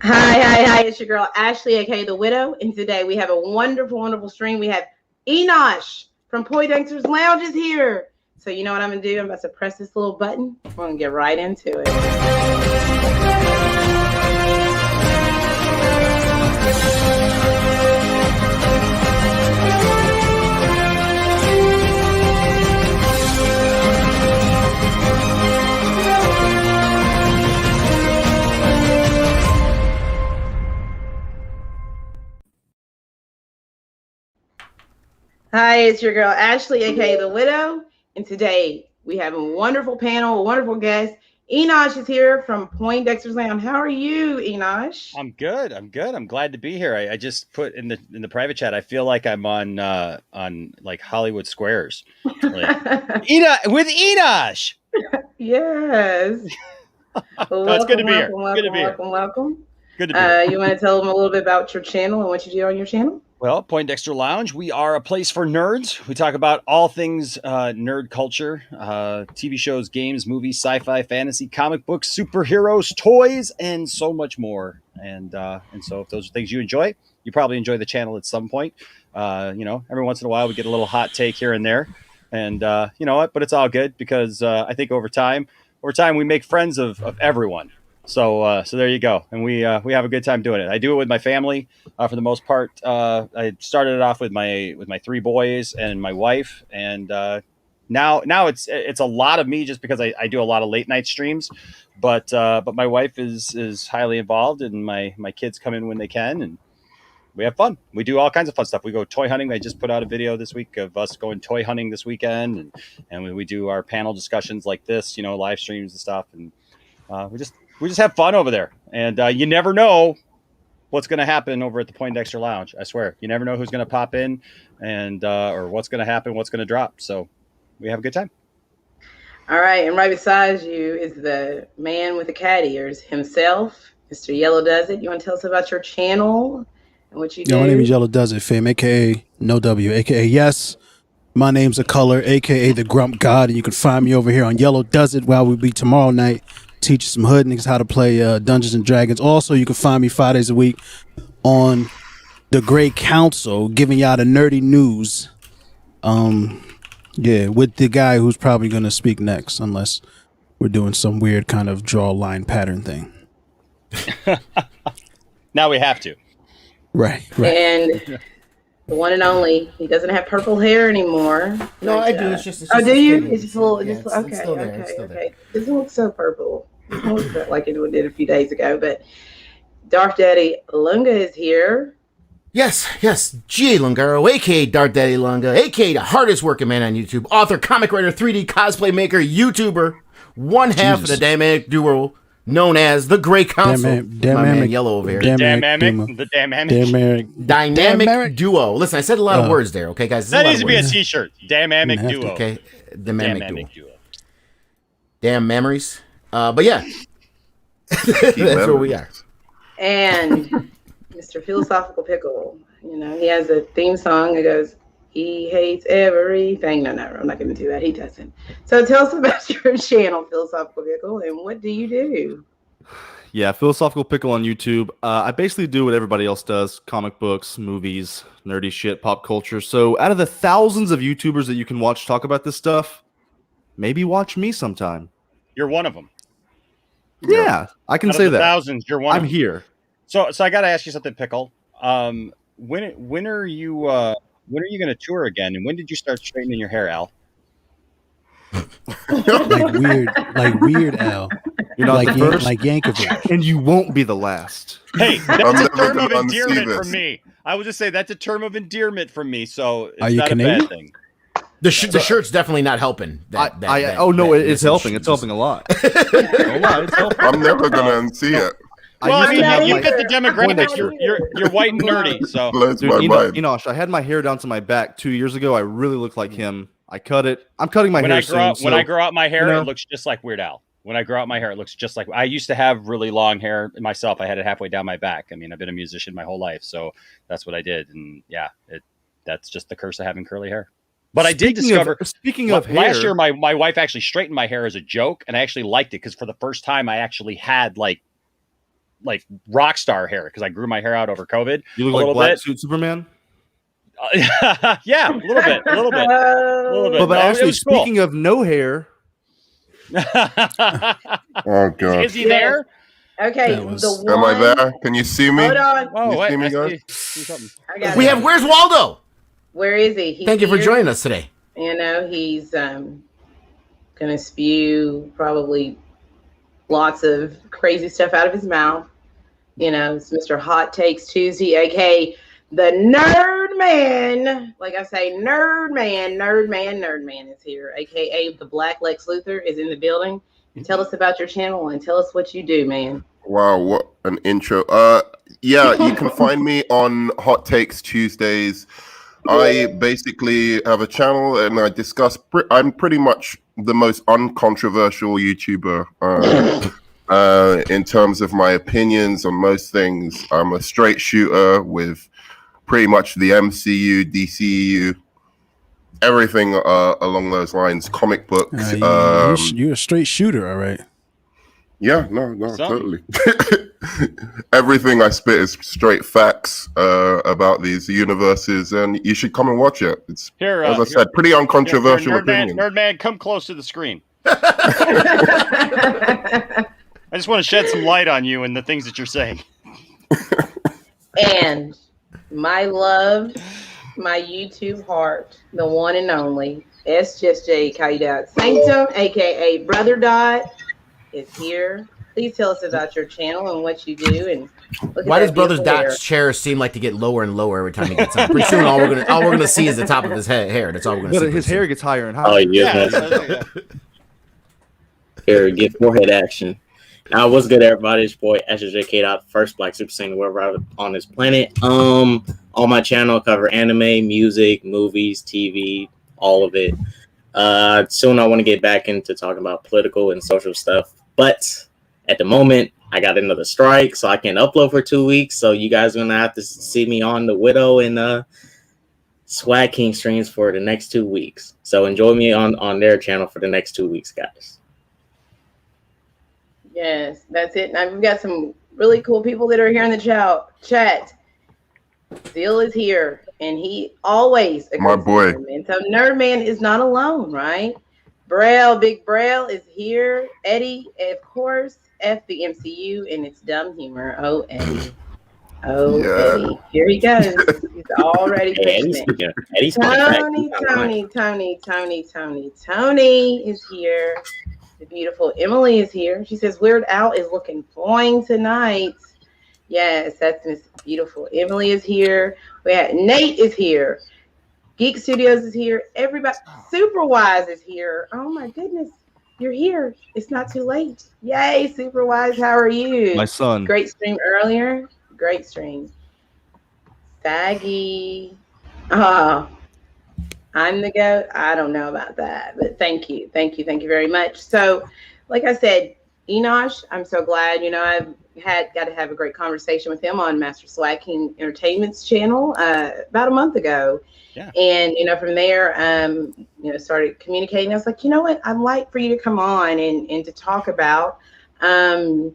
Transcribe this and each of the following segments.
Hi. It's your girl, Ashley, aka The Widow. And today we have a wonderful stream. We have Enosh from Poindexter's Lounge is here. So you know what I'm going to do? I'm about to press this little button. We're going to get right into it. Hi, it's your girl, Ashley, aka The Widow. And today we have a wonderful panel, a wonderful guest. Enosh is here from Poindexter's Lounge. How are you, Enosh? I'm good. I'm glad to be here. I just put in the private chat. I feel like I'm on like Hollywood Squares, like, with Enosh. Yes. Well, it's good to be here. Welcome. Good to be here. You want to tell them a little bit about your channel and what you do on your channel? Well, Poindexter Lounge, we are a place for nerds. We talk about all things nerd culture, TV shows, games, movies, sci-fi, fantasy, comic books, superheroes, toys, and so much more. And so if those are things you enjoy, you probably enjoy the channel at some point. Every once in a while we get a little hot take here and there. And you know what? But it's all good because I think over time we make friends of everyone. So there you go. And we have a good time doing it. I do it with my family for the most part. I started it off with my 3 boys and my wife. And now it's a lot of me just because I do a lot of late night streams. But my wife is highly involved, and my kids come in when they can, and we have fun. We do all kinds of fun stuff. We go toy hunting. I just put out a video this week of us going toy hunting this weekend. And we do our panel discussions like this, live streams and stuff. And we just have fun over there, and you never know what's going to happen over at the Poindexter Lounge. I swear, you never know who's going to pop in, and or what's going to happen, what's going to drop. So we have a good time. All right, and right beside you is the man with the cat ears himself, Mr. Yellow Does It. You want to tell us about your channel and what you do? My name is Yellow Does It, fam, aka No W, aka Yes. My name's a color, aka the Grump God, and you can find me over here on Yellow Does It, where we'll be tomorrow night. Teach some hood niggas how to play Dungeons and Dragons. Also, you can find me 5 days a week on the Great Council, giving y'all the nerdy news. With the guy who's probably gonna speak next, unless we're doing some weird kind of draw line pattern thing. Now we have to. Right. And the one and only, he doesn't have purple hair anymore. No, I do. It's just do you? It's just a little. Yeah, okay. It's still there. Okay. It doesn't look so purple. It doesn't look like it did a few days ago. But Darth Daddy Lunga is here. Yes. G. Lungaro, aka Darth Daddy Lunga, aka the hardest working man on YouTube, author, comic writer, 3D cosplay maker, YouTuber, one half of the dynamic duo known as the Great Council. Man Yellow over here. Dynamic duo. Listen, I said a lot of words there, okay, guys? That needs to be a t-shirt. Dynamic duo. Okay, dynamic duo. Damn memories. But yeah, that's where we are. And Mr. Philosophical Pickle, he has a theme song that goes, "He hates everything." No, I'm not going to do that. He doesn't. So tell us about your channel, Philosophical Pickle, and what do you do? Yeah, Philosophical Pickle on YouTube. I basically do what everybody else does: comic books, movies, nerdy shit, pop culture. So out of the thousands of YouTubers that you can watch talk about this stuff, maybe watch me sometime. You're one of them. Yeah, I can say that. Thousands, you're one. I'm here. So I got to ask you something, Pickle. When are you going to tour again? And when did you start straightening your hair, Al? like weird Al. You're not the first, like Yankovic, and you won't be the last. Hey, that's a term of endearment from me. I would just say that's a term of endearment from me. So it's are you not Canadian? a bad thing. The shirt's definitely not helping. It's helping. It's helping a lot. It's helping. I'm never gonna unsee it. Well, you fit the demographics. You're white and nerdy. So, Enosh, I had my hair down to my back 2 years ago. I really looked like him. I cut it. I'm cutting my hair soon. When I grow out my hair, it looks just like Weird Al. When I grow out my hair, it looks just like I used to have really long hair myself. I had it halfway down my back. I mean, I've been a musician my whole life, so that's what I did. And yeah, that's just the curse of having curly hair. But I did discover. Speaking of hair, last year my wife actually straightened my hair as a joke, and I actually liked it because for the first time I actually had like like rock star hair because I grew my hair out over COVID. You look like Black Suit Superman. Yeah, a little bit. But actually, speaking of no hair, Oh god, is he there? Okay, am I there? Can you see me? Hold on. Can you see me, guys? See something. We have. Where's Waldo? Where is he? Thank you for joining us today. You know, he's gonna spew probably lots of crazy stuff out of his mouth. You know, it's Mr. Hot Takes Tuesday, aka the Nerd Man. Like I say, Nerd Man is here, aka the Black Lex Luthor is in the building. Tell us about your channel and tell us what you do, man. Wow, what an intro. Yeah, you can find me on Hot Takes Tuesdays. I basically have a channel and I discuss, I'm pretty much the most uncontroversial YouTuber in terms of my opinions on most things. I'm a straight shooter with pretty much the MCU, DCU, everything along those lines, comic books. You're a straight shooter, all right. Yeah, no, totally. Everything I spit is straight facts about these universes, and you should come and watch it. It's, as I said, pretty uncontroversial opinion. Nerd man, come close to the screen. I just want to shed some light on you and the things that you're saying. And my love, my YouTube heart, the one and only SJJ Dot Sanctum, aka Brother Dot, is here. Please tell us about your channel and what you do. And why does Brother Dot's chair seem like to get lower and lower every time he gets on? Pretty soon, all we're gonna see is the top of his hair. That's all we're gonna see. His hair gets higher and higher. Oh yeah. Here, get forehead action. Now, what's good, everybody? It's your boy SJK Dot, first Black Super Saiyan wherever on this planet. On my channel, I cover anime, music, movies, TV, all of it. Soon, I want to get back into talking about political and social stuff, but at the moment, I got another strike, so I can't upload for 2 weeks. So you guys are gonna have to see me on the Widow and Swag King streams for the next 2 weeks. So enjoy me on their channel for the next 2 weeks, guys. Yes, that's it. Now we've got some really cool people that are here in the chat. Zeal is here, and he always my boy. And so Nerd Man is not alone, right? Braille, Big Braille is here. Eddie, of course. F the MCU and it's dumb humor. Oh, Eddie. Oh, yeah. Eddie. Here he goes. He's already pushing it. Tony is here. The beautiful Emily is here. She says Weird Al is looking fine tonight. Yes, that's Miss Beautiful. Emily is here. We had Nate is here. Geek Studios is here. Everybody. Superwise is here. Oh my goodness. You're here. It's not too late. Yay, Superwise. How are you? My son. Great stream earlier. Great stream. Saggy. I'm the goat. I don't know about that, but thank you very much. So, like I said, Enosh, I'm so glad. You know, I've got to have a great conversation with him on Master Swag King Entertainment's channel about a month ago. Yeah. And you know, from there, you know, started communicating. I was like, you know what, I'd like for you to come on and to talk about the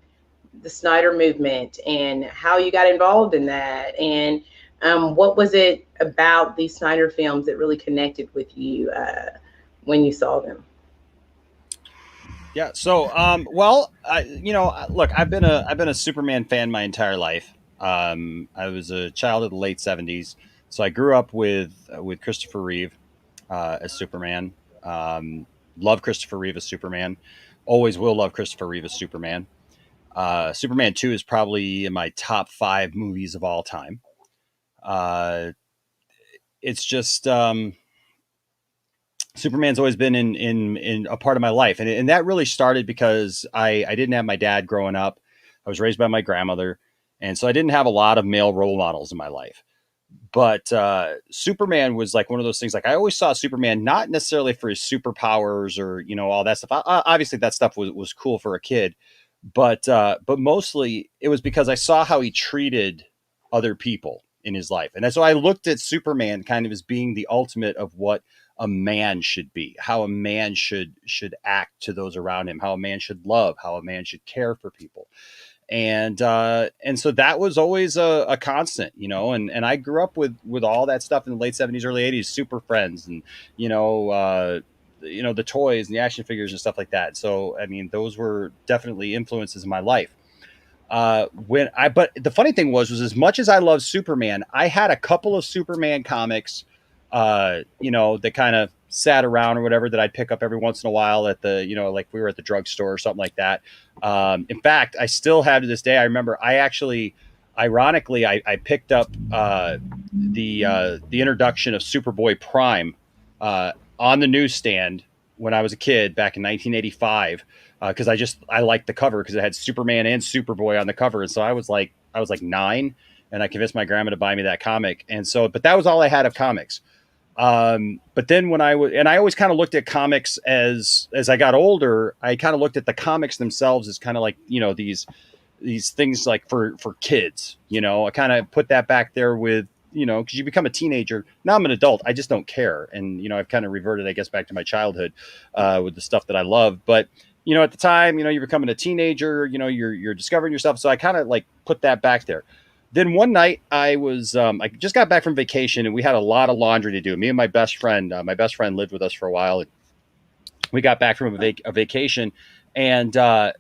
Snyder movement and how you got involved in that, and what was it about these Snyder films that really connected with you when you saw them? Yeah. So, well, you know, look, I've been a Superman fan my entire life. I was a child of the late '70s, so I grew up with Christopher Reeve as Superman. Love Christopher Reeve as Superman. Always will love Christopher Reeve as Superman. Superman 2 is probably in my top 5 movies of all time. It's just Superman's always been in a part of my life, and that really started because I didn't have my dad growing up. I was raised by my grandmother, and so I didn't have a lot of male role models in my life. But Superman was like one of those things. Like I always saw Superman not necessarily for his superpowers or you know all that stuff. Obviously, that stuff was cool for a kid, but mostly it was because I saw how he treated other people in his life, and so I looked at Superman kind of as being the ultimate of what a man should be, how a man should act to those around him, how a man should love, how a man should care for people. And so that was always a constant, you know, and I grew up with all that stuff in the late 70s, early 80s, Super Friends, and the toys and the action figures and stuff like that. So I mean, those were definitely influences in my life. But the funny thing was as much as I love Superman, I had a couple of Superman comics, that kind of sat around or whatever that I'd pick up every once in a while at the, like we were at the drugstore or something like that. In fact, I still have to this day. I remember ironically, I picked up the introduction of Superboy Prime on the newsstand when I was a kid back in 1985. Because I liked the cover because it had Superman and Superboy on the cover, and so I was like 9, and I convinced my grandma to buy me that comic, and so but that was all I had of comics. But then when I always kind of looked at comics as I got older, I kind of looked at the comics themselves as kind of like these things like for kids. I kind of put that back there with because you become a teenager. Now I'm an adult, I just don't care, and I've kind of reverted, I guess, back to my childhood with the stuff that I love, but. At the time, you're becoming a teenager, you're discovering yourself. So I kind of like put that back there. Then one night I just got back from vacation and we had a lot of laundry to do. Me and my best friend lived with us for a while. And we got back from a vacation and so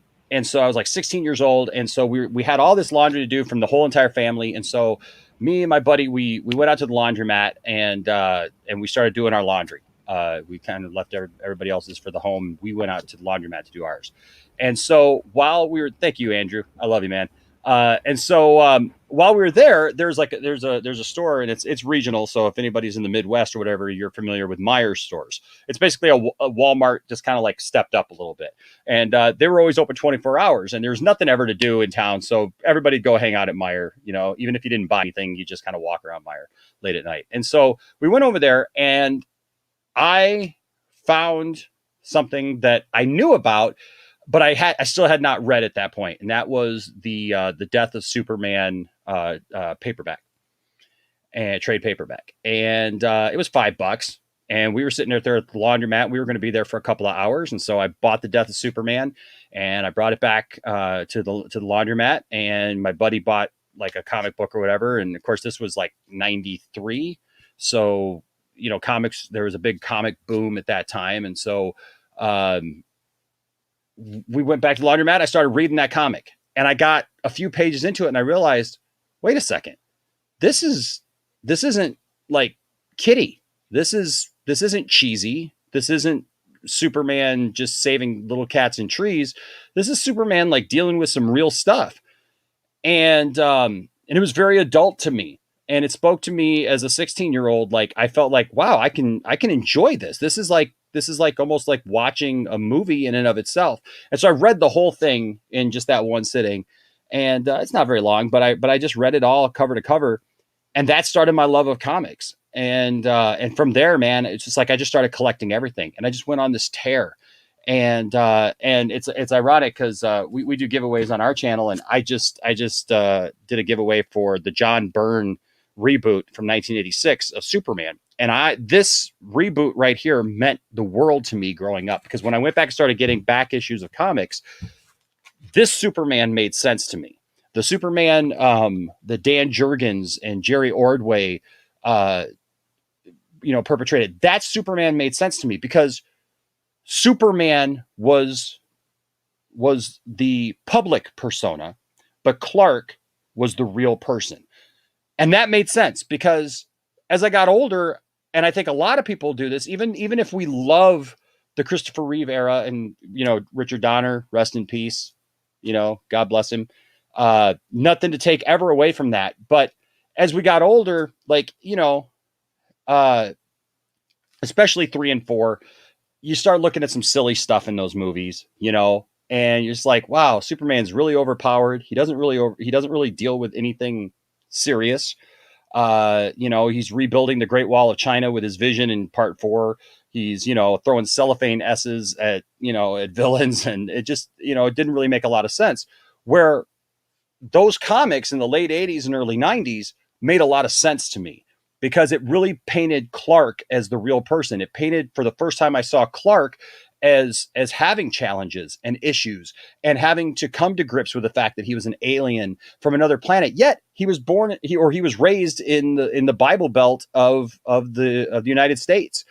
I was like 16 years old. And so we had all this laundry to do from the whole entire family. And so me and my buddy, we went out to the laundromat and we started doing our laundry. We kind of left everybody else's for the home. We went out to the laundromat to do ours. And so thank you, Andrew. I love you, man. And so while we were there, there's a store and it's regional. So if anybody's in the Midwest or whatever, you're familiar with Meijer's stores. It's basically a Walmart, just kind of like stepped up a little bit. And they were always open 24 hours and there's nothing ever to do in town. So everybody'd go hang out at Meijer, even if you didn't buy anything, you just kind of walk around Meijer late at night. And so we went over there and I found something that I knew about, but I still had not read at that point, and that was the Death of Superman paperback and trade paperback, and it was $5, and we were sitting there at the laundromat. We were going to be there for a couple of hours, and so I bought the Death of Superman, and I brought it back to the laundromat, and my buddy bought like a comic book or whatever, and of course this was like '93, so. Comics, there was a big comic boom at that time. And so we went back to the laundromat. I started reading that comic and I got a few pages into it and I realized, wait a second, this isn't like kiddie. This isn't cheesy. This isn't Superman just saving little cats and trees. This is Superman like dealing with some real stuff. And it was very adult to me. And it spoke to me as a 16-year-old. Like I felt like, wow, I can enjoy this. This is like almost like watching a movie in and of itself. And so I read the whole thing in just that one sitting, and it's not very long, but I just read it all cover to cover, and that started my love of comics. And from there, man, it's just like I just started collecting everything, and I just went on this tear. And it's ironic because we do giveaways on our channel, and I just did a giveaway for the John Byrne reboot from 1986 of Superman. And this reboot right here meant the world to me growing up, because when I went back and started getting back issues of comics, this Superman made sense to me. The Superman, the Dan Jurgens and Jerry Ordway, perpetrated, that Superman made sense to me because Superman was the public persona, but Clark was the real person. And that made sense because as I got older, and I think a lot of people do this, even if we love the Christopher Reeve era and, Richard Donner, rest in peace, God bless him. Nothing to take ever away from that. But as we got older, like, especially 3 and 4, you start looking at some silly stuff in those movies, and you're just like, wow, Superman's really overpowered. He doesn't really deal with anything serious. He's rebuilding the Great Wall of China with his vision in part 4. He's, throwing cellophane S's at villains, and it just, it didn't really make a lot of sense. Where those comics in the late 80s and early 90s made a lot of sense to me, because it really painted Clark as the real person. It painted, for the first time I saw Clark as having challenges and issues and having to come to grips with the fact that he was an alien from another planet. Yet he was he was raised in the Bible Belt of the United States,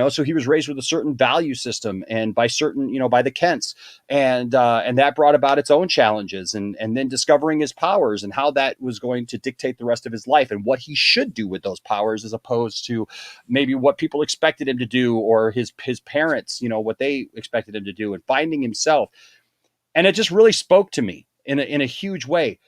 so he was raised with a certain value system and by certain, by the Kents, and that brought about its own challenges, and then discovering his powers and how that was going to dictate the rest of his life and what he should do with those powers, as opposed to maybe what people expected him to do, or his parents, what they expected him to do, and finding himself. And it just really spoke to me in a huge way.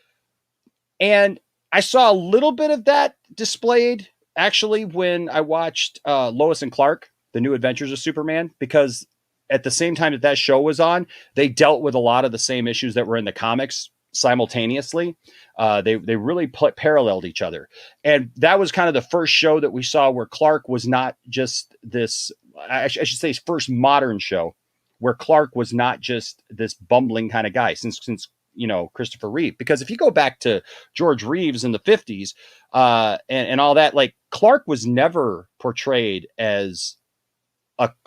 And I saw a little bit of that displayed actually when I watched Lois and Clark, The New Adventures of Superman, because at the same time that show was on, they dealt with a lot of the same issues that were in the comics simultaneously. They really paralleled each other. And that was kind of the first show that we saw where Clark was not just this, I should say, first modern show where Clark was not just this bumbling kind of guy since Christopher Reeve. Because if you go back to George Reeves in the 50s and all that, like, Clark was never portrayed as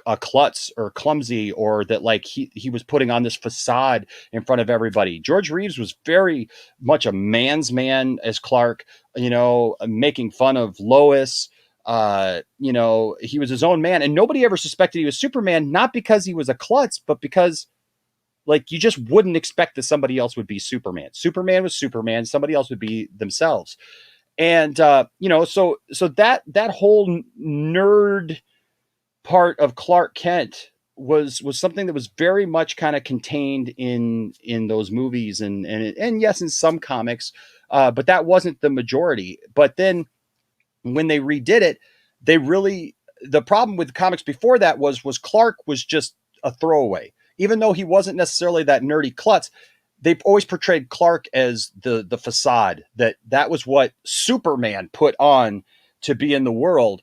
a klutz or clumsy, or that like he was putting on this facade in front of everybody. George Reeves was very much a man's man as Clark, making fun of Lois. He was his own man, and nobody ever suspected he was Superman, not because he was a klutz, but because, like, you just wouldn't expect that somebody else would be Superman. Superman was Superman. Somebody else would be themselves. And, so that whole nerd part of Clark Kent was something that was very much kind of contained in those movies and yes, in some comics, but that wasn't the majority. But then when they redid it, the problem with the comics before that was Clark was just a throwaway. Even though he wasn't necessarily that nerdy klutz, they've always portrayed Clark as the facade, that was what Superman put on to be in the world.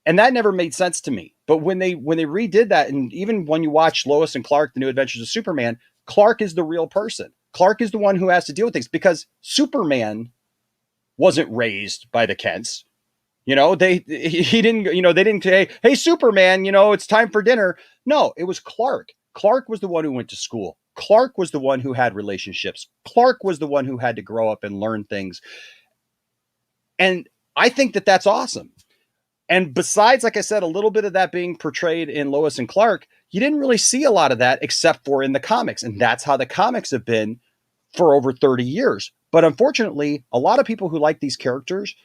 And that never made sense to me. But when they redid that, and even when you watch Lois and Clark, The New Adventures of Superman, Clark is the real person. Clark is the one who has to deal with things, because Superman wasn't raised by the Kents. He didn't, they didn't say, "Hey, Superman, it's time for dinner." No, it was Clark. Clark was the one who went to school. Clark was the one who had relationships. Clark was the one who had to grow up and learn things. And I think that that's awesome. And besides, like I said, a little bit of that being portrayed in Lois and Clark, you didn't really see a lot of that except for in the comics. And that's how the comics have been for over 30 years. But unfortunately, a lot of people who like these characters,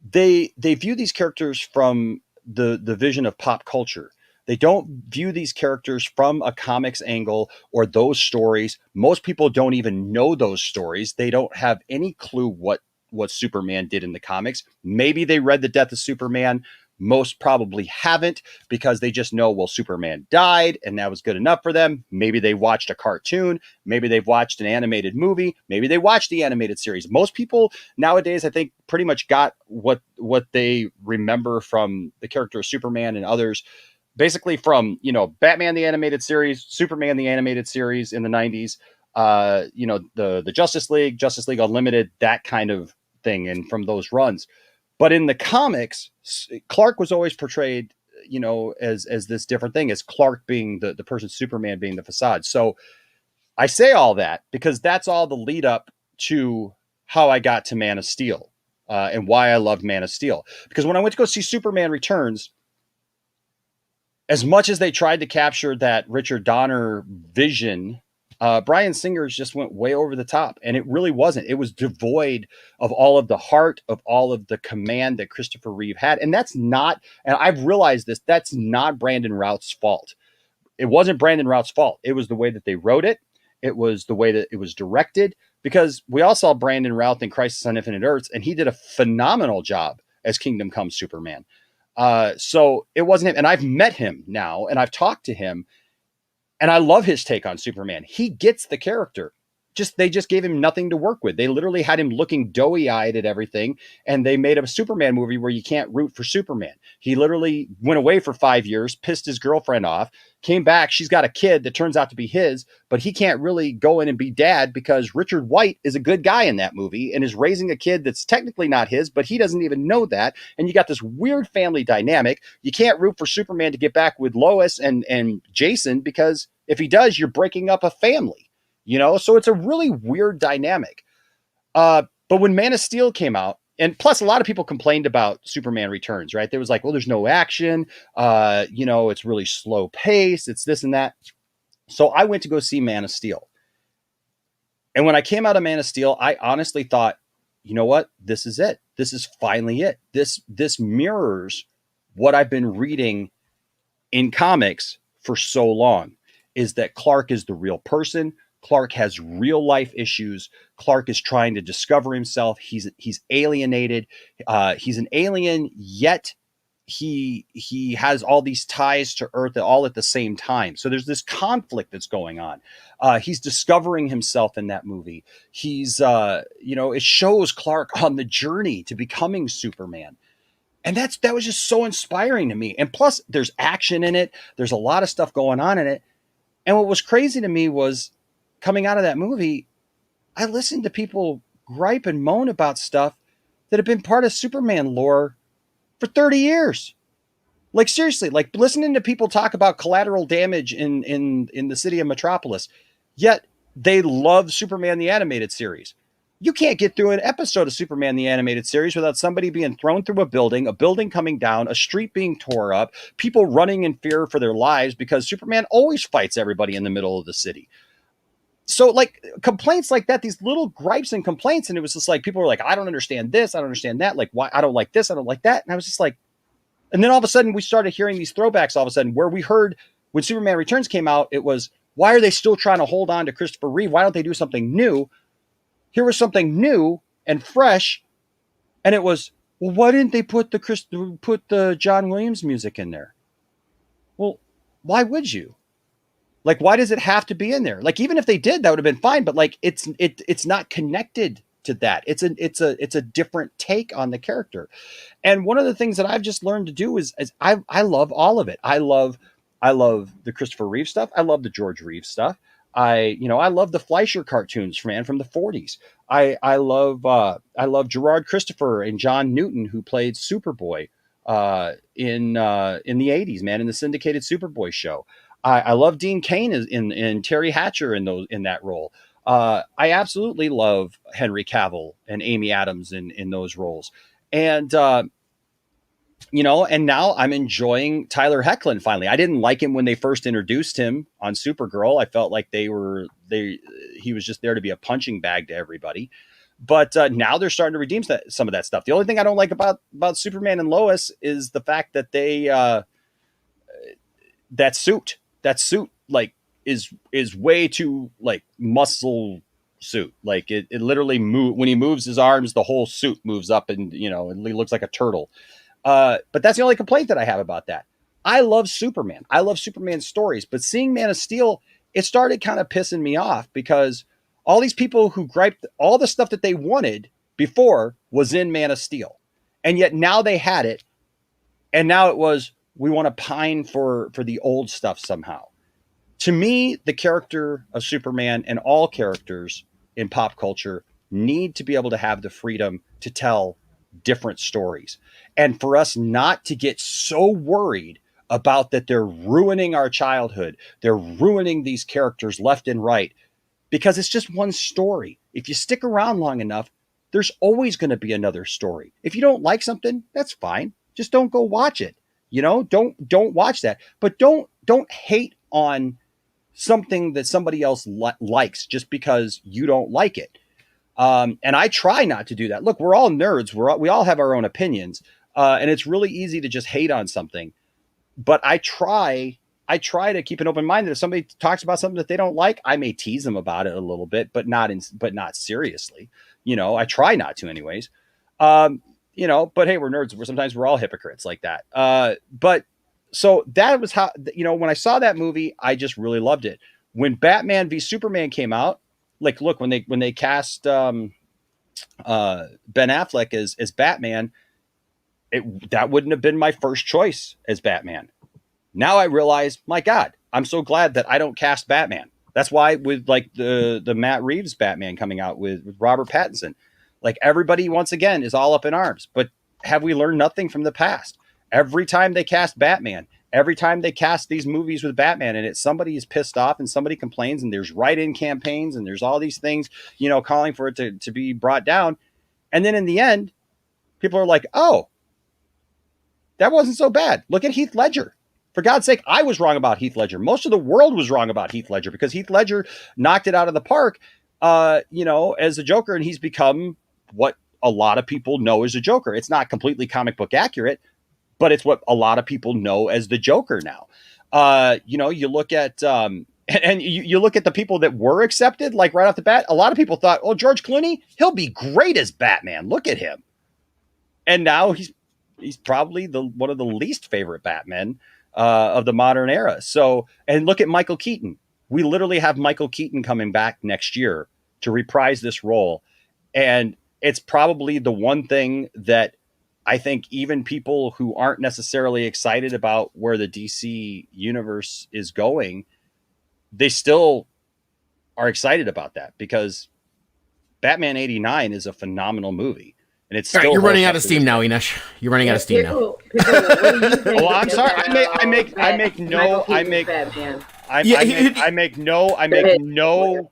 they view these characters from the vision of pop culture. They don't view these characters from a comics angle or those stories. Most people don't even know those stories. They don't have any clue what Superman did in the comics. Maybe they read The Death of Superman. Most probably haven't, because they just know, well, Superman died and that was good enough for them. Maybe they watched a cartoon. Maybe they've watched an animated movie. Maybe they watched the animated series. Most people nowadays, I think, pretty much got what they remember from the character of Superman and others, basically from, Batman the animated series, Superman the animated series in the 90s, the Justice League Unlimited, that kind of thing, and from those runs. But in the comics, Clark was always portrayed, as this different thing, as Clark being the person, Superman being the facade. So I say all that because that's all the lead up to how I got to Man of Steel, and why I loved Man of Steel. Because when I went to go see Superman Returns, as much as they tried to capture that Richard Donner vision, Bryan Singer's just went way over the top, and it really wasn't. It was devoid of all of the heart, of all of the command that Christopher Reeve had. And that's not, and I've realized this, that's not Brandon Routh's fault. It wasn't Brandon Routh's fault. It was the way that they wrote it. It was the way that it was directed, because we all saw Brandon Routh in Crisis on Infinite Earths, and he did a phenomenal job as Kingdom Come Superman. So it wasn't him. And I've met him now, and I've talked to him, and I love his take on Superman. He gets the character. they just gave him nothing to work with. They literally had him looking doughy-eyed at everything, and they made a Superman movie where you can't root for Superman. He literally went away for 5 years, pissed his girlfriend off, came back. She's got a kid that turns out to be his, but he can't really go in and be dad because Richard White is a good guy in that movie and is raising a kid that's technically not his, but he doesn't even know that. And you got this weird family dynamic. You can't root for Superman to get back with Lois and Jason, because if he does, you're breaking up a family. So it's a really weird dynamic. But when Man of Steel came out, and plus a lot of people complained about Superman Returns, right? There was like, well, there's no action. It's really slow pace. It's this and that. So I went to go see Man of Steel. And when I came out of Man of Steel, I honestly thought, you know what? This is it. This is finally it. This mirrors what I've been reading in comics for so long, is that Clark is the real person. Clark has real life issues. Clark is trying to discover himself. He's alienated. He's an alien, yet he has all these ties to Earth all at the same time. So there's this conflict that's going on. He's discovering himself in that movie. He's, it shows Clark on the journey to becoming Superman. And that was just so inspiring to me. And plus there's action in it. There's a lot of stuff going on in it. And what was crazy to me was, coming out of that movie, I listened to people gripe and moan about stuff that have been part of Superman lore for 30 years. Like, seriously, like listening to people talk about collateral damage in the city of Metropolis, yet they love Superman the Animated Series. You can't get through an episode of Superman the Animated Series without somebody being thrown through a building coming down, a street being tore up, people running in fear for their lives because Superman always fights everybody in the middle of the city. So like complaints like that, these little gripes and complaints. And it was just like, people were like, I don't understand this. I don't understand that. Like, why? I don't like this. I don't like that. And I was just like, and then all of a sudden we started hearing these throwbacks all of a sudden, where we heard when Superman Returns came out, it was, why are they still trying to hold on to Christopher Reeve? Why don't they do something new? Here was something new and fresh. And it was, well, why didn't they put the John Williams music in there? Well, why would you? Like, why does it have to be in there? Like, even if they did, that would have been fine. But like, it's not connected to that. It's a different take on the character. And one of the things that I've just learned to do is I love all of it. I love the Christopher Reeve stuff. I love the George Reeves stuff. I love the Fleischer cartoons from the 40s. I love Gerard Christopher and John Newton, who played Superboy in the 80s, man, in the syndicated Superboy show. I love Dean Cain in Terry Hatcher in that role. I absolutely love Henry Cavill and Amy Adams in those roles. And, and now I'm enjoying Tyler Hoechlin finally. I didn't like him when they first introduced him on Supergirl. I felt like he was just there to be a punching bag to everybody. But now they're starting to redeem some of that stuff. The only thing I don't like about Superman and Lois is the fact that that suit like is way too like muscle suit. Like it literally when he moves his arms, the whole suit moves up and it looks like a turtle. But that's the only complaint that I have about that. I love Superman. I love Superman's stories, but seeing Man of Steel, it started kind of pissing me off because all these people who griped, all the stuff that they wanted before was in Man of Steel. And yet now they had it. And now it was, we want to pine for the old stuff somehow. To me, the character of Superman and all characters in pop culture need to be able to have the freedom to tell different stories. And for us not to get so worried about that they're ruining our childhood, they're ruining these characters left and right, because it's just one story. If you stick around long enough, there's always going to be another story. If you don't like something, that's fine. Just don't go watch it. Don't watch that. But don't hate on something that somebody else likes just because you don't like it. And I try not to do that. Look, we're all nerds. We all have our own opinions. And it's really easy to just hate on something. But I try to keep an open mind that if somebody talks about something that they don't like, I may tease them about it a little bit, but not seriously. I try not to anyways. But hey, we're nerds. Sometimes we're all hypocrites like that. But so that was how, when I saw that movie, I just really loved it. When Batman v Superman came out, like, look, when they cast Ben Affleck as Batman, that wouldn't have been my first choice as Batman. Now I realize, my God, I'm so glad that I don't cast Batman. That's why with like the Matt Reeves Batman coming out with Robert Pattinson, like everybody once again is all up in arms. But have we learned nothing from the past? Every time they cast Batman, every time they cast these movies with Batman, and somebody is pissed off and somebody complains, and there's write-in campaigns and there's all these things, calling for it to be brought down. And then in the end, people are like, oh, that wasn't so bad. Look at Heath Ledger. For God's sake, I was wrong about Heath Ledger. Most of the world was wrong about Heath Ledger because Heath Ledger knocked it out of the park, as a Joker, and he's become what a lot of people know as a Joker. It's not completely comic book accurate, but it's what a lot of people know as the Joker now. You look at you look at the people that were accepted, like right off the bat. A lot of people thought, oh, George Clooney, he'll be great as Batman. Look at him. And now he's probably one of the least favorite Batmen of the modern era. So, and look at Michael Keaton. We literally have Michael Keaton coming back next year to reprise this role. And it's probably the one thing that I think even people who aren't necessarily excited about where the DC universe is going, they still are excited about that because Batman 89 is a phenomenal movie. And it's still you're running out of steam now, Enosh. You're running out of steam now. What do you think Oh, I'm sorry. I make no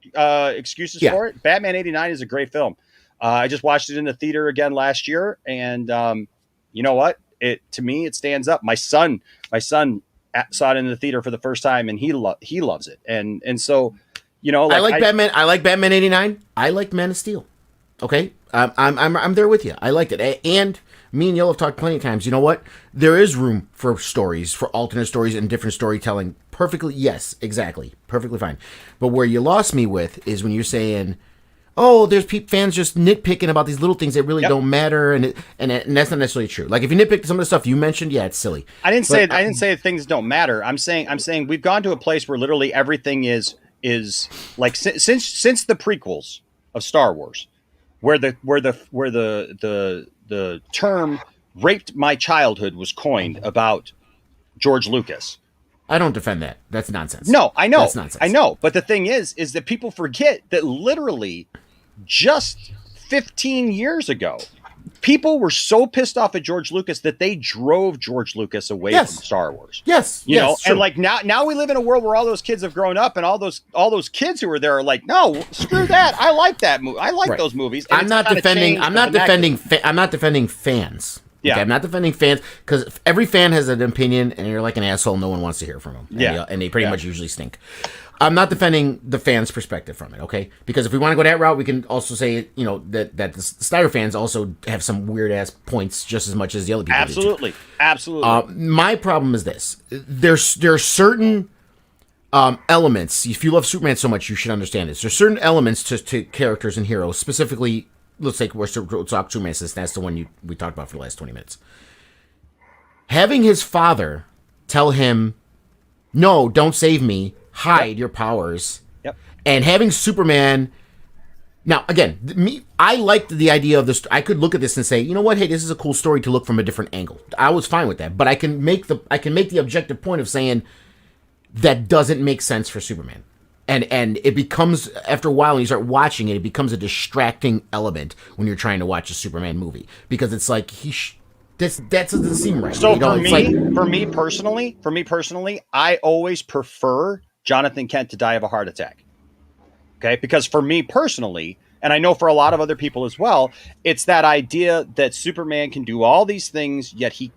excuses for it. Batman 89 is a great film. I just watched it in the theater again last year, and you know what? To me, it stands up. My son saw it in the theater for the first time, and he loves it. And so, I like Batman. I like Batman 89. I like Man of Steel. Okay, I'm there with you. I liked it, and me and Yellow have talked plenty of times. You know what? There is room for stories, for alternate stories and different storytelling. Perfectly, yes, exactly, perfectly fine. But where you lost me with is when you're saying, "Oh, there's fans just nitpicking about these little things that really don't matter," and that's not necessarily true. Like if you nitpick some of the stuff you mentioned, yeah, it's silly. I didn't say things don't matter. I'm saying we've gone to a place where literally everything is like since the prequels of Star Wars. Where the term "raped my childhood" was coined about George Lucas. I don't defend that. That's nonsense. No, I know. That's nonsense. I know. But the thing is that people forget that literally just 15 years ago, people were so pissed off at George Lucas that they drove George Lucas away from Star Wars. Yes. You know, and like now we live in a world where all those kids have grown up, and all those kids who were there are like, no, screw that. I like that movie. I like those movies. And I'm not defending fans. Yeah. Okay, I'm not defending fans because every fan has an opinion, and you're like an asshole. No one wants to hear from them. And they pretty much usually stink. I'm not defending the fans' perspective from it, okay? Because if we want to go that route, we can also say, that the Snyder fans also have some weird-ass points just as much as the other people do. Absolutely. My problem is this. There are certain elements. If you love Superman so much, you should understand this. There's certain elements to characters and heroes, specifically, let's talk Superman, since that's the one we talked about for the last 20 minutes. Having his father tell him, no, don't save me, hide your powers. Yep. And having Superman. Now, again, I liked the idea of this. I could look at this and say, you know what? Hey, this is a cool story to look from a different angle. I was fine with that, but I can make the objective point of saying that doesn't make sense for Superman, and it becomes, after a while when you start watching it, it becomes a distracting element when you're trying to watch a Superman movie because it's like that doesn't seem right. So for me personally, I always prefer Jonathan Kent to die of a heart attack. Okay? Because for me personally, and I know for a lot of other people as well, it's that idea that Superman can do all these things, yet he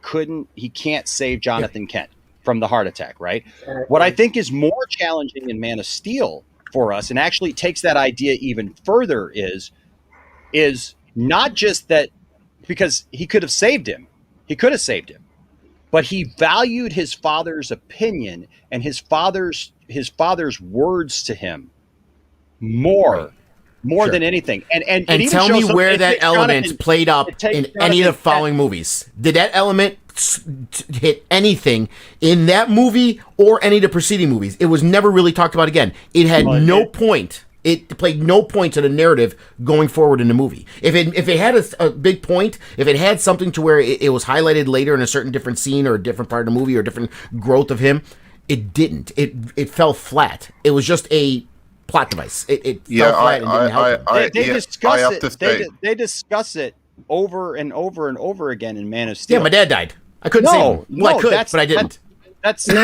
can't save Jonathan Kent from the heart attack, right? What I think is more challenging in Man of Steel for us, and actually takes that idea even further, is not just that, because he could have saved him. He could have saved him. But he valued his father's opinion and his father's words to him more than anything. And tell me where that element played up in any of the following movies. Did that element hit anything in that movie or any of the preceding movies? It was never really talked about again. It had no point It played no point to the narrative going forward in the movie. If it had a big point, if it had something to where it was highlighted later in a certain different scene or a different part of the movie or different growth of him, it didn't. It fell flat. It was just a plot device. It fell flat and didn't help. They discuss it over and over and over again in Man of Steel. Yeah, my dad died. I couldn't save him. Well, I could, but I didn't. Hold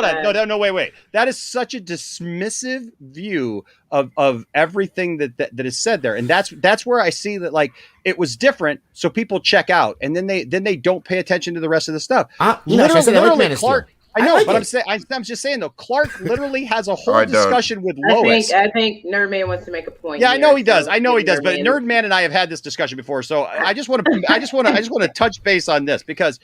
on. No, wait. That is such a dismissive view of everything that is said there, and that's where I see that like it was different. So people check out, and then they don't pay attention to the rest of the stuff. Literally, Clark. I know, but I'm just saying though. Clark literally has a whole discussion with Lois. I think Nerdman wants to make a point. Yeah, I know he does. But Nerdman and I have had this discussion before, so I just want to touch base on this because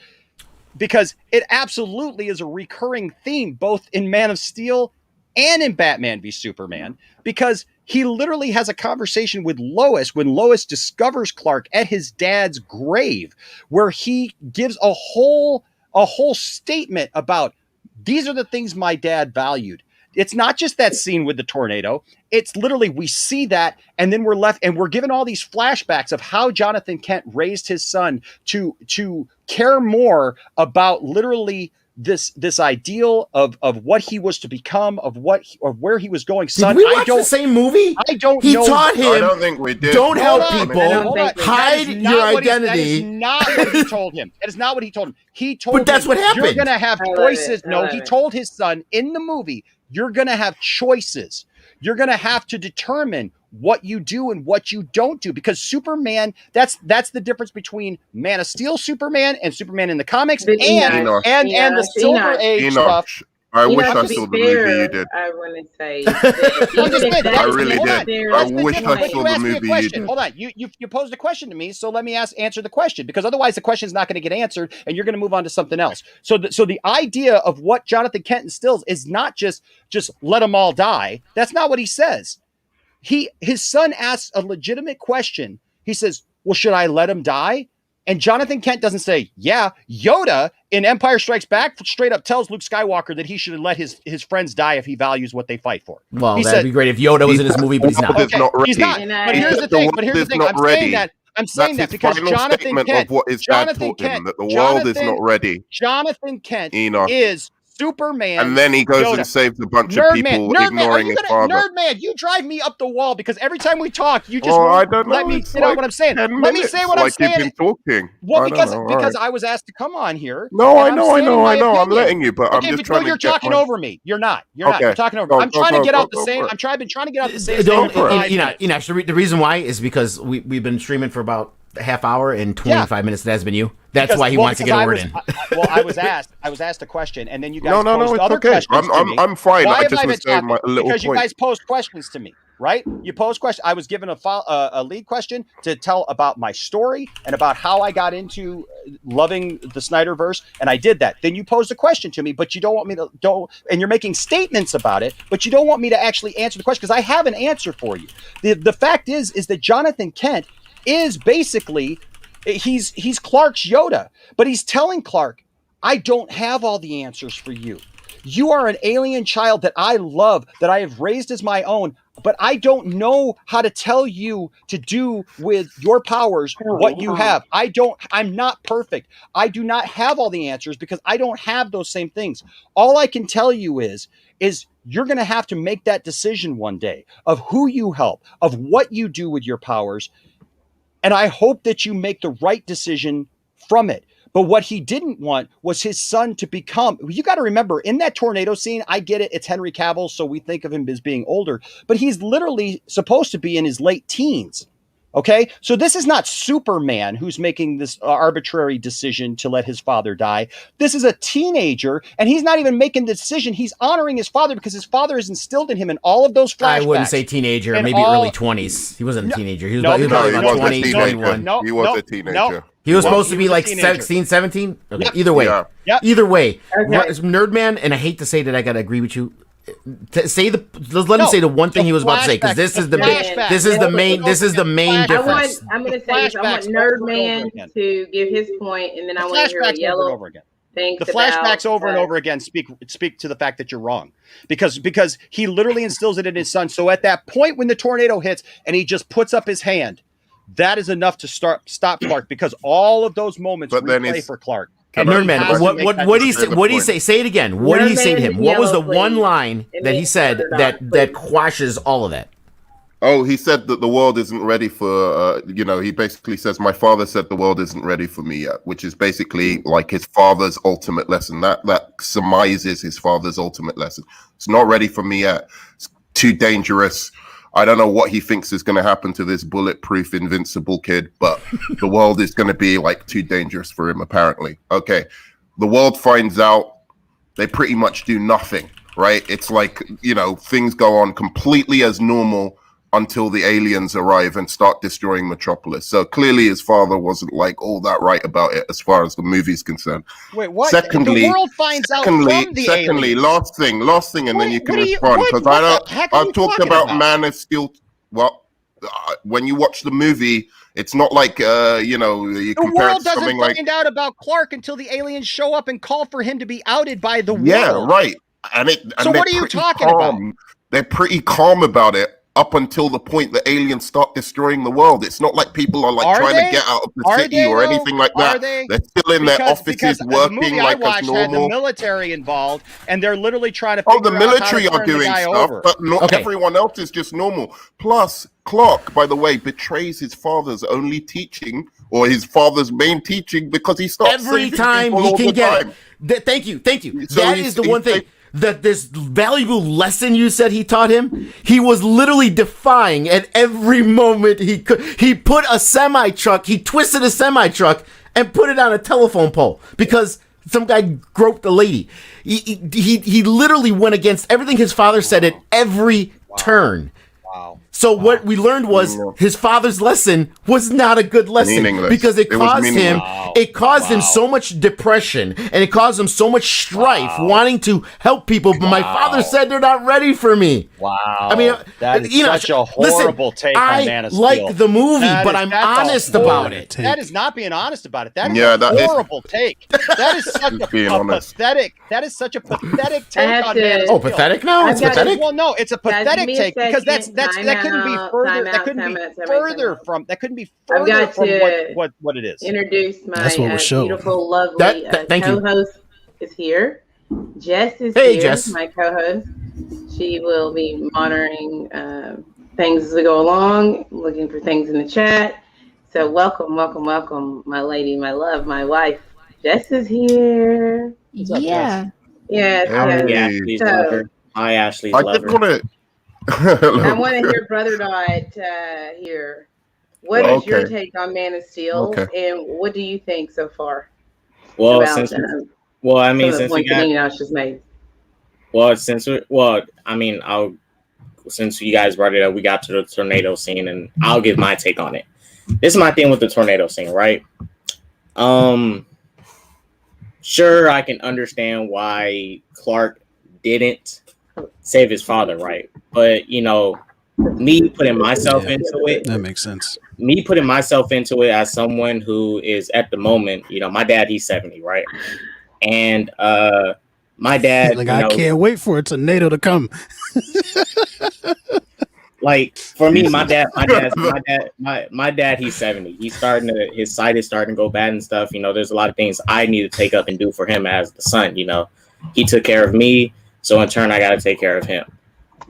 it absolutely is a recurring theme both in Man of Steel and in Batman v Superman, because he literally has a conversation with Lois when Lois discovers Clark at his dad's grave, where he gives a whole statement about these are the things my dad valued. It's not just that scene with the tornado. It's literally, we see that, and then we're left, and we're given all these flashbacks of how Jonathan Kent raised his son to care more about literally this ideal of what he was to become, of where he was going. Son, did we watch the same movie? I don't he know. taught him. I don't think we did. Don't help people. Hide your identity. That is not what he told him. That is not what he told him. He told him, but that's what happened. You're going to have choices. No, he told his son in the movie, you're going to have choices. You're going to have to determine what you do and what you don't do, because Superman, that's the difference between Man of Steel Superman and Superman in the comics and the Silver Age stuff. I wish I saw the movie you did. I want to say I really did. I wish I saw the movie you did. Hold on. You posed a question to me, so let me answer the question, because otherwise the question is not going to get answered and you're going to move on to something else. So the idea of what Jonathan Kent instills is not just let them all die. That's not what he says. His son asks a legitimate question. He says, well, should I let him die? And Jonathan Kent doesn't say, yeah. Yoda in Empire Strikes Back straight up tells Luke Skywalker that he should let his friends die if he values what they fight for. Well, that'd be great if Yoda was in this movie, but he's not. Okay, he's not. But here's the thing. I'm saying that because Jonathan Kent, that the world is not ready. Jonathan Kent Enosh is Superman, and then he goes and saves a bunch of people, ignoring his father. Nerdman, you drive me up the wall because every time we talk, you just won't let me say what I'm saying. Let me say what I'm saying. You've been talking. Well, because I was asked to come on here. No, I know. I'm letting you, but I'm just trying to. You're talking over me. You're not. You're talking over me. I'm trying to get out the same. I'm trying to get out the same. Enosh, the reason why is because we've been streaming for about a half hour and 25 minutes. That has been you. That's why he wants to get a word in. I was asked a question, and then you guys posed other questions to me. I'm fine. I just was saying my little because point. You guys posed questions to me, right? You posed questions. I was given a lead question to tell about my story and about how I got into loving the Snyderverse, and I did that. Then you posed a question to me, but you don't want me to and you're making statements about it, but you don't want me to actually answer the question because I have an answer for you. The fact is that Jonathan Kent is basically he's Clark's Yoda, but he's telling Clark, I don't have all the answers for you. You are an alien child that I love, that I have raised as my own, but I don't know how to tell you to do with your powers what you have. I'm not perfect. I do not have all the answers because I don't have those same things. All I can tell you is you're going to have to make that decision one day of who you help, of what you do with your powers. And I hope that you make the right decision from it. But what he didn't want was his son to become, you got to remember, in that tornado scene, I get it, it's Henry Cavill, so we think of him as being older, but he's literally supposed to be in his late teens. Okay, so this is not Superman who's making this arbitrary decision to let his father die. This is a teenager, and he's not even making the decision. He's honoring his father because his father has instilled in him in all of those flashbacks. I wouldn't say teenager, maybe early 20s. He wasn't a teenager. He was about 20, 21. He was a teenager. He was supposed to be like 16, 17? Okay. Yep. Either way. Yeah. Either way. Okay. Nerdman, and I hate to say that I got to agree with you. Let him say the one thing he was about to say, because this is the main difference. I'm going to say this. I want Nerdman to give his point, and then I want to hear Yellow. thinks The flashbacks about, over and over again speak to the fact that you're wrong, because he literally instills it in his son. So at that point when the tornado hits and he just puts up his hand, that is enough to stop Clark, because all of those moments replay for Clark. And Nerdman, what do you say? What do you say? Say it again. What do you say to him? What was the one line that he said that quashes all of that? Oh, he said that the world isn't ready for, he basically says, my father said the world isn't ready for me yet, which is basically like his father's ultimate lesson. That surmises his father's ultimate lesson. It's not ready for me yet. It's too dangerous. I don't know what he thinks is going to happen to this bulletproof, invincible kid, but the world is going to be like too dangerous for him, apparently. Okay. The world finds out. They pretty much do nothing, right? It's like, things go on completely as normal until the aliens arrive and start destroying Metropolis. So clearly his father wasn't like all that right about it as far as the movie's concerned. Wait, what? Secondly, the world finds out from the aliens. last thing, and then you can respond. Because I've talked about Man of Steel. Well, when you watch the movie, it's not like, you compare it to something like... The world doesn't find out about Clark until the aliens show up and call for him to be outed by the world. Yeah, right. So what are you talking about? They're pretty calm about it up until the point the aliens start destroying the world. It's not like people are trying to get out of the city or anything like that. They're still in their offices working like as normal. Had the military involved, and they're literally trying to figure out the military how to are doing stuff, over. But not everyone else is just normal. Plus, Clark, by the way, betrays his father's only teaching, or his father's main teaching, because he starts every time he can get it. Thank you. So that is the one thing. That this valuable lesson you said he taught him, he was literally defying at every moment he could. He put a semi-truck, he twisted a semi-truck and put it on a telephone pole because some guy groped a lady. He literally went against everything his father said at every turn. Wow. So what we learned was his father's lesson was not a good lesson because it caused him so much depression and it caused him so much strife wanting to help people. But my father said they're not ready for me. Wow. I mean, that is such a horrible take on Man of Steel. I like the movie, but I'm honest about it. That is not being honest about it. That is a horrible take. That is such a pathetic. That is such a pathetic take on Man of Steel. Oh, pathetic? No, it's pathetic. Well, no, it's a pathetic take because that couldn't be further. That couldn't be further from. That couldn't be further from what it is. Introduce my beautiful, lovely co-host is here. Jess is here. Jess, my co-host. She will be monitoring things as we go along, looking for things in the chat. So welcome, my lady, my love, my wife. Jess is here. Yeah. Yes. Hi, Ashley's I lover. just want to. I want to hear Brother Dot here. What is your take on Man of Steel, and what do you think so far? Well, about, since since Enosh just made. Since you guys brought it up, we got to the tornado scene, and I'll give my take on it. This is my thing with the tornado scene, right? Sure, I can understand why Clark didn't save his father, right? But me putting myself into it, that makes sense. Me putting myself into it as someone who is at the moment, my dad, he's 70, right? And my dad, I can't wait for a tornado to come. Like for me, my dad, he's 70. His sight is starting to go bad and stuff. There's a lot of things I need to take up and do for him as the son. He took care of me, so in turn, I got to take care of him.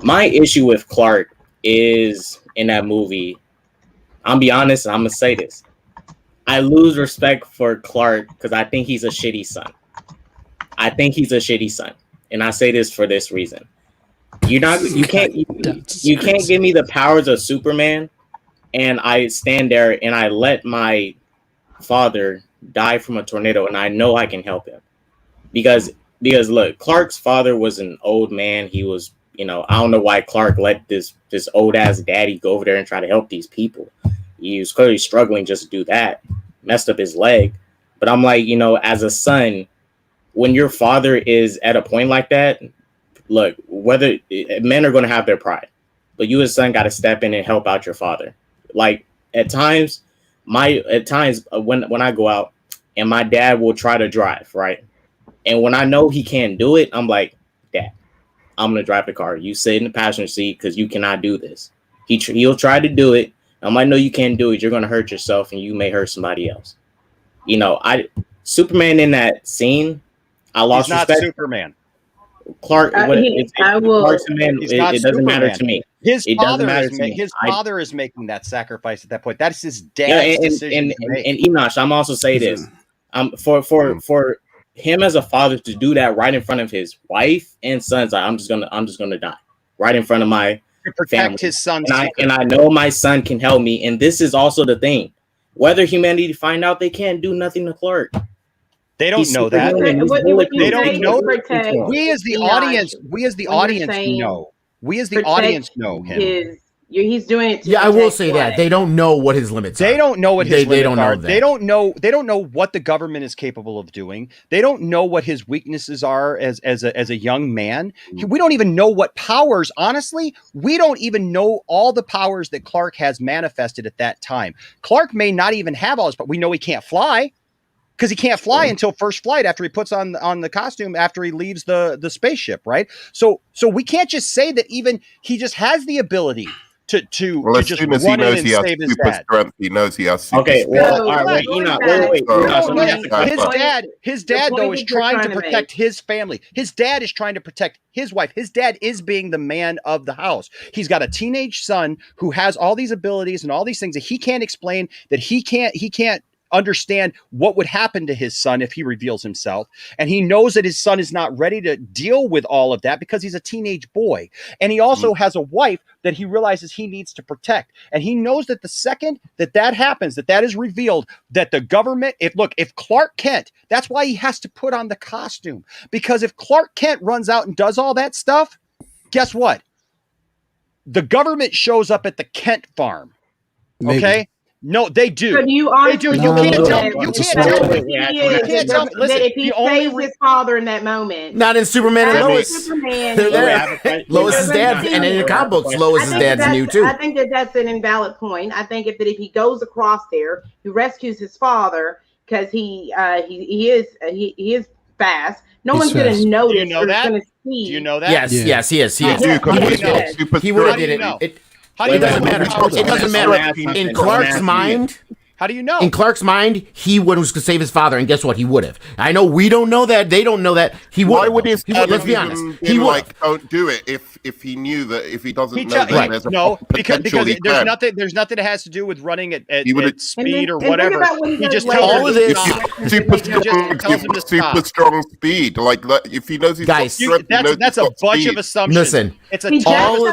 My issue with Clark is in that movie. I'm be honest, and I'm gonna say this. I lose respect for Clark because I think he's a shitty son. And I say this for this reason. You can't give me the powers of Superman, and I stand there and I let my father die from a tornado, and I know I can help him because look, Clark's father was an old man. He was, I don't know why Clark let this old ass daddy go over there and try to help these people. He was clearly struggling just to do that, messed up his leg. But I'm like, as a son, when your father is at a point like that, look, whether men are going to have their pride, but you as a son got to step in and help out your father. Like at times when I go out and my dad will try to drive, right? And when I know he can't do it, I'm like, Dad, I'm gonna drive the car. You sit in the passenger seat because you cannot do this. He'll try to do it. I'm like, no, you can't do it. You're gonna hurt yourself, and you may hurt somebody else. You know, Superman in that scene, I lost He's not respect. Superman. Clark, Clark's a man. He's It not doesn't matter Superman. to me. His It doesn't father matter is to me. father is making that sacrifice at that point. That's his dad's decision. And Enosh, I'm also say this. For him as a father to do that right in front of his wife and sons, I'm just gonna die right in front of my to protect family. his son. And I know my son can help me. And this is also the thing. Whether humanity find out they can't do nothing to Clark. They don't know that. They don't know. We as the audience know. We as the audience know him. He's doing it. I will say that they don't know what his limits are. They don't know what his limits are. That. They don't know what the government is capable of doing. They don't know what his weaknesses are as a young man. We don't even know what powers. Honestly, we don't even know all the powers that Clark has manifested at that time. Clark may not even have all his, but we know he can't fly. Because he can't fly until first flight after he puts on the costume after he leaves the spaceship, right? So we can't just say that even he just has the ability to as just soon as run he knows in he and has save his super dad. strength, he knows he has super Okay, strength. well, all right, His dad though is trying to protect his family. His dad is trying to protect his wife. His dad is being the man of the house. He's got a teenage son who has all these abilities and all these things that he can't explain, that he can't understand what would happen to his son if he reveals himself. And he knows that his son is not ready to deal with all of that because he's a teenage boy. And he also has a wife that he realizes he needs to protect. And he knows that the second that happens, that is revealed, that the government, if Clark Kent, that's why he has to put on the costume. Because if Clark Kent runs out and does all that stuff, guess what? The government shows up at the Kent farm. Maybe. Okay? No, they do. So you do. You can't tell me. You can't tell me. You can't tell me. Listen, if he saves his father in that moment, not in Superman and Lois. Superman, they're there. Lois's dad, and in the comic books, Lois's dad's new too. I think that's an invalid point. I think if he goes across there, he rescues his father because he is fast. No one's going to notice. Do you know that? Do you know that? Yes, he is. He would have did it. It doesn't matter. It doesn't matter. In Clark's mind, how do you know? In Clark's mind, he was going to save his father, and guess what? He would have. I know we don't know that. They don't know that. He would. Why would his dad let's be honest. He would don't do it if he knew that if he doesn't know that there's a because there's nothing that has to do with running at speed or whatever. He just tells all of this super strong speed. Like if he knows he's guys, that's a bunch of assumptions. Listen, it's all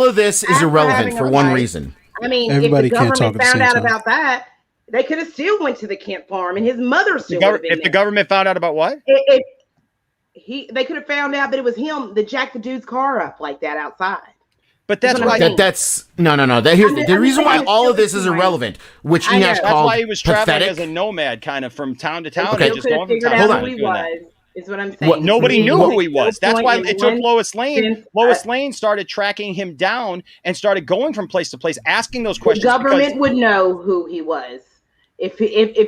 of this is irrelevant for one reason. I mean, everybody if the government found out about that, they could have still went to the Kent farm, and his mother still would have been there. If the government found out about what? They could have found out that it was him that jacked the dude's car up like that outside. But that's why that's no. Here's the reason why all of this is irrelevant, which Enosh called that's why he was traveling pathetic. as a nomad, kind of from town to town. Okay, and just going from town hold to on. Who he was. Is what I'm saying. Nobody knew who he was. That's why it took Lois Lane. Lois Lane started tracking him down and started going from place to place, asking those questions. The government would know who he was. If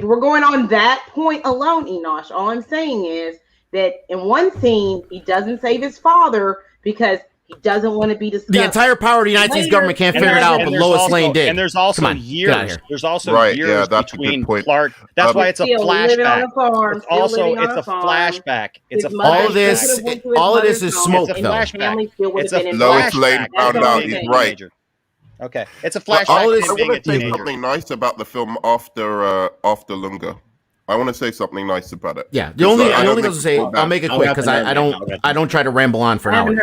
we're going on that point alone, Enosh, all I'm saying is that in one scene, he doesn't save his father because he doesn't want to be discussed. The entire power of the United States government can't figure it out, but Lois Lane did. And there's also years. There's also years between Clark. That's why it's a flashback. It's a flashback. It's a flashback. All of this is smoke, though. It's a Lois Lane found out. He's right. Okay, it's a flashback. I want to say something nice about the film after Lunga. I want to say something nice about it. Yeah, the only thing I was gonna say, I'll make it quick because I don't try to ramble on for an hour.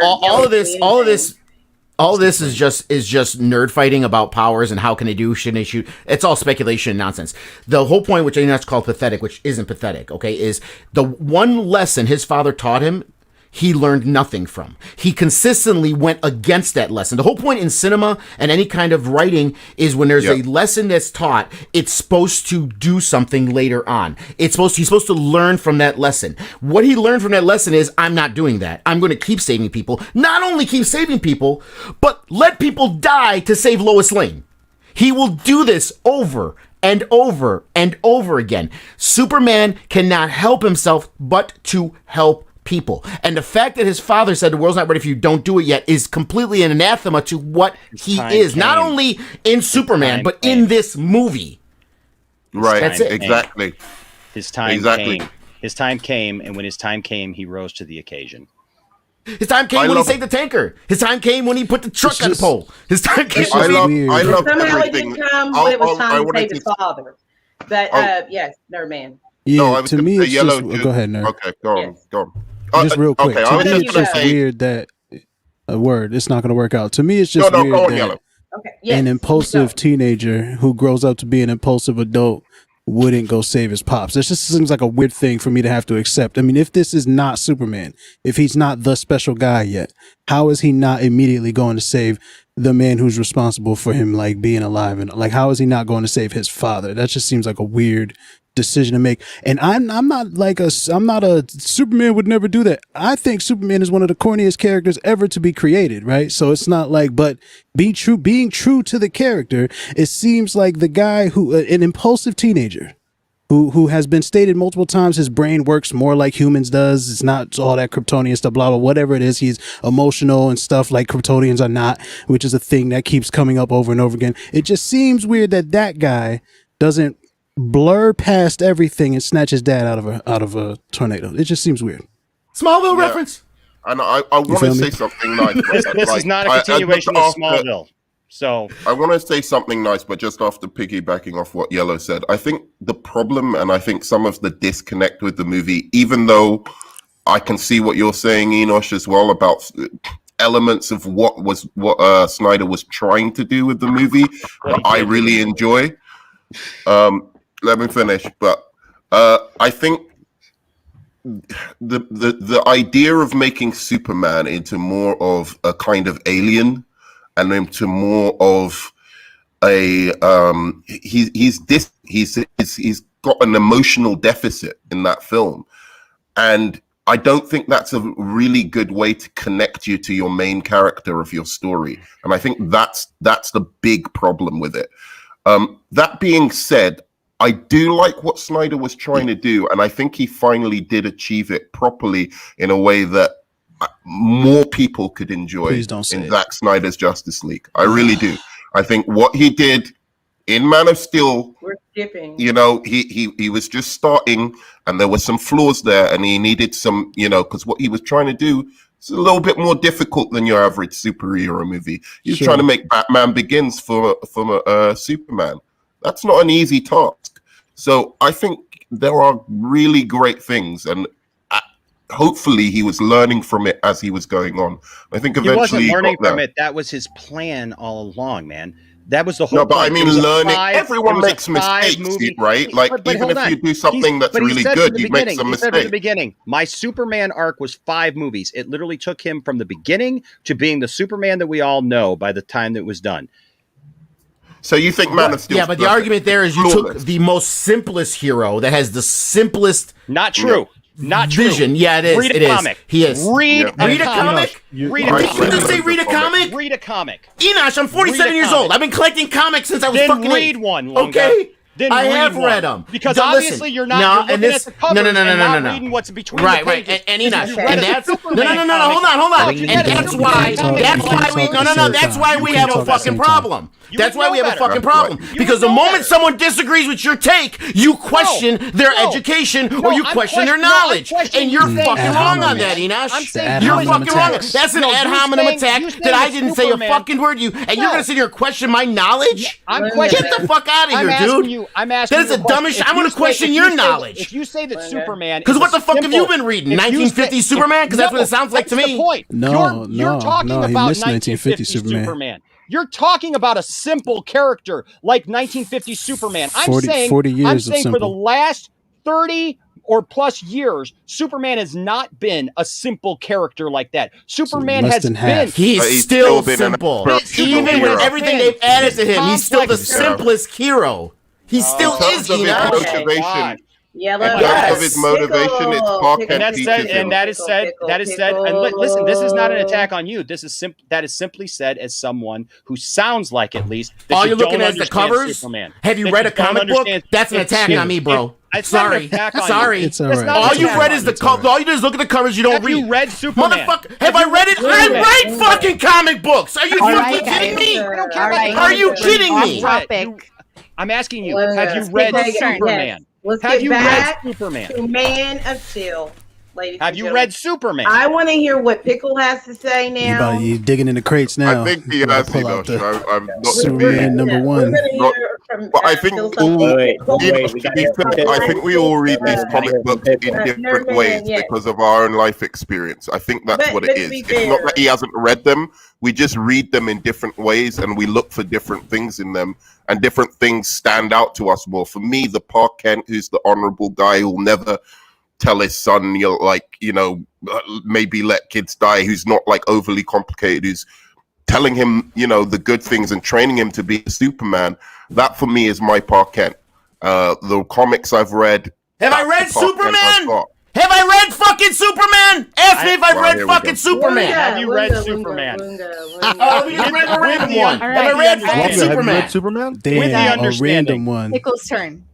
All of this is just nerd fighting about powers and how can they do, shouldn't they shoot. It's all speculation and nonsense. The whole point, which Enosh called pathetic, which isn't pathetic, okay, is the one lesson his father taught him. He learned nothing from. He consistently went against that lesson. The whole point in cinema and any kind of writing is when there's a lesson that's taught, it's supposed to do something later on. He's supposed to learn from that lesson. What he learned from that lesson is, I'm not doing that. I'm going to keep saving people. Not only keep saving people, but let people die to save Lois Lane. He will do this over and over and over again. Superman cannot help himself but to help people. And the fact that his father said the world's not ready for you, don't do it yet, is completely an anathema to what he is. Not only in Superman, but in this movie. Right, That's it. exactly. His time came. His time came, and when his time came, he rose to the occasion. His time came when he saved the tanker. His time came when he put the truck on the pole. His time came when I love somehow everything. it didn't come when it was time to save his father. But yes, Nerdman. Yeah, No, I was to gonna me, say it's Yellow. just go ahead, nerd. Okay, go on, Yes. go on. Just real quick. Okay, I To was me, just it's gonna just say. weird that a word. It's not going to work out. To me, it's No, just no, weird go on, that Yellow. Okay. Yes. an impulsive teenager who grows up to be an impulsive adult wouldn't go save his pops. This just seems like a weird thing for me to have to accept. I mean, if this is not Superman, if he's not the special guy yet, how is he not immediately going to save the man who's responsible for him like being alive? And like, how is he not going to save his father? That just seems like a weird decision to make. And I'm not a Superman would never do that. I think Superman is one of the corniest characters ever to be created, right? So it's not like, but being true to the character, it seems like the guy who an impulsive teenager who has been stated multiple times his brain works more like humans does. It's not all that Kryptonian stuff, blah, blah, whatever it is. He's emotional and stuff like Kryptonians are not, which is a thing that keeps coming up over and over again. It just seems weird that guy doesn't blur past everything and snatch his dad out of a tornado. It just seems weird. Smallville reference. And I want to say something nice. This is not a continuation of Smallville. So I want to say something nice, but just after piggybacking off what Yellow said, I think the problem, and I think some of the disconnect with the movie, even though I can see what you're saying, Enosh, as well, about elements of what Snyder was trying to do with the movie, that I really enjoy. Let me finish, but I think the idea of making Superman into more of a kind of alien and into more of a he's got an emotional deficit in that film, and I don't think that's a really good way to connect you to your main character of your story, and I think that's the big problem with it. That being said, I do like what Snyder was trying to do, and I think he finally did achieve it properly in a way that more people could enjoy in Zack Snyder's Justice League. I really do. I think what he did in Man of Steel, we're skipping. You know, he was just starting, and there were some flaws there, and he needed some, because what he was trying to do is a little bit more difficult than your average superhero movie. He was trying to make Batman Begins for Superman. That's not an easy task. So I think there are really great things, and hopefully he was learning from it as he was going on. I think eventually he wasn't learning from it. That was his plan all along, man. That was the whole. No, but point. I mean, learning. Everyone makes mistakes, right? Like but even if you do something that's really good, you make some mistakes. From the beginning, my Superman arc was 5 movies. It literally took him from the beginning to being the Superman that we all know by the time that it was done. So you think Man of Steel? Yeah, but the argument there is you took the most simplest hero that has the simplest. Not true. Not vision. True. Yeah, it is. Read a comic. He is. Read a comic. Read a comic. Did you say read a comic? Read a comic. Enosh, I'm 47 years old. I've been collecting comics since I was fucking 8. Read one. Lunga. Okay. Then I have read them. Because obviously you're not looking at the cover and reading what's between the pages. And Enosh, and that's no, hold on. And that's why we have a fucking problem. That's why we have a fucking problem. Because the moment someone disagrees with your take, you question their education or you question their knowledge. And you're fucking wrong on that, Enosh. You're fucking wrong. That's an ad hominem attack that I didn't say a fucking word to you. And you're going to sit here and question my knowledge? Get the fuck out of here, dude. I'm asking that is the dumbest. I'm going to question your knowledge. If you say that Superman, because what the fuck have you been reading? 1950s Superman? Because that's what it sounds like to me. You're talking about 1950 Superman. You're talking about a simple character like 1950 Superman. I'm saying for the last 30 or plus years, Superman has not been a simple character like that. Superman has been. He's still simple. Even with everything they've added to him, he's still the simplest hero. He still is, Enosh. Yellow. In terms of his motivation, it's Park And and that's said, teaches and him. that is said, and listen, this is not an attack on you. This is that is simply said as someone who sounds like, at least, that All you you're looking don't at is the understand covers. Superman. Have you That read a don't comic book? understand- That's an attack on me, bro. It's not an Sorry, attack on you. sorry. It's all That's right. not All an you've attack read on is you. the cover. All you do is look at the covers. You don't Have read. you read Superman? Motherfucker, have I read it? I write fucking comic books. Are you All fucking right, kidding guys. me? I don't care All about right. the Are you comic kidding book. me? Off topic. I'm asking you, Well, have you let's read get back- Superman? yes. Let's Have get you read back Superman? to Man of Steel, ladies Have and you gentlemen. read Superman? I want to hear what Pickle has to say now. You digging in the crates now. I think he You has, gotta pull out Enosh. I'm not Superman number We're one. going to hear from But I think philosophical- Wait, Enosh, we to got be fair, I think we all read these comic books in different Nerdman, ways yes. because of our own life experience. I think that's But- what but it to is. be It's not fair- that he hasn't read them. We just read them in different ways and we look for different things in them, and different things stand out to us more. For me, the Park Kent, who's the honorable guy who'll never tell his son, maybe let kids die, who's not like overly complicated, who's telling him, the good things and training him to be a Superman. That for me is my Park Kent. The comics I've read. Have I read that's the Park Kent I've Superman? got. Have I read fucking Superman? Ask me if I've Well, read here we fucking go. Superman. Have you read Superman? Oh, we just read a random one. All Have I right, read all fucking right. Have you Superman? read Superman? With the Damn, a understanding. random one. Pickle's turn.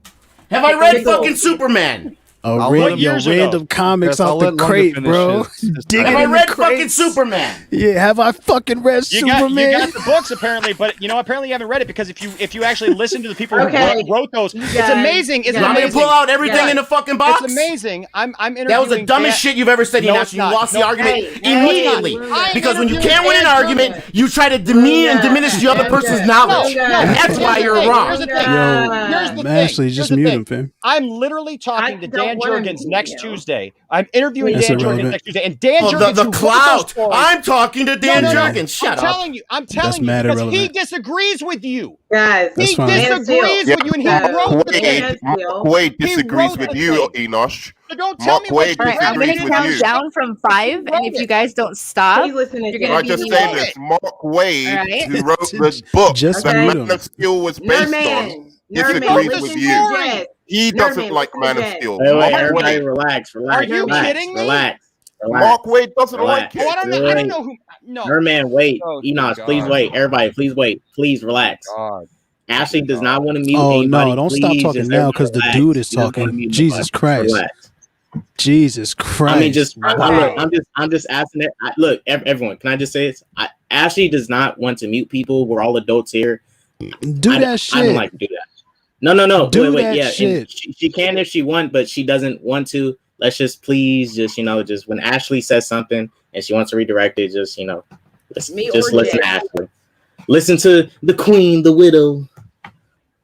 Have I read Pickle. fucking Superman? I'll Random, let- years ago? random comics Yes, I'll off the let Lunga crate, finish bro. his Digging Have in I the read fucking crates. Superman? Yeah, have I fucking read You Superman? got the books apparently, but apparently you haven't read it, because if you actually listen to the people Okay. who wrote those, it's guys- amazing. It's you You want me to amazing. pull out everything Yeah. in the fucking box? It's amazing. I'm interviewing. That was the dumbest shit you've ever said, No, Enosh. it's You not. lost the No, argument hey, immediately. hey, I'm because when you interviewing can't win an Dan argument, Jordan. you try to demean and Lunga. diminish the other Lunga. person's knowledge. Lunga. And that's why you're Here's wrong. the thing. Yo, Here's the Ashley, thing. just Here's the mute thing. him, fam. I'm literally talking I to don't Dan wanna Jurgens mute next you. Tuesday. I'm interviewing That's Dan Jurgens irrelevant. next Tuesday, and Dan Oh, Jurgens the who wrote those clout. stories- I'm talking to Dan No, no, no. Jurgens. Shut I'm up. telling you, That's because mad he irrelevant. disagrees with you. Guys, That's He fine. disagrees Yeah. with you, and he So- wrote the Wait. thing. Mark Wade He disagrees wrote with the you, thing. Enosh. So don't tell Mark me what Wade All right, I'm disagrees gonna with count you. down from 5, and if you guys don't stop, please listen to You're Can gonna I Dan. just be say like- this? Mark Wade, All right. who wrote the book Just that mute Man him. of Steel was based on, Nerdman. disagrees Nerdman, with listen you. to Yes. He doesn't Nerdman, like listen Man to of Zack. Steel. Wait, Mark everybody Wade, relax. Are you relax, kidding me? Relax. Mark Wade doesn't Relax. like Oh, it. I don't know who. No. Merman, wait. Oh, Enosh, God. please wait. Everybody, please wait. Please relax. God. Ashley does not want to mute Oh anybody. no, don't stop Please talking just now everybody because the relax. dude is She doesn't wanna talking. mute Jesus nobody. Christ. Relax. Jesus Christ. I mean, just Okay. look. I'm just asking it. Look, everyone. Can I just say this? Ashley does not want to mute people. We're all adults here. Do I that shit. don't like to do that. No. Do wait. that Yeah, shit. and she can if she wants, but she doesn't want to. Let's just please, just just when Ashley says something and she wants to redirect it, just Me just or listen Jay. to Ashley. Listen to the queen, the widow.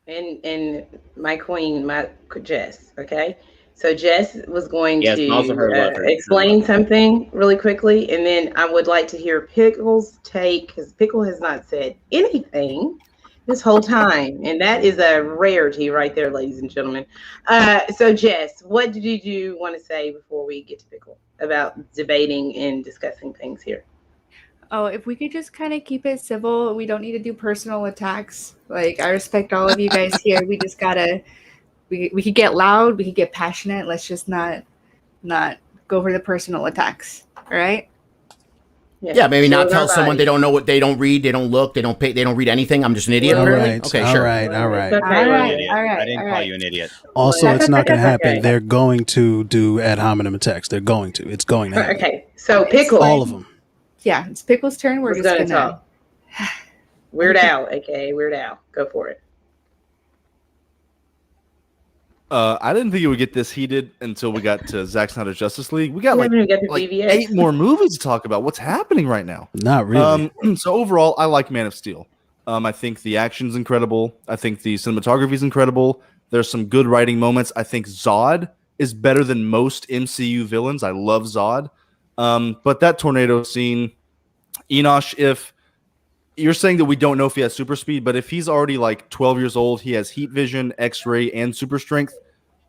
And my queen, my Jess. Okay, so Jess was going Yes, to and also her lover. explain something really quickly, and then I would like to hear Pickle's take, because Pickle has not said anything this whole time, and that is a rarity right there, ladies and gentlemen. So Jess, what did you want to say before we get to Pickle about debating and discussing things here? Oh, if we could just kind of keep it civil, we don't need to do personal attacks. Like, I respect all of you guys here. We just gotta, we could get loud, we could get passionate. Let's just not go for the personal attacks. All right? Yeah, maybe not Show tell someone nobody. they don't know what they don't read, they don't look, they don't pay, they don't read anything. I'm just an idiot. all apparently? right. Okay, all sure. right. All right. Okay. All right. Idiot. All right. I didn't all call right. you an idiot. Also, it's not going to happen. Okay. They're going to do ad hominem attacks. They're going to. It's going to happen. Okay, so Pickle, All of them. Yeah, it's Pickle's turn. We're who's just gonna gonna. talk? Weird Al, aka Weird Al, go for it. I didn't think it would get this heated until we got to Zack Snyder's Justice League. We got We like, haven't even got to like BVS. 8 more movies to talk about. What's happening right now? Not really. So overall, I like Man of Steel. I think the action's incredible. I think the cinematography is incredible. There's some good writing moments. I think Zod is better than most MCU villains. I love Zod. But that tornado scene, Enosh, if you're saying that we don't know if he has super speed, but if he's already like 12 years old, he has heat vision, X-ray, and super strength,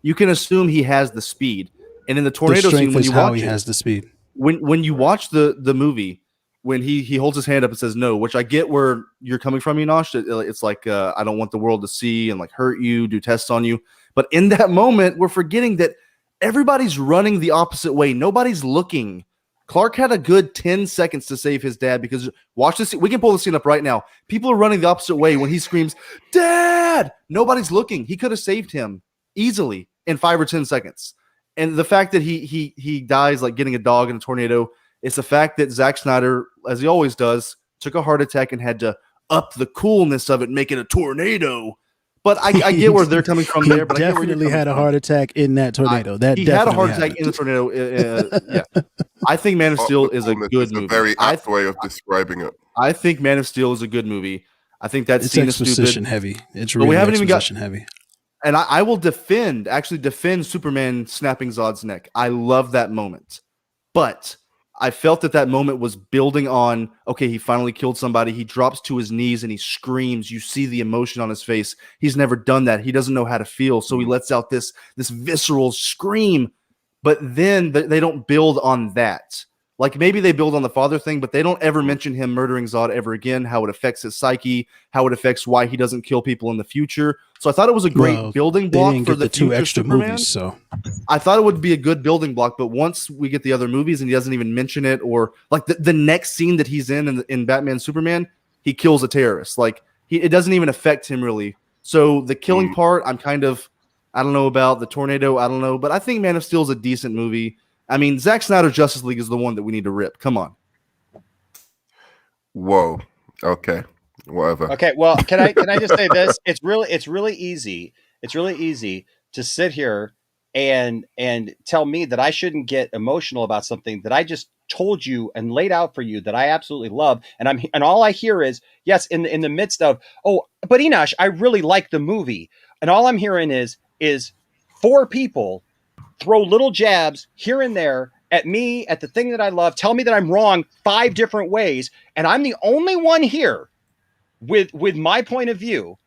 you can assume he has the speed. And in the the tornado scene, strength when is you how watch he it, has the speed. when you watch the movie, when he holds his hand up and says no, which I get where you're coming from, Enosh. It's like I don't want the world to see and like hurt you, do tests on you. But in that moment, we're forgetting that everybody's running the opposite way. Nobody's looking. Clark had a good 10 seconds to save his dad because watch this. We can pull the scene up right now. People are running the opposite way when he screams, "Dad!" Nobody's looking. He could have saved him easily in 5 or 10 seconds. And the fact that he dies like getting a dog in a tornado is the fact that Zack Snyder, as he always does, took a heart attack and had to up the coolness of it, make it a tornado. But I get where they're coming from there. But definitely had a heart attack in that tornado. He had a heart attack in the tornado. Yeah, I think Man of Steel is a good movie. A very apt way of describing it. I think Man of Steel is a good movie. I think that it's scene is exposition stupid. heavy. It's really exposition heavy. And I will defend Superman snapping Zod's neck. I love that moment, but I felt that moment was building on, okay, he finally killed somebody. He drops to his knees and he screams. You see the emotion on his face. He's never done that. He doesn't know how to feel. So he lets out this visceral scream, but then they don't build on that. Like maybe they build on the father thing, but they don't ever mention him murdering Zod ever again, how it affects his psyche, how it affects why he doesn't kill people in the future. So I thought it was a great building block for the two future extra Superman. movies. So I thought it would be a good building block, but once we get the other movies and he doesn't even mention it, or like the next scene that he's in Batman Superman, he kills a terrorist. Like it doesn't even affect him really. So the killing part, I don't know about the tornado. I don't know, but I think Man of Steel is a decent movie. I mean, Zack Snyder's Justice League is the one that we need to rip. Come on. Whoa. Okay. Whatever. Okay. Well, can I just say this? It's really easy. It's really easy to sit here and tell me that I shouldn't get emotional about something that I just told you and laid out for you that I absolutely love. And all I hear is, yes, in the midst of, oh, but Enosh, I really like the movie. And all I'm hearing is 4 people throw little jabs here and there at me, at the thing that I love, tell me that I'm wrong 5 different ways, and I'm the only one here with my point of view,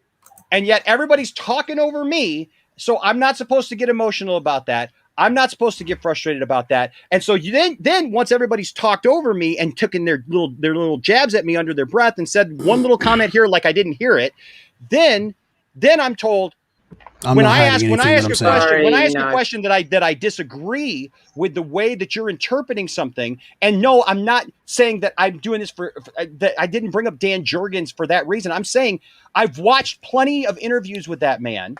and yet everybody's talking over me, so I'm not supposed to get emotional about that. I'm not supposed to get frustrated about that. And so then once everybody's talked over me and taken their little jabs at me under their breath and said one little comment here like I didn't hear it, then I'm told, when I ask a question that I disagree with the way that you're interpreting something, and no, I'm not saying that I'm doing this for that I didn't bring up Dan Jurgens for that reason. I'm saying I've watched plenty of interviews with that man,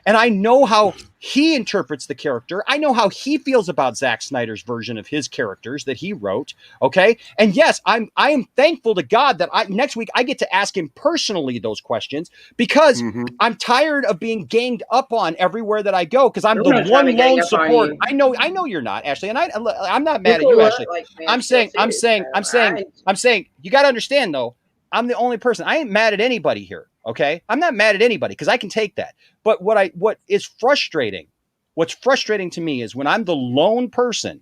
and I know how he interprets the character. I know how he feels about Zack Snyder's version of his characters that he wrote. Okay. And yes, I am thankful to God that next week I get to ask him personally those questions, because I'm tired of being ganged up on everywhere that I go. Cause I'm the one lone support. I know you're not, Ashley. And I'm not mad at you, Ashley. I'm saying, you got to understand though, I'm the only person. I ain't mad at anybody here. Okay. I'm not mad at anybody because I can take that. But what is frustrating, what's frustrating to me is when I'm the lone person,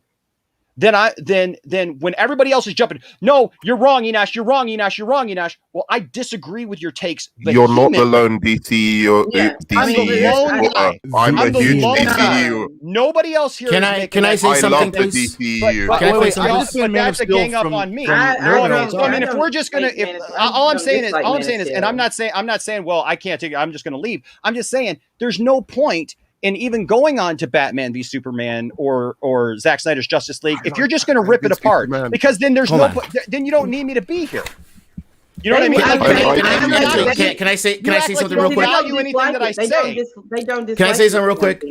then when everybody else is jumping, no, you're wrong, Enosh, you're wrong, Enosh, you're wrong, Enosh. Well, I disagree with your takes. You're not the lone DCU. I'm the lone guy. I'm a huge DCU. Nobody else here. Can I say something, please? But that's a gang up on me. I mean, if we're just gonna, all I'm saying is, and I'm not saying, well, I can't take it, I'm just gonna leave. I'm just saying, there's no point in even going on to Batman v Superman or Zack Snyder's Justice League if you're just going to rip it apart, because then there's then you don't need me to be here. You know what I mean? Can I say something real quick? Value anything that I say. They don't. Can I say something real quick?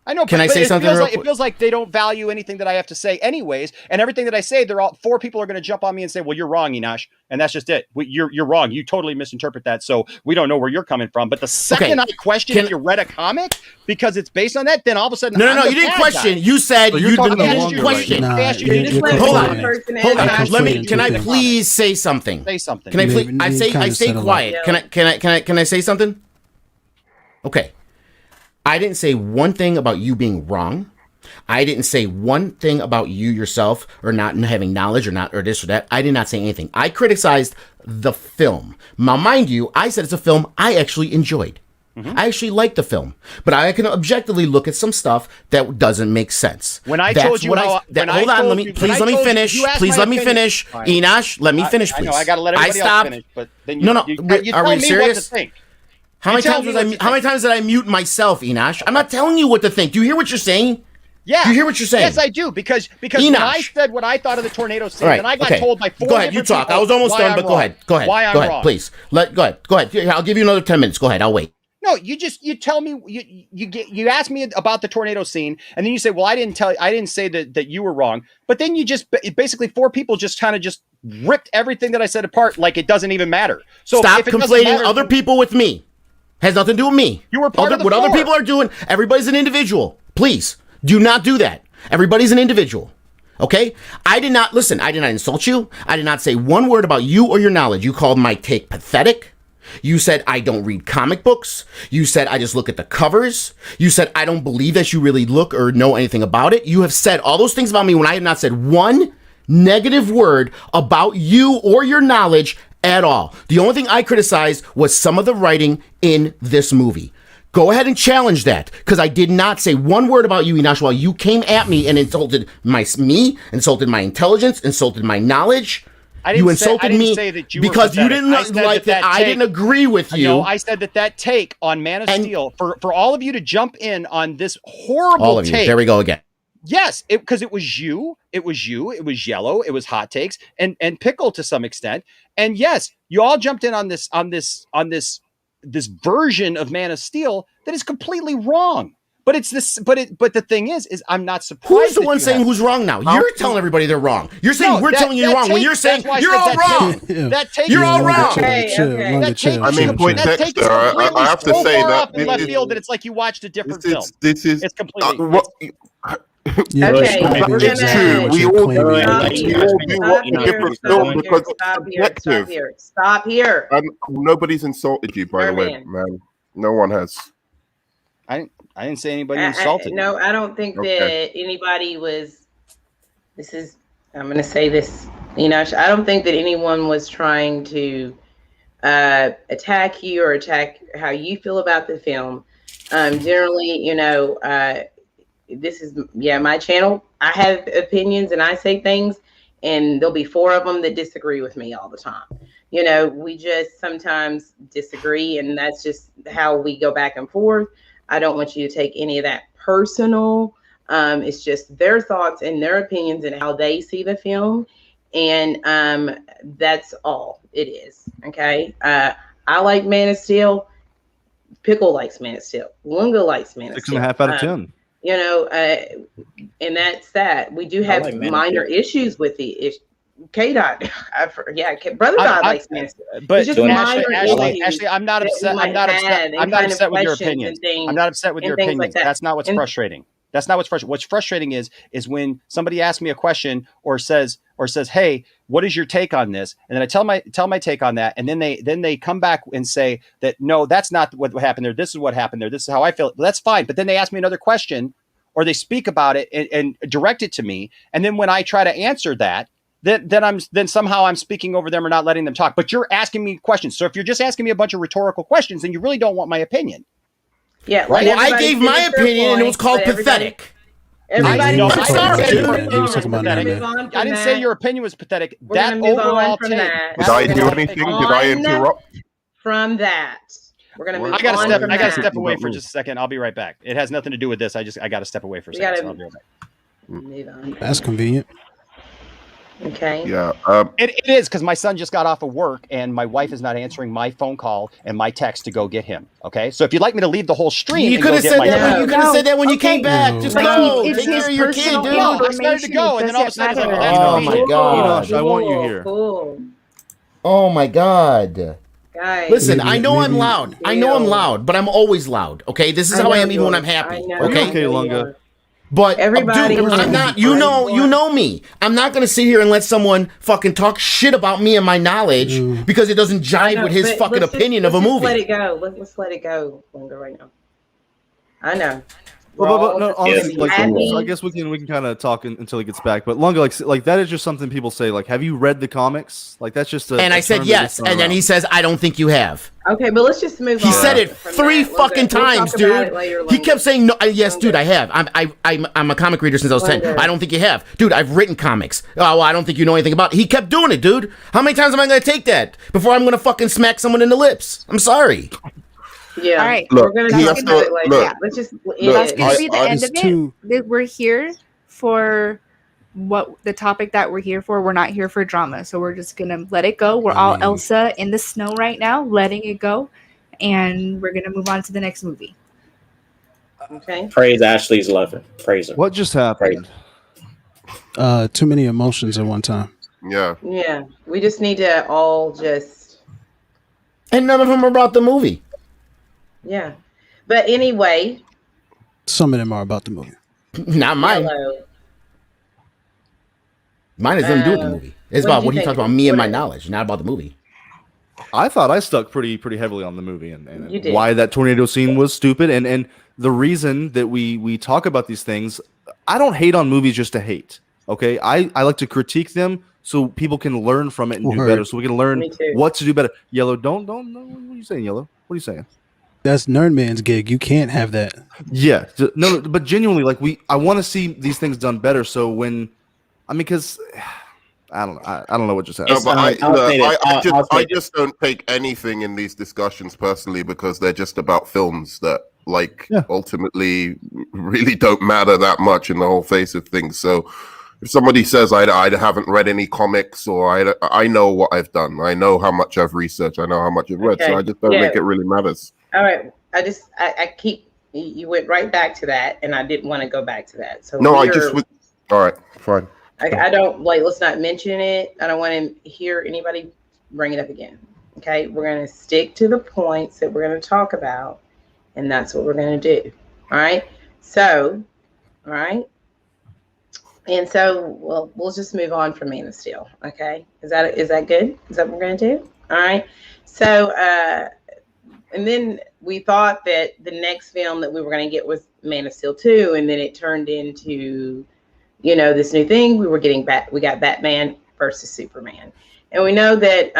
I know. Can I say something real quick? It feels like they don't value anything that I have to say, anyways. And everything that I say, 4 people are going to jump on me and say, "Well, you're wrong, Enosh," and that's just it. You're wrong. You totally misinterpret that. So we don't know where you're coming from. But the second I question if you read a comic because it's based on that, then all of a sudden, no, you didn't question. You said you didn't question. Hold on. Can I please say something? Say something. Can I please? I say quiet. Can I say something? Okay. I didn't say one thing about you being wrong. I didn't say one thing about you yourself or not having knowledge or this or that. I did not say anything. I criticized the film. Now, mind you, I said it's a film I actually enjoyed. I actually liked the film, but I can objectively look at some stuff that doesn't make sense. When I told you, hold on, let me finish. Please let me finish. Enosh, let me finish, please. I know, I got to let everybody else finish, but then you are we serious? What to think. How many times did I mute myself, Enosh? I'm not telling you what to think. Do you hear what you're saying? Yeah. Do you hear what you're saying? Yes, I do. Because when I said what I thought of the tornado scene, and I got told by 4 Go ahead, you talk. I was almost done, but go ahead. Go ahead. Why I'm go ahead, wrong. please. Go ahead. I'll give you another 10 minutes. Go ahead. I'll wait. No, you tell me you ask me about the tornado scene, and then you say, well, I didn't say that you were wrong. But then you just basically 4 people just kind of just ripped everything that I said apart like it doesn't even matter. So stop conflating other people with me. Has nothing to do with me. You were part of the what other people are doing. Everybody's an individual. Please do not do that. Everybody's an individual. Okay? I did not insult you. I did not say one word about you or your knowledge. You called my take pathetic. You said I don't read comic books. You said I just look at the covers. You said I don't believe that you really look or know anything about it. You have said all those things about me when I have not said one negative word about you or your knowledge at all. The only thing I criticized was some of the writing in this movie. Go ahead and challenge that, because I did not say one word about you, Enosh, while you came at me and insulted insulted my intelligence, insulted my knowledge. You insulted me because you didn't like that I didn't agree with you. No, I said that take on Man of Steel, for all of you to jump in on this horrible all of you. take. There we go again. Yes, because it was you, it was Yellow, it was Hot Takes, and Pickle to some extent. And yes, you all jumped in on this version of Man of Steel that is completely wrong. But it's this. But the thing is I'm not surprised. Who's the one saying who's wrong now? You're telling everybody they're wrong. You're saying we're telling you you're wrong when you're saying you're all wrong. That take you're all wrong. I mean, Poindexter, I have to say that in left field that it's like you watched a different film. It's completely. Okay, it's true. We all do different film because subjective. Stop here. Nobody's insulted you, by the way, man. No one has. I didn't say anybody insulted. No, I don't think that anybody was. I'm going to say this, Enosh. I don't think that anyone was trying to attack you or attack how you feel about the film. Generally, this is my channel. I have opinions and I say things, and there'll be 4 of them that disagree with me all the time. We just sometimes disagree, and that's just how we go back and forth. I don't want you to take any of that personal. It's just their thoughts and their opinions and how they see the film, and that's all it is. Okay. I like Man of Steel. Pickle likes Man of Steel. Lunga likes Man of Steel. 6.5 out of 10. And that's that. We do have minor issues with the K-Dot. Brother Dot likes Man of Steel. But just Ashley, I'm not upset. I'm not upset with your opinions. I'm not upset with your opinions. That's not what's frustrating. That's not what's frustrating. What's frustrating is when somebody asks me a question or says, "Hey, what is your take on this?" And then I tell my take on that, and then they come back and say that no, that's not what happened there. This is what happened there. This is how I feel. Well, that's fine. But then they ask me another question, or they speak about it and direct it to me, and then when I try to answer that, then somehow I'm speaking over them or not letting them talk. But you're asking me questions. So if you're just asking me a bunch of rhetorical questions, then you really don't want my opinion. Yeah, right. Well, I gave my opinion, and it was called pathetic. I didn't say your opinion was pathetic. That overall take. Did I do anything? Did I interrupt? From that, we're gonna move. I gotta step away for just a second. I'll be right back. It has nothing to do with this. I gotta step away for a second. So I'll be right back. Move on. That's convenient. Okay. Yeah. It is because my son just got off of work and my wife is not answering my phone call and my text to go get him. Okay. So if you'd like me to leave the whole stream, you could have said that. You could have said that when you came back. Just go. Take care of your kid, dude. No, I started to go, and then all of a sudden, oh my god! Enosh, I want you here. Cool. Oh my god. Guys. Listen, I know I'm loud. I know I'm loud, but I'm always loud. Okay, this is how I am even when I'm happy. Okay, Lunga. But everybody, dude, I'm not. You know me. I'm not gonna sit here and let someone fucking talk shit about me and my knowledge because it doesn't jive with his fucking opinion of a movie. Let it go. Let's let it go, Lunga, right now. I know. But no, honestly, so I guess we can kind of talk until he gets back. But Lunga, like that is just something people say. Like, have you read the comics? Like that's just. And I said yes, and then he says, "I don't think you have." Okay, but let's just move on. He said it 3 fucking times, dude. He kept saying no. Yes, dude, I have. I'm a comic reader since I was 10. I don't think you have, dude. I've written comics. Oh, well, I don't think you know anything about it. He kept doing it, dude. How many times am I gonna take that before I'm gonna fucking smack someone in the lips? I'm sorry. Yeah. All right. Look, We're gonna he talk has about to it later. look. Yeah. Let's just end Look, That's it. gonna be the I- end it's of it. too- We're here for what the topic that we're here for. We're not here for drama, so we're just gonna let it go. We're all Elsa in the snow right now, letting it go, and we're gonna move on to the next movie. Okay. Praise Ashley's lover. Praise her. What just happened? Too many emotions at one time. Yeah. Yeah. We just need to all just And none of them are about the movie. yeah. But anyway, Some of them are about the movie. Not mine. Yellow. Mine has nothing to do with the movie. It's what about did what you he talks think? about, me and my What- knowledge, not about the movie. I thought I stuck pretty heavily on the movie You and did. why that tornado scene was stupid and the reason that we talk about these things. I don't hate on movies just to hate. Okay, I like to critique them so people can learn from it and do Word. better. So we can learn Me too. what to do better. Yellow, don't. What are you saying, Yellow? What are you saying? That's Nerd Man's gig. You can't have that. Yeah, no, but genuinely, like I want to see these things done better. So because I don't know what just happened. No, but I'll say this. I'll say I this. just don't take anything in these discussions personally because they're just about films that ultimately really don't matter that much in the whole face of things. So if somebody says I haven't read any comics or I know what I've done, I know how much I've researched, I know how much I've read, so I just don't think it really matters. All right. I keep you went right back to that and I didn't want to go back to that. So No, all right, fine. I don't let's not mention it. I don't want to hear anybody bring it up again. Okay, we're going to stick to the points that we're going to talk about, and that's what we're going to do. All right. So, all right. And so, we'll just move on from Man of Steel. Okay, is that good? Is that what we're going to do? All right. So, and then we thought that the next film that we were going to get was Man of Steel 2, and then it turned into this new thing. We got Batman versus Superman. And we know that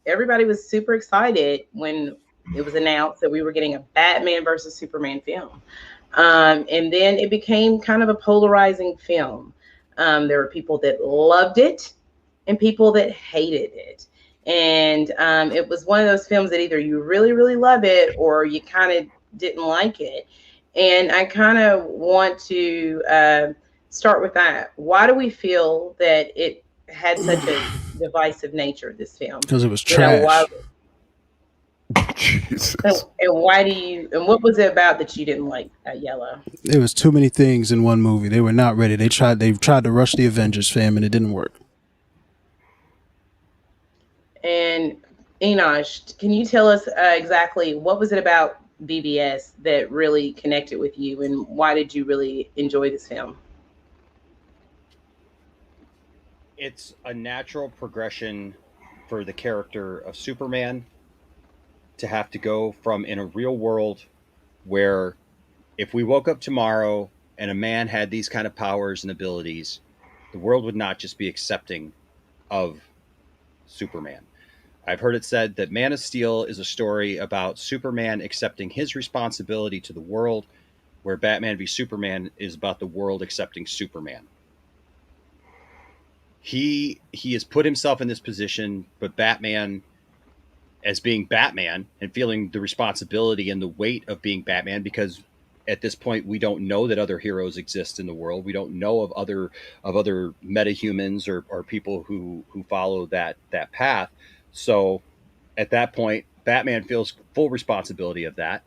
everybody was super excited when it was announced that we were getting a Batman versus Superman film. And then it became kind of a polarizing film. There were people that loved it and people that hated it. And it was one of those films that either you really, really love it or you kind of didn't like it. And I kind of want to start with that. Why do we feel that it had such a divisive nature, this film? Because it was trash. Jesus. And why and what was it about that you didn't like Yellow? There was too many things in one movie. They were not ready. They tried to rush the Avengers, fam, and it didn't work. And Enosh, can you tell us exactly what was it about BVS that really connected with you, and why did you really enjoy this film? It's a natural progression for the character of Superman to have to go from in a real world where if we woke up tomorrow and a man had these kind of powers and abilities, the world would not just be accepting of Superman. I've heard it said that Man of Steel is a story about Superman accepting his responsibility to the world, where Batman v Superman is about the world accepting Superman. He has put himself in this position, but Batman, as being Batman and feeling the responsibility and the weight of being Batman, because at this point we don't know that other heroes exist in the world. We don't know of other metahumans or people who follow that path. So at that point, Batman feels full responsibility of that.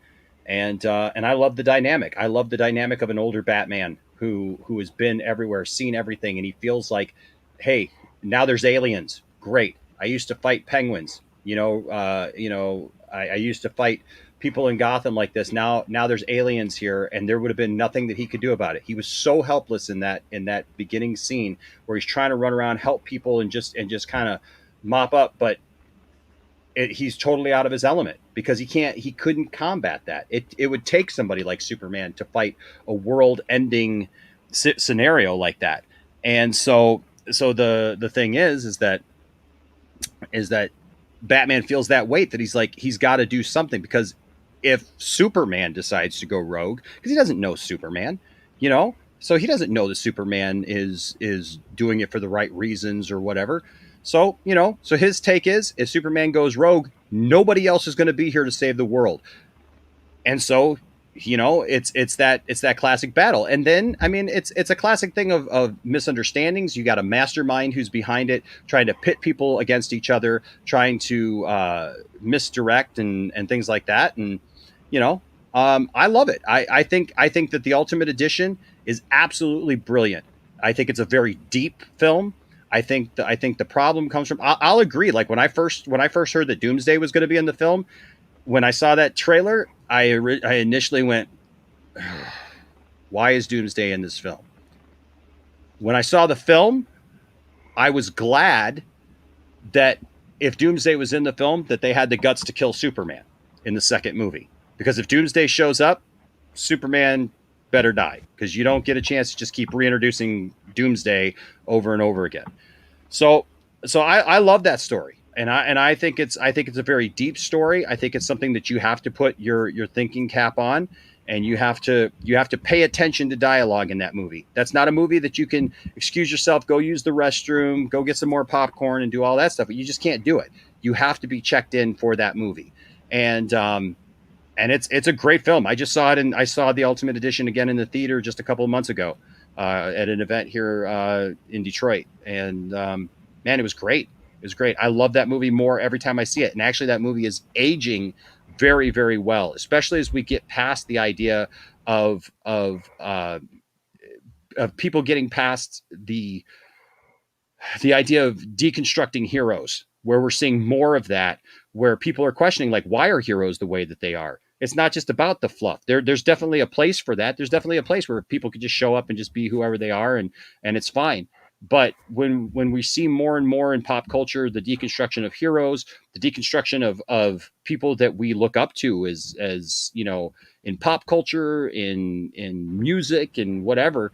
And I love the dynamic. I love the dynamic of an older Batman who has been everywhere, seen everything, and he feels like, hey, now there's aliens. Great. I used to fight penguins. I used to fight people in Gotham like this. Now there's aliens here, and there would have been nothing that he could do about it. He was so helpless in that beginning scene where he's trying to run around, help people, and just kind of mop up, but he's totally out of his element because he couldn't combat that. It would take somebody like Superman to fight a world-ending scenario like that. And so the thing is that Batman feels that weight, that he's got to do something, because if Superman decides to go rogue, because he doesn't know Superman, so he doesn't know that Superman is doing it for the right reasons or whatever. So, so his take is, if Superman goes rogue, Nobody else is going to be here to save the world. And so, it's that classic battle. And then, I mean, it's a classic thing of misunderstandings. You got a mastermind who's behind it, trying to pit people against each other, trying to misdirect and things like that. And, I love it. I think that the Ultimate Edition is absolutely brilliant. I think it's a very deep film. I think the problem comes from, I'll agree. Like when I first heard that Doomsday was going to be in the film, when I saw that trailer, I initially went, why is Doomsday in this film? When I saw the film, I was glad that if Doomsday was in the film, that they had the guts to kill Superman in the second movie. Because if Doomsday shows up, Superman better die, because you don't get a chance to just keep reintroducing Doomsday over and over again. So I love that story. And I think it's a very deep story. I think it's something that you have to put your thinking cap on, and you have to pay attention to dialogue in that movie. That's not a movie that you can excuse yourself, go use the restroom, go get some more popcorn and do all that stuff. But you just can't do it. You have to be checked in for that movie. And it's a great film. I just saw it, and I saw the Ultimate Edition again in the theater just a couple of months ago at an event here in Detroit. And man, it was great. It was great. I love that movie more every time I see it. And actually, that movie is aging very, very well, especially as we get past the idea of people getting past the idea of deconstructing heroes, where we're seeing more of that, where people are questioning, like, why are heroes the way that they are? It's not just about the fluff. There's definitely a place for that. There's definitely a place where people could just show up and just be whoever they are, and it's fine. But when we see more and more in pop culture, the deconstruction of heroes, the deconstruction of people that we look up to as in pop culture, in music and whatever,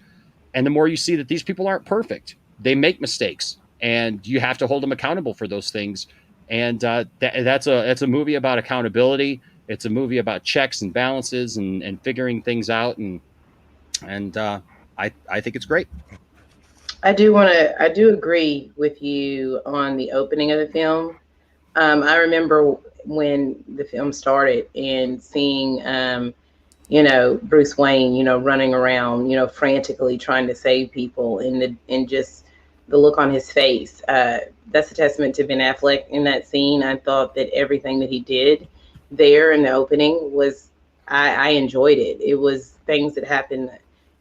and the more you see that these people aren't perfect, they make mistakes, and you have to hold them accountable for those things. And that's a movie about accountability. It's a movie about checks and balances and figuring things out. And I think it's great. I do agree with you on the opening of the film. I remember when the film started and seeing, Bruce Wayne, running around, frantically trying to save people, and just the look on his face. That's a testament to Ben Affleck in that scene. I thought that everything that he did there in the opening was, I enjoyed it. It was things that happened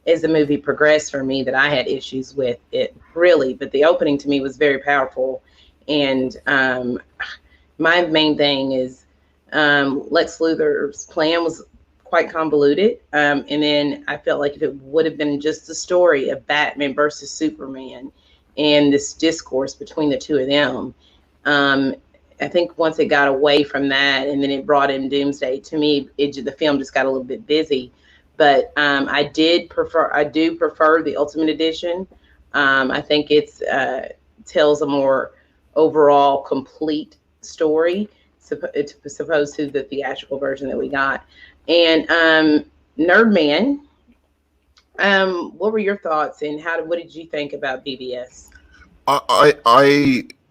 as the movie progressed for me that I had issues with it, really. But the opening to me was very powerful. And my main thing is Lex Luthor's plan was quite convoluted. And then I felt like if it would have been just the story of Batman versus Superman and this discourse between the two of them, I think once it got away from that and then it brought in Doomsday, to me, the film just got a little bit busy. But I do prefer the Ultimate Edition. I think it's tells a more overall complete story, opposed to the theatrical version that we got. And Nerdman, what were your thoughts, and what did you think about BVS?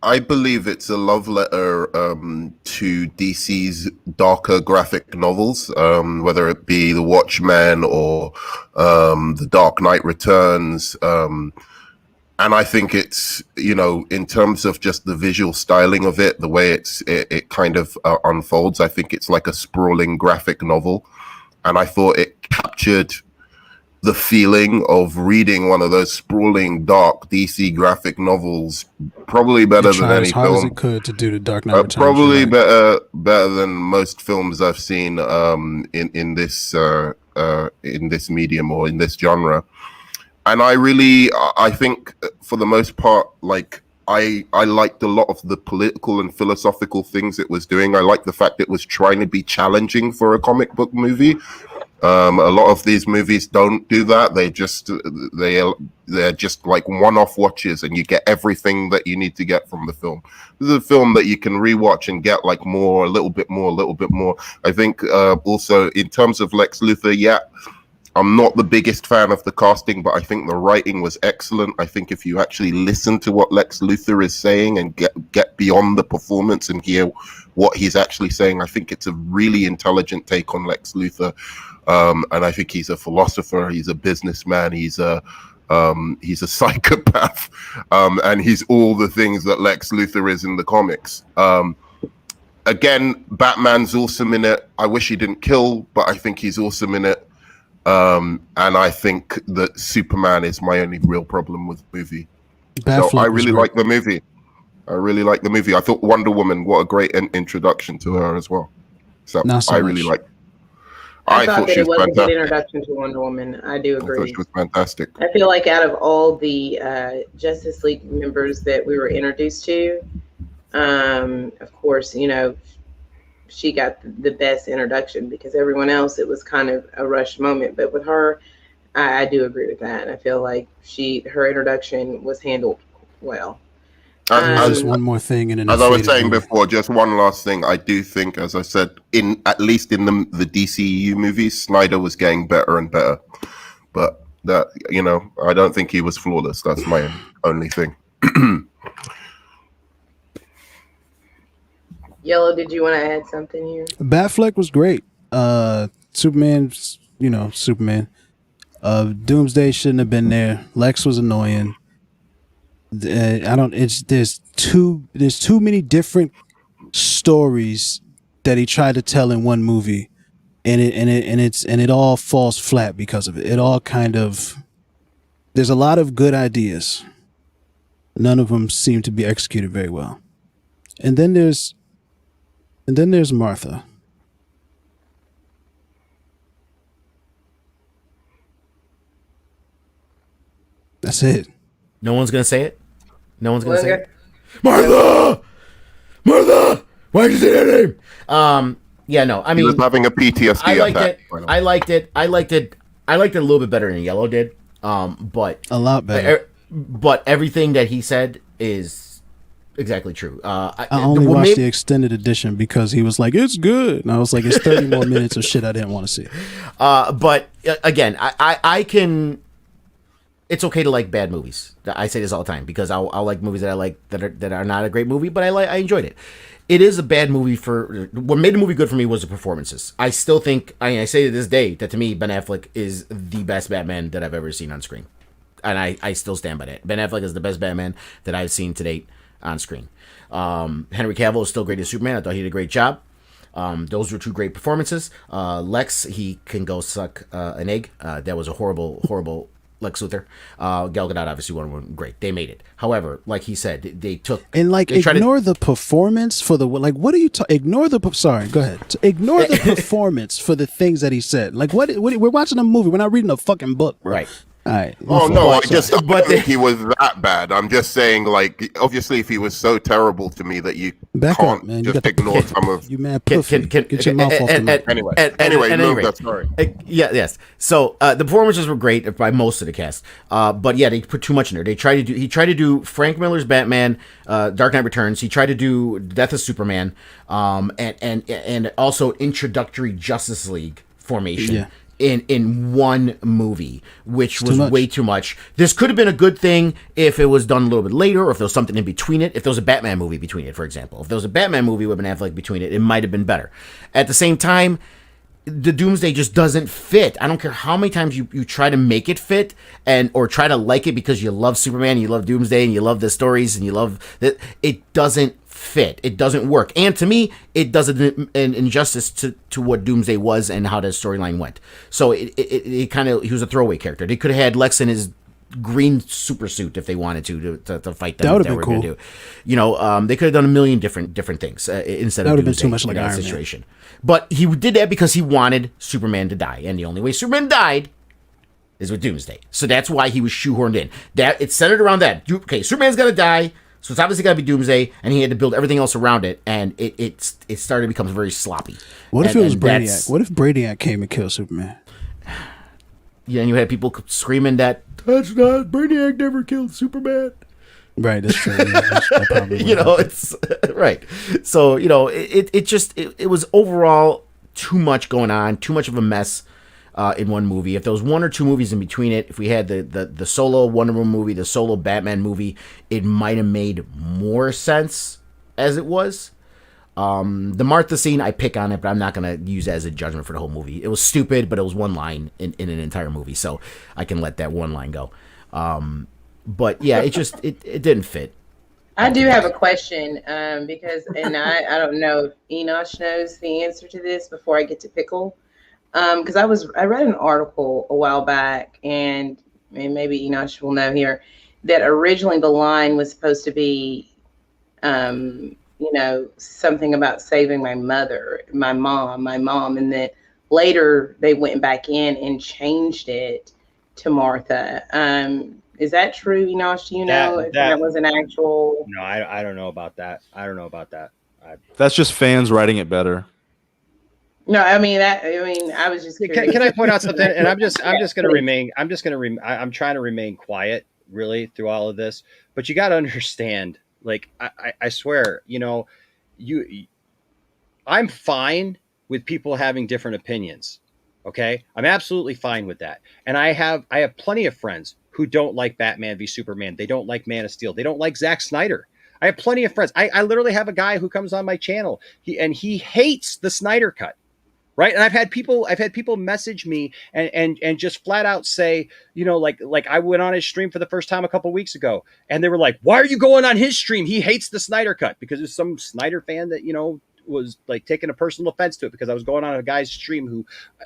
I believe it's a love letter to DC's darker graphic novels, whether it be The Watchmen or The Dark Knight Returns. And I think it's, in terms of just the visual styling of it, the way it kind of unfolds, I think it's like a sprawling graphic novel. And I thought it captured the feeling of reading one of those sprawling, dark DC graphic novels probably better than any as hard film. as it could to do the Dark Knight Returns. Probably better than most films I've seen in this medium or in this genre. And I think for the most part, like I liked a lot of the political and philosophical things it was doing. I liked the fact it was trying to be challenging for a comic book movie. A lot of these movies don't do that. They're just like one-off watches, and you get everything that you need to get from the film. This is a film that you can rewatch and get like a little bit more. I think also in terms of Lex Luthor, I'm not the biggest fan of the casting, but I think the writing was excellent. I think if you actually listen to what Lex Luthor is saying and get beyond the performance and hear what he's actually saying, I think it's a really intelligent take on Lex Luthor. And I think he's a philosopher, he's a businessman, he's a psychopath, and he's all the things that Lex Luthor is in the comics. Again, Batman's awesome in it. I wish he didn't kill, but I think he's awesome in it. And I think that Superman is my only real problem with the movie. So I really like the movie. I thought Wonder Woman, what a great introduction to her as well. So I really like. I thought that it was a good introduction to Wonder Woman. I do agree. I thought she was fantastic. I feel like out of all the Justice League members that we were introduced to, of course, you know, she got the best introduction because everyone else, it was kind of a rushed moment. But with her, I do agree with that. I feel like her introduction was handled well. Just one more thing, and as I was saying before, just one last thing. I do think, as I said, at least in the DCEU movies, Snyder was getting better and better. But that, you know, I don't think he was flawless. That's my only thing. Yellow, did you want to add something here? Batfleck was great. Superman, you know, Superman. Doomsday shouldn't have been there. Lex was annoying. There's too many different stories that he tried to tell in one movie, and it all falls flat because of it. It all kind of, there's a lot of good ideas. None of them seem to be executed very well. And then there's Martha. That's it. No one's gonna say it. No one's gonna say it. Martha, why did you say that name? Yeah, no. I mean, he was having a PTSD. I liked it. I liked it a little bit better than Yellow did. But a lot better. But everything that he said is exactly true. I only watched the extended edition because he was like, "It's good," and I was like, "It's 30 more minutes of shit I didn't want to see." But again, I can. It's okay to like bad movies. I say this all the time because I'll like movies that I like that are not a great movie, but I enjoyed it. It is a bad movie for what made the movie good for me was the performances. I still think I say to this day that to me Ben Affleck is the best Batman that I've ever seen on screen, and I still stand by that. Ben Affleck is the best Batman that I've seen to date on screen. Henry Cavill is still great as Superman. I thought he did a great job. Those were two great performances. Lex, he can go suck an egg. That was a horrible Lex Luthor. Gal Gadot, obviously, one great. They made it. However, like he said, they took and like ignore the performance for the like. What are you? Ignore the. Sorry, go ahead. Ignore the performance for the things that he said. Like what? We're watching a movie. We're not reading a fucking book, bro. Right. All right. Oh no! I don't think he was that bad. I'm just saying, like, obviously, if he was so terrible to me that you can't man. just ignore some of. You man, pussy. Get your mouth off the mic. Anyway, move that story. Yes. So the performances were great by most of the cast, but yeah, they put too much in there. He tried to do Frank Miller's Batman, Dark Knight Returns. He tried to do Death of Superman, and also introductory Justice League formation. Yeah. In one movie, which was way too much. This could have been a good thing if it was done a little bit later, or if there was something in between it. If there was a Batman movie between it, for example. If there was a Batman movie with Ben Affleck between it, it might have been better. At the same time, the Doomsday just doesn't fit. I don't care how many times you try to make it fit or try to like it because you love Superman, you love Doomsday, and you love the stories, and you love that. It doesn't fit. It doesn't work. And to me, it does an injustice to what Doomsday was and how the storyline went. So it kind of, he was a throwaway character. They could have had Lex in his green super suit if they wanted to fight them. That would have been cool. Do. You know, they could have done a million different things instead of Doomsday. That would have been too much like Iron situation. Man. But he did that because he wanted Superman to die. And the only way Superman died is with Doomsday. So that's why he was shoehorned in. That it's centered around that. Okay, Superman's got to die. So it's obviously got to be Doomsday, and he had to build everything else around it, and it started to become very sloppy. What if it was Brainiac? What if Brainiac came and killed Superman? Yeah, and you had people screaming that, that's not, Brainiac never killed Superman. Right, that's true. Yeah, you know, it's, right. So, you know, it was overall too much going on, too much of a mess. in one movie. If there was one or two movies in between it, if we had the solo Wonder Woman movie, the solo Batman movie, it might have made more sense as it was. The Martha scene, I pick on it, but I'm not going to use it as a judgment for the whole movie. It was stupid, but it was one line in an entire movie, so I can let that one line go. But yeah, it just it didn't fit. I do have a question because, and I don't know if Enosh knows the answer to this before I get to Pickle. Because I read an article a while back, and maybe Enosh will know here, that originally the line was supposed to be, something about saving my mom, and then later they went back in and changed it to Martha. Is that true, Enosh? Do you know if that was an actual? No, I don't know about that. That's just fans writing it better. No, I was just curious. Can I point out something? And I'm trying to remain quiet really through all of this, but you got to understand, like, I swear, I'm fine with people having different opinions. Okay. I'm absolutely fine with that. And I have plenty of friends who don't like Batman v Superman. They don't like Man of Steel. They don't like Zack Snyder. I have plenty of friends. I literally have a guy who comes on my channel. He hates the Snyder cut. Right. And I've had people message me and just flat out say, like I went on his stream for the first time a couple of weeks ago, and they were like, why are you going on his stream? He hates the Snyder cut, because there's some Snyder fan that, was like taking a personal offense to it because I was going on a guy's stream who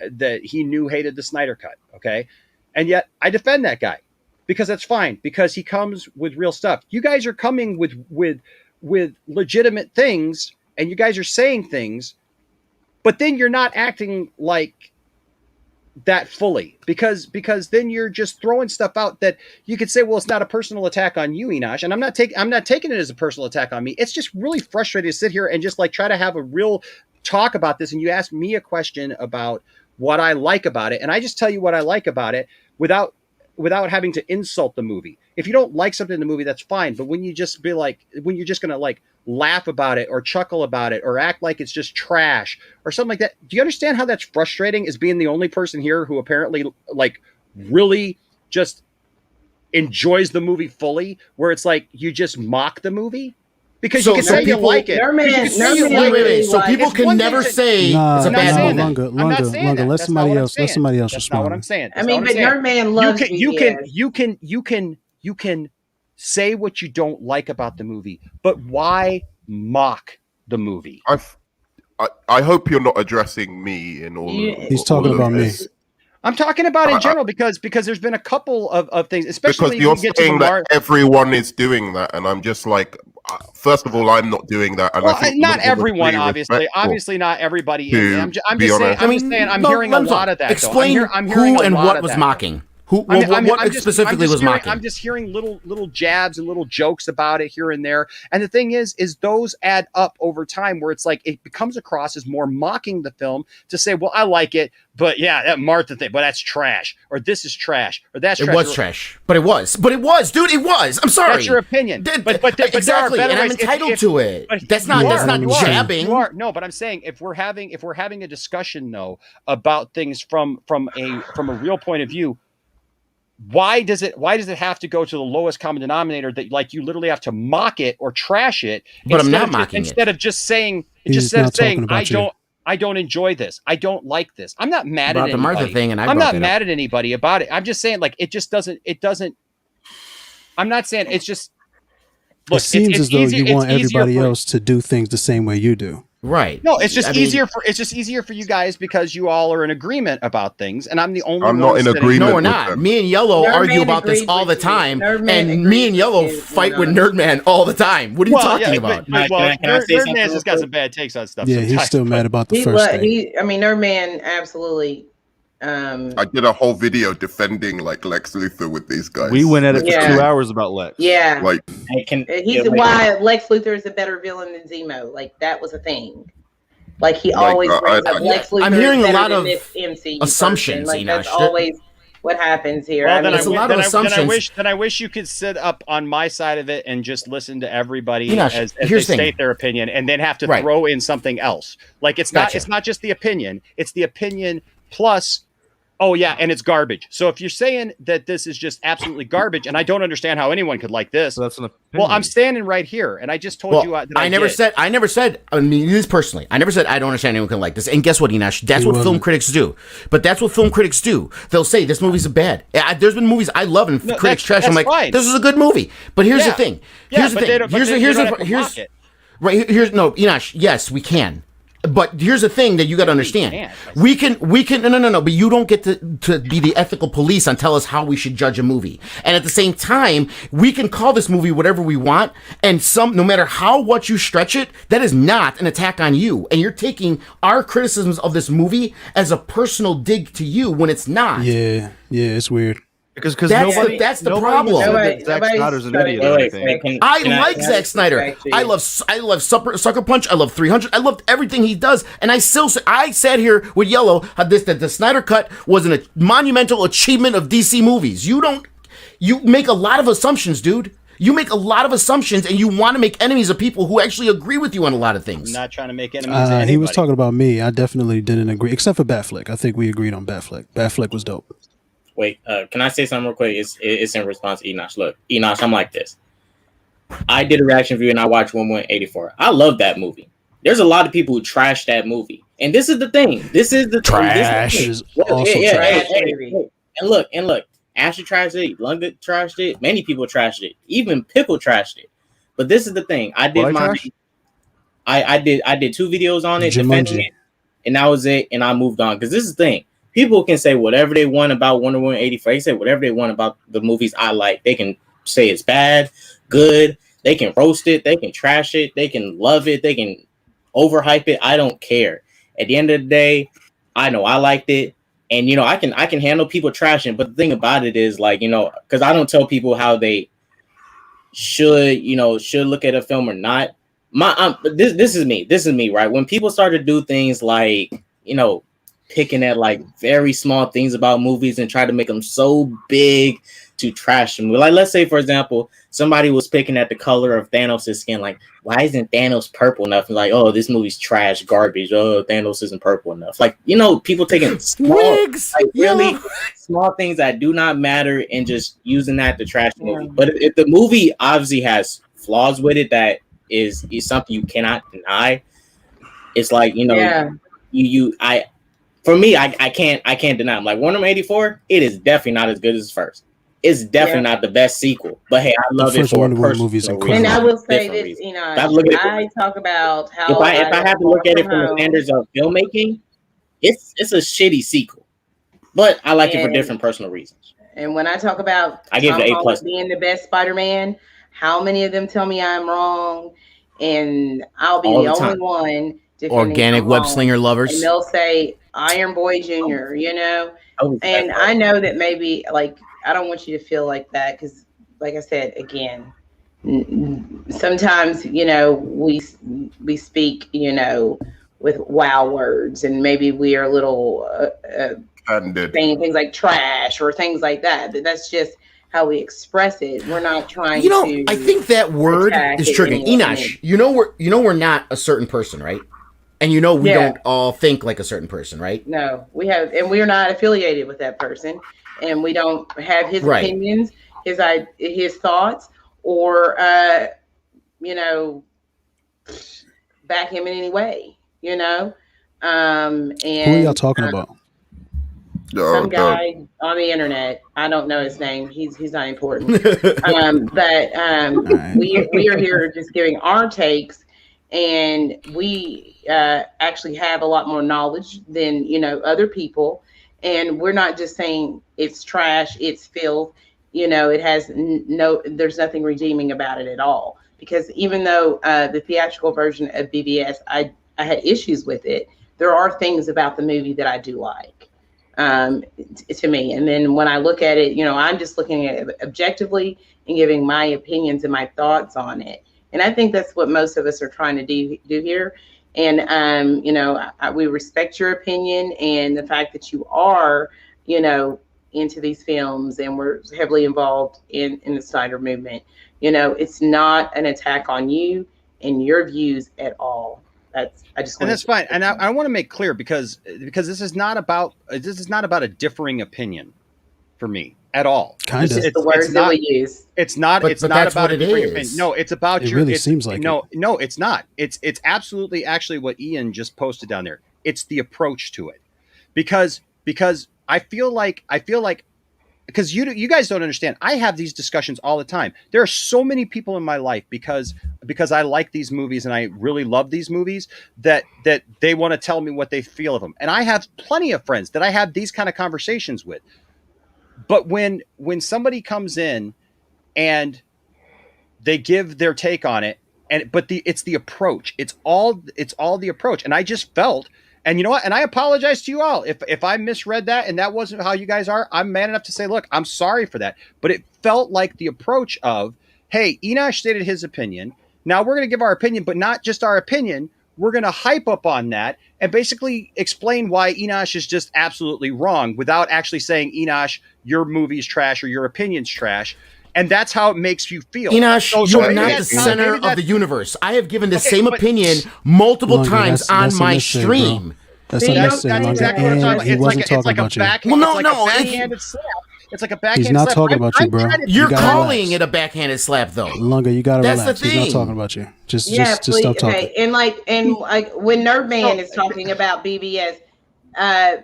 that he knew hated the Snyder cut. Okay. And yet I defend that guy because that's fine, because he comes with real stuff. You guys are coming with legitimate things, and you guys are saying things, but then you're not acting like that fully, because then you're just throwing stuff out that you could say, well, it's not a personal attack on you, Enosh. And I'm not taking it as a personal attack on me. It's just really frustrating to sit here and just like try to have a real talk about this. And you ask me a question about what I like about it, and I just tell you what I like about it without having to insult the movie. If you don't like something in the movie, that's fine. But when you're just going to like laugh about it or chuckle about it or act like it's just trash or something like that. Do you understand how that's frustrating, as being the only person here who apparently like really just enjoys the movie fully, where it's like you just mock the movie? Because you can say you like it. Wait. So people can never say it's a bad movie. Lunga. Let somebody else respond. That's not what I'm saying. But Nerdman loves you can say what you don't like about the movie, but why mock the movie? I hope you're not addressing me in all. He's talking about me. I'm talking about in general because there's been a couple of things, especially because you're saying that everyone is doing that, and I'm just like, first of all, I'm not doing that. And well, I think not everyone, obviously, not everybody is. I'm just saying, I'm hearing a lot of that. Explain who and what was mocking. What specifically was mocking? I'm just hearing little jabs and little jokes about it here and there. And the thing is those add up over time, where it's like it becomes across as more mocking the film to say, well, I like it, but yeah, that Martha thing, but that's trash, or this is trash, or that's trash. It was trash, but it was, dude, it was. I'm sorry. That's your opinion. But exactly, and I'm entitled to it. That's not jabbing. But I'm saying if we're having a discussion though about things from a real point of view, why does it have to go to the lowest common denominator that like you literally have to mock it or trash it? But I'm not mocking it. Instead of just saying, I don't enjoy this. I don't like this. I'm not mad at anybody. The Martha thing, and I'm not mad at anybody about it. I'm just saying, like, it doesn't. I'm not saying it's just. Look, it seems as though you want everybody else to do things the same way you do. Right. No, it's just easier for you guys because you all are in agreement about things, and I'm the only one. I'm not in agreement. No, we're not. Me and Yellow argue about this all the time, and me and Yellow fight with Nerdman all the time. What are you talking about? Nerdman's just got some bad takes on stuff. Yeah, he's still mad about the first thing. Nerdman absolutely. I did a whole video defending like Lex Luthor with these guys. We went at it for 2 hours about Lex. Yeah, like he's why Lex Luthor is a better villain than Zemo. Like that was a thing. Like he always brings up Lex Luthor. I'm hearing a lot of MCU assumptions. Like that's always what happens here. Well, then I wish you could sit up on my side of it and just listen to everybody as they state their opinion, and then have to throw in something else. Like it's not just the opinion; it's the opinion plus Oh yeah, and it's garbage. So if you're saying that this is just absolutely garbage, and I don't understand how anyone could like this, So that's an opinion. well, I'm standing right here, and I just told you that I never said. I mean, this personally, I never said I don't understand anyone can like this. And guess what, Enosh? That's what film critics do. But that's what film critics do. They'll say this movie's bad. There's been movies I love and critics trash. I'm like, fine. this is a good movie. But here's the thing. Here's the thing. Here's Enosh. Yes, we can. But here's the thing that you got to understand. We can no. But you don't get to be the ethical police and tell us how we should judge a movie. And at the same time, we can call this movie whatever we want. And no matter what you stretch it, that is not an attack on you. And you're taking our criticisms of this movie as a personal dig to you when it's not. Yeah, it's weird. Because that's the problem. Zack Snyder's an idiot or anything. I like Zack Snyder. I love Sucker Punch. I love 300. I loved everything he does, and I sat here with Yellow that the Snyder Cut was a monumental achievement of DC movies. You make a lot of assumptions, dude. You make a lot of assumptions, and you want to make enemies of people who actually agree with you on a lot of things. I'm not trying to make enemies of anybody. He was talking about me. I definitely didn't agree, except for Batfleck. I think we agreed on Batfleck. Batfleck was dope. Wait, can I say something real quick? It's in response to Enosh. Look, Enosh, I'm like this. I did a reaction video and I watched 1184. I love that movie. There's a lot of people who trash that movie. And this is the thing. This is the trash. This Is also trash. And look. Ashley trashed it. London trashed it. Many people trashed it. Even Pickle trashed it. But this is the thing. I did I did 2 videos on it, defending it, and that was it. And I moved on because this is the thing. People can say whatever they want about Wonder Woman 84. They say whatever they want about the movies I like. They can say it's bad, good. They can roast it. They can trash it. They can love it. They can overhype it. I don't care. At the end of the day, I know I liked it. And, I can handle people trashing. But the thing about it is, like, because I don't tell people how they should look at a film or not. This is me. This is me, right? When people start to do things like, picking at like very small things about movies and try to make them so big to trash them. Like, let's say, for example, somebody was picking at the color of Thanos' skin. Like, why isn't Thanos purple enough? And like, oh, this movie's trash, garbage. Oh, Thanos isn't purple enough. Like, people taking really small things that do not matter and just using that to trash the movie. But if the movie obviously has flaws with it that is something you cannot deny, it's like, for me, I can't deny. I'm like, Wonder Woman 84, it is definitely not as good as first. It's definitely not the best sequel. But hey, I love it for a personal reason. And I will say this, I talk about how if I have to look at it from the standards of filmmaking, it's a shitty sequel. But I like it for different personal reasons. And when I talk about I give it A+ being the best Spider-Man, how many of them tell me I'm wrong? And I'll be the only one. Organic web slinger lovers. And they'll say Iron Boy Jr., and I know that maybe, like, I don't want you to feel like that because, like I said, again, sometimes, we speak, with wow words, and maybe we are a little saying things like trash or things like that. But that's just how we express it. We're not trying to. I think that word is triggering. Enosh, we're not a certain person, right? And we don't all think like a certain person, right? No, we have, and we're not affiliated with that person, and we don't have his opinions, his thoughts, or back him in any way, And who are y'all talking about? Some guy on the internet. I don't know his name. He's not important. But we are here just giving our takes. And we actually have a lot more knowledge than, other people. And we're not just saying it's trash, it's filth. It has there's nothing redeeming about it at all. Because even though the theatrical version of BVS, I had issues with it, there are things about the movie that I do like to me. And then when I look at it, I'm just looking at it objectively and giving my opinions and my thoughts on it. And I think that's what most of us are trying to do here. And, we respect your opinion and the fact that you are, into these films and we're heavily involved in the Snyder movement. It's not an attack on you and your views at all. I just And want that's fine. And I want to make clear because this is not about a differing opinion for me at all. Kind It's of. just the words that we use. It's not. But It's not that's about what a it differing is. opinion. No, it's about It your. really it's, seems like no, no, it's not. It's absolutely actually what Ian just posted down there. It's the approach to it, because I feel like because you guys don't understand. I have these discussions all the time. There are so many people in my life because I like these movies and I really love these movies that they want to tell me what they feel of them. And I have plenty of friends that I have these kind of conversations with. But when somebody comes in and they give their take on it, it's the approach. It's all the approach. And I just felt, and you know what? And I apologize to you all if I misread that and that wasn't how you guys are. I'm man enough to say, look, I'm sorry for that. But it felt like the approach of, hey, Enosh stated his opinion. Now we're going to give our opinion, but not just our opinion. We're going to hype up on that and basically explain why Enosh is just absolutely wrong without actually saying, Enosh, your movie's trash or your opinion's trash. And that's how it makes you feel. Enosh, So you are maybe not the that's center maybe of the universe. I have given the Okay, same but- opinion multiple Longer, times that's on my unnecessary, bro. stream. That's See, unnecessary, That's Longer. exactly what I'm talking And about. he wasn't talking about you. Well, no, it's no, like a it's- backhanded slap. It's like a backhanded He's not slap. talking about you, bro. trying to- You're gotta calling relax. it a backhanded slap, though. Longer, you gotta That's the relax. He's not thing. talking about you. Just Please, stop talking. okay. And like when Nerdman is talking about BBS, I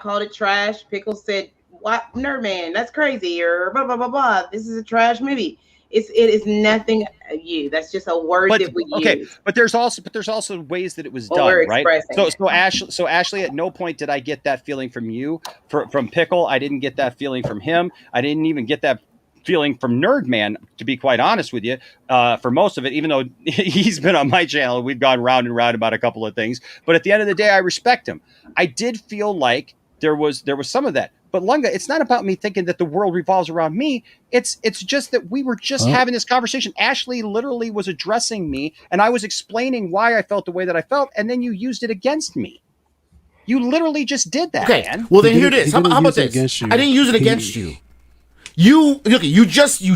called it trash. Pickles said, "What Nerdman? That's crazy," or blah blah blah blah. This is a trash movie. It is nothing you. That's just a word that we use. But there's also ways that it was Well, done, we're right? expressing So Ashley, at no point did I get that feeling from you. From Pickle, I didn't get that feeling from him. I didn't even get that feeling from Nerdman, to be quite honest with you, for most of it, even though he's been on my channel. We've gone round and round about a couple of things. But at the end of the day, I respect him. I did feel like there was some of that. But Lunga, it's not about me thinking that the world revolves around me. It's just that we were just having this conversation. Ashley literally was addressing me, and I was explaining why I felt the way that I felt, and then you used it against me. You literally just did that, Okay, man. well then He here it didn't- is. he How didn't about use it this? against you. I didn't use it against you. You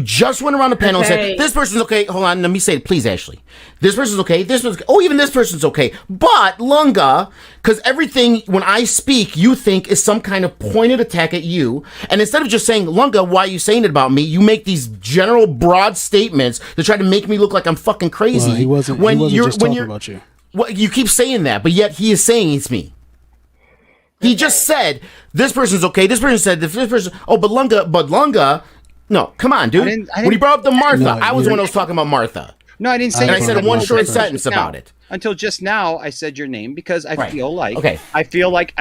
just went around the panel and Okay. said, this person's okay. Hold on, let me say it, please, Ashley. This person's okay. This person's oh, even this person's okay. But Lunga, because everything when I speak, you think is some kind of pointed attack at you. And instead of just saying, Lunga, why are you saying it about me? You make these general broad statements to try to make me look like I'm fucking crazy. Well, he wasn't just talking about you. Well, you keep saying that, but yet he is saying it's me. He just said this person's okay. This person said this person. Oh, but Lunga. No, come on, dude. I didn't- When he brought up the Martha, No, I was the you're- one that was talking about Martha. No, I didn't say. And I your said name. one short Until sentence just now. about it. Until just now, I said your name because I Right. feel like Okay. I feel like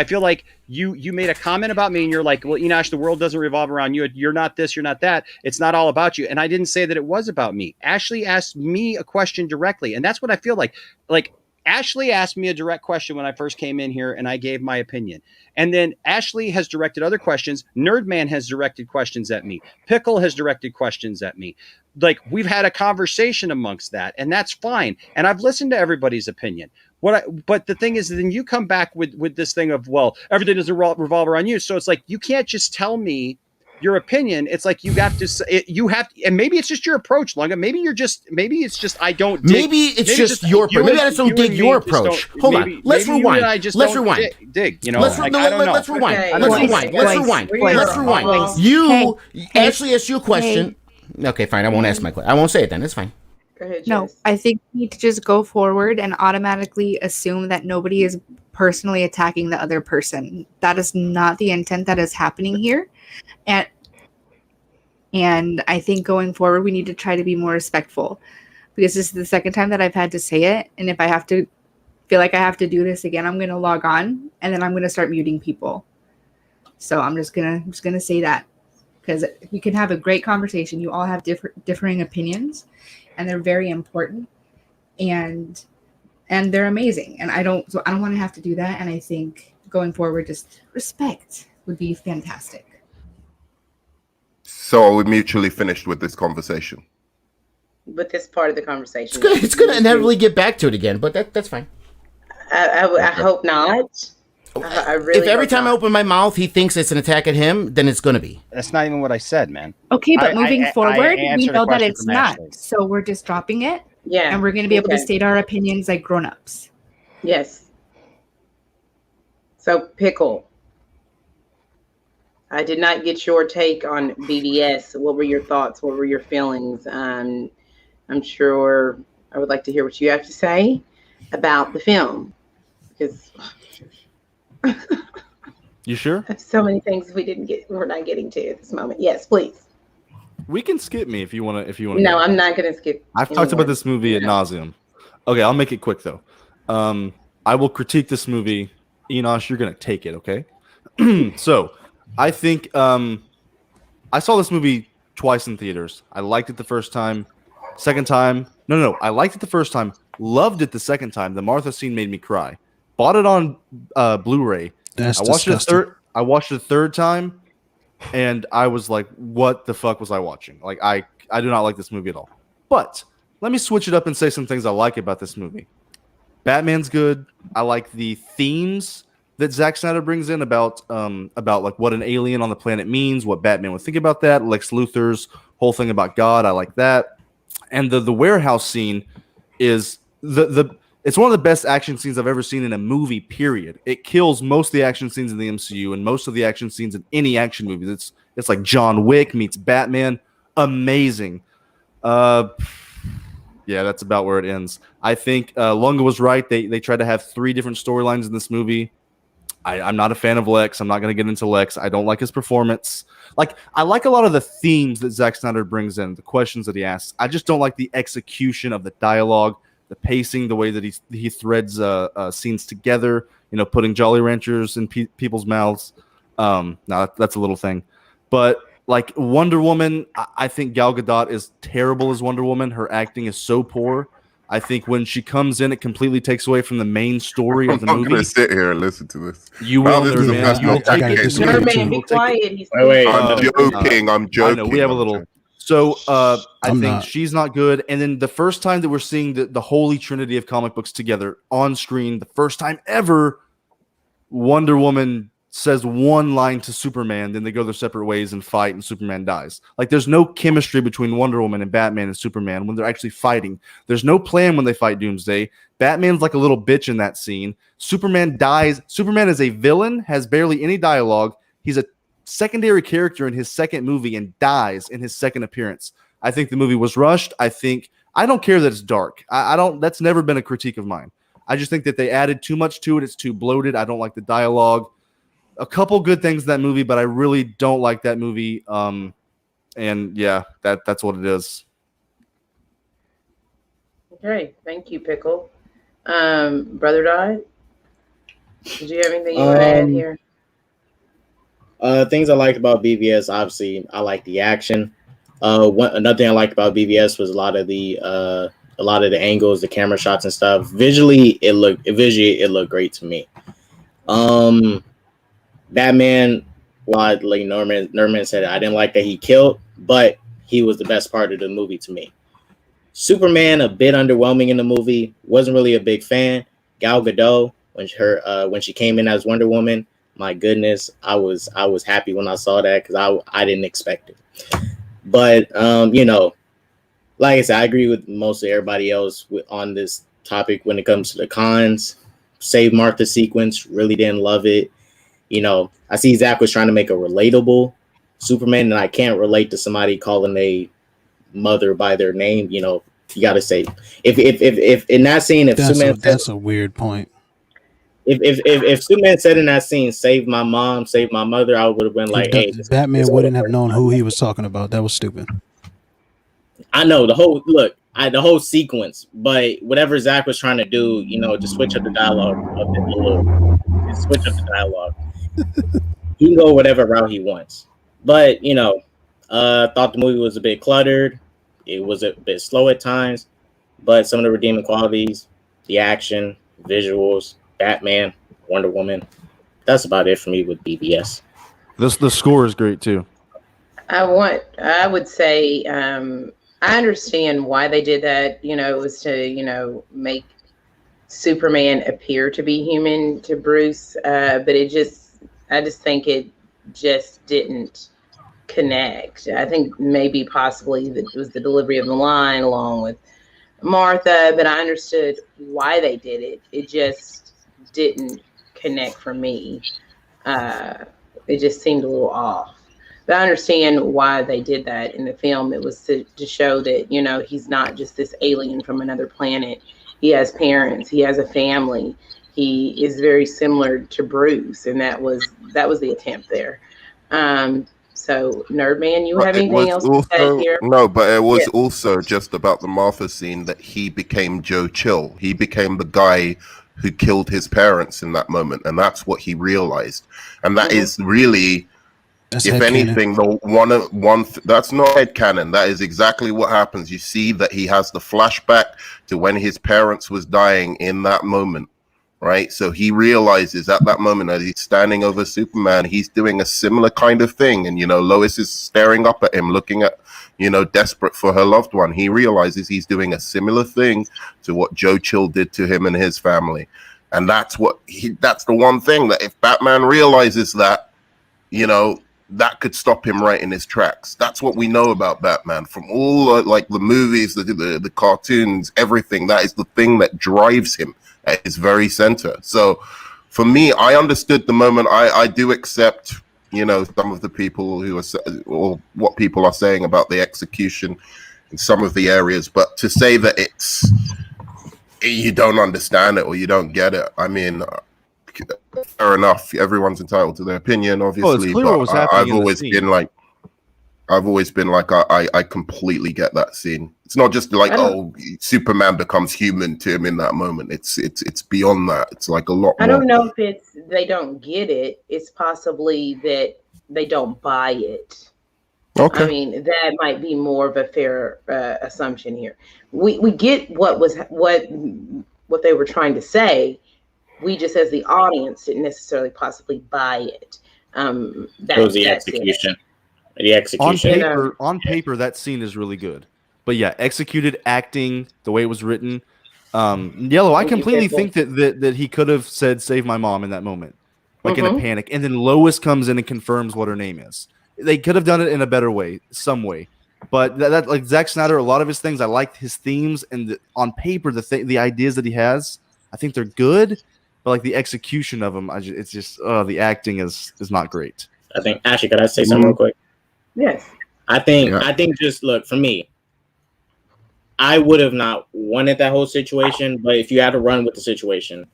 you made a comment about me, and you're like, well, Enosh, the world doesn't revolve around you. You're not this. You're not that. It's not all about you. And I didn't say that it was about me. Ashley asked me a question directly, and that's what I feel like. Like Ashley asked me a direct question when I first came in here, and I gave my opinion. And then Ashley has directed other questions. Nerdman has directed questions at me. Pickle has directed questions at me. Like we've had a conversation amongst that, and that's fine. And I've listened to everybody's opinion. But the thing is, then you come back with this thing of, well, everything doesn't revolve around you. So it's like you can't just tell me your opinion. It's like you have to, and maybe it's just your approach, Lunga. Maybe it's just I don't. Maybe it's just your approach. Maybe I just don't dig your approch. Hold on. Let's rewind. Let's rewind. Dig. You know. Let's like, I don't know. let's rewind. Okay. Let's Boys, rewind. boys, Let's rewind. boys, Let's rewind. boys. You Hey, Ashley asked you a question. Okay, fine. I won't ask my question. I won't say it then. It's fine. Go ahead, No, Jess. I think we need to just go forward and automatically assume that nobody is personally attacking the other person. That is not the intent that is happening here. And I think going forward, we need to try to be more respectful because this is the second time that I've had to say it. And if I have to feel like I have to do this again, I'm going to log on and then I'm going to start muting people. So I'm just going to say that because we can have a great conversation. You all have differing opinions and they're very important and they're amazing. And I don't want to have to do that. And I think going forward, just respect would be fantastic. So are we mutually finished with this conversation? With this part of the conversation, It's gonna inevitably get back to it again, but that's fine. I hope not. I really. If every hope time I not. open my mouth he thinks it's an attack at him, then it's gonna be. That's not even what I said, man. Okay, but I moving forward, we answered a know that question it's from not. Ashley. So we're just dropping it Yeah, and we're going to be able to okay. state our opinions like grown-ups. Yes. So, Pickle, I did not get your take on BBS. What were your thoughts? What were your feelings? I'm sure I would like to hear what you have to say about the film, because You sure? so many things we're not getting to at this moment. Yes, please. We can skip me if you want to. If you want. No, I'm not going to skip. I've talked about this movie ad nauseum. Okay, I'll make it quick though. I will critique this movie. Enosh, you're gonna take it, okay? So, I think I saw this movie twice in theaters. I liked it the first time. Second time, no. I liked it the first time. Loved it the second time. The Martha scene made me cry. Bought it on Blu-ray. That's I watched disgusting. I watched it a third time, and I was like, "What the fuck was I watching?" Like, I do not like this movie at all. But let me switch it up and say some things I like about this movie. Batman's good. I like the themes that Zack Snyder brings in about like what an alien on the planet means, what Batman would think about that. Lex Luthor's whole thing about God, I like that. And the warehouse scene is it's one of the best action scenes I've ever seen in a movie, period. It kills most of the action scenes in the MCU and most of the action scenes in any action movies. It's like John Wick meets Batman. Amazing. Yeah, that's about where it ends. I think Lunga was right. They tried to have 3 different storylines in this movie. I'm not a fan of Lex. I'm not going to get into Lex. I don't like his performance. Like, I like a lot of the themes that Zack Snyder brings in, the questions that he asks. I just don't like the execution of the dialogue, the pacing, the way that he threads scenes together, putting Jolly Ranchers in people's mouths. No, that's a little thing. But like Wonder Woman, I think Gal Gadot is terrible as Wonder Woman. Her acting is so poor. I think when she comes in, it completely takes away from the main story of the I'm movie. going to sit here and listen to this. You will, This is the best movie. Nerdman, be quiet. I'm joking. I'm joking. I know, we have a little. So I think she's not good. And then the first time that we're seeing the holy trinity of comic books together on screen, the first time ever, Wonder Woman says one line to Superman, then they go their separate ways and fight, and Superman dies. Like, there's no chemistry between Wonder Woman and Batman and Superman when they're actually fighting. There's no plan when they fight Doomsday. Batman's like a little bitch in that scene. Superman dies. Superman is a villain, has barely any dialogue. He's a secondary character in his second movie and dies in his second appearance. I think the movie was rushed. I don't care that it's dark. That's never been a critique of mine. I just think that they added too much to it. It's too bloated. I don't like the dialogue. A couple good things in that movie, but I really don't like that movie. And yeah, that's what it is. Okay, thank you, Pickle. Brother Dodd, did you have anything you want to add here? Things I liked about BVS, obviously, I like the action. Another thing I liked about BVS was a lot of the angles, the camera shots and stuff. Visually, it looked great to me. Batman, like Norman said, I didn't like that he killed, but he was the best part of the movie to me. Superman, a bit underwhelming in the movie. Wasn't really a big fan. Gal Gadot, when she came in as Wonder Woman, my goodness, I was happy when I saw that because I didn't expect it. But like I said, I agree with most of everybody else on this topic when it comes to the cons. Save Martha sequence, really didn't love it. I see Zack was trying to make a relatable Superman, and I can't relate to somebody calling a mother by their name. You got to say if in that scene, if Superman that's a weird point. If Superman said in that scene, "Save my mom, save my mother," I would have been like, "Hey, Batman wouldn't have known who he was talking about." That was stupid. I know the whole sequence, but whatever Zack was trying to do, just switch up the dialogue a little. Just switch up the dialogue. He can go whatever route he wants. But, thought the movie was a bit cluttered. It was a bit slow at times. But some of the redeeming qualities, the action, visuals, Batman, Wonder Woman. That's about it for me with BBS. The score is great, too. I would say I understand why they did that. It was to, make Superman appear to be human to Bruce. But I just think it just didn't connect. I think maybe possibly that it was the delivery of the line along with Martha, but I understood why they did it. It just didn't connect for me. It just seemed a little off. But I understand why they did that in the film. It was to show that, you know, he's not just this alien from another planet. He has parents. He has a family. He is very similar to Bruce, and that was the attempt there. So, Nerdman, you But have it anything was else to say also here? no, but it was Yes. also just about the Martha scene that he became Joe Chill. He became the guy who killed his parents in that moment, and that's what he realized. And that is really, That's if headcanon. anything, the one that's not headcanon. That is exactly what happens. You see that he has the flashback to when his parents was dying in that moment. Right, so he realizes at that moment that he's standing over Superman, he's doing a similar kind of thing, and you know, Lois is staring up at him, looking at, you know, desperate for her loved one. He realizes he's doing a similar thing to what Joe Chill did to him and his family, and that's the one thing that if Batman realizes that, you know, that could stop him right in his tracks. That's what we know about Batman from all like the movies, the cartoons, everything. That is the thing that drives him at his very center. So for me, I understood the moment. I do accept, you know, some of the people who are, or what people are saying about the execution in some of the areas, but to say that you don't understand it or you don't get it, I mean, fair enough. Everyone's entitled to their opinion, obviously. it's clear what was happening in the scene. I've always been like, I completely get that scene. It's not just like, oh, Superman becomes human to him in that moment. It's beyond that. It's like a lot more. I don't know if it's they don't get it. It's possibly that they don't buy it. Okay. I mean, that might be more of a fair assumption here. We get what they were trying to say. We just, as the audience, didn't necessarily possibly buy it. It was the execution. The execution. On paper, that scene is really good. But yeah, executed, acting, the way it was written. Yellow, I completely think that he could have said, "Save my mom" in that moment. Like in a panic. And then Lois comes in and confirms what her name is. They could have done it in a better way, some way. But that like Zack Snyder, a lot of his things, I liked his themes. And on paper, the ideas that he has, I think they're good. But like the execution of them, it's just the acting is not great. I think, Ashley, could I say something real quick? Yes. I think just look, for me, I would have not wanted that whole situation, but if you had to run with the situation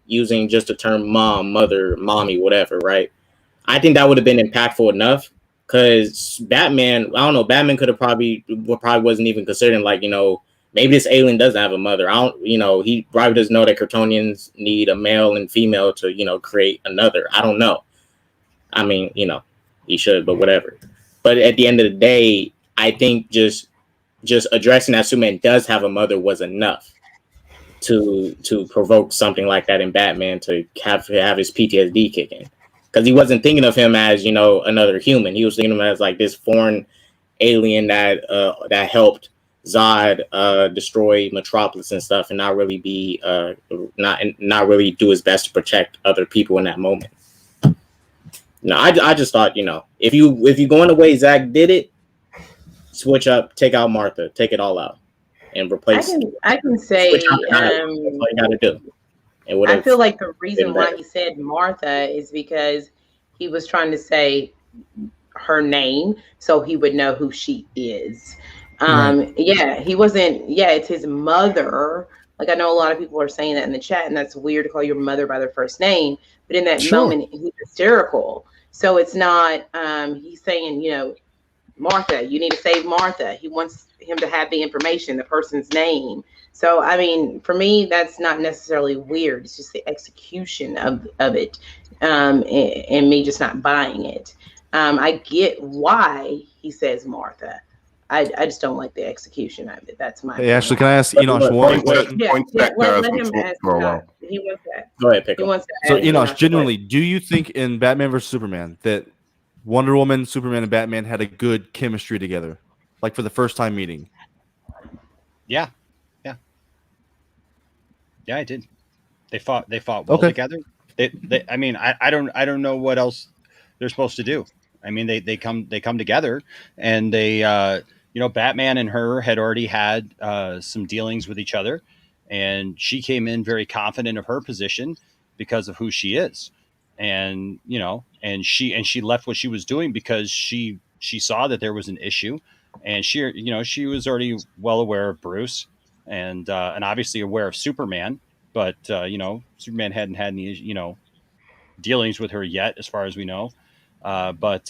using just the term mom, mother, mommy, whatever, right? I think that would have been impactful enough because Batman, I don't know, Batman could have probably wasn't even considering, like, you know, maybe this alien doesn't have a mother. He probably doesn't know that Kryptonians need a male and female to, you know, create another. I don't know. I mean, you know, he should, but whatever. But at the end of the day, I think just addressing that Superman does have a mother was enough to provoke something like that in Batman to have his PTSD kick in. Because he wasn't thinking of him as, you know, another human. He was thinking of him as like this foreign alien that helped Zod destroy Metropolis and stuff, and not really be not really do his best to protect other people in that moment. No, I just thought, you know, if you go in the way Zack did it, switch up, take out Martha, take it all out, and replace. I can say that's all you got to do. I feel like the reason why he said Martha is because he was trying to say her name so he would know who she is. Right. Yeah, he wasn't. Yeah, it's his mother. Like, I know a lot of people are saying that in the chat, and that's weird to call your mother by their first name. But in that moment, he's hysterical. So it's not. He's saying, you know, Martha, you need to save Martha. He wants him to have the information, the person's name. So, I mean, for me, that's not necessarily weird. It's just the execution of it, and me just not buying it. I get why he says Martha. I just don't like the execution of it. That's my. Hey, Ashley, can I ask Enosh one question? Let him ask. He wants that. Go ahead, pick up. So, Enosh, genuinely, do you think in Batman vs Superman that Wonder Woman, Superman, and Batman had a good chemistry together, like for the first time meeting? Yeah, I did. They fought well together. I mean, I don't know what else they're supposed to do. I mean, they come together, and they Batman and her had already had some dealings with each other, and she came in very confident of her position because of who she is. And, and she left what she was doing because she saw that there was an issue, and she was already well aware of Bruce and obviously aware of Superman, but, Superman hadn't had any, dealings with her yet, as far as we know. But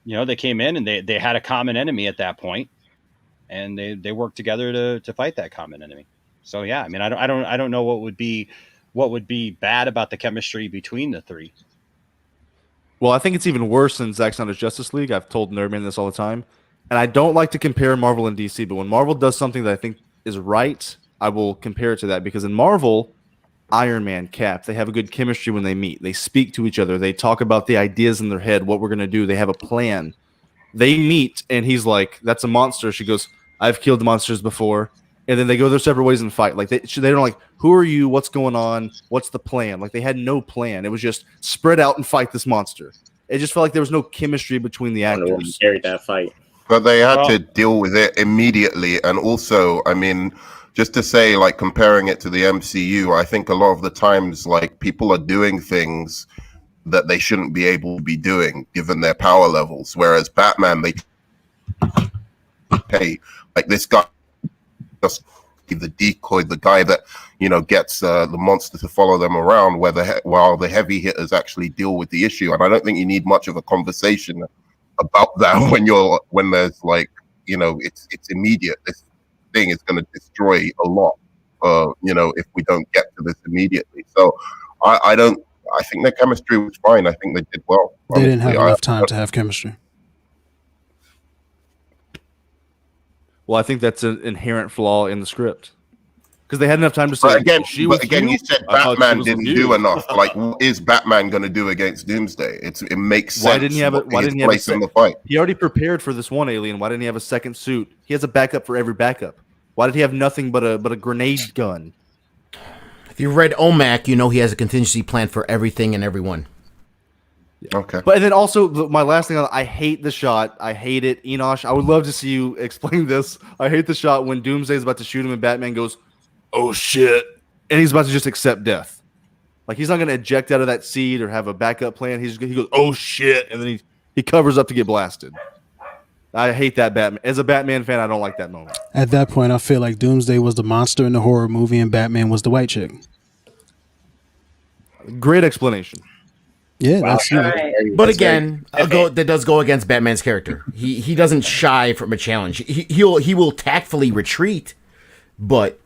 they came in and they had a common enemy at that point, and they worked together to fight that common enemy. So yeah, I mean, I don't know what would be bad about the chemistry between the three. Well, I think it's even worse than Zack Snyder's Justice League. I've told Nerdman this all the time, and I don't like to compare Marvel and DC, but when Marvel does something that I think is right, I will compare it to that, because in Marvel, Iron Man, Cap, they have a good chemistry when they meet. They speak to each other. They talk about the ideas in their head, what we're going to do. They have a plan. They meet, and he's like, that's a monster. She goes, I've killed monsters before. And then they go their separate ways and fight. Like they don't like, who are you? What's going on? What's the plan? Like they had no plan. It was just spread out and fight this monster. It just felt like there was no chemistry between the actors. Carried that fight. But they had to deal with it immediately. And also, I mean, just to say, like, comparing it to the MCU, I think a lot of the times, like, people are doing things that they shouldn't be able to be doing given their power levels. Whereas Batman, hey, like this guy, just the decoy, the guy that, gets the monster to follow them around, while the heavy hitters actually deal with the issue. And I don't think you need much of a conversation about that when there's like, it's immediate. This thing is going to destroy a lot, if we don't get to this immediately. So I think their chemistry was fine. I think they did well. They didn't have enough time to have chemistry. Well, I think that's an inherent flaw in the script, because they had enough time to say. But again, you said Batman didn't do enough. Like, what is Batman going to do against Doomsday? It makes sense. Why didn't he have in the fight? He already prepared for this one alien. Why didn't he have a second suit? He has a backup for every backup. Why did he have nothing but a grenade gun? If you read OMAC, you know he has a contingency plan for everything and everyone. Okay. But then also, my last thing, I hate the shot. I hate it. Enosh, I would love to see you explain this. I hate the shot when Doomsday is about to shoot him and Batman goes, oh shit, and he's about to just accept death. Like, he's not going to eject out of that seat or have a backup plan. He goes, oh shit, and then he covers up to get blasted. I hate that Batman. As a Batman fan, I don't like that moment. At that point, I feel like Doomsday was the monster in the horror movie and Batman was the white chick. Great explanation. Yeah, Wow. that's But again, that does go against Batman's character. He doesn't shy from a challenge. He will tactfully retreat, but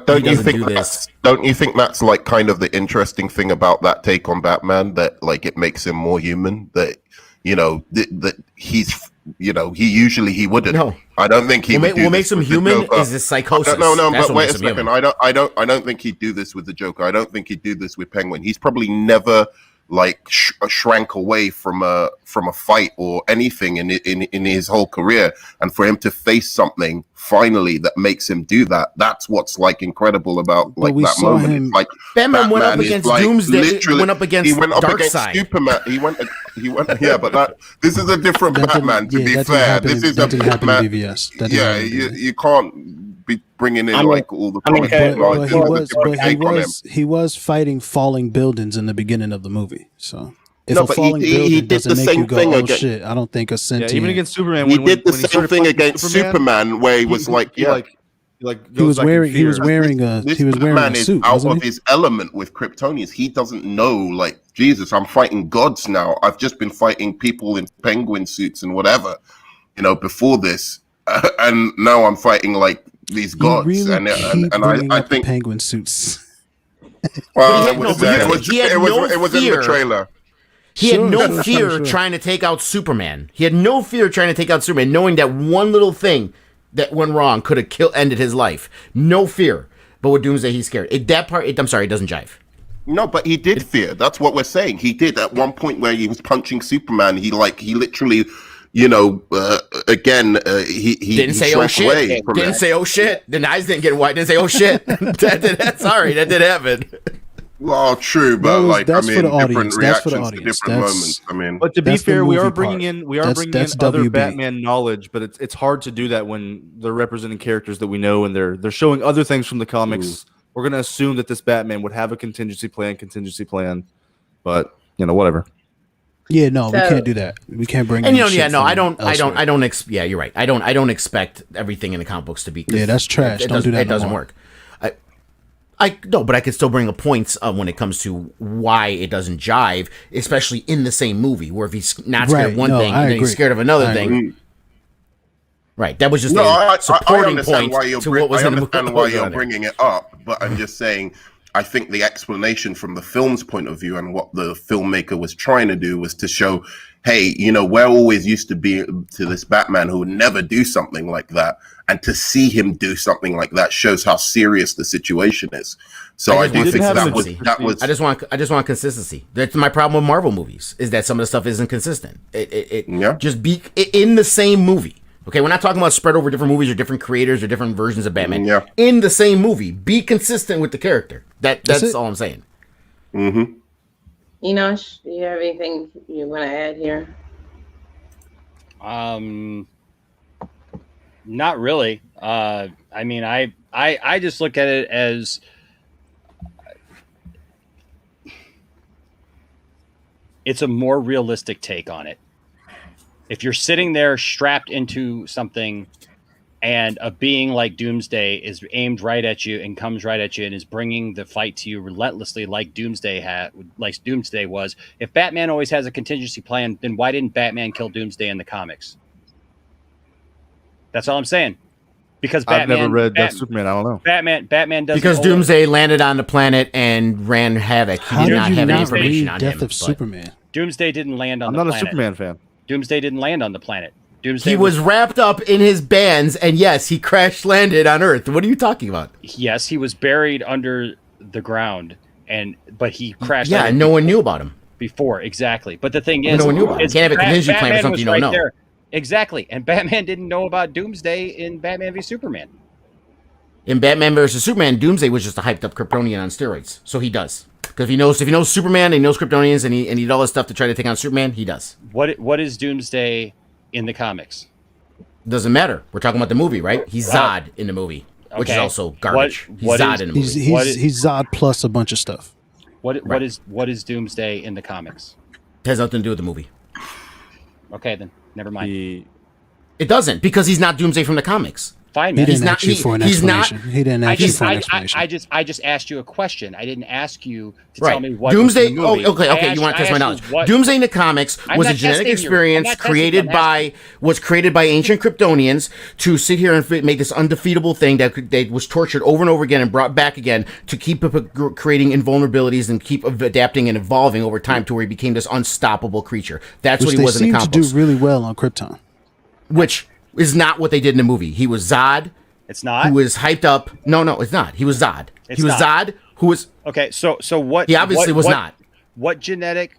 don't you think that's like kind of the interesting thing about that take on Batman, that like it makes him more human, that that he's he wouldn't. No. I don't think he would. What makes him human is his psychosis. No, That's but what wait makes a him second. human. I don't think he'd do this with the Joker. I don't think he'd do this with Penguin. He's probably never like shrank away from a fight or anything in his whole career, and for him to face something finally that makes him do that's what's like incredible about like that moment. It's like Batman went up against Doomsday. He went up against Darkseid. Superman. He went. Yeah, but this is a different Batman. To be fair, this is a Batman. You can't be bringing in all the. He was fighting falling buildings in the beginning of the movie. So if no, a but falling he building did the doesn't make same you go, thing oh again. shit, I don't think a sentient. Even against Superman, he did the same thing against Superman, where he was like, he was wearing a suit. Out of his element with Kryptonians. He doesn't know, like, Jesus, I'm fighting gods now. I've just been fighting people in penguin suits and whatever, before this, and now I'm fighting like these gods. Really and I think penguin suits. Well, it was in the trailer. He had no fear trying to take out Superman. He had no fear trying to take out Superman, knowing that one little thing that went wrong could have ended his life. No fear. But with Doomsday, he's scared. I'm sorry, it doesn't jive. No, but he did fear. That's what we're saying. He did at one point where he was punching Superman. He literally, he didn't say oh shit. Didn't say oh shit. The eyes didn't get white. Didn't say oh shit. That did happen. Well, true, but that's for the different audience. That's for the reactions to audience. different That's- moments. I mean, But to be That's the fair, we are movie bringing part. in That's other WB. Batman knowledge, but it's hard to do that when they're representing characters that we know and they're showing other things from the comics. We're gonna assume that this Batman would have a contingency plan, but whatever. Yeah, no, we So- can't do that. We can't bring. And in shit I from elsewhere. yeah, you're right. I don't expect everything in the comic books to be. Yeah, that's trash. Don't do that. It doesn't no more. work. No, but I could still bring a points when it comes to why it doesn't jive, especially in the same movie, where if he's not scared of one thing and then he's scared of another thing. Right, that was just a supporting point to what was in the movie. I understand why you're bringing it up, but I'm just saying, I think the explanation from the film's point of view and what the filmmaker was trying to do was to show, hey, we're always used to be to this Batman who would never do something like that. And to see him do something like that shows how serious the situation is. So I do think that was. I just want consistency. That's my problem with Marvel movies, is that some of the stuff isn't consistent. Just be in the same movie. Okay, we're not talking about spread over different movies or different creators or different versions of Batman. Yeah. In the same movie, be consistent with the character. That's all I'm saying. Mm-hmm. Enosh, do you have anything you want to add here? Not really. I mean, I just look at it as it's a more realistic take on it. If you're sitting there strapped into something and a being like Doomsday is aimed right at you and comes right at you and is bringing the fight to you relentlessly like Doomsday was, if Batman always has a contingency plan, then why didn't Batman kill Doomsday in the comics? That's all I'm saying. Because I've never read Superman. I don't know. Batman doesn't. Because Doomsday landed on the planet and ran havoc. He did not have any information on Death him. of Superman. Doomsday didn't land on I'm the not planet. a Superman fan. Doomsday didn't land on the planet. Doomsday He was wrapped up in his bands, and yes, he crash landed on Earth. What are you talking about? Yes, he was buried under the ground, but he crashed. Yeah, and no one knew about him before. Exactly. But the thing is, no one knew about him. You can't have a contingency plan for something you don't know. There. Exactly. And Batman didn't know about Doomsday in Batman v Superman. In Batman vs Superman, Doomsday was just a hyped up Kryptonian on steroids. So he does. Because if he knows Superman and he knows Kryptonians and he did all this stuff to try to take on Superman, he does. What is Doomsday in the comics? Doesn't matter. We're talking about the movie, right? He's Zod in the movie, which is also garbage. He's Zod in the movie. He's Zod plus a bunch of stuff. What is Doomsday in the comics? It has nothing to do with the movie. Okay, then never mind. It doesn't, because he's not Doomsday from the comics. Fine, man. He didn't ask you for an explanation. He didn't ask you for an explanation. I just asked you a question. I didn't ask you to right. tell me what Doomsday. Was in the movie. Okay. You want to test my knowledge? Doomsday in the comics was a genetic experience created by ancient Kryptonians to sit here and make this undefeatable thing that was tortured over and over again and brought back again to keep creating invulnerabilities and keep adapting and evolving over time to where he became this unstoppable creature. That's what he was in the comics. They seem to do really well on Krypton. Which is not what they did in the movie. He was Zod. It's not. Who was hyped up? No, it's not. He was Zod. He was Zod. Who was okay? So what? He obviously was not. What genetic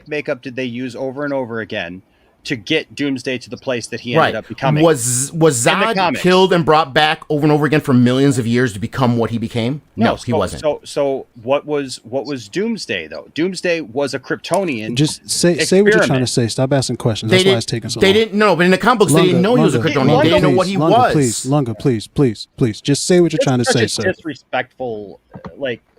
makeup did they use over and over again to get Doomsday to the place that he ended up becoming? Was Zod killed and brought back over and over again for millions of years to become what he became? No, he wasn't. So what was Doomsday though? Doomsday was a Kryptonian. Just say what you're trying to say. Stop asking questions. That's why it's taking so long. They didn't know, but in the comic books they didn't know he was a Kryptonian. They didn't know what he was. Lunga, please. Just say what you're trying to say, sir. Disrespectful,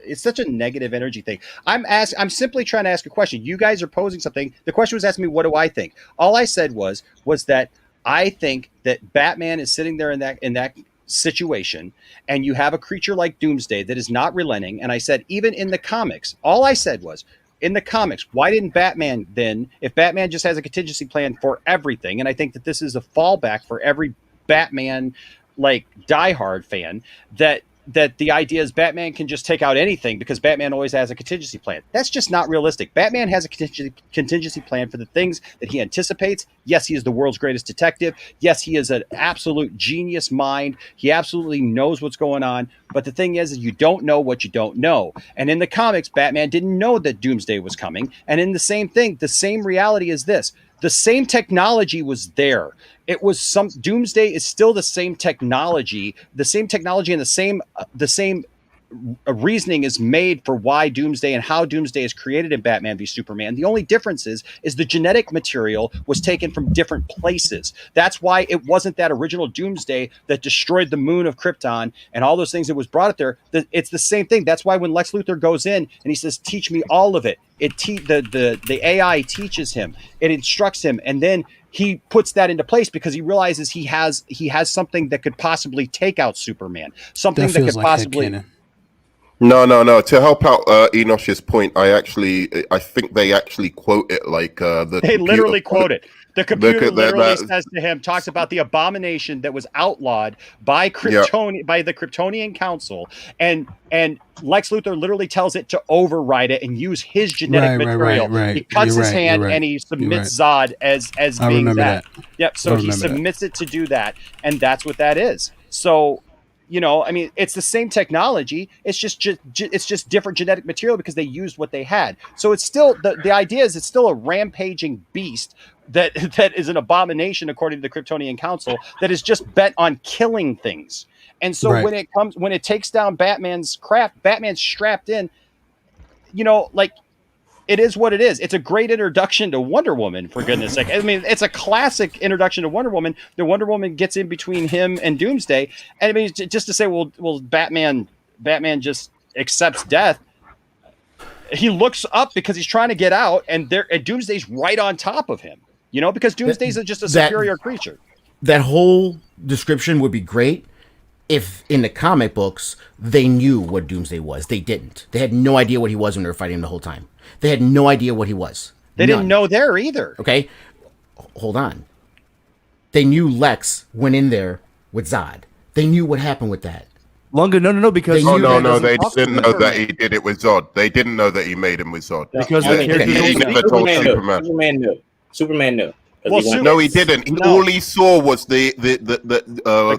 it's such a negative energy thing. I'm simply trying to ask a question. You guys are posing something. The question was asking me, what do I think? All I said was that I think that Batman is sitting there in that situation, and you have a creature like Doomsday that is not relenting. And I said, even in the comics, all I said was, in the comics, why didn't Batman then, if Batman just has a contingency plan for everything, and I think that this is a fallback for every Batman diehard fan, that the idea is Batman can just take out anything because Batman always has a contingency plan. That's just not realistic. Batman has a contingency plan for the things that he anticipates. Yes, he is the world's greatest detective. Yes, he is an absolute genius mind. He absolutely knows what's going on. But the thing is you don't know what you don't know. And in the comics, Batman didn't know that Doomsday was coming. And in the same thing, the same reality is this. The same technology was there. It was Doomsday is still the same technology and the same reasoning is made for why Doomsday and how Doomsday is created in Batman v Superman. The only difference is the genetic material was taken from different places. That's why it wasn't that original Doomsday that destroyed the moon of Krypton and all those things that was brought up there. It's the same thing. That's why when Lex Luthor goes in and he says, "Teach me all of it," the AI teaches him, it instructs him, and then he puts that into place because he realizes he has something that could possibly take out Superman, something that could possibly. No. To help out Enosh's point, I think they actually quote it like they literally quote it. The computer literally says to him, talks about the abomination that was outlawed by by the Kryptonian Council, and Lex Luthor literally tells it to override it and use his genetic material. Right. He cuts his hand and he submits Zod as being that. Yep. So he submits it to do that, and that's what that is. So. I mean, it's the same technology. It's just different genetic material because they used what they had. So it's still the idea is it's still a rampaging beast that is an abomination according to the Kryptonian Council that is just bent on killing things. And so when it takes down Batman's craft, Batman's strapped in. It is what it is. It's a great introduction to Wonder Woman, for goodness sake. I mean, it's a classic introduction to Wonder Woman. The Wonder Woman gets in between him and Doomsday. And I mean, just to say, well, Batman just accepts death. He looks up because he's trying to get out, and Doomsday's right on top of him. Because Doomsday's just a superior creature. That whole description would be great if in the comic books they knew what Doomsday was. They didn't. They had no idea what he was when they were fighting him the whole time. They had no idea what he was. They didn't know there either. Okay, hold on. They knew Lex went in there with Zod. They knew what happened with that. Lunga, no, because they didn't know that he did it with Zod. They didn't know that he made him with Zod. Because he never told Superman. Superman knew. No, he didn't. All he saw was the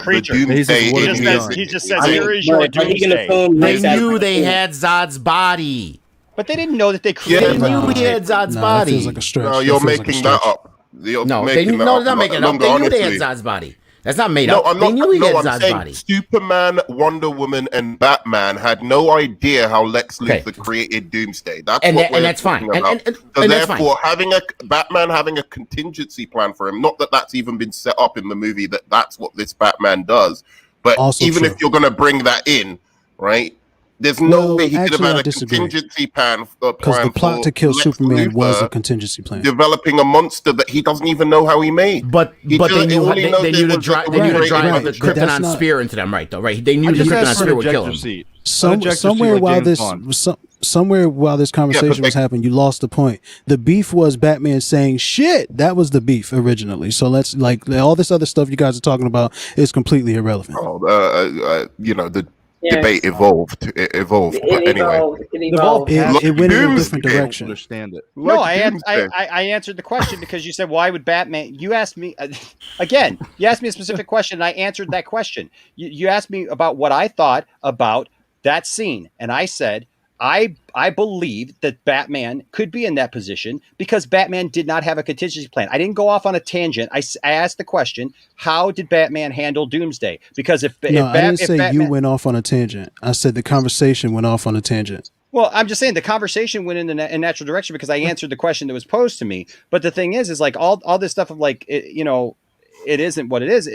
creature. The Doomsday. He just says, "Here is your Doomsday." They knew they had Zod's body. But they didn't know that they created. They knew he had Zod's body. That feels like a stretch. No, you're making that up. They're not making it up. They knew they had Zod's body. That's not made up. They knew he had Zod's body. Superman, Wonder Woman, and Batman had no idea how Lex Luthor created Doomsday. That's fine. So therefore, Batman having a contingency plan for him, not that that's even been set up in the movie that's what this Batman does, but also even if you're going to bring that in, right? There's no way he could have had a contingency plan. Because the plot to kill Superman was a contingency plan. Developing a monster that he doesn't even know how he made. But they knew to drive the Krypton spear into them, right? Though, right? They knew the Krypton spear would kill him. Somewhere while this conversation was happening, you lost the point. The beef was Batman saying shit. That was the beef originally. So let's all this other stuff you guys are talking about is completely irrelevant. Debate evolved. It evolved. But anyway, it went in a different direction. Understand it. No, I answered the question because you said, why would Batman? You asked me again. You asked me a specific question, and I answered that question. You asked me about what I thought about that scene, and I said I believe that Batman could be in that position because Batman did not have a contingency plan. I didn't go off on a tangent. I asked the question, how did Batman handle Doomsday? Because I didn't say you went off on a tangent. I said the conversation went off on a tangent. Well, I'm just saying the conversation went in a natural direction because I answered the question that was posed to me. But the thing is like all this stuff of like, it isn't what it is.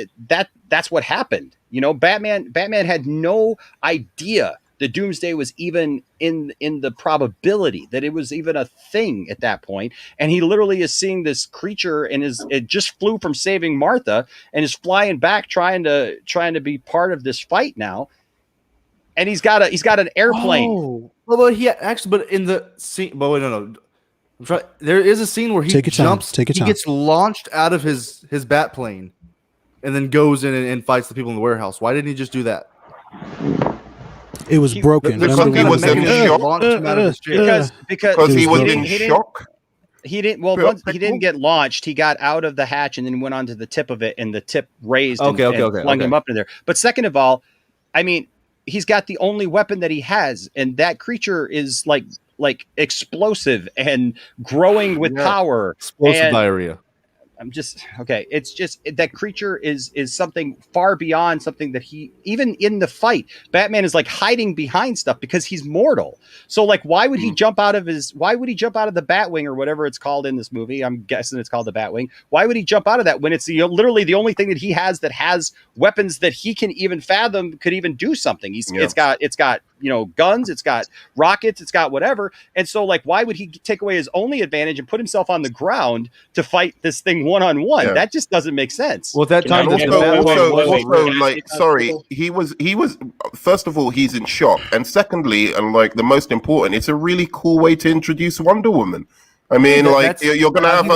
That's what happened. Batman had no idea the Doomsday was even in the probability that it was even a thing at that point. And he literally is seeing this creature and it just flew from saving Martha and is flying back trying to be part of this fight now. And he's got an airplane. Oh, well, but in the scene, but wait, no. There is a scene where he jumps. He gets launched out of his bat plane, and then goes in and fights the people in the warehouse. Why didn't he just do that? It was broken. Because he was in shock. Because he was in shock. He didn't. Well, once he didn't get launched. He got out of the hatch and then went onto the tip of it, and the tip raised and flung him up in there. But second of all, I mean, he's got the only weapon that he has, and that creature is like explosive and growing with power. Explosive diarrhea. I'm just okay. It's just that creature is something far beyond something that he even in the fight. Batman is like hiding behind stuff because he's mortal. So like, why would he jump out of his? Why would he jump out of the Batwing or whatever it's called in this movie? I'm guessing it's called the Batwing. Why would he jump out of that when it's literally the only thing that he has that has weapons that he can even fathom could even do something? It's got guns, it's got rockets, it's got whatever. And so like, why would he take away his only advantage and put himself on the ground to fight this thing one-on-one? That just doesn't make sense. Well, at that time, he was first of all, he's in shock, and secondly, and like the most important, it's a really cool way to introduce Wonder Woman. I mean, you're gonna have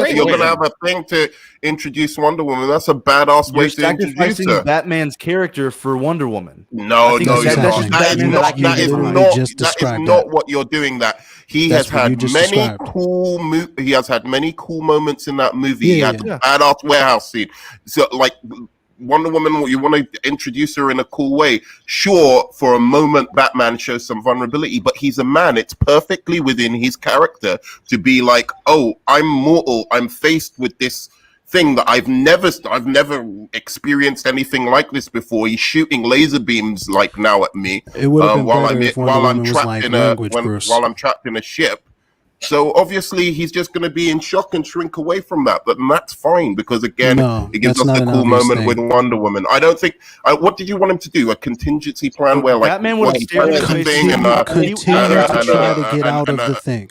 a thing to introduce Wonder Woman. That's a badass way to introduce her. Batman's character for Wonder Woman. No, that is not what you're doing. That he has had many cool moments in that movie. He had a badass warehouse scene. So like Wonder Woman, you want to introduce her in a cool way. Sure, for a moment, Batman shows some vulnerability, but he's a man. It's perfectly within his character to be like, oh, I'm mortal. I'm faced with this thing that I've never experienced anything like this before. He's shooting laser beams like now at me while I'm trapped in a ship. So obviously he's just going to be in shock and shrink away from that, but that's fine because again, it gives us the cool moment with Wonder Woman. I don't think. What did you want him to do? A contingency plan where like Batman would continue to try to get out of the thing.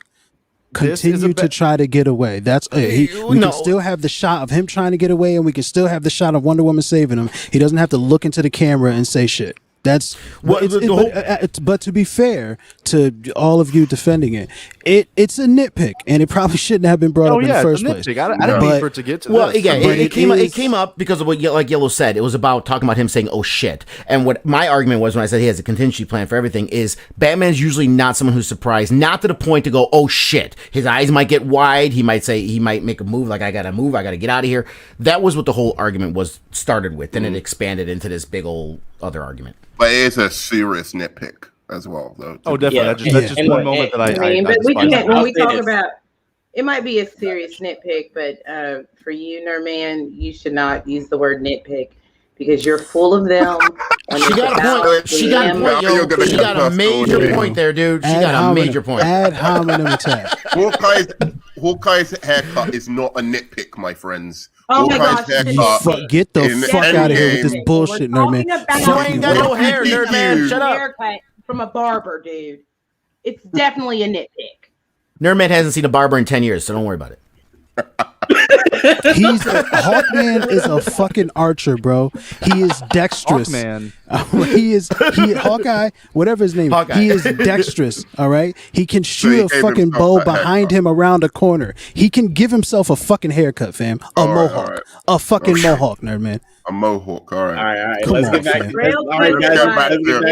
Continue to try to get away. That's we can still have the shot of him trying to get away, and we can still have the shot of Wonder Woman saving him. He doesn't have to look into the camera and say shit. That's but to be fair to all of you defending it's a nitpick, and it probably shouldn't have been brought up in the first place. I didn't mean for it to get to this. Again, it came up because of what like Yellow said. It was about talking about him saying "oh shit," and what my argument was when I said he has a contingency plan for everything is Batman's usually not someone who's surprised, not to the point to go "oh shit." His eyes might get wide. He might make a move like I gotta move. I gotta get out of here. That was what the whole argument was started with. Then it expanded into this big old other argument. But it's a serious nitpick as well, though. Oh, definitely. That's just one moment that I but we can't, when we talk about, it might be a serious nitpick, but for you, Nerdman, you should not use the word nitpick because you're full of them. She got a point. She got a point, yo. She got a major point there, dude. She got a major point. Ad hominem attack. Hawkeye's haircut is not a nitpick, my friends. Oh my gosh! Get the fuck out of here with this bullshit, Nerdman. You ain't got no hair, Nerdman. Shut up. Haircut from a barber, dude. It's definitely a nitpick. Nerdman hasn't seen a barber in 10 years, so don't worry about it. Hawkman is a fucking archer, bro. He is dexterous. Hawkman. Hawkeye, whatever his name. Hawkeye. He is dexterous. All right. He can shoot a fucking bow behind him around a corner. He can give himself a fucking haircut, fam. A mohawk. A fucking mohawk, Nerdman. A mohawk. All right. All right. Come Let's on, get back fam. to this. All right, guys.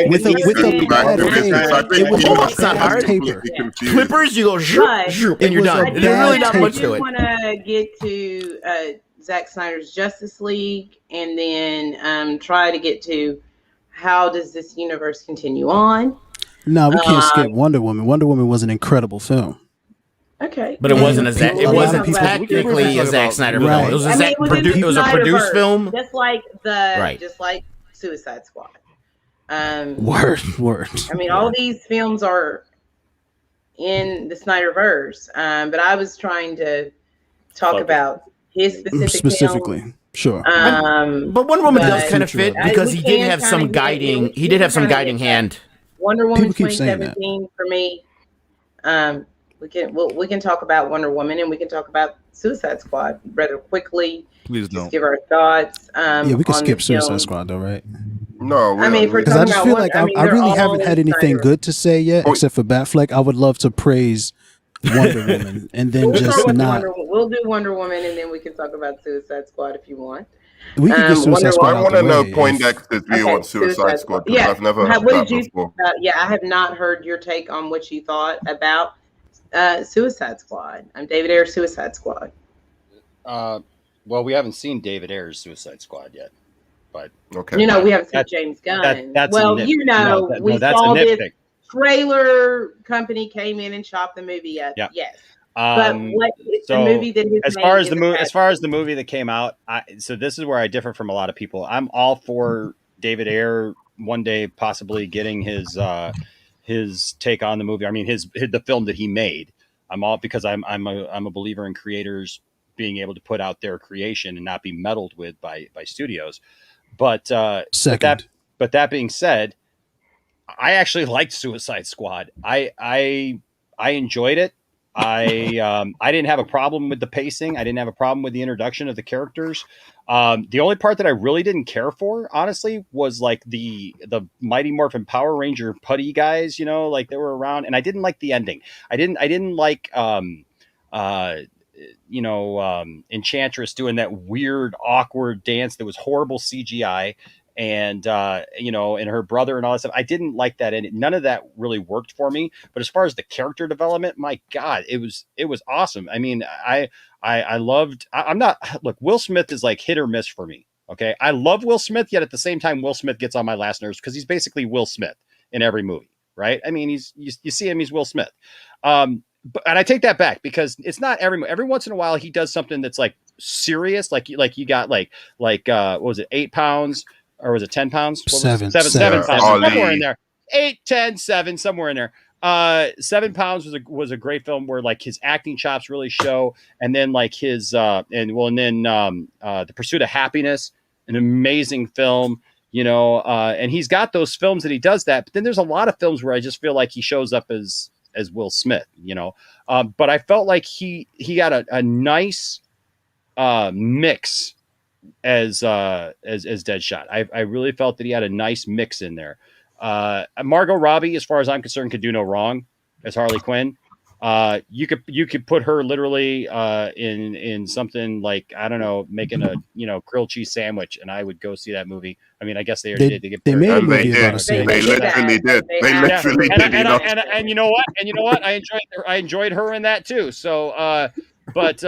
With a bad taper. It was a bad taper. Clippers, you go zoop, and you're done. There's really not much to it. I want to get to Zack Snyder's Justice League, and then try to get to how does this universe continue on. No, we can't skip Wonder Woman. Wonder Woman was an incredible film. Okay, but it wasn't technically a Zack Snyder film. Right. It was a produced film, just like Suicide Squad. Word. I mean, all these films are in the Snyderverse, but I was trying to talk about his specifically. Film. Sure. But Wonder Woman does kind of fit because he did have some guiding. He did have some guiding hand. Wonder Woman 2017 for me. We can talk about Wonder Woman, and we can talk about Suicide Squad rather quickly. Please don't. Give our thoughts. We can skip Suicide Squad though, right? No, I mean, because I just feel like I really haven't had anything good to say yet, except for Batfleck. I would love to praise Wonder Woman, and then We'll do Wonder Woman, and then we can talk about Suicide Squad if you want. We can get Suicide Squad. I want to know Poindexter's view on Suicide Squad because I've never heard that before. I have not heard your take on what you thought about Suicide Squad. I'm David Ayer's Suicide Squad. Well, we haven't seen David Ayer's Suicide Squad yet, but okay. We haven't seen James Gunn. That's we that's saw a nitpick. this trailer company came in and chopped the movie up. Yeah. Yes. But what the So movie that he's as made far as in the the movie, past- as far as the movie that came out, so this is where I differ from a lot of people. I'm all for David Ayer one day possibly getting his take on the movie. I mean, the film that he made. I'm all because I'm a believer in creators being able to put out their creation and not be meddled with by studios. But Second. but that being said, I actually liked Suicide Squad. I enjoyed it. I didn't have a problem with the pacing. I didn't have a problem with the introduction of the characters. The only part that I really didn't care for, honestly, was like the Mighty Morphin Power Ranger putty guys, like they were around, and I didn't like the ending. I didn't like Enchantress doing that weird, awkward dance that was horrible CGI. And and her brother and all that stuff. I didn't like that, and none of that really worked for me. But as far as the character development, my God, it was awesome. I mean, I loved. I'm not look. Will Smith is like hit or miss for me. Okay, I love Will Smith, yet at the same time, Will Smith gets on my last nerves because he's basically Will Smith in every movie, right? I mean, you see him, he's Will Smith. And I take that back because it's not every once in a while he does something that's like serious, like you got like what was it, 8 pounds? Or was it 10 pounds? Seven. 7 pounds. Ali. Somewhere in there. 8, 10, 7, somewhere in there. 7 pounds was a great film where like his acting chops really show. And then like his The Pursuit of Happiness, an amazing film, and he's got those films that he does that. But then there's a lot of films where I just feel like he shows up as Will Smith, but I felt like he got a nice mix as Deadshot. I really felt that he had a nice mix in there. Margot Robbie, as far as I'm concerned, could do no wrong as Harley Quinn. You could put her literally in something like, I don't know, making a grilled cheese sandwich, and I would go see that movie. I mean, I guess they already did. They made a And they movie did. about a sandwich. They literally did. They literally did. And you know what? I enjoyed her in that too. So, but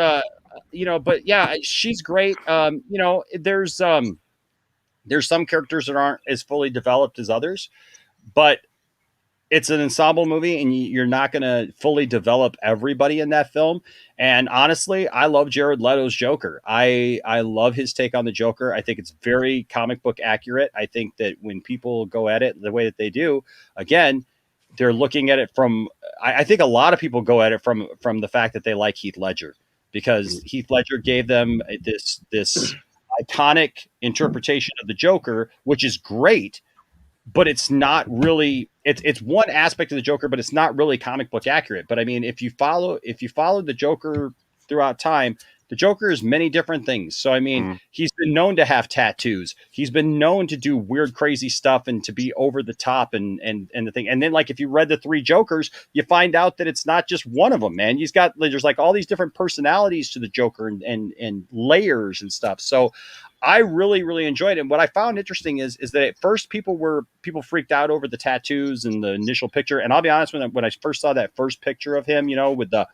yeah, she's great. There's some characters that aren't as fully developed as others, but it's an ensemble movie, and you're not going to fully develop everybody in that film. And honestly, I love Jared Leto's Joker. I love his take on the Joker. I think it's very comic book accurate. I think that when people go at it the way that they do, again, they're looking at it from. I think a lot of people go at it from the fact that they like Heath Ledger, because Heath Ledger gave them this iconic interpretation of the Joker, which is great. But it's not really, it's one aspect of the Joker, but it's not really comic book accurate. But I mean, if you follow the Joker throughout time, the Joker is many different things. So I mean, he's been known to have tattoos. He's been known to do weird, crazy stuff and to be over the top and the thing. And then like if you read the 3 Jokers, you find out that it's not just one of them, man. There's like all these different personalities to the Joker and layers and stuff. So I really, really enjoyed it. And what I found interesting is that at first people freaked out over the tattoos and the initial picture. And I'll be honest, when I first saw that first picture of him, with the,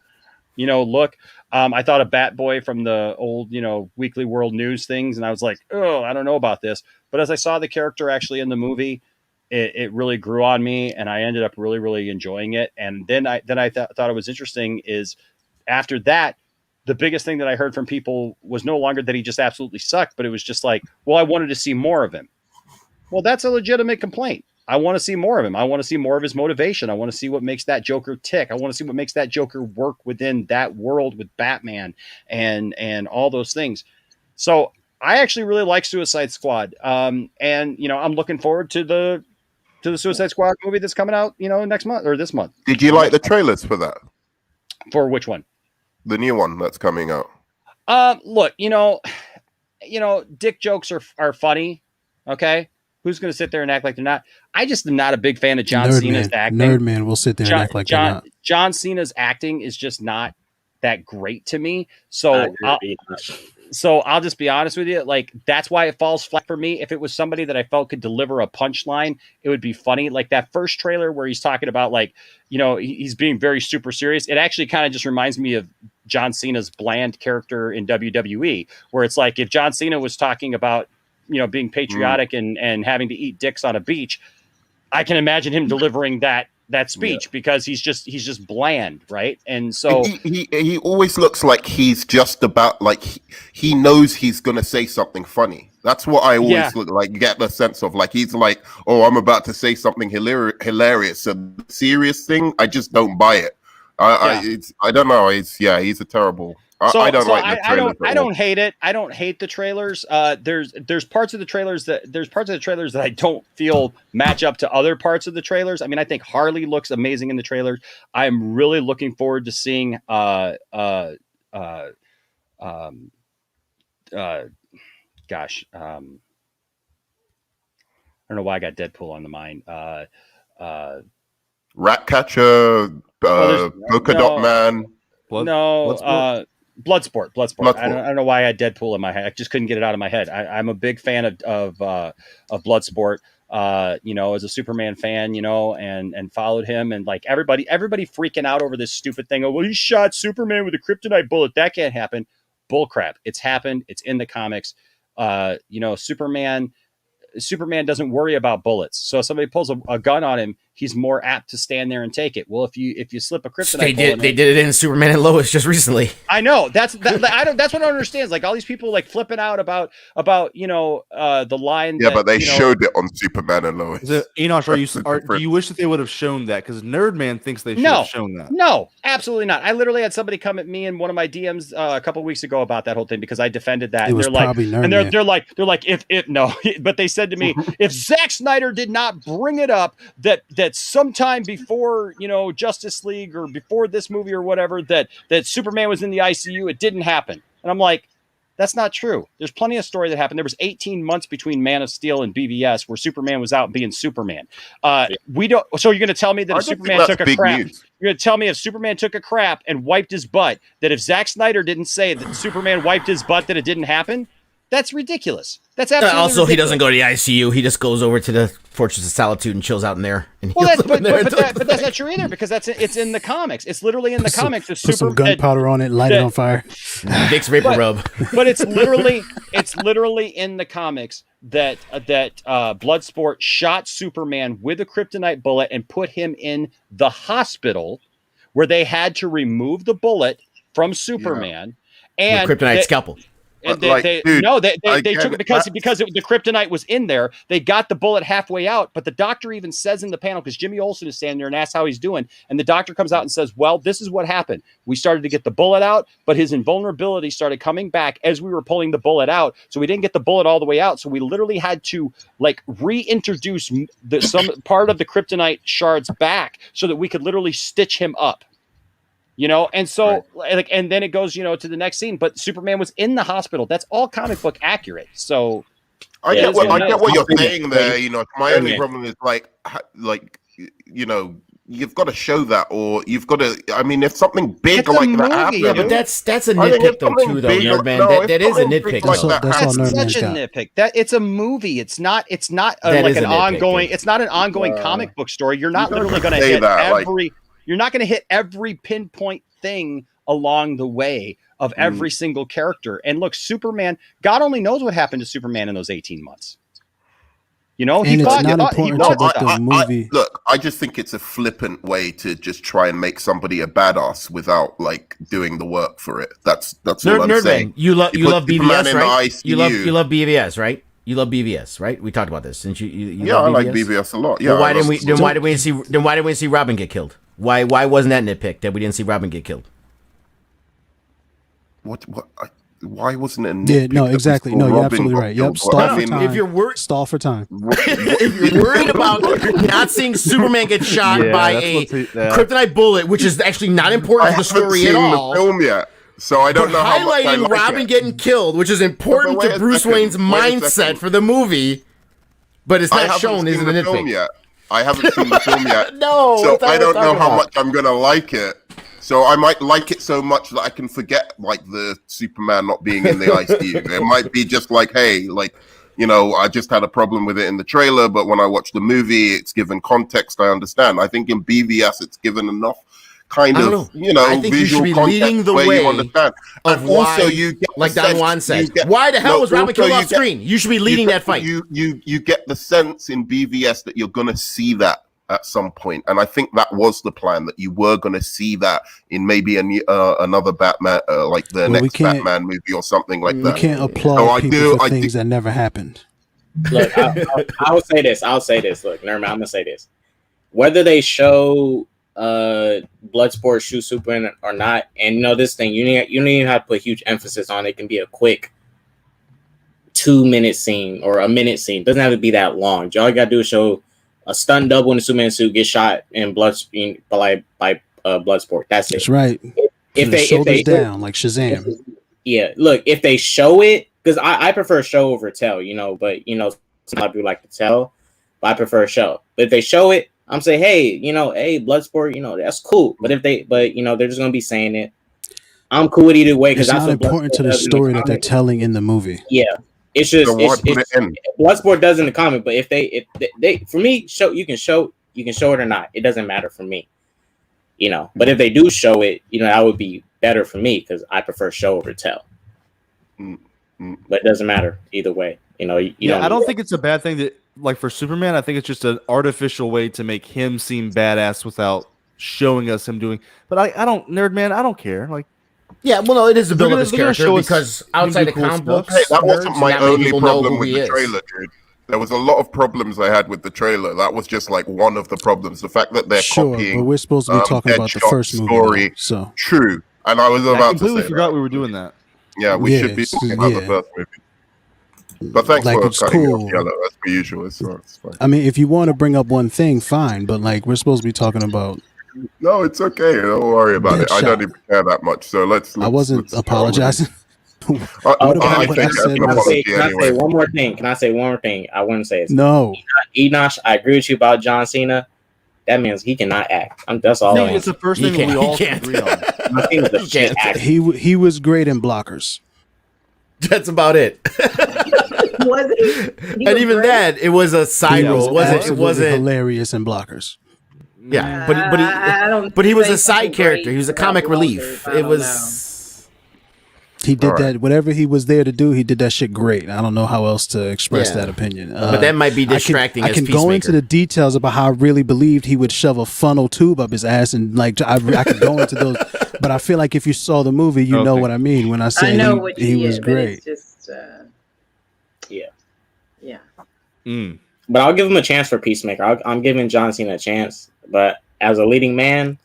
look, I thought of Bat Boy from the old, Weekly World News things. And I was like, oh, I don't know about this. But as I saw the character actually in the movie, it really grew on me, and I ended up really, really enjoying it. And then I thought it was interesting is after that, the biggest thing that I heard from people was no longer that he just absolutely sucked, but it was just like, well, I wanted to see more of him. Well, that's a legitimate complaint. I want to see more of him. I want to see more of his motivation. I want to see what makes that Joker tick. I want to see what makes that Joker work within that world with Batman and all those things. So I actually really like Suicide Squad. And I'm looking forward to the Suicide Squad movie that's coming out, next month or this month. Did you like the trailers for that? For which one? The new one that's coming out. Look, dick jokes are funny. Okay. Who's going to sit there and act like they're not? I just am not a big fan of John Cena's acting. Nerdman will sit there and act like they're not. John Cena's acting is just not that great to me. So I'll just be honest with you. Like, that's why it falls flat for me. If it was somebody that I felt could deliver a punchline, it would be funny. Like that first trailer where he's talking about he's being very super serious. It actually kind of just reminds me of John Cena's bland character in WWE, where it's like if John Cena was talking about, being patriotic and having to eat dicks on a beach, I can imagine him delivering that that speech because he's just bland, right? And so he always looks like he's just about like he knows he's gonna say something funny. That's what I always look like. Get the sense of like he's like, oh, I'm about to say something hilarious. A serious thing, I just don't buy it. I don't know. He's a terrible. I don't like the trailers. I don't hate it. I don't hate the trailers. There's parts of the trailers that I don't feel match up to other parts of the trailers. I mean, I think Harley looks amazing in the trailers. I'm really looking forward to seeing I don't know why I got Deadpool on the mind. Ratcatcher, Polka Dot Man. Bloodsport. I don't know why I had Deadpool in my head. I just couldn't get it out of my head. I'm a big fan of Bloodsport. As a Superman fan, and followed him, and like everybody freaking out over this stupid thing. Oh, well, he shot Superman with a kryptonite bullet. That can't happen. Bullcrap. It's happened. It's in the comics. Superman doesn't worry about bullets. So if somebody pulls a gun on him, he's more apt to stand there and take it. Well, if you slip a kryptonite bullet, they did it in Superman and Lois just recently. I know that's what I don't understand. It's like all these people like flipping out about the line. Yeah, but they showed it on Superman and Lois. Enosh, do you wish that they would have shown that? Because Nerdman thinks they should have shown that. No, absolutely not. I literally had somebody come at me in one of my DMs a couple of weeks ago about that whole thing because I defended that. It was probably Nerdman. They're like if no, but they said to me, if Zack Snyder did not bring it up that sometime before Justice League or before this movie or whatever that Superman was in the ICU, it didn't happen. And I'm like, that's not true. There's plenty of story that happened. There was 18 months between Man of Steel and BVS where Superman was out being Superman. We don't. So you're going to tell me that if Superman took a crap, you're going to tell me if Superman took a crap and wiped his butt, that if Zack Snyder didn't say that Superman wiped his butt, that it didn't happen? That's ridiculous. That's absolutely also ridiculous. He doesn't go to the ICU. He just goes over to the Fortress of Solitude and chills out in there. And but that's not true either because it's in the comics. It's literally in the comics. Put some gunpowder on it, and light it on fire. Dick's vapor rub. But it's literally in the comics that Bloodsport shot Superman with a kryptonite bullet and put him in the hospital where they had to remove the bullet from Superman and with kryptonite scalpel. And they took it because the kryptonite was in there. They got the bullet halfway out, but the doctor even says in the panel, because Jimmy Olsen is standing there and asks how he's doing, and the doctor comes out and says, well, this is what happened. We started to get the bullet out, but his invulnerability started coming back as we were pulling the bullet out, so we didn't get the bullet all the way out, so we literally had to reintroduce some part of the kryptonite shards back so that we could literally stitch him up. And so and then it goes, to the next scene, but Superman was in the hospital. That's all comic book accurate. So I get what you're saying there. My only problem is you've got to show that, or you've got to. I mean, if something big like that happens, yeah, but that's a nitpick Nerdman. That is a nitpick. That's such a nitpick. That it's a movie. It's not an ongoing. It's not an ongoing comic book story. You're not literally going to hit every. You're not going to hit every pinpoint thing along the way of every single character. And look, Superman, God only knows what happened to Superman in those 18 months. He fought the movie. Look, I just think it's a flippant way to just try and make somebody a badass without doing the work for it. That's all I'm saying. You love BVS, right? You love BVS, right? You love BVS, right? We talked about this. Since you I like BVS a lot. Yeah. Well, why didn't we see Robin get killed? Why wasn't that nitpick that we didn't see Robin get killed? Why wasn't it a nitpick? Yeah, no, exactly. No, you're absolutely right. Yep, stall for time. If you're worried about not seeing Superman get shot by a kryptonite bullet, which is actually not important to the story at all. The film yet. So I don't know how much I like Robin getting killed, which is important to Bruce Wayne's mindset for the movie, but it's not shown, isn't a nitpick. I haven't seen the film yet. No, so I don't know how much I'm gonna like it. So I might like it so much that I can forget the Superman not being in the ICU. It might be just hey, I just had a problem with it in the trailer, but when I watch the movie, it's given context. I understand. I think in BVS, it's given enough kind of, I think visual you should be leading the way you understand. And also, you get Don Juan said, why the hell was Robin killed off screen? You should be leading that fight. You get the sense in BVS that you're going to see that at some point, and I think that was the plan, that you were going to see that in maybe another Batman, like the next Batman movie or something like that. We can't applaud people for things that never happened. Look, I'll say this. Look, Nerman, I'm gonna say this. Whether they show Bloodsport shoot Superman or not, and this thing, you don't even have to put huge emphasis on it. It can be a quick 2-minute scene or a minute scene. It doesn't have to be that long. All you gotta do is show a stunt double in a Superman suit get shot in by Bloodsport. That's it. That's right. If they shoulders down like Shazam. Yeah, look, if they show it, because I prefer show over tell, but some people like to tell, but I prefer show. But if they show it, I'm saying, hey, hey, Bloodsport, that's cool. But they're just gonna be saying it. I'm cool with either way because it's that's not important to the story that they're telling in the movie. Yeah, it's just Bloodsport does in the comic. But if they for me, you can show it or not. It doesn't matter for me. But if they do show it, that would be better for me because I prefer show over tell. But it doesn't matter either way. I don't think it's a bad thing that, like, for Superman, I think it's just an artificial way to make him seem badass without showing us him doing. But I don't, Nerdman, I don't care. Like, yeah, well, no, it is the build of his character because outside the comic books, hey, that wasn't my only problem with the trailer, dude. There was a lot of problems I had with the trailer. That was just like one of the problems. The fact that they're copying. But we're supposed to be talking about the first movie. Story, so true. And I was about to say, completely forgot we were doing that. Yeah, we should be talking about the first movie. But thanks for cutting off Yellow, as per usual. It's fine. I mean, if you want to bring up one thing, fine. But like, we're supposed to be talking about. No, it's okay. Don't worry about it. I don't even care that much. So let's I wasn't apologizing. Can I say one more thing? I wouldn't say it. No. Enosh, I agree with you about John Cena. That means he cannot act. That's all. No, it's the first thing we all agree on. He was great in Blockers. That's about it. Was he? And even that, it was a side role. It wasn't hilarious in Blockers. Yeah, but he was a side character. He was a comic relief. It was. He did that. Whatever he was there to do, he did that shit great. I don't know how else to express that opinion. But that might be distracting. I can go into the details about how I really believed he would shove a funnel tube up his ass, and like I could go into those. But I feel like if you saw the movie, you know what I mean when I say he was great. It's just, yeah. But I'll give him a chance for Peacemaker. I'm giving John Cena a chance, but as a leading man.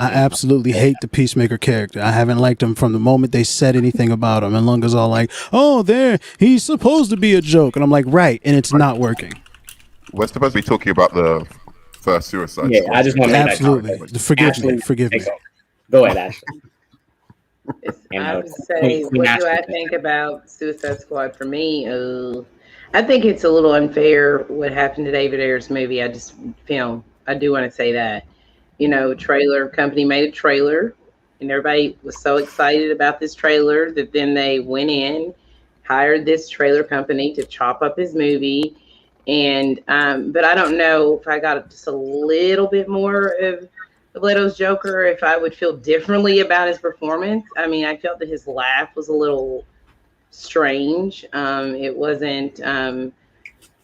I absolutely hate the Peacemaker character. I haven't liked him from the moment they said anything about him. And Lunga's all like, oh, he's supposed to be a joke. And I'm like, right, and it's not working. We're supposed to be talking about the first Suicide Squad. I just want to make absolutely. Forgive me. Go ahead, Ashley. I would say, what do I think about Suicide Squad? For me, I think it's a little unfair what happened to David Ayer's movie. I do want to say that. Trailer company made a trailer, and everybody was so excited about this trailer that then they went in, hired this trailer company to chop up his movie. And but I don't know if I got just a little bit more of Leto's Joker, if I would feel differently about his performance. I mean, I felt that his laugh was a little strange. It wasn't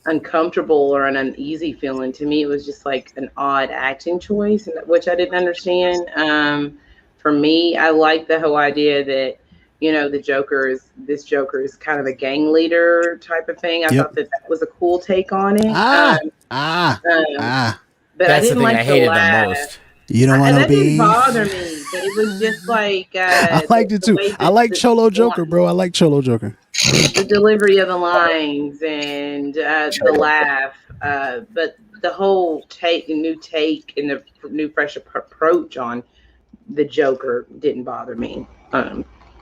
uncomfortable or an uneasy feeling. To me, it was just like an odd acting choice, which I didn't understand. For me, I like the whole idea that this Joker is kind of a gang leader type of thing. I thought that was a cool take on it. But that's the thing I hated the most. You don't want to be. That didn't bother me, but it was just like I liked it too. I like Cholo Joker, bro. I like Cholo Joker. The delivery of the lines and the laugh, but the whole new take and the new fresh approach on the Joker didn't bother me.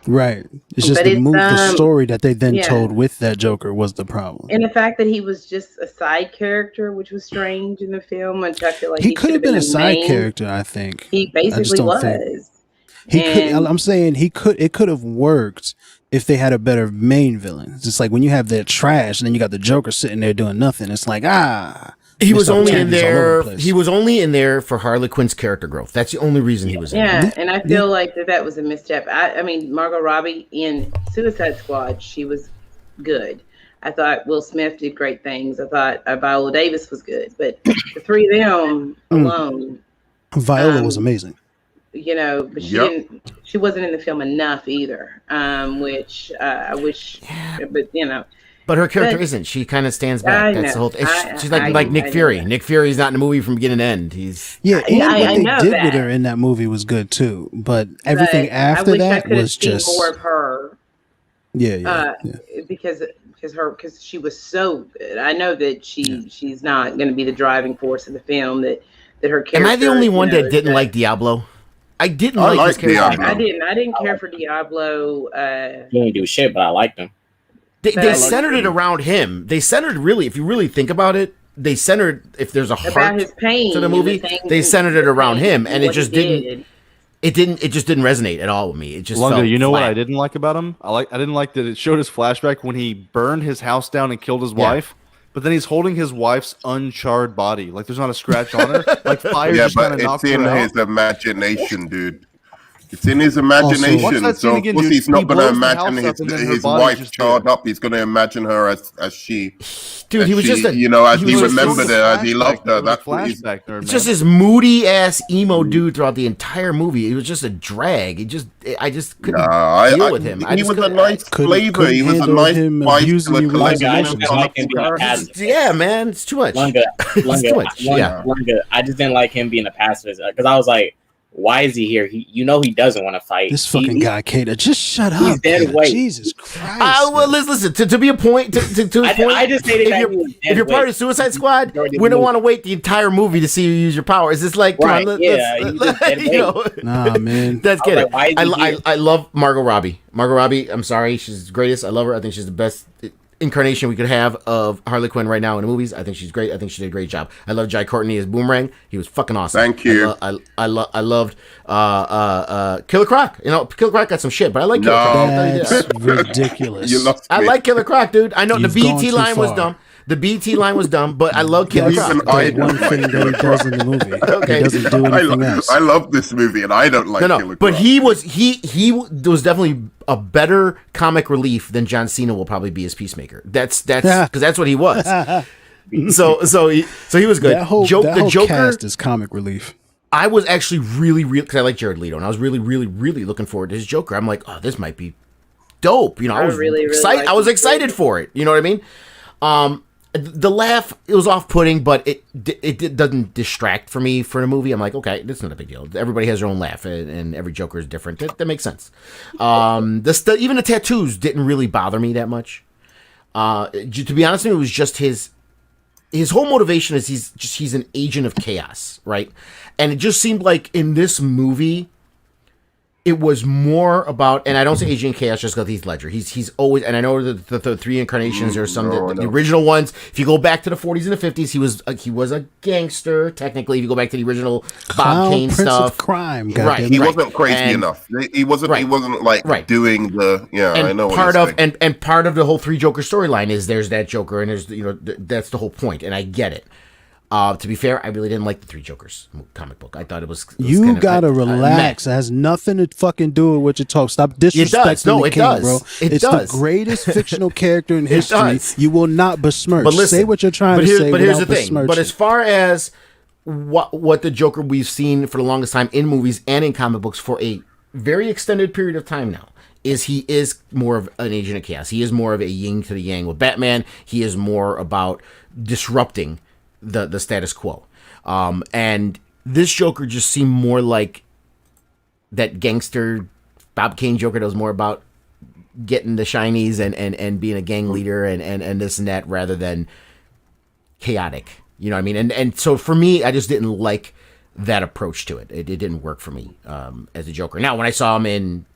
Right. It's just the story that they then told with that Joker was the problem. And the fact that he was just a side character, which was strange in the film, which I feel like he could have been a side character, I think. He basically was. I'm saying it could have worked if they had a better main villain. It's just like when you have that trash and then you got the Joker sitting there doing nothing. It's like, he was only in there. He was only in there for Harley Quinn's character growth. That's the only reason he was in there. Yeah, and I feel like that was a misstep. I mean, Margot Robbie in Suicide Squad, she was good. I thought Will Smith did great things. I thought Viola Davis was good, but the three of them alone, Viola was amazing. you know, but she wasn't in the film enough either. Which I wish, but you know. But her character isn't. She kind of stands back. That's the whole thing. She's like Nick Fury. Nick Fury's not in the movie from beginning to end. He's and what they did with her in that movie was good too. But everything after that was just more of her. Yeah. Because she was so good. I know that she's not going to be the driving force of the film. That her character. Am I the only one that didn't like Diablo? I didn't like his character. Diablo. I didn't care for Diablo. He didn't do shit, but I liked him. They centered it around him. They centered really, if you really think about it, they centered if there's a heart his pain to the movie, they centered it around him, and it just didn't. It just didn't resonate at all with me. It just felt you know flat. what I didn't like about him? I didn't like that it showed his flashback when he burned his house down and killed his wife. But then he's holding his wife's uncharred body, like there's not a scratch on her. Like fire just kind of knocked her out. It's in his imagination, dude. It's in his imagination. Also, so again, he's not going to imagine his wife charred there. up. He's going to imagine her as she. Dude, he was just as he remembered her, as he loved her. That's what he's. It's just this moody ass emo dude throughout the entire movie. It was just a drag. I just couldn't deal with him. He was a nice flavor. He was a nice spice. Yeah, man, it's too much. It's too much. I just didn't like him being a pacifist because I was like, why is he here? He doesn't want to fight. This fucking guy, Kata, just shut up. He's dead weight. Jesus Christ. Well, listen. To be a point, I just stated if you're part of Suicide Squad, we don't want to wait the entire movie to see you use your power. Is this like, right? Nah, man. Let's get it. I love Margot Robbie. Margot Robbie, I'm sorry, she's the greatest. I love her. I think she's the best incarnation we could have of Harley Quinn right now in the movies. I think she's great. I think she did a great job. I love Jai Courtney as Boomerang. He was fucking awesome. Thank you. I loved Killer Croc. You know, Killer Croc got some shit, but I like Killer Croc. That's ridiculous. I like Killer Croc, dude. I know the BT line was dumb. The BT line was dumb, but I love Killer Croc. One thing that he does in the movie. Okay. He doesn't do anything else. I love this movie, and I don't like Killer Croc. But he was definitely a better comic relief than John Cena will probably be as Peacemaker. That's because that's what he was. So he was good. That whole Joker cast is comic relief. I was actually really because I like Jared Leto, and I was really looking forward to his Joker. I'm like, oh, this might be dope. You know, I was really excited. I was excited for it. You know what I mean? The laugh, it was off-putting, but it doesn't distract for me for the movie. I'm like, okay, that's not a big deal. Everybody has their own laugh, and every Joker is different. That makes sense. Even the tattoos didn't really bother me that much. To be honest with you, it was just his whole motivation is he's an agent of chaos, right? And it just seemed like in this movie, it was more about, and I don't say Agent Chaos just because Heath Ledger. He's always, and I know the three incarnations or some the original ones. If you go back to the 40s and the 50s, he was a gangster technically. If you go back to the original Bob Kane Prince stuff, of crime, right? He wasn't crazy enough. He wasn't like doing the And I know part of and part of the whole Three Joker storyline is there's that Joker and there's that's the whole point, and I get it. To be fair, I really didn't like the Three Jokers comic book. I thought it was you kind of gotta relax. It has nothing to fucking do with what you talk. Stop disrespecting the king, bro. It's the greatest fictional character in history. You will not besmirch. But listen, say what you're trying to say. But here's the thing. But as far as what the Joker we've seen for the longest time in movies and in comic books for a very extended period of time now, he is more of an agent of chaos. He is more of a yin to the yang with Batman. He is more about disrupting the status quo. And this Joker just seemed more like that gangster Bob Kane Joker that was more about getting the shinies and being a gang leader and this and that rather than chaotic. You know what I mean? And so for me, I just didn't like that approach to it. It didn't work for me as a Joker. Now, when I saw him in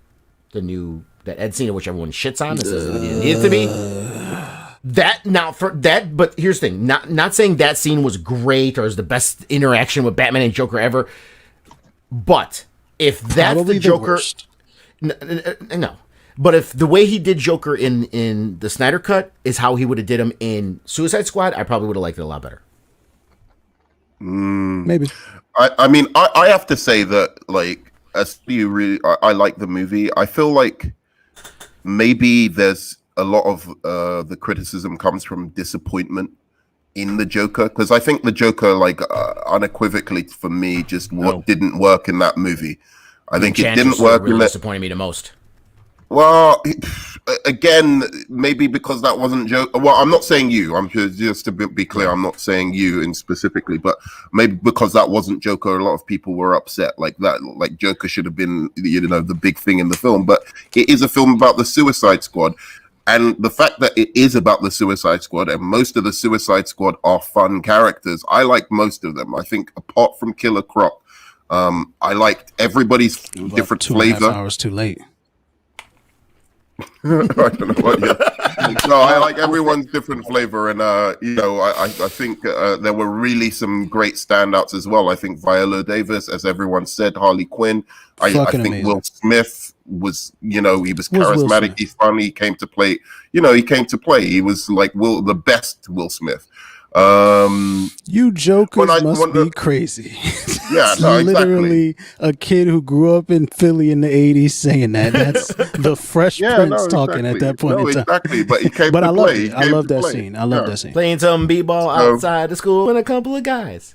that Ed Scene, which everyone shits on, this is it needed to be. But here's the thing: not saying that scene was great or is the best interaction with Batman and Joker ever. But if that's Probably the Joker, no. But if the way he did Joker in the Snyder Cut is how he would have did him in Suicide Squad, I probably would have liked it a lot better. Maybe. I mean, I have to say that, like, as you really, I like the movie. I feel like maybe there's a lot of the criticism comes from disappointment in the Joker, because I think the Joker, like unequivocally for me, just didn't work in that movie. I think it didn't work. Really disappointed me the most. Well, again, maybe because that wasn't Joker. Well, I'm not saying you. I'm just to be clear. I'm not saying you in specifically, but maybe because that wasn't Joker, a lot of people were upset. Like that, like Joker should have been, the big thing in the film. But it is a film about the Suicide Squad, and the fact that it is about the Suicide Squad, and most of the Suicide Squad are fun characters. I like most of them. I think apart from Killer Croc, I liked everybody's different flavor. 2.5 hours too late. I don't know what. No, I like everyone's different flavor, and I think there were really some great standouts as well. I think Viola Davis, as everyone said, Harley Quinn. I think amazing. Will Smith was, he was charismatic. He's funny. He came to play. He was like the best Will Smith. You jokers must be crazy. Yeah, no, literally a kid who grew up in Philly in the 80s saying that. That's the Fresh Prince talking at that point in time. Exactly, but he came but to I love play. it. I love that scene. I love that scene. Playing some b-ball outside the school with a couple of guys.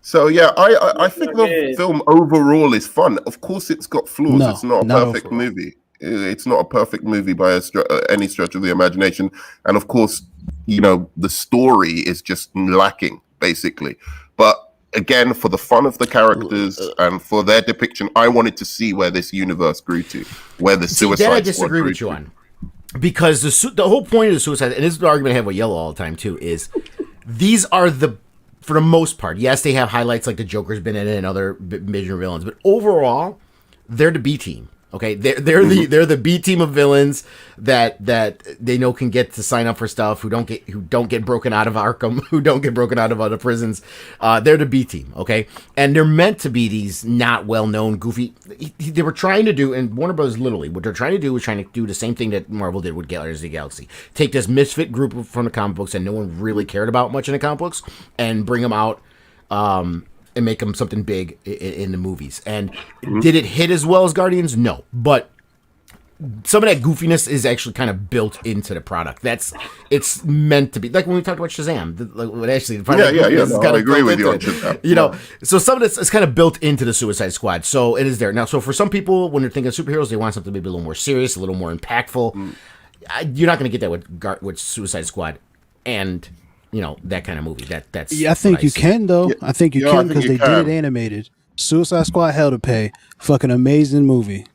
So yeah, I think the film overall is fun. Of course, it's got flaws. It's not a perfect movie. It's not a perfect movie by any stretch of the imagination. And of course, the story is just lacking, basically. But again, for the fun of the characters and for their depiction, I wanted to see where this universe grew to, where the Suicide Squad. That I disagree with you on, because the whole point of the Suicide, and this is the argument I have with Yellow all the time too, is these are for the most part, yes, they have highlights like the Joker's been in it and other major villains, but overall, they're the B team. Okay, they're the B team of villains that they know can get to sign up for stuff, who don't get broken out of Arkham, who don't get broken out of other prisons. They're the B team, okay, and they're meant to be these not well known, goofy. They were trying to do, and Warner Bros. Literally what they're trying to do was trying to do the same thing that Marvel did with Guardians of the Galaxy. Take this misfit group from the comic books and no one really cared about much in the comic books, and bring them out. And make them something big in the movies. And did it hit as well as Guardians? No. But some of that goofiness is actually kind of built into the product. It's meant to be. Like when we talked about Shazam. I agree with you on Shazam. So some of this is kind of built into the Suicide Squad. So it is there. Now, so for some people, when they're thinking of superheroes, they want something maybe a little more serious, a little more impactful. You're not going to get that with Suicide Squad and... that kind of movie. That's I think you can though. I think you can because they did it animated. Suicide Squad hell to pay. Fucking amazing movie.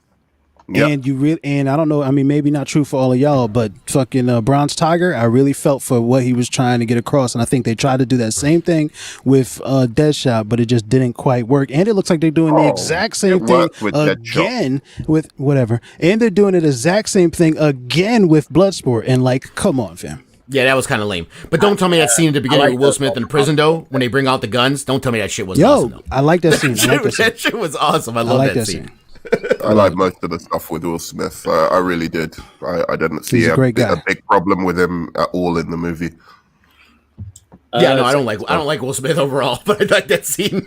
Yep. And I don't know. I mean, maybe not true for all of y'all, but fucking Bronze Tiger, I really felt for what he was trying to get across, and I think they tried to do that same thing with Deadshot, but it just didn't quite work. And it looks like they're doing the exact same thing again with whatever, and they're doing the exact same thing again with Bloodsport. And like, come on, fam. Yeah, that was kind of lame. But don't tell me that scene at the beginning with Will Smith in prison, though, when they bring out the guns. Don't tell me that shit was awesome, though. I like that scene. That shit was awesome. I love that scene. I like most of the stuff with Will Smith. I really did. I didn't see a big problem with him at all in the movie. Yeah, no, I don't like Will Smith overall, but I like that scene.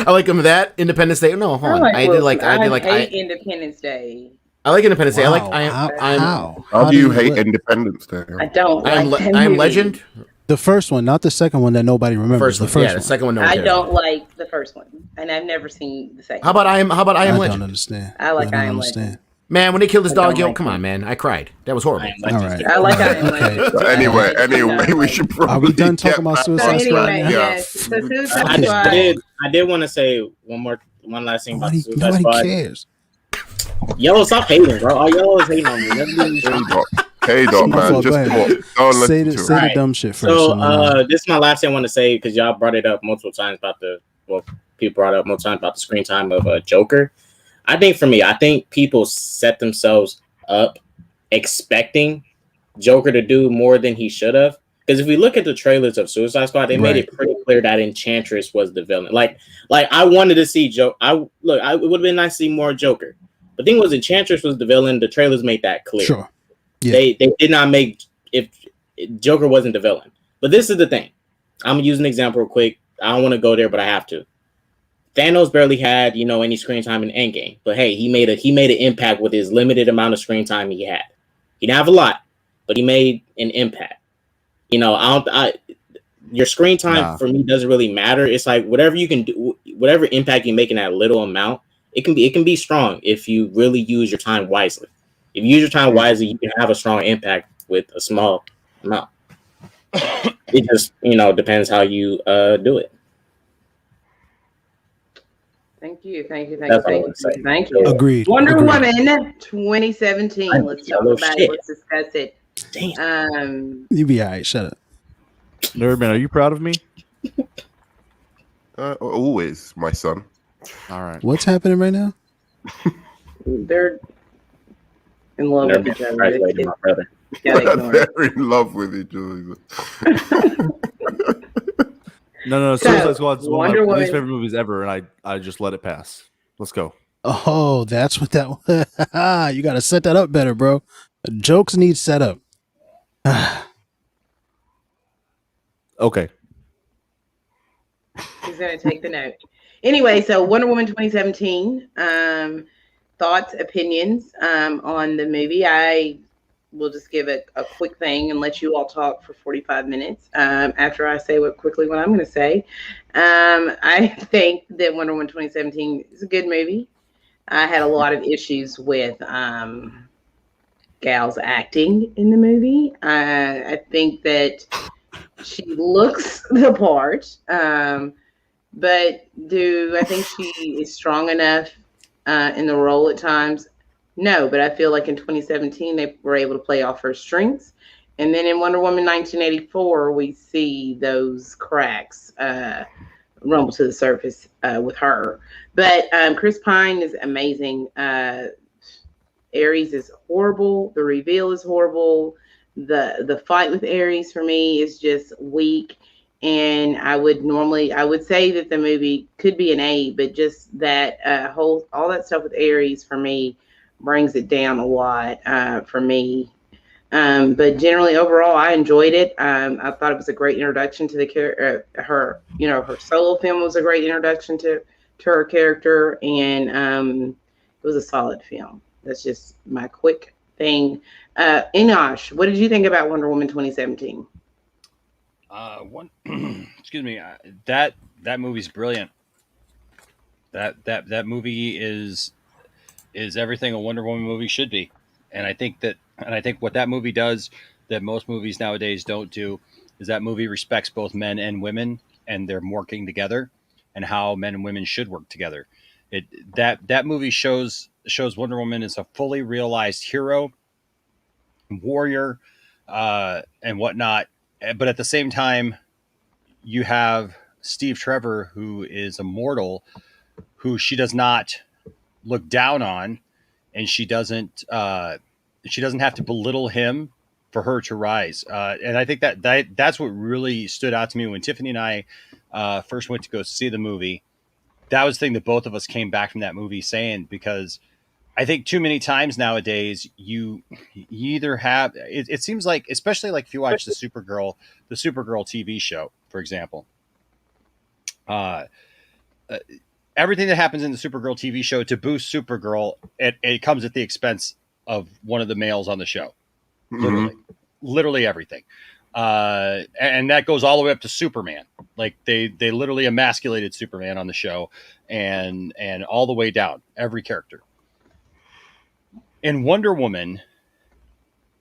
I like him that Independence Day. No, hold on. I hate Independence Day. I like Independence Day. Wow. How do you hate Independence Day? I don't. I'm Legend. The first one, not the second one that nobody remembers. The first one. The second one. I don't like the first one, and I've never seen the second. How about I Am Legend? I don't understand. I like I Am Legend. Man, when they killed this dog, come on, man. I cried. That was horrible. All right. I like I Am Legend. So anyway, we should probably. Are we done talking about Suicide Squad? Yes. The Suicide Squad. I did want to say one last thing about the Suicide Squad. Nobody cares. Yellow, stop hating, bro. All Yellow is hating on me. K-Dot, man. Just talk. Say the dumb shit first. So, this is my last thing I want to say because y'all brought it up multiple times people brought up multiple times about the screen time of Joker. I think people set themselves up expecting Joker to do more than he should have. Because if we look at the trailers of Suicide Squad, they made it pretty clear that Enchantress was the villain. Like I wanted to see Joker. It would have been nice to see more Joker. The thing was, Enchantress was the villain. The trailers made that clear. Sure. Yeah. They did not make if Joker wasn't the villain. But this is the thing. I'm gonna use an example real quick. I don't want to go there, but I have to. Thanos barely had any screen time in Endgame, but hey, he made an impact with his limited amount of screen time he had. He didn't have a lot, but he made an impact. You know, your screen time for me doesn't really matter. It's like whatever you can do, whatever impact you make in that little amount, it can be strong if you really use your time wisely. If you use your time wisely, you can have a strong impact with a small amount. It just, depends how you do it. Thank you. Thank you. Agreed. Wonder Agreed. Woman 2017. Let's talk about it. Let's discuss it. You be all right. Shut up. Nerdman, are you proud of me? Always, my son. All right. What's happening right now? They're in love with each other. They're in love with each other. No. Suicide Squad's one of my least favorite movies ever, and I just let it pass. Let's go. Oh, that's what that was. You got to set that up better, bro. Jokes need setup. Okay. He's going to take the note. Anyway, so Wonder Woman 2017. Thoughts, opinions on the movie. I will just give a quick thing and let you all talk for 45 minutes after I say what I'm going to say. I think that Wonder Woman 2017 is a good movie. I had a lot of issues with Gal's acting in the movie. I think that she looks the part, but do I think she is strong enough in the role at times? No, but I feel like in 2017 they were able to play off her strengths, and then in Wonder Woman 1984 we see those cracks rumble to the surface with her. But Chris Pine is amazing. Ares is horrible. The reveal is horrible. The fight with Ares for me is just weak. And I would say that the movie could be an A, but just that all that stuff with Ares for me brings it down a lot for me. But generally, overall, I enjoyed it. I thought it was a great introduction to the character. Her solo film was a great introduction to her character, and it was a solid film. That's just my quick thing. Enosh, what did you think about Wonder Woman 2017? Excuse me. That movie's brilliant. That movie is everything a Wonder Woman movie should be, and I think what that movie does that most movies nowadays don't do is that movie respects both men and women and they're working together and how men and women should work together. That movie shows Wonder Woman as a fully realized hero, warrior, and whatnot. But at the same time, you have Steve Trevor, who is a mortal, who she does not look down on, and she doesn't have to belittle him for her to rise. And I think that's what really stood out to me when Tiffany and I first went to go see the movie. That was the thing that both of us came back from that movie saying, because I think too many times nowadays you either have it seems like, especially like if you watch the Supergirl TV show, for example, everything that happens in the Supergirl TV show to boost Supergirl, it comes at the expense of one of the males on the show. Literally everything. And that goes all the way up to Superman. Like they literally emasculated Superman on the show, and all the way down every character. In Wonder Woman,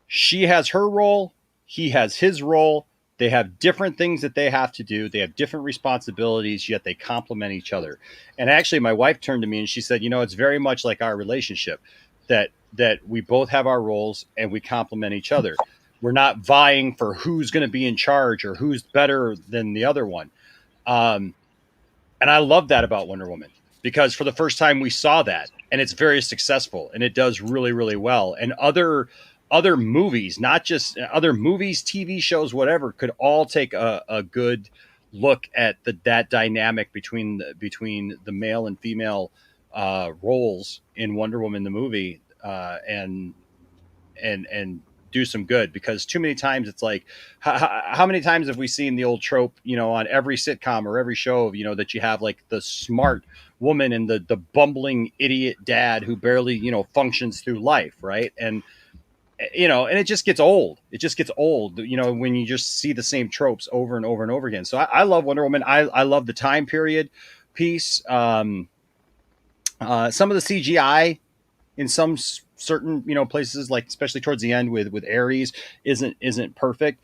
she has her role, he has his role. They have different things that they have to do. They have different responsibilities, yet they complement each other. And actually, my wife turned to me and she said, it's very much like our relationship, that we both have our roles and we complement each other. We're not vying for who's going to be in charge or who's better than the other one. And I love that about Wonder Woman, because for the first time we saw that, and it's very successful and it does really, really well. And other movies, not just other movies, TV shows, whatever, could all take a good look at that dynamic between the male and female roles in Wonder Woman the movie, and do some good. Because too many times it's like, how many times have we seen the old trope, on every sitcom or every show, that you have like the smart woman and the bumbling idiot dad who barely, functions through life, right? And and it just gets old. It just gets old, when you just see the same tropes over and over and over again. So I love Wonder Woman. I love the time period piece. Some of the CGI in some certain, places, like especially towards the end with Ares isn't perfect,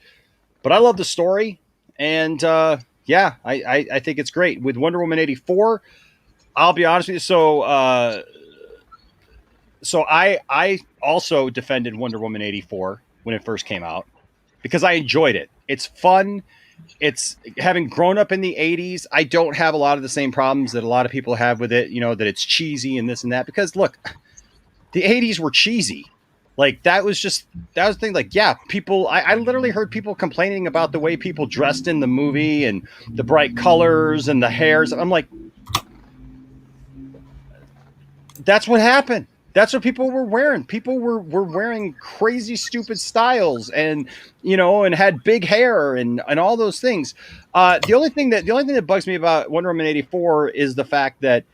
but I love the story. And I think it's great with Wonder Woman 84. I'll be honest with you. So I also defended Wonder Woman 84 when it first came out because I enjoyed it. It's fun. It's having grown up in the 80s. I don't have a lot of the same problems that a lot of people have with it, that it's cheesy and this and that, because look, the 80s were cheesy. Like that was the thing. Like, yeah, people, I literally heard people complaining about the way people dressed in the movie and the bright colors and the hairs. I'm like, that's what happened. That's what people were wearing. People were wearing crazy, stupid styles and, and had big hair and all those things. The only thing that bugs me about Wonder Woman 84 is the fact that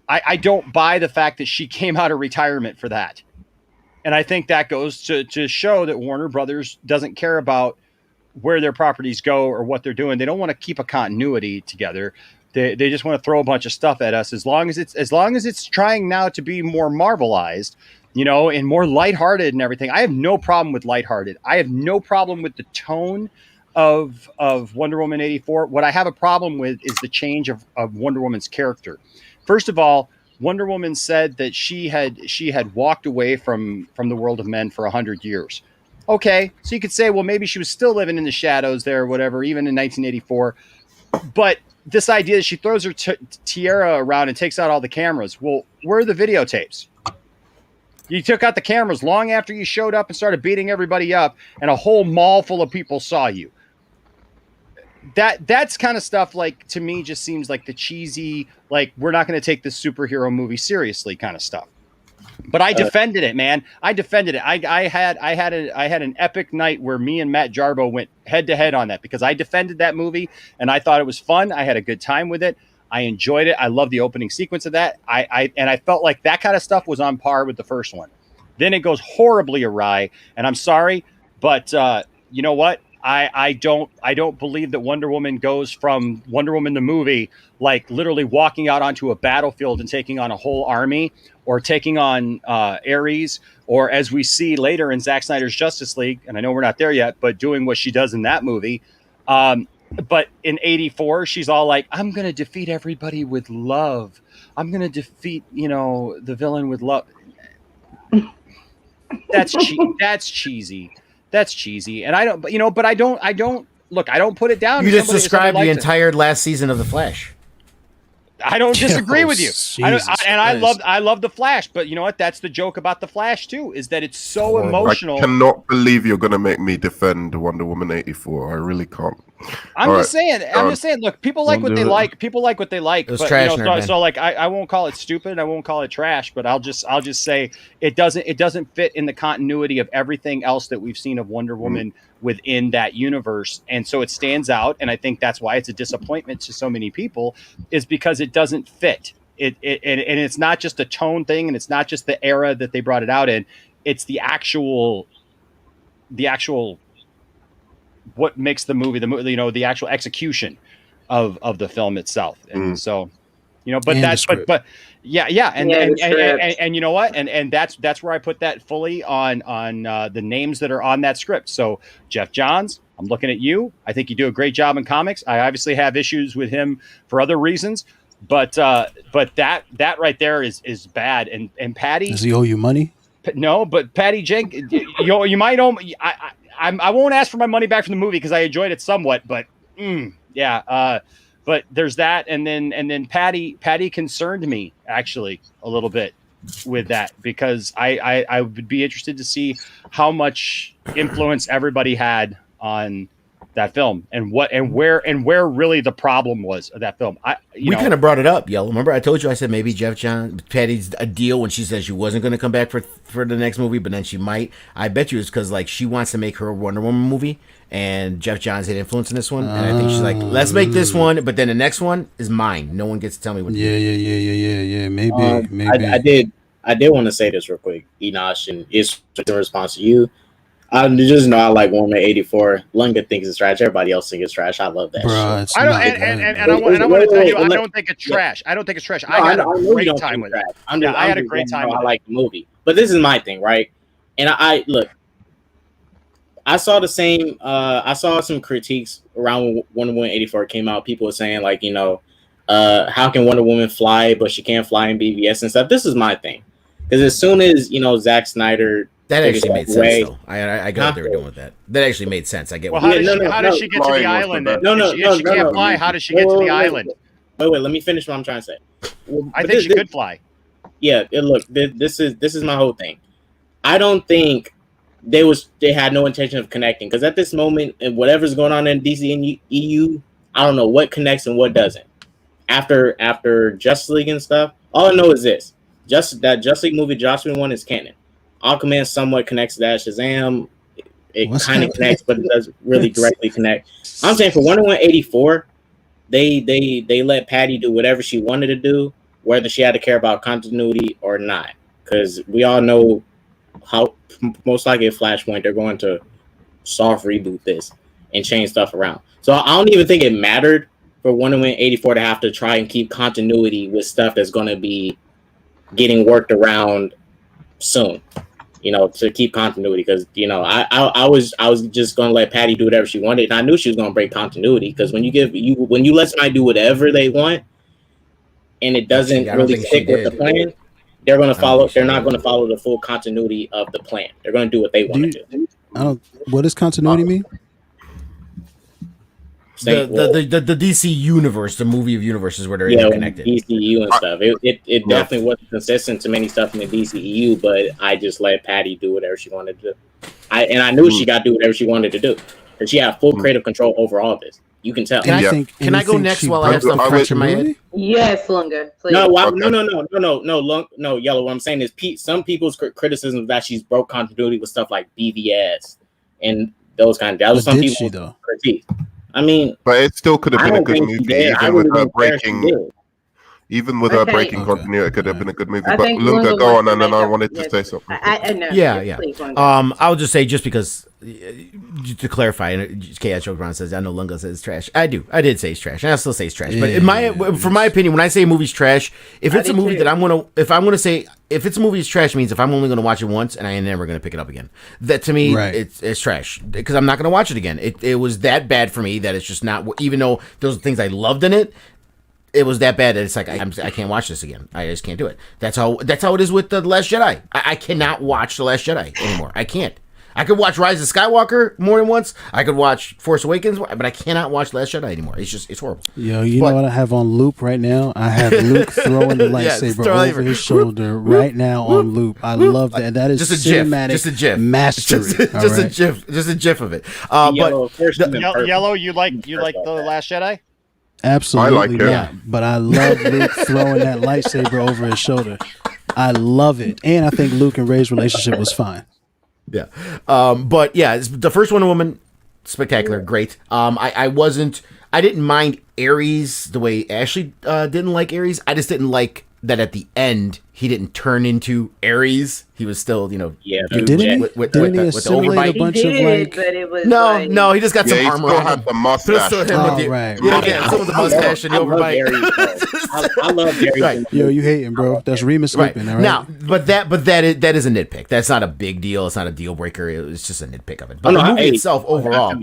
I don't buy the fact that she came out of retirement for that. And I think that goes to show that Warner Brothers doesn't care about where their properties go or what they're doing. They don't want to keep a continuity together. They just want to throw a bunch of stuff at us as long as it's trying now to be more Marvelized, and more lighthearted and everything. I have no problem with lighthearted. I have no problem with the tone of Wonder Woman 84. What I have a problem with is the change of Wonder Woman's character. First of all, Wonder Woman said that she had walked away from the world of men for 100 years. Okay, so you could say, well, maybe she was still living in the shadows there or whatever, even in 1984. But this idea that she throws her tiara around and takes out all the cameras. Well, where are the videotapes? You took out the cameras long after you showed up and started beating everybody up, and a whole mall full of people saw you. That's kind of stuff, like, to me, just seems like the cheesy, like, we're not going to take this superhero movie seriously kind of stuff. But I defended it, man. I defended it. I had an epic night where me and Matt Jarbo went head to head on that because I defended that movie and I thought it was fun. I had a good time with it. I enjoyed it. I love the opening sequence of that. I felt like that kind of stuff was on par with the first one. Then it goes horribly awry, and I'm sorry, but you know what? I don't believe that Wonder Woman goes from Wonder Woman the movie, like literally walking out onto a battlefield and taking on a whole army, or taking on Ares, or as we see later in Zack Snyder's Justice League, and I know we're not there yet, but doing what she does in that movie. But in 84, she's all like, I'm going to defeat everybody with love. I'm going to defeat, the villain with love. That's cheesy. That's cheesy. And I don't, but I don't look, I don't put it down. You just described the entire last season of The Flash. I don't disagree with you. I love The Flash, but you know what? That's the joke about The Flash too, is that it's so emotional. I cannot believe you're going to make me defend Wonder Woman 84. I really can't. I'm just saying. Look, people like what they like. People like what they like. It was trash, so like, I won't call it stupid. I won't call it trash. But I'll just say it doesn't fit in the continuity of everything else that we've seen of Wonder Woman within that universe, and so it stands out. And I think that's why it's a disappointment to so many people, is because it doesn't fit. And it's not just a tone thing, and it's not just the era that they brought it out in. It's the actual what makes the movie, the actual execution of the film itself. And so, but and you know what? And that's where I put that fully on the names that are on that script. So Jeff Johns, I'm looking at you. I think you do a great job in comics. I obviously have issues with him for other reasons, but that right there is bad. And Patty, does he owe you money? No, but Patty Jenkins, you might owe me. I won't ask for my money back from the movie because I enjoyed it somewhat, but but there's that, and then Patty concerned me actually a little bit with that, because I would be interested to see how much influence everybody had on that film, and where really the problem was of that film. We kind of brought it up, Yellow. Remember, I told you, I said maybe Patty's a deal when she said she wasn't going to come back for the next movie, but then she might. I bet you it's because like she wants to make her Wonder Woman movie, and Jeff Johns had influence in this one, and I think she's like, let's make this one, but then the next one is mine. No one gets to tell me what. Yeah. Maybe. I did I did want to say this real quick, Enosh, and it's in response to you. I just know I like Woman 84. Lunga thinks it's trash. Everybody else thinks it's trash. I love that Bruh, shit. it's I don't, not and good. I want to tell you, I Wait, don't think it's trash. I don't think it's trash. No, I had a know you great don't time think with it's it. trash. Yeah, I had a great time with I it. like the movie, but this is my thing, right? And I look, I saw the same. I saw some critiques around when Wonder Woman 84 came out. People were saying like, how can Wonder Woman fly, but she can't fly in BVS and stuff. This is my thing, because as soon as Zack Snyder. That actually made sense, though. I got what they were Huh? doing with that. That actually made sense. I get Well, what how does she get to Flying the was island? the Then? best. If she can't fly, how does she get to the island? Wait, let me finish what I'm trying to say. I think she could fly. Yeah, look, this is my whole thing. I don't think they had no intention of connecting, because at this moment, and whatever's going on in DC and EU, I don't know what connects and what doesn't. After Justice League and stuff, all I know is this: that Justice League movie, Joss Whedon one, is canon. Aquaman somewhat connects to that. Shazam, it kind of connects, but it doesn't really directly connect. I'm saying for Wonder Woman 84, they let Patty do whatever she wanted to do, whether she had to care about continuity or not. Because we all know how most likely at Flashpoint they're going to soft reboot this and change stuff around. So I don't even think it mattered for Wonder Woman 84 to have to try and keep continuity with stuff that's going to be getting worked around soon. To keep continuity, because I was just gonna let Patty do whatever she wanted, and I knew she was gonna break continuity, because when you let somebody do whatever they want, and it doesn't really stick with the plan, they're gonna follow. They're not gonna follow the full continuity of the plan. They're gonna do what they want to do. What does continuity mean? The DC universe, the movie of universes where they're interconnected. DCU and stuff. It definitely wasn't consistent to many stuff in the DCEU, but I just let Patty do whatever she wanted to do. I knew she got to do whatever she wanted to do, because she had full creative control over all this. You can tell. Can I go next while I have some fresh in my head? Yes, Lunga. Please. No, no, Yellow. What I'm saying is, some people's criticism that she's broke continuity with stuff like BVS and those kind of. That was some people's critique. I mean, but it still could have been a good movie, even with her breaking. Even with her breaking continuity, it could have been a good movie. But Lunga, go on, and then I wanted to say something. I know. Yeah. Please, I'll just say, just because, to clarify, and Chaos Joke Brown says, I know Lunga says it's trash. I do. I did say it's trash, and I still say it's trash. But for my opinion, when I say a movie's trash, if it's a movie that if it's a movie that's trash, means if I'm only going to watch it once and I am never going to pick it up again. That to me, it's trash, because I'm not going to watch it again. It was that bad for me that it's just not. Even though those things I loved in it, it was that bad that it's like I can't watch this again. I just can't do it. That's how it is with The Last Jedi. I cannot watch The Last Jedi anymore. I can't. I could watch Rise of Skywalker more than once. I could watch Force Awakens, but I cannot watch The Last Jedi anymore. It's horrible. Yo, know what I have on loop right now? I have Luke throwing the lightsaber over his shoulder right now on loop. I love that. That is just a cinematic GIF. Just a GIF. Mastery. Just a GIF of it. Yellow, you like The Last Jedi? Absolutely not. But I love Luke throwing that lightsaber over his shoulder. I love it. And I think Luke and Rey's relationship was fine. Yeah. But yeah, the first Wonder Woman, spectacular, great. I didn't mind Ares the way Ashley didn't like Ares. I just didn't like that at the end he didn't turn into Ares. He was still, didn't he assimilate a bunch of like? But it was no, he just got some armor on him. Had the mustache. Right. Yeah, some of the mustache and the overbite. I love Ares. Right. Yo, you hating, bro? That's Remus sleeping. All right. Now, but that is a nitpick. That's not a big deal. It's not a deal breaker. It's just a nitpick of it. But the movie itself overall.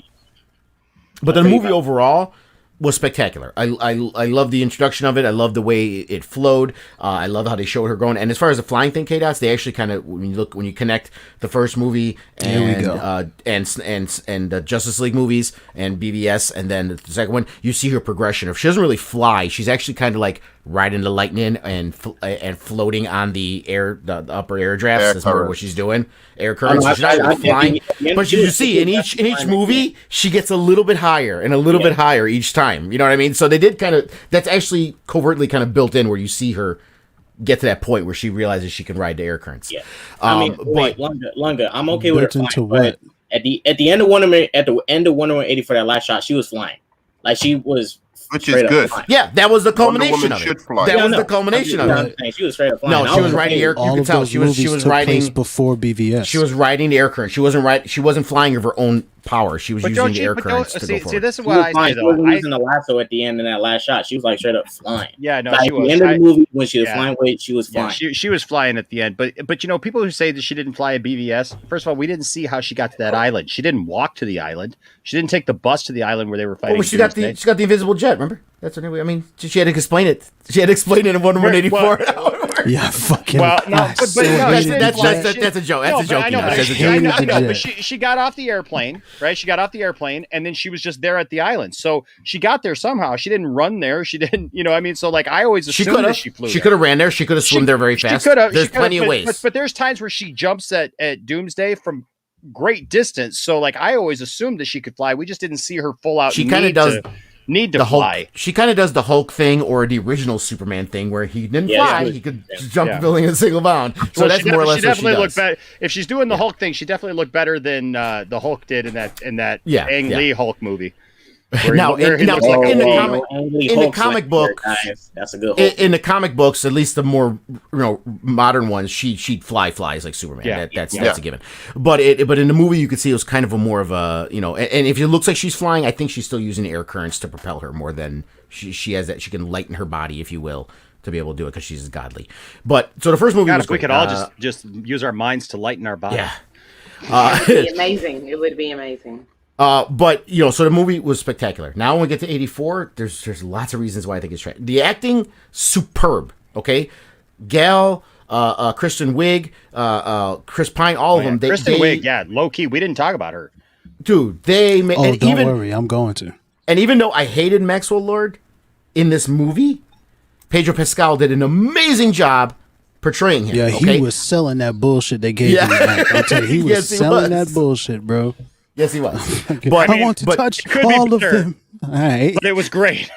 But the movie overall was spectacular. I love the introduction of it. I love the way it flowed. I love how they showed her going. And as far as the flying thing, KDOS, they actually kind of when you connect the first movie and the Justice League movies and BVS, and then the second one, you see her progression. If she doesn't really fly, she's actually kind of like riding the lightning and floating on the upper air drafts. That's more what she's doing. Air currents. She's not really flying, but you see in each movie she gets a little bit higher and a little bit higher each time. You know what I mean? So they did that's actually covertly kind of built in, where you see her get to that point where she realizes she can ride the air currents. Yeah. Lunga, I'm okay with her flying, what? At the end of Wonder Woman 84, that last shot, she was flying. Like, she was which is straight up good. flying. Yeah, that was the Wonder culmination Woman of it. should fly. That Yeah, was no, the culmination of it. She was straight up flying. No, I she was was riding the air. You All could of tell those she was movies took place riding. before BVS. She was riding the air current. She wasn't flying of her own power. She was But using don't the you? air But currents don't to see. go See, forward. this is She what was I flying. say She wasn't though. using the lasso at the end in that last shot. She was like straight up flying. Yeah, no, Like, she at was. the end of the movie when she was yeah. flying away, she was Yeah, flying. she was flying at the end, but you know, people who say that she didn't fly at BVS. First of all, we didn't see how she got to that island. She didn't walk to the island. She didn't take the bus to the island where they were fighting. Well, she got the invisible jet. Remember? That's her name. I mean, she had to explain it. She had to explain it in Wonder Woman 84. Yeah, fucking. Well, no, I but so no, hated that's the jet. a joke. That's No, a joke. I know, Enosh. but That's a I hated joke. I the know, jet. but she got off the airplane, right? She got off the airplane, and then she was just there at the island. So she got there somehow. She didn't run there. She didn't, you know. I mean, so like I always She assumed could that have. she flew. She there. could have ran there. She could have swum there very fast. She could have. There's plenty of ways. But there's times where she jumps at Doomsday from great distance. So like I always assumed that she could fly. We just didn't see her full out. She kind of does need to the fly. Hulk. She kind of does the Hulk thing or the original Superman thing where he didn't fly. Yeah. He could jump the building in a single bound. So Well, that's more or less she what she definitely does. looked better. If she's doing the Hulk thing, she definitely looked better than the Hulk did in that Ang Lee Hulk movie. Now, in the comic book, that's a good. In the comic books, at least the more modern ones, she'd flies like Superman. Yeah. That's a given. But in the movie, you could see it was kind of a more of a and if it looks like she's flying, I think she's still using air currents to propel her more than she has that. She can lighten her body, if you will, to be able to do it because she's godly. But so the first movie was if we great. could all just use our minds to lighten our body. Yeah. It would be amazing. It would be amazing. But so the movie was spectacular. Now when we get to 84, there's lots of reasons why I think it's right. The acting, superb. Okay, Gal, Kristen Wiig, Chris Pine, all of them. Kristen Wiig, low key. We didn't talk about her, dude. Don't worry, I'm going to. And even though I hated Maxwell Lord in this movie, Pedro Pascal did an amazing job portraying him. Yeah, he was selling that bullshit they gave him. I'll tell you, he was selling that bullshit, bro. Yes, he was. But I want to touch all of them. All right. But it was great.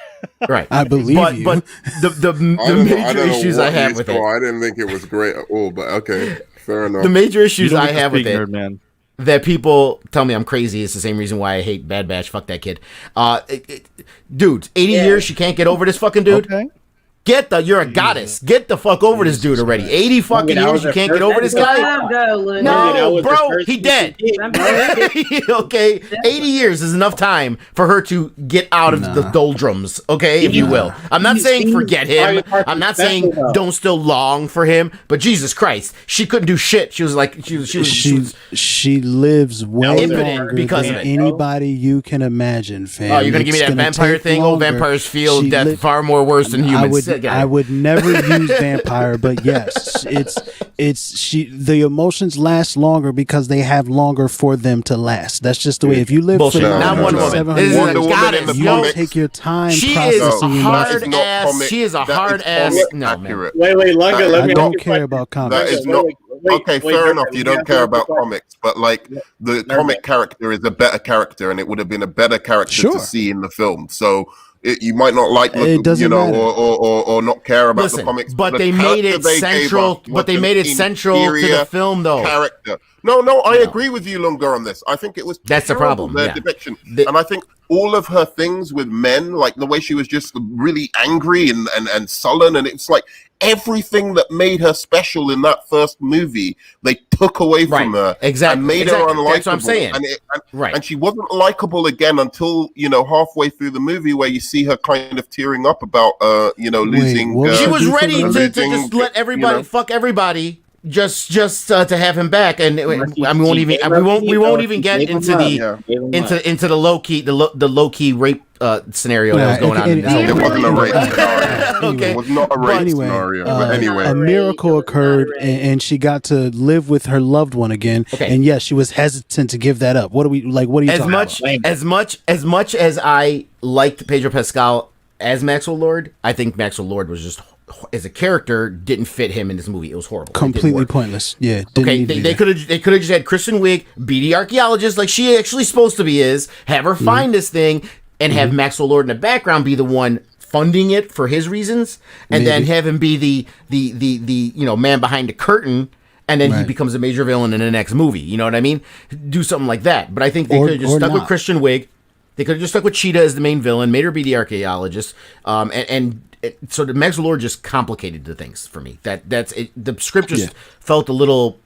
Right. I believe you. But the major issues I have with it. I didn't think it was great at all, but okay, fair enough. The major issues I have with it, nerd, man. that people tell me I'm crazy is the same reason why I hate Bad Batch. Fuck that kid. Dude, 80 years, she can't get over this fucking dude. Okay. You're a goddess. Get the fuck over this dude already. 80 fucking years, you can't get over this guy? No, bro, he dead. Okay, 80 years is enough time for her to get out of the doldrums, okay, if you will. I'm not saying forget him. I'm not saying don't still long for him, but Jesus Christ, she couldn't do shit. She was like, she lives way longer because than anybody you can imagine, fam. Oh, you're going to give me that vampire thing? Oh, vampires feel death far more worse than humans. I would never use vampire, but yes, the emotions last longer because they have longer for them to last. That's just the way. If you live bullshit. for Not Wonder Woman. This is a goddess. You take your time. She is a hard ass. She is a hard ass. No, man. Wait, Lunga. Let me. I don't care about comics. That is not. Okay, fair enough. You don't care about comics, but like the comic character is a better character, and it would have been a better character to see in the film. So. You might not like, or not care about the comics, but they made it central. But they made it central to the film, though. Character. No, I agree with you, Lunga, on this. I think it was that's the problem. Their depiction, and I think all of her things with men, like the way she was just really angry and sullen, and it's like everything that made her special in that first movie, they took away from her, and made her unlikable. That's what I'm saying. And she wasn't likable again until halfway through the movie, where you see her kind of tearing up about losing. She was ready to just let everybody fuck everybody. Just to we won't even get into the low key rape scenario that was going on. It wasn't a rape scenario. Okay, it was not a rape scenario. But anyway, a miracle occurred, and she got to live with her loved one again. Okay. And yes, she was hesitant to give that up. What are you talking about? As much as I liked Pedro Pascal as Maxwell Lord, I think Maxwell Lord was just, as a character, didn't fit him in this movie. It was horrible. Completely pointless. Yeah. Okay, they could have just had Kristen Wiig be the archaeologist like she actually supposed to be have her find this thing, and have Maxwell Lord in the background be the one funding it for his reasons, and then have him be the man behind the curtain, and then he becomes a major villain in the next movie. You know what I mean? Do something like that. But I think they could have just stuck with Kristen Wiig. They could have just stuck with Cheetah as the main villain, made her be the archaeologist, so the Max Lord just complicated the things for me. That's it. The script just felt a little.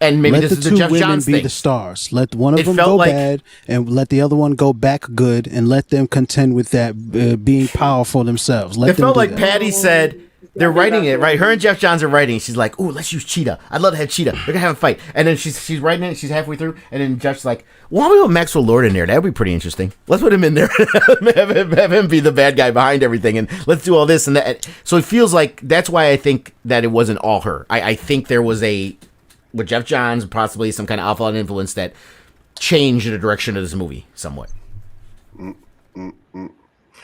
And maybe let this the is the two Jeff women Johns be thing. the stars. Let one of It them felt go like- bad, and let the other one go back good, and let them contend with that being powerful themselves. Let It them felt do like that. Patty said they're writing it right. Her and Jeff Johns are writing. She's like, "Ooh, let's use Cheetah. I'd love to have Cheetah. They're gonna have a fight." And then she's writing it. She's halfway through, and then Jeff's like, "Why don't we put Maxwell Lord in there? That would be pretty interesting. Let's put him in there. have him be the bad guy behind everything, and let's do all this and that." So it feels like that's why I think that it wasn't all her. I think there was with Jeff Johns, possibly some kind of alpha influence that changed the direction of this movie somewhat. I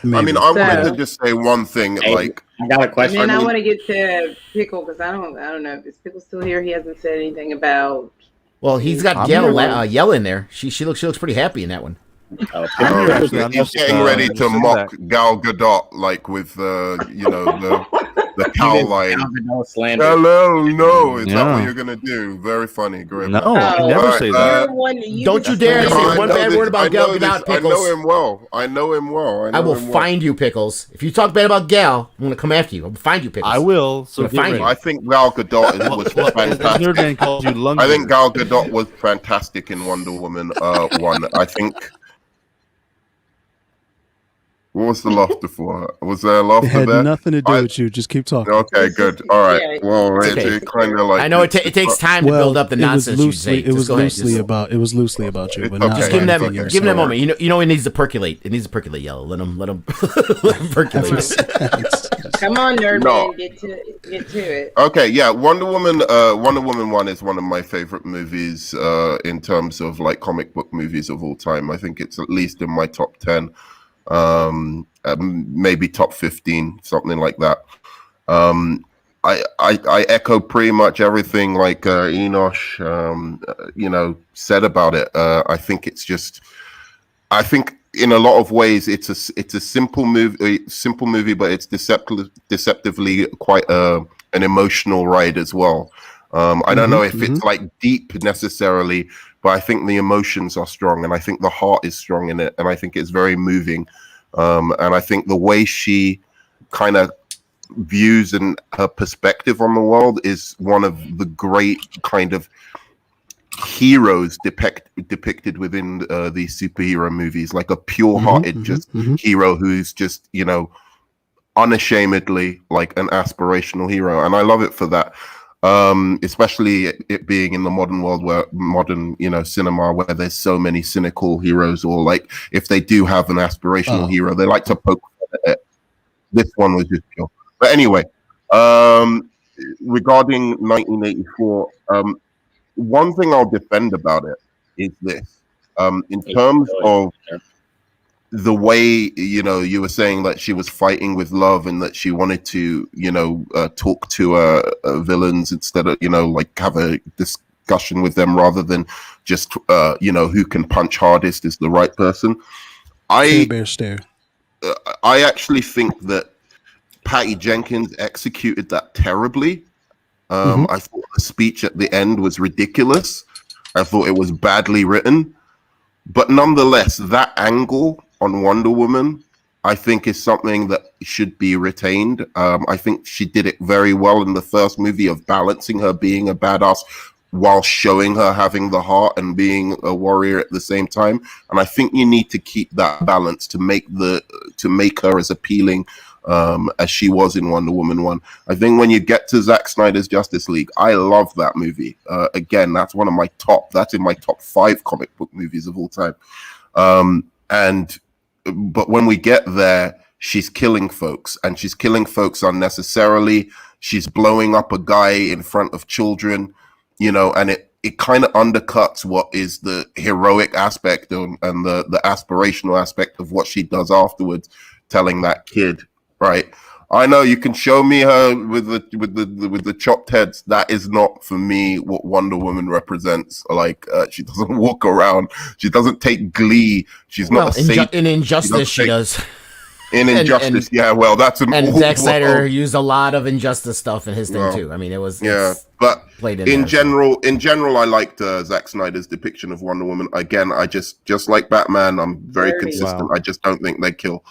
mean, I wanted to just say one thing. Like, I got a question. And then I want to get to Pickle because I don't know if Pickle's still here. He hasn't said anything about. Well, he's got Yell in there. She looks pretty happy in that one. he's getting ready to mock Gal Gadot, like with the cow line. Hello, no, is that what you're gonna do? Very funny, great. No, I never say that. Don't you dare say one bad word about Gal Gadot, Pickles. I know him well. I will find you, Pickles. If you talk bad about Gal, I'm gonna come after you. I'll find you, Pickles. I will. So find you. I think Gal Gadot was fantastic. Nerdman calls you Lungberg. I think Gal Gadot was fantastic in Wonder Woman 1. I think. What was the laughter for? Was there a laughter It had there? nothing to do with you. Just keep talking. Okay, good. All right. Yeah. Well, Okay. it kind of like. I know it takes time to build up the nonsense you say. It was Just go ahead. loosely about. It was loosely about you, but Okay. not Just give him anything that. else. Give him that moment. You know, it needs to percolate. It needs to percolate. Yellow. Let him percolate. Come on, nerd No. man, get to it. Okay, yeah, Wonder Woman 1 is one of my favorite movies in terms of like comic book movies of all time. I think it's at least in my top 10, maybe top 15, something like that. I echo pretty much everything like Enosh said about it. I think in a lot of ways it's a simple movie, but it's deceptively quite an emotional ride as well. I don't know if it's like deep necessarily, but I think the emotions are strong, and I think the heart is strong in it, and I think it's very moving. And I think the way she kind of views and her perspective on the world is one of the great kind of heroes depicted within these superhero movies, like a pure-hearted hero who's just unashamedly like an aspirational hero, and I love it for that. Especially it being in the modern world, where modern cinema, where there's so many cynical heroes, or like if they do have an aspirational hero, they like to poke fun at it. This one was just pure. But anyway, regarding 1984, one thing I'll defend about it is this. In terms of the way, you were saying that she was fighting with love and that she wanted to, talk to villains instead of, like have a discussion with them rather than just, who can punch hardest is the right person. Bear stare. I actually think that Patty Jenkins executed that terribly. I thought the speech at the end was ridiculous. I thought it was badly written. But nonetheless, that angle on Wonder Woman, I think, is something that should be retained. I think she did it very well in the first movie of balancing her being a badass while showing her having the heart and being a warrior at the same time. And I think you need to keep that balance to make her as appealing as she was in Wonder Woman 1. I think when you get to Zack Snyder's Justice League, I love that movie. Again, that's in my top 5 comic book movies of all time. But when we get there, she's killing folks, and she's killing folks unnecessarily. She's blowing up a guy in front of children, and it kind of undercuts what is the heroic aspect and the aspirational aspect of what she does afterwards, telling that kid, right? I know you can show me her with the chopped heads. That is not for me what Wonder Woman represents. Like she doesn't walk around. She doesn't take glee. She's not a saint. In Injustice, she does. In Injustice, yeah, well, that's an and Zack Snyder used a lot of Injustice stuff in his thing too. I mean, it was but played in general, I liked Zack Snyder's depiction of Wonder Woman. Again, I just like Batman, I'm very consistent. I just don't think they kill.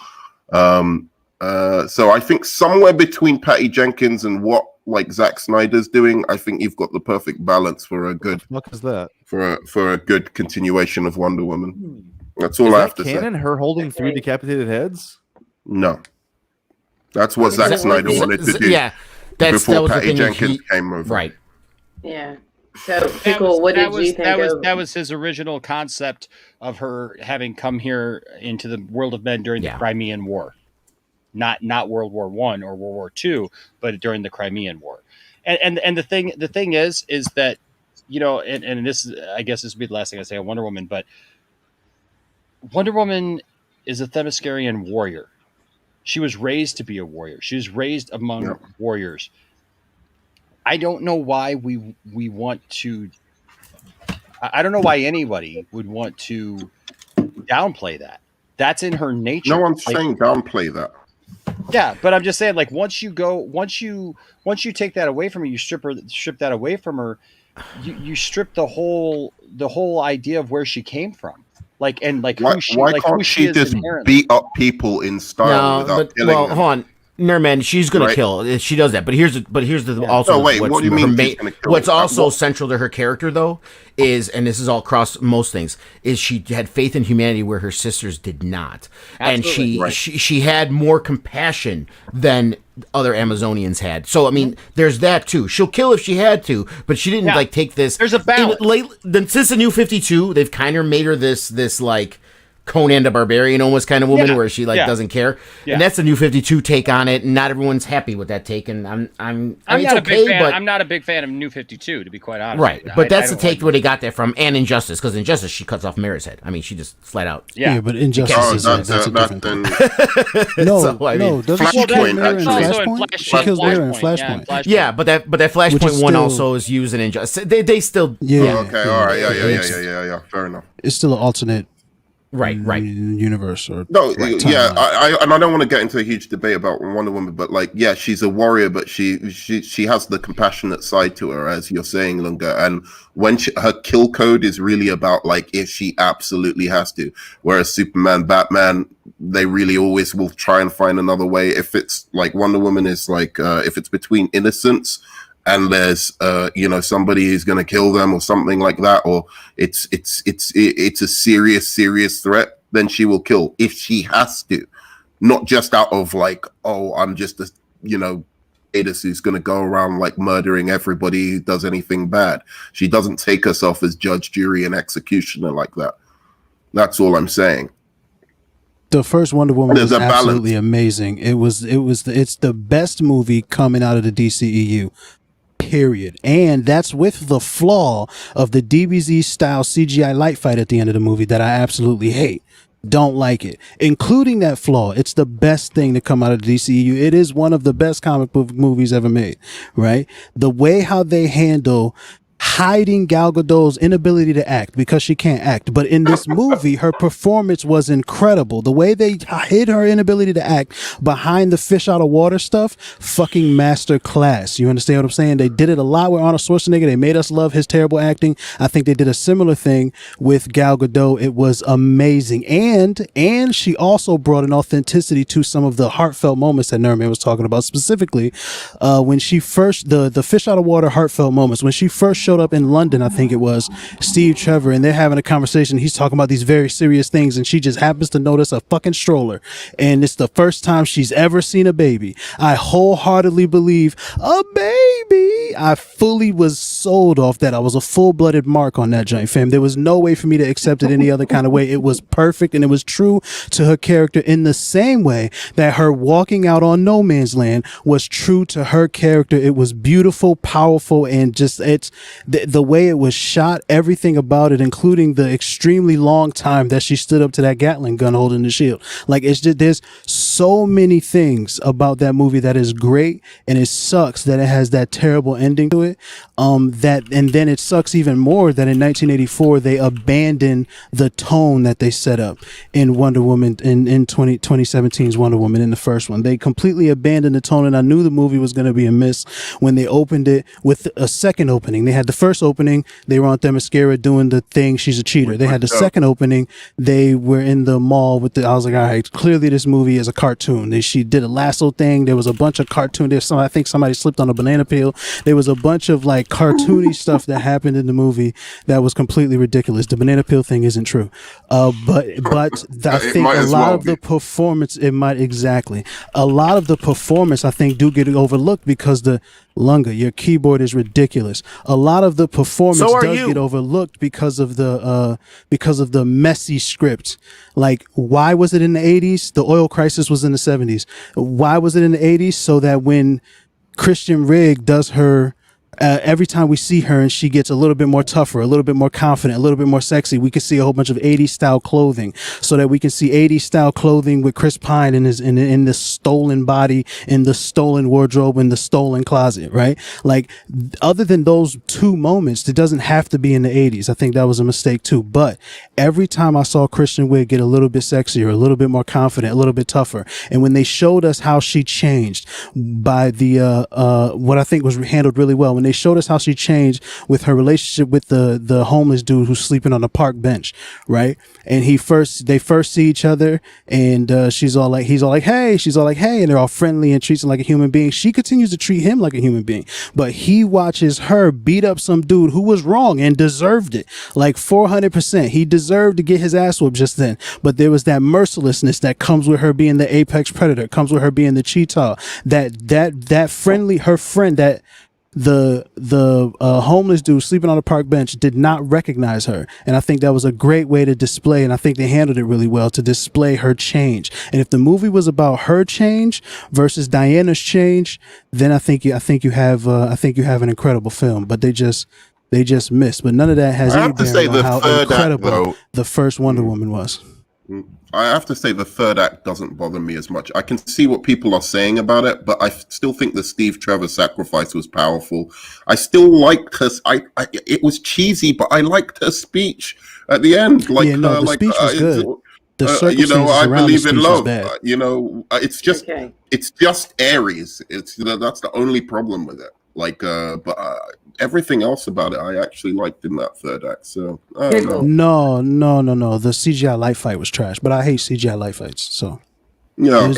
So I think somewhere between Patty Jenkins and what like Zack Snyder's doing, I think you've got the perfect balance for a good. What is that? For a good continuation of Wonder Woman. That's all I have to say. Canon, her holding 3 decapitated heads? No, that's what Zack Snyder wanted to do. Yeah, before Patty Jenkins came over. Right. Yeah. So, Pickle, what did you think that was his original concept of her having come here into the world of men during the Crimean War, not World War I or World War II, but during the Crimean War. And the thing is that, you know, and this is, I guess this would be the last thing I say on Wonder Woman, but Wonder Woman is a Themyscirian warrior. She was raised to be a warrior. She was raised among warriors. I don't know why we want to. I don't know why anybody would want to downplay that. That's in her nature. No one's saying downplay that. Yeah, but I'm just saying, like, once you take that away from her, you strip that away from her, you strip the whole idea of where she came from. Like, and like, why like can't she just beat up people in style without killing them? Hold on. Nerman, she's gonna kill. She does that, but here's the also. No, wait. What do you mean? What's also central to her character, though, is, and this is all across most things, is she had faith in humanity where her sisters did not, Absolutely. and she had more compassion than other Amazonians had. So I mean, there's that too. She'll kill if she had to, but she didn't like take this. There's a balance. Since the New 52, they've kind of made her this like Conan the Barbarian almost kind of woman, where she doesn't care, and that's the New 52 take on it, and not everyone's happy with that take. And I'm not a big fan. I'm not a big fan of New 52, to be quite honest. Right, but that's the take where they got that from, and Injustice, because Injustice she cuts off Mara's head. I mean, she just flat out. Yeah, but Injustice that's a different thing. No, doesn't she kill Mara in Flashpoint? She kills Mara in Flashpoint. Yeah, but that Flashpoint one also is used in Injustice. They still okay, all right, yeah, fair enough. It's still an alternate. Right. Universe or I don't want to get into a huge debate about Wonder Woman, but like, yeah, she's a warrior, but she has the compassionate side to her, as you're saying, Lunga. And when her kill code is really about like if she absolutely has to, whereas Superman, Batman, they really always will try and find another way. If it's like Wonder Woman is like if it's between innocence and there's somebody who's going to kill them or something like that, or it's a serious threat, then she will kill if she has to, not just out of like, oh, I'm just a Adis who's going to go around like murdering everybody who does anything bad. She doesn't take herself as judge, jury, and executioner like that. That's all I'm saying. The first Wonder Woman was absolutely amazing. It's the best movie coming out of the DCEU. Period. And that's with the flaw of the DBZ style CGI light fight at the end of the movie that I absolutely hate. Don't like it. Including that flaw, it's the best thing to come out of the DCEU. It is one of the best comic book movies ever made, right? The way how they handle hiding Gal Gadot's inability to act because she can't act. But in this movie, her performance was incredible. The way they hid her inability to act behind the fish out of water stuff, fucking master class. You understand what I'm saying? They did it a lot with Arnold Schwarzenegger. They made us love his terrible acting. I think they did a similar thing with Gal Gadot. It was amazing. And she also brought an authenticity to some of the heartfelt moments that Nerman was talking about, specifically when she first, the fish out of water heartfelt moments, when she first showed up in London, I think it was Steve Trevor, and they're having a conversation. He's talking about these very serious things, and she just happens to notice a fucking stroller, and it's the first time she's ever seen a baby. I wholeheartedly believe a baby. I fully was sold off that. I was a full-blooded mark on that joint, fam. There was no way for me to accept it any other kind of way. It was perfect, and it was true to her character in the same way that her walking out on no man's land was true to her character. It was beautiful, powerful, and just the way it was shot, everything about it, including the extremely long time that she stood up to that Gatling gun holding the shield. Like, it's just, there's so many things about that movie that is great, and it sucks that it has that terrible ending to it. And then it sucks even more that in 1984 they abandoned the tone that they set up in Wonder Woman in 2017's Wonder Woman in the first one. They completely abandoned the tone, and I knew the movie was going to be a miss when they opened it with a second opening. They had the first opening, they were on Themyscira doing the thing, she's a cheater. They had the second opening, they were in the mall with I was like, all right, clearly this movie is a cartoon. She did a lasso thing. There was a bunch of cartoon. I think somebody slipped on a banana peel. There was a bunch of like cartoony stuff that happened in the movie that was completely ridiculous. The banana peel thing isn't true. But I think a lot of the performance, a lot of the performance I think do get overlooked because the Lunga, your keyboard is ridiculous. A lot of the performance does get overlooked because of the messy script. Like, why was it in the 80s? The oil crisis was in the 70s. Why was it in the 80s? So that when Christian Rigg does her every time we see her and she gets a little bit more tougher, a little bit more confident, a little bit more sexy, we can see a whole bunch of 80s style clothing, so that we can see 80s style clothing with Chris Pine in his in the stolen body, in the stolen wardrobe, in the stolen closet, right? Like, other than those two moments, it doesn't have to be in the 80s. I think that was a mistake too. But every time I saw Kristen Wiig get a little bit sexier, a little bit more confident, a little bit tougher, and when they showed us how she changed by the what I think was handled really well, when they showed us how she changed with her relationship with the homeless dude who's sleeping on the park bench, right? And they first see each other, and he's all like, hey, she's all like, hey, and they're all friendly and treats him like a human being. She continues to treat him like a human being, but he watches her beat up some dude who was wrong and deserved it, like 400%. He deserved to get his ass whooped just then, but there was that mercilessness that comes with her being the apex predator, comes with her being the cheetah, that friendly, her friend, that the homeless dude sleeping on a park bench did not recognize her. And I think that was a great way to display, and I think they handled it really well, to display her change. And if the movie was about her change versus Diana's change, then I think you have an incredible film. But they just missed. But none of that has any bearing on how incredible the first Wonder Woman was. I have to say the third act doesn't bother me as much. I can see what people are saying about it, but I still think the Steve Trevor sacrifice was powerful. I still liked her. It was cheesy, but I liked her speech at the end. Like, the speech was good. I believe in love. It's just Aries. That's the only problem with it. Like, but everything else about it, I actually liked in that third act. So I don't know. No. The CGI light fight was trash, but I hate CGI light fights. So yeah, I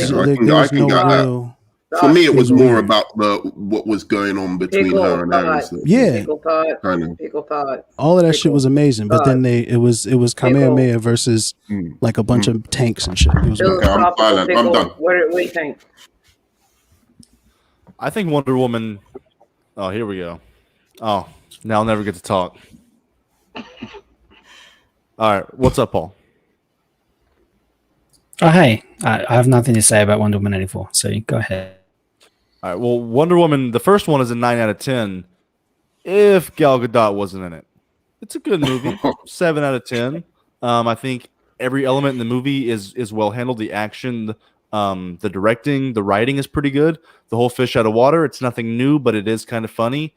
can get that. For me, it was more about what was going on between her and Aries. Yeah, Pickle thought. All of that shit was amazing, but then it was Kamehameha versus like a bunch of tanks and shit. It was I'm silent. I'm done. What do you think? I think Wonder Woman. Oh, here we go. Oh, now I'll never get to talk. All right, what's up, Paul? Oh, hey. I have nothing to say about Wonder Woman 84, so go ahead. All right, well, Wonder Woman, the first one is a 9 out of 10 if Gal Gadot wasn't in it. It's a good movie, 7 out of 10. I think every element in the movie is well handled. The action, the directing, the writing is pretty good. The whole fish out of water, it's nothing new, but it is kind of funny.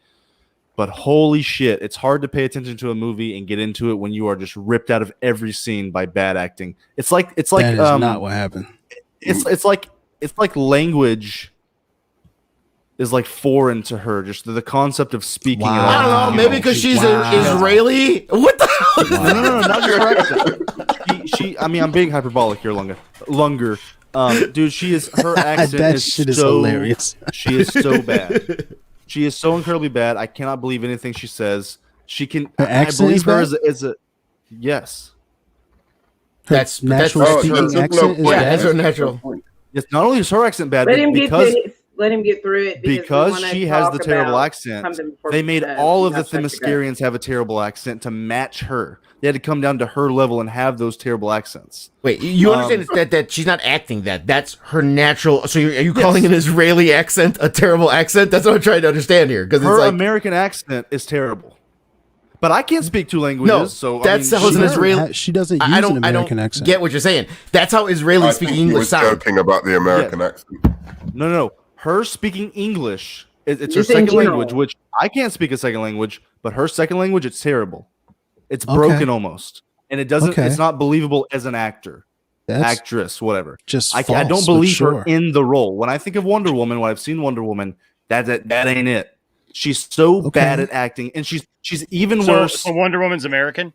But holy shit, it's hard to pay attention to a movie and get into it when you are just ripped out of every scene by bad acting. It's like that is not what happened. It's like language is like foreign to her. Just the concept of speaking. Wow. I don't know, maybe because she's Israeli. What the hell? No, not your accent. I'm being hyperbolic here, Lunger. Dude, her accent is hilarious. She is so bad. She is so incredibly bad. I cannot believe anything she says. She can. I believe her as a yes. That's natural speaking accent. That's her natural. Yes, not only is her accent bad, Let but him get through it because she has the terrible accent. They made all of the Themyscirians have a terrible accent to match her. They had to come down to her level and have those terrible accents. Wait, you understand that she's not acting that? That's her natural. So are you calling an Israeli accent a terrible accent? That's what I'm trying to understand here. Because her American accent is terrible, But I can't speak 2 languages, No, so that's I how mean, an Israeli. She doesn't use I an don't. American accent. Get what you're saying. That's how I Israelis think speaking he English was sound. joking about the American accent. No. Her speaking English, it's her Just in second general. language, which I can't speak a second language, but her second language, it's terrible. It's Okay. broken almost. And it doesn't, Okay. it's not believable as an actor, That's actress, whatever. just I false, don't but believe sure. her in the role. When I think of Wonder Woman, when I've seen Wonder Woman, that ain't it. She's so Okay. bad at acting, and she's even So, worse. so Wonder Woman's American.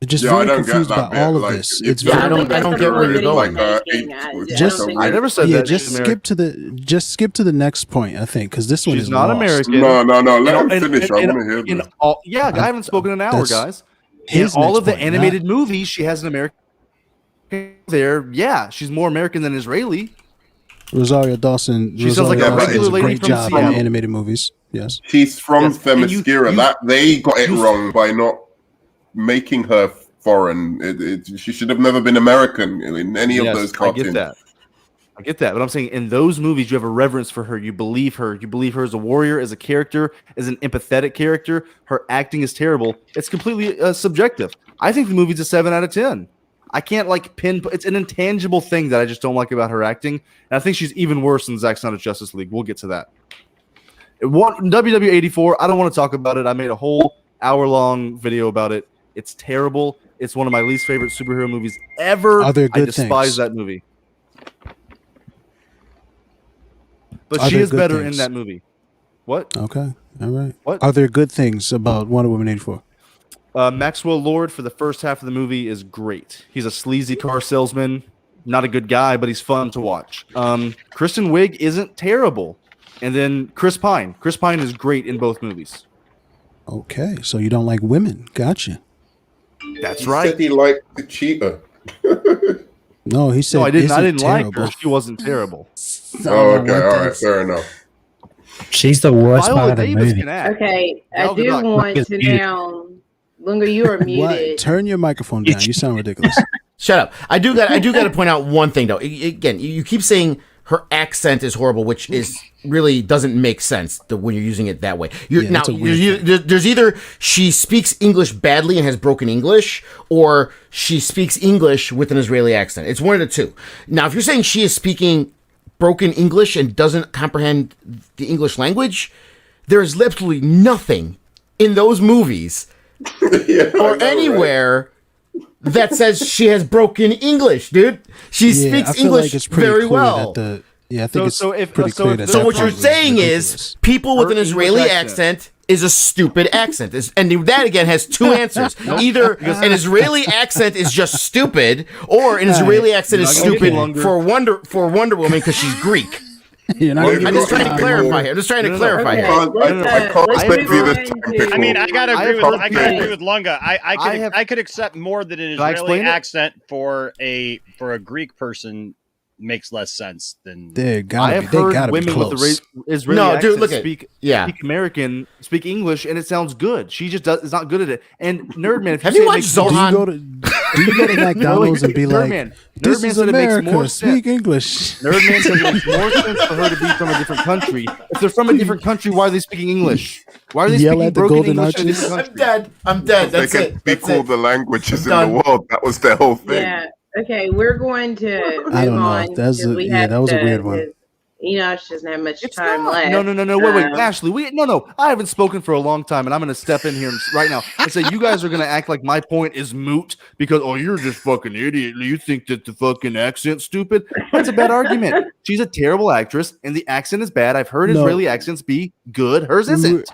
I'm just Yeah, I very don't get confused that about bit, all of like, this. it's It's very- I don't get where you're going. I never said yeah, that just she's skip to the next point. I think because this one She's is not lost. American. No. Let him And- finish. and- I and- want to hear in this. all, yeah, I haven't spoken in an hour, That's guys. In his all next of the point, animated movies, she has an American there. Yeah, she's more American than Israeli. Rosario Dawson. She sounds like a Rosario Dawson regular does a lady great from job in Seattle. animated movies. Yes. She's from Yes, and you- Themyscira. That they got it you- wrong by not making her foreign. She should have never been American in any of Yes, those I cartoons. get that, but I'm saying in those movies you have a reverence for her. You believe her. You believe her as a warrior, as a character, as an empathetic character. Her acting is terrible. It's completely subjective. I think the movie's a 7 out of 10. I can't like pinpoint. It's an intangible thing that I just don't like about her acting, and I think she's even worse than Zack Snyder's Justice League. We'll get to that. WW84. I don't want to talk about it. I made a whole hour-long video about it. It's terrible. It's one of my least favorite superhero movies ever. Are there I good despise things? that movie. But Are she there is good better things? in that movie. What? Okay. All right. What? Are there good things about Wonder Woman 84? Maxwell Lord for the first half of the movie is great. He's a sleazy car salesman. Not a good guy, but he's fun to watch. Kristen Wiig isn't terrible. And then Chris Pine. Chris Pine is great in both movies. Okay. So you don't like women? Gotcha. That's He right. said he liked the cheetah. No, he said. No, I didn't. I isn't didn't like terrible. her. She wasn't terrible. Oh, okay, all right, fair enough. She's the worst part Viola of the Davis movie. can act. Okay, I Gal do Gadot. want Is to muted. now. Lunga, you are What? muted. Turn your microphone down. You sound ridiculous. Shut up. I do got to point out one thing though. Again, you keep saying her accent is horrible, which is really doesn't make sense when you're using it that way. Yeah, that's a weird There's either she speaks English badly and has broken English, or she speaks English with an Israeli accent. It's one of the two. Now, if you're saying she is speaking broken English and doesn't comprehend the English language, there is absolutely nothing in those movies Yeah, I or know, anywhere that says she has broken English, dude. She Yeah, I speaks feel English like it's pretty very clear well. that I think it's So if- pretty so clear if- that. so that what you're part was saying ridiculous. is people with Her an English Israeli accent. accent is a stupid accent. And that again has two answers. Either an Israeli accent is just stupid, or an Israeli accent is You're not gonna stupid get for Wonder Woman because she's Greek. You're not I'm gonna I'm get just trying to time. clarify here. I'm just trying to clarify Okay, here. I can't let's spend move you this on time, to- Pickle. I mean, I gotta I agree have with heard agree with Lunga. I I could accept more than an Can I Israeli explain it? accent for a Greek person makes less sense than They I gotta have be. They heard gotta be women with close. the Israeli No, accent dude, look at- speak yeah. American, speak English, and it sounds good. She just is not good at it. And Nerdman, if Have say you it watched makes Do you Zohan? go to McDonald's and be like, Nerdman "This is said it makes more America. sense. Speak English." Nerdman says it makes more sense for her to be from a different country. If they're from a different country, why are they speaking English? Why are they Yell speaking at the broken Golden English in a Arches. different I'm country? dead. I'm dead. They That's can it. speak That's all it. the languages in Done. the world. That was their whole thing. Yeah. Okay, we're going to move I don't know. on. That's because a- we yeah, have that was a to- weird one. because Enosh doesn't have much It's time not. left. No. Wait, Um, Ashley. No. I haven't spoken for a long time, and I'm going to step in here right now and say you guys are going to act like my point is moot because you're just fucking idiot. You think that the fucking accent's stupid? That's a bad argument. She's a terrible actress, and the accent is bad. I've heard No. Israeli accents be good. Hers isn't.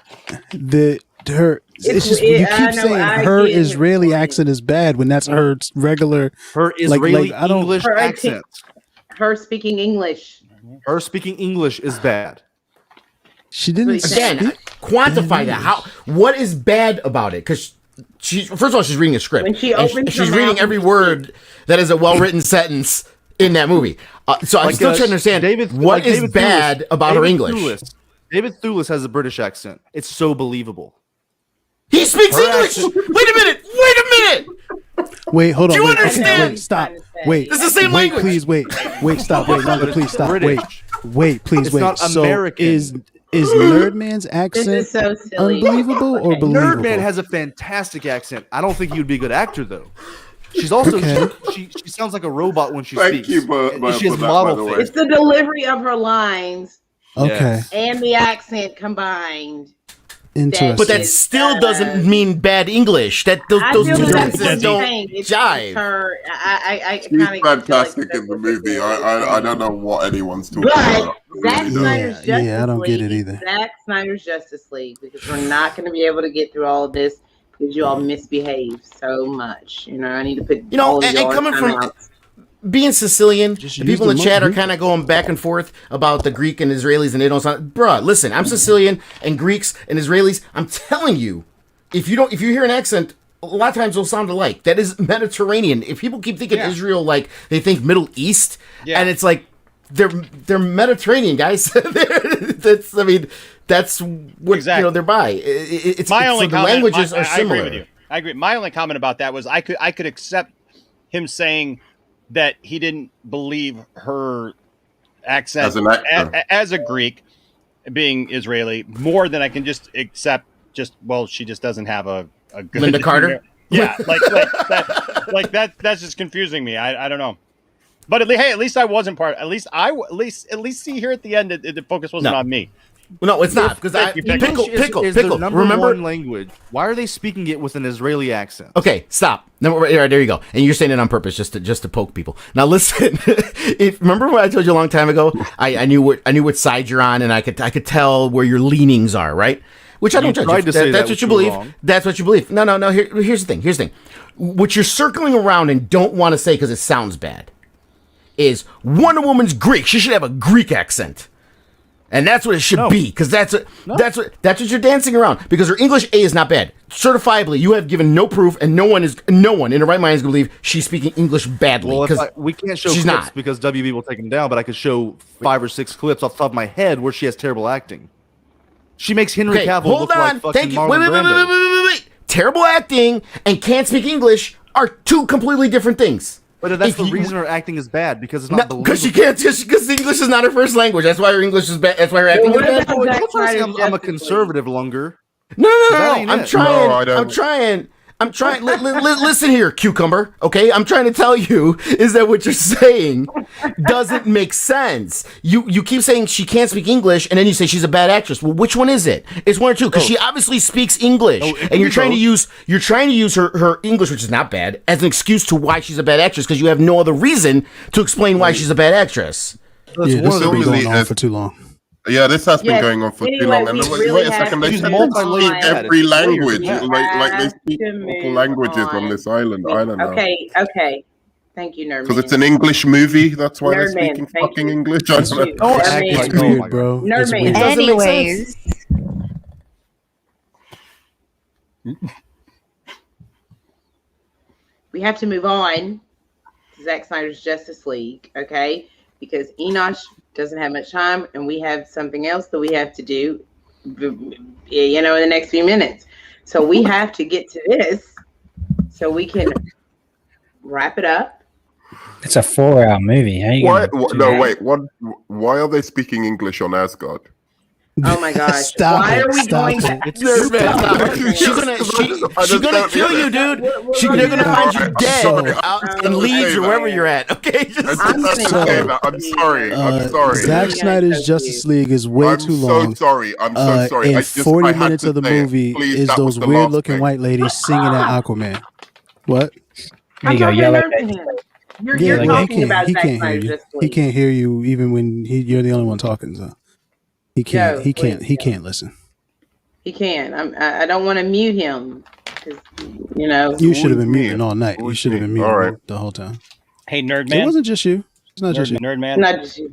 It's just I you keep know, saying I her get his Israeli point. accent is bad when that's her regular. Her Like, Israeli I don't- English Her accent. her speaking English. Her speaking English is bad. She didn't Again, speak. quantify that. How? What is bad about it? Because she, first of all, she's reading a script. When she And opens she's her reading mouth every and word that is a well-written sentence in that movie. So I'm Like, still trying to understand what is David bad Thewlis- about her David English. Thewlis. David Thewlis has a British accent. It's so believable. He speaks Her English. accent- Wait a minute. Wait, hold on. Do you wait, okay, understand? wait, stop. Wait, It's the same wait, language. please, wait, stop, wait, Longer, But please it's stop, British. wait, please, It's wait. not So American. Is Nerdman's This accent is so silly. unbelievable or Okay. believable? Nerdman has a fantastic accent. I don't think he would be a good actor though. She's also Okay. she sounds like a robot when she Thank speaks. you for She has that, by model the way. face. It's the delivery of her lines Okay, Yes. and the accent combined. interesting. But that still doesn't mean bad English. That those I two feel that's sentences what don't I'm saying. It's jive. her. I She's kind of fantastic in the movie. I don't know what anyone's talking about. But I Zack really don't. Snyder's Justice Yeah, I don't get it League, either. Zack Snyder's Justice League, because we're not going to be able to get through all of this because you all misbehave so much. You know, I need to put all of and y'all in coming from timeouts. being Sicilian, Just the use people in the the chat are Greek. kind of going back and forth about the Greek and Israelis, and they don't sound. Bruh, listen, I'm Sicilian, and Greeks and Israelis. I'm telling you, if you hear an accent, a lot of times they'll sound alike. That is Mediterranean. If people keep thinking Israel like they think Middle East, and it's like they're Mediterranean guys. That's what Exactly. they're by. It's My only so the comment, languages are I similar. agree with you. I agree. My only comment about that was I could accept him saying that he didn't believe her accent As an actor. as a Greek, being Israeli, more than I can just accept. She just doesn't have a good Linda Carter? Yeah, that's just confusing me. I don't know. But at least I wasn't part. At least see here at the end, the focus wasn't on me. No, it's not because Thank you, pickle. Is their Pickle. number Remember, one language. Why are they speaking it with an Israeli accent? okay, stop. There you go. And you're saying it on purpose just to poke people. Now listen. Remember what I told you a long time ago? I knew what side you're on, and I could tell where your leanings are, right? Which I don't judge. tried to say That's that what you was believe. wrong. That's what you believe. No. Here's the thing. What you're circling around and don't want to say because it sounds bad is Wonder Woman's Greek. She should have a Greek accent. And that's what it should be, because that's what you're dancing around. Because her English A is not bad. Certifiably, you have given no proof, and no one in their right mind is going to believe she's speaking English badly. Well, we can't show she's clips not. because WB will take them down, but I could show 5 or 6 clips off the top of my head where she has terrible acting. She makes Henry Cavill hold look on. like fucking Thank you. Marlon Brando. Wait. Terrible acting and can't speak English are two completely different things. But that's If the you- reason her acting is bad, because it's not believable. Because she can't. Because English is not her first language. That's why her English is bad. That's why her acting is what bad. about Oh, Zack don't try to say Snyder's I'm a Justice League? conservative longer. No. That ain't I'm it. trying. No, I don't. I'm trying. Listen here, cucumber. Okay, I'm trying to tell you is that what you're saying doesn't make sense. You keep saying she can't speak English, and then you say she's a bad actress. Well, which one is it? It's one or two, because she obviously speaks English, it could and you're be trying both. to use her English, which is not bad, as an excuse to why she's a bad actress, because you have no other reason to explain why she's a bad actress. That's Yeah, one this of has the been reasons. going on for too long. Yeah, this has been Yes. going on for too Anyway, long. And we wait, really wait a have second, to they She's speak move multi-layered. on. every It's weird, language. yeah. Like they Have speak to multiple move languages on on. this island. I don't know. Okay. Thank you, Nerdman. Because it's an English movie, that's why they're Nerdman, speaking thank fucking you. English. I don't know. Thank you. Don't act Nerdman. like- It's oh weird, my bro. God. It's Nerdman. weird. doesn't make Anyways, We have to move on to Zack Snyder's Justice League, okay? Because Enosh doesn't have much time, and we have something else that we have to do, in the next few minutes. So we have to get to this so we can wrap it up. It's a 4-hour movie. How you Why? gonna do No, that? wait. What? Why are they speaking English on Asgard? Oh my gosh. Stop Why it, are we stop going it. to... She's gonna kill you, dude. They're gonna find you dead out in Leeds or wherever you're at. Okay, just I'm gonna Okay, go. I'm sorry. I'm sorry. Zack Snyder's Justice League is way I'm too so long. sorry. I'm so sorry. And I just, 40 I had minutes to of the say it. movie Please, is that was those the weird last looking thing. white ladies singing at Aquaman. What? There I'm you go, talking yellow. to Nerdman. You're Yeah, well, talking about he Zack can't hear Snyder's you. Justice He League. can't hear you even when you're the only one talking. So he can't. Joe, He can't. please, He Joe. can't listen. He can. I don't want to mute him because You should have been me? muting all night. Who You is should have me? been muting All right. the whole time. Hey, It Nerdman. wasn't just you. It's not just you. Nerdman. not just you.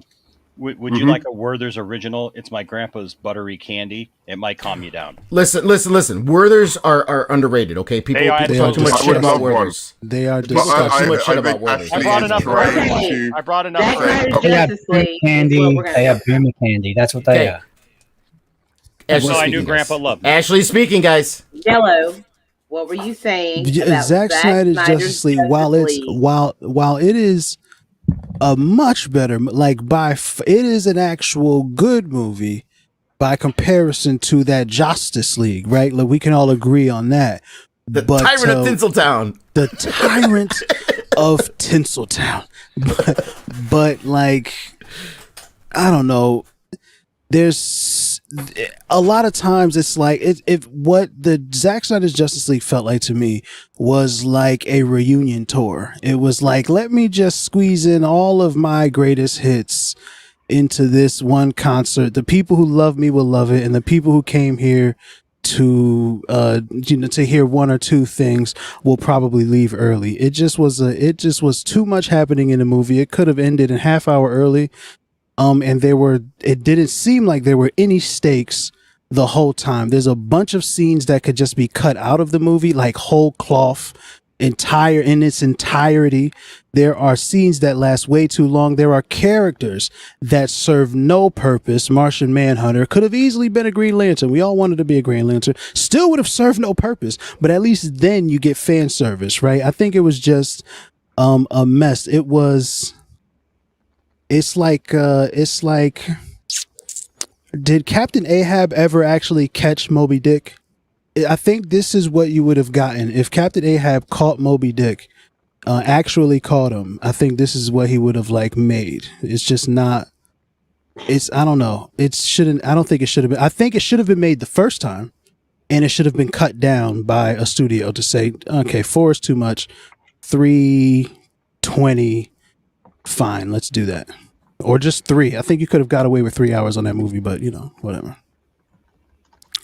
Would you like a Werther's original? It's my grandpa's buttery candy. It might calm you down. listen. Werthers are underrated. Okay, people They are talk too much just- shit about I would love Werthers. They are But disgusting. talk too much shit I about think Werther's. I Ashley brought is enough. trying Okay. to. I brought enough. Zack Snyder's They have Justice boom League is candy. what we're gonna They have talk about. boomer candy. That's what they Okay. are. Ashley So I knew speaking, Grandpa guys. loved me. Ashley speaking, guys. Yellow. What were you saying? about Zack Snyder's Justice League, while it's League? while it is a much better, like it is an actual good movie. by comparison to that Justice League, right? Like we can all agree on that. The tyrant of Tinseltown. The tyrant of Tinseltown. But like, I don't know. There's a lot of times it's like what the Zack Snyder's Justice League felt like to me was like a reunion tour. It was like, let me just squeeze in all of my greatest hits into this one concert. The people who love me will love it, and the people who came here to to hear one or two things will probably leave early. It just was too much happening in the movie. It could have ended a half hour early. And it didn't seem like there were any stakes the whole time. There's a bunch of scenes that could just be cut out of the movie, like whole cloth, in its entirety. There are scenes that last way too long. There are characters that serve no purpose. Martian Manhunter could have easily been a Green Lantern. We all wanted to be a Green Lantern. Still would have served no purpose, but at least then you get fan service, right? I think it was just a mess. It's like, did Captain Ahab ever actually catch Moby Dick? I think this is what you would have gotten if Captain Ahab caught Moby Dick, actually caught him. I think this is what he would have like made. It's just not. I don't know. I don't think it should have been. I think it should have been made the first time, and it should have been cut down by a studio to say, okay, 4 is too much, 3:20. Fine, let's do that. Or just 3. I think you could have got away with 3 hours on that movie, but whatever.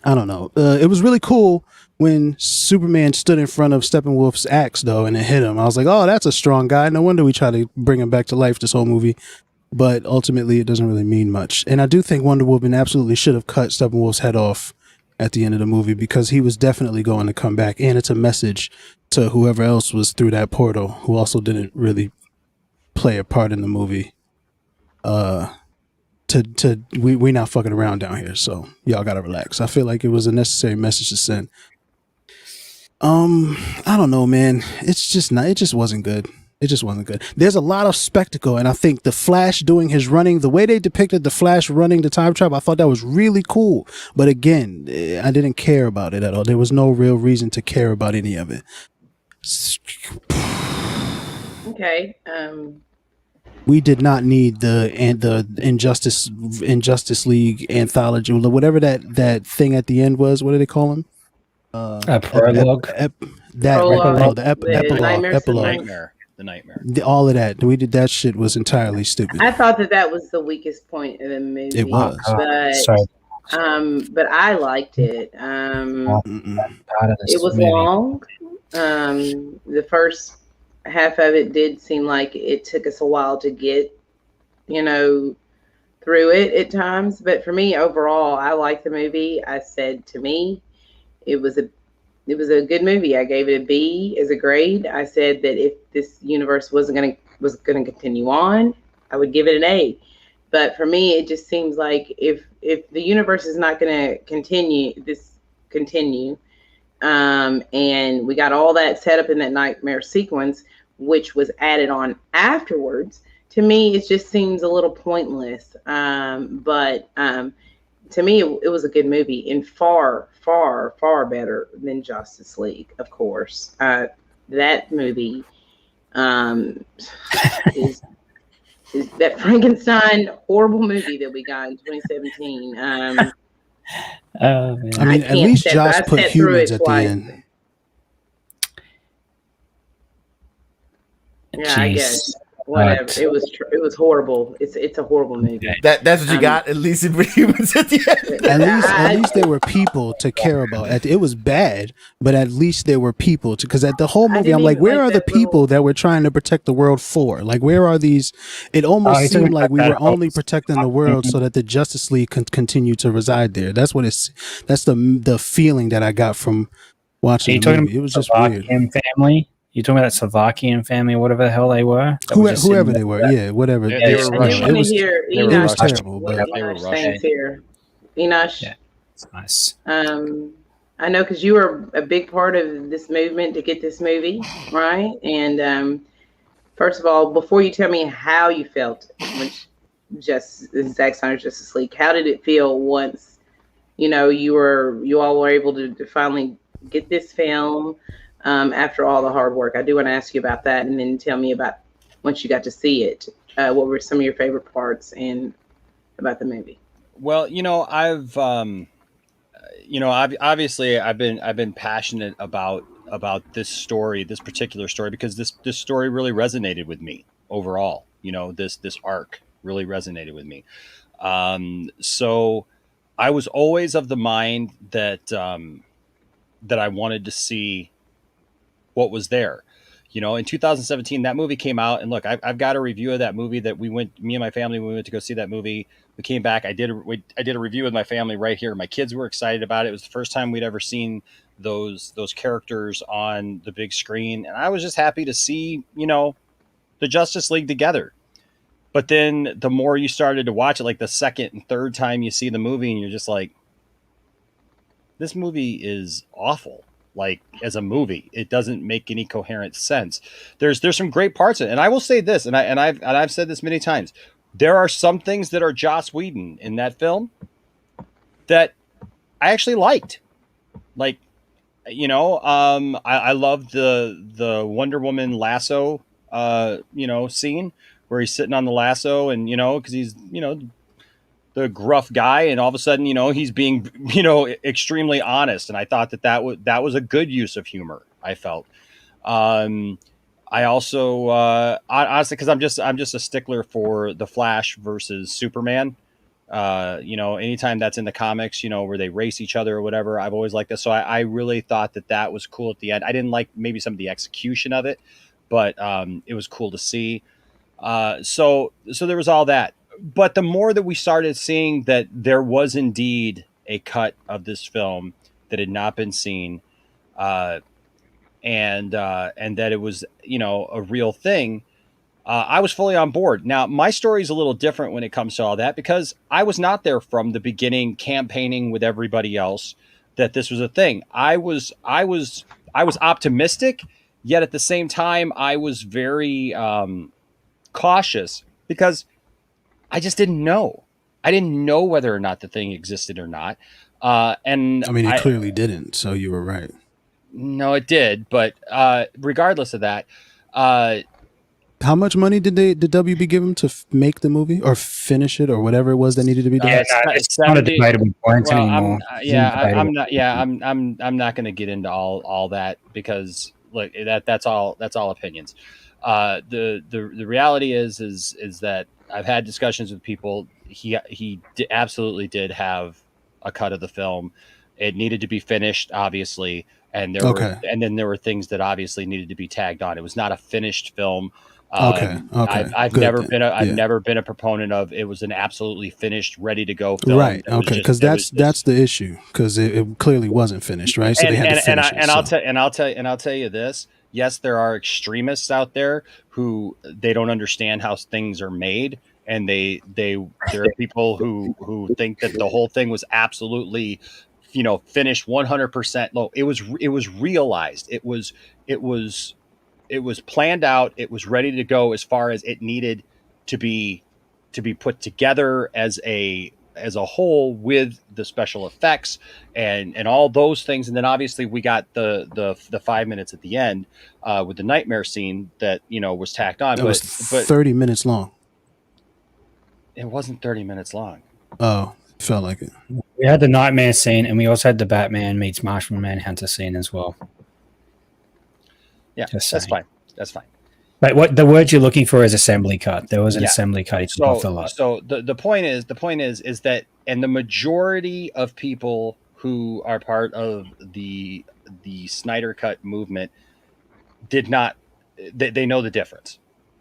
I don't know. It was really cool when Superman stood in front of Steppenwolf's axe, though, and it hit him. I was like, oh, that's a strong guy. No wonder we try to bring him back to life this whole movie. But ultimately, it doesn't really mean much. And I do think Wonder Woman absolutely should have cut Steppenwolf's head off at the end of the movie, because he was definitely going to come back. And it's a message to whoever else was through that portal who also didn't really play a part in the movie. We not fucking around down here, so y'all gotta relax. I feel like it was a necessary message to send. I don't know, man. It just wasn't good. It just wasn't good. There's a lot of spectacle, and I think the Flash doing his running, the way they depicted the Flash running the time trap, I thought that was really cool. But again, I didn't care about it at all. There was no real reason to care about any of it. Okay. We did not need the Injustice League anthology, whatever that thing at the end was. What do they call them? A prologue. The nightmare. All of that. We did that shit was entirely stupid. I thought that was the weakest point in the movie. It was. But I liked it. It was long. The first half of it did seem like it took us a while to get, through it at times. But for me, overall, I liked the movie. I said, to me, it was a good movie. I gave it a B as a grade. I said that if this universe was gonna continue on, I would give it an A. But for me, it just seems like if the universe is not gonna continue, and we got all that set up in that nightmare sequence, which was added on afterwards, to me, it just seems a little pointless. But to me, it was a good was and far, far, far better than Justice League, of course. That movie is that Frankenstein horrible movie that we got in 2017. I mean, at least Josh put humans at the end. Yeah, I guess. Whatever. It was horrible. It's a horrible movie. That's what you got. At least it put humans at the end. At least there were people to care about. It was bad, but at least there were people to. Because at the whole movie, I'm like, where are the people that we're trying to protect the world for? Like, where are these? It almost seemed like we were only protecting the world so that the Justice League can continue to reside there. That's what that's the feeling that I got from watching the movie. It was just weird. Family. You're talking about that Slovakian family, whatever the hell they were? Whoever they were, yeah, whatever. They were Russian. It was terrible, but they were Russian. Enosh. Yeah, it's nice. I know because you were a big part of this movement to get this movie, right? And first of all, before you tell me how you felt when Zack Snyder's Justice League, how did it feel once you all were able to finally get this film after all the hard work. I do want to ask you about that, and then tell me about once you got to see it. What were some of your favorite parts and about the movie? Well, obviously I've been passionate about this story, this particular story, because this story really resonated with me overall. This arc really resonated with me. So I was always of the mind that that I wanted to see what was there. In 2017, that movie came out, and look, I've got a review of that movie that me and my family, we went to go see that movie. We came back. I did a review with my family right here. My kids were excited about it. It was the first time we'd ever seen those characters on the big screen, and I was just happy to see the Justice League together. But then the more you started to watch it, like the second and third time you see the movie, and you're just like, this movie is awful. Like, as a movie, it doesn't make any coherent sense. There's some great parts in it, and I will say this, and I've said this many times. There are some things that are Joss Whedon in that film that I actually liked. Like, I love the Wonder Woman lasso, scene where he's sitting on the lasso, and because he's the gruff guy, and all of a sudden he's being extremely honest, and I thought that was a good use of humor. I felt. I also honestly, because I'm just a stickler for the Flash versus Superman. Anytime that's in the comics, where they race each other or whatever, I've always liked this. So I really thought that was cool at the end. I didn't like maybe some of the execution of it, but it was cool to see. So there was all that. But the more that we started seeing that there was indeed a cut of this film that had not been seen, and that it was a real thing, I was fully on board. Now, my story is a little different when it comes to all that, because I was not there from the beginning campaigning with everybody else that this was a thing. I was optimistic, yet at the same time I was very cautious, because I just didn't know. I didn't know whether or not the thing existed or not. And I mean, it clearly didn't. So you were right. No, it did. But regardless of that, how much money did WB give him to make the movie or finish it or whatever it was that needed to be done? Yeah, it's not a debatable point anymore. I'm not going to get into all that, because look, that's all opinions. The reality is that I've had discussions with people. He absolutely did have a cut of the film. It needed to be finished, obviously, and then there were things that obviously needed to be tagged on. It was not a finished film. I've never been a proponent of it was an absolutely finished, ready to go film. Right. Okay. Because that's the issue, because it clearly wasn't finished, right? So they had to finish it. I'll tell you this. Yes, there are extremists out there who they don't understand how things are made, and there are people who think that the whole thing was absolutely, finished 100%. No, it was realized. It was planned out. It was ready to go as far as it needed to be put together as a whole, with the special effects and all those things. And then obviously we got the 5 minutes at the end with the nightmare scene that was tacked on. It was 30 minutes long. It wasn't 30 minutes long. Oh, felt like it. We had the nightmare scene, and we also had the Batman meets Martian Manhunter scene as well. Yeah, that's fine. That's fine. But what the word you're looking for is assembly cut. There was an assembly cut. So the point is that, and the majority of people who are part of the Snyder Cut movement did not. They know the difference.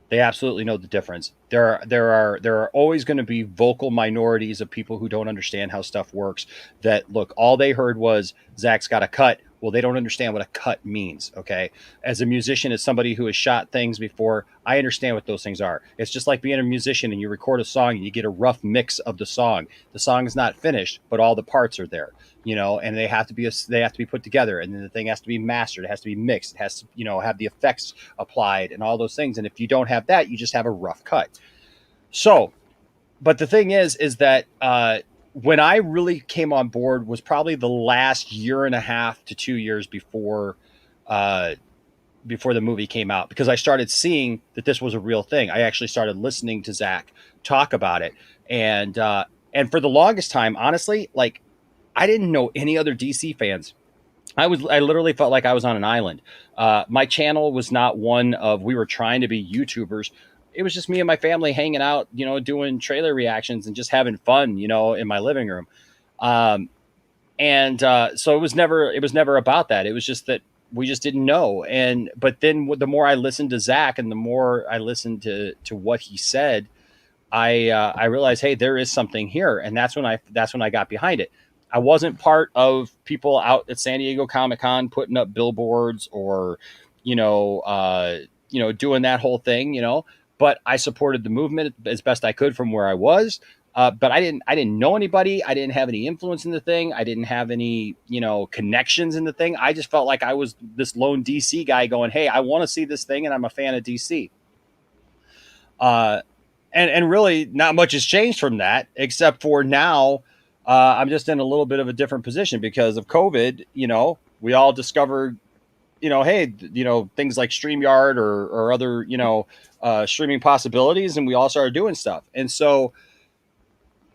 They absolutely know the difference. There are always going to be vocal minorities of people who don't understand how stuff works. That look, all they heard was Zack's got a cut. Well, they don't understand what a cut means. Okay. As a musician, as somebody who has shot things before, I understand what those things are. It's just like being a musician and you record a song and you get a rough mix of the song. The song is not finished, but all the parts are there, and they have to be put together, and then the thing has to be mastered. It has to be mixed. It has to, have the effects applied and all those things. And if you don't have that, you just have a rough cut. So, but the thing is that, when I really came on board was probably the last year and a half to 2 years before the movie came out, because I started seeing that this was a real thing. I actually started listening to Zack talk about it. And for the longest time, honestly, like, I didn't know any other DC fans. I literally felt like I was on an island. My channel was not one of, we were trying to be YouTubers. It was just me and my family hanging out, doing trailer reactions and just having fun, in my living room. So it was never about that. It was just that we just didn't know. But then the more I listened to Zack and the more I listened to what he said, I realized, hey, there is something here. And that's when I got behind it. I wasn't part of people out at San Diego Comic-Con putting up billboards or, doing that whole thing, but I supported the movement as best I could from where I was. But I didn't know anybody. I didn't have any influence in the thing. I didn't have any, connections in the thing. I just felt like I was this lone DC guy going, hey, I want to see this thing and I'm a fan of DC. And really not much has changed from that, except for now, I'm just in a little bit of a different position because of COVID. We all discovered, hey, things like StreamYard or other, streaming possibilities, and we all started doing stuff. And so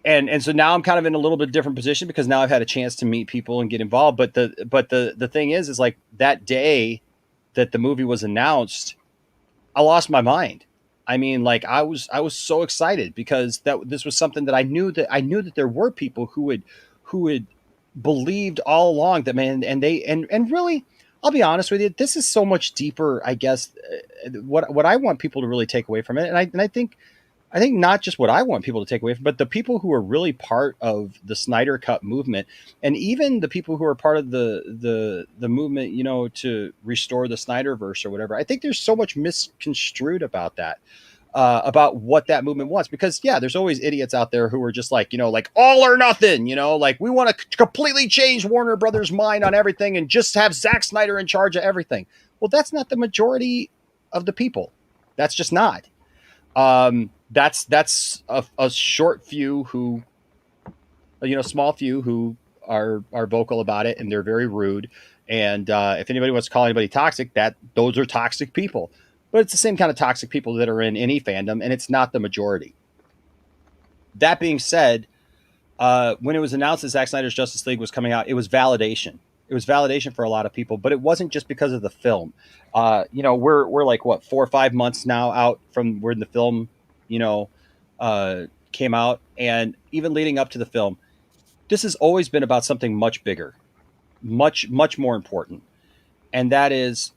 now I'm kind of in a little bit different position because now I've had a chance to meet people and get involved. But the thing is like that day that the movie was announced, I lost my mind. I mean, like I was so excited because this was something that I knew that there were people who had believed all along that, man, and really, I'll be honest with you, this is so much deeper, I guess, what I want people to really take away from it. And I think not just what I want people to take away from, but the people who are really part of the Snyder Cut movement, and even the people who are part of the movement, to restore the Snyderverse or whatever. I think there's so much misconstrued about that, about what that movement wants. Because there's always idiots out there who are just like, like all or nothing, like we want to completely change Warner Brothers' mind on everything and just have Zack Snyder in charge of everything. Well, that's not the majority of the people. That's just not. That's a short few who, small few who are vocal about it, and they're very rude. And if anybody wants to call anybody toxic, those are toxic people. But it's the same kind of toxic people that are in any fandom, and it's not the majority. That being said, when it was announced that Zack Snyder's Justice League was coming out, it was validation. It was validation for a lot of people, but it wasn't just because of the film. We're like 4 or 5 months now out from when the film, came out, and even leading up to the film, this has always been about something much bigger, much more important, and that is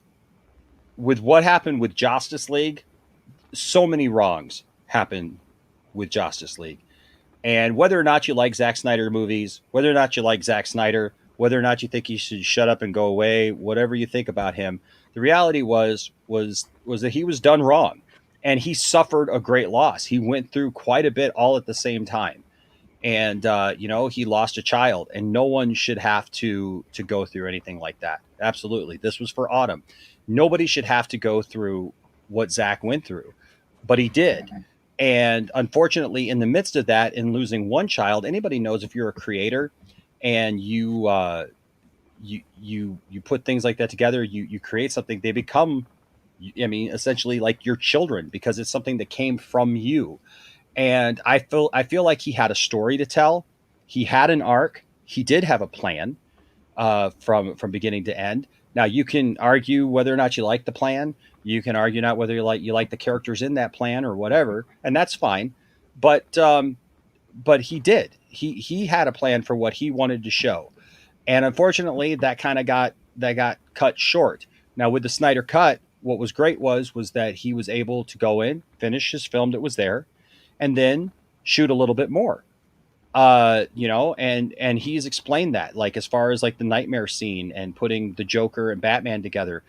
with what happened with Justice League. So many wrongs happened with Justice League, and whether or not you like Zack Snyder movies, whether or not you like Zack Snyder, whether or not you think he should shut up and go away, whatever you think about him, the reality was that he was done wrong, and he suffered a great loss. He went through quite a bit all at the same time, and he lost a child, and no one should have to go through anything like that. Absolutely, this was for Autumn. Nobody should have to go through what Zack went through, but he did. And unfortunately, in the midst of that, in losing one child, anybody knows if you're a creator and you put things like that together, you create something, they become, essentially like your children, because it's something that came from you. And I feel like he had a story to tell. He had an arc. He did have a plan from beginning to end. Now, you can argue whether or not you like the plan. You can argue not whether you like the characters in that plan or whatever, and that's fine. But he did. He had a plan for what he wanted to show, and unfortunately, that kind of got cut short. Now, with the Snyder Cut, what was great was that he was able to go in, finish his film that was there, and then shoot a little bit more. And he's explained that, like, as far as like the nightmare scene and putting the Joker and Batman together,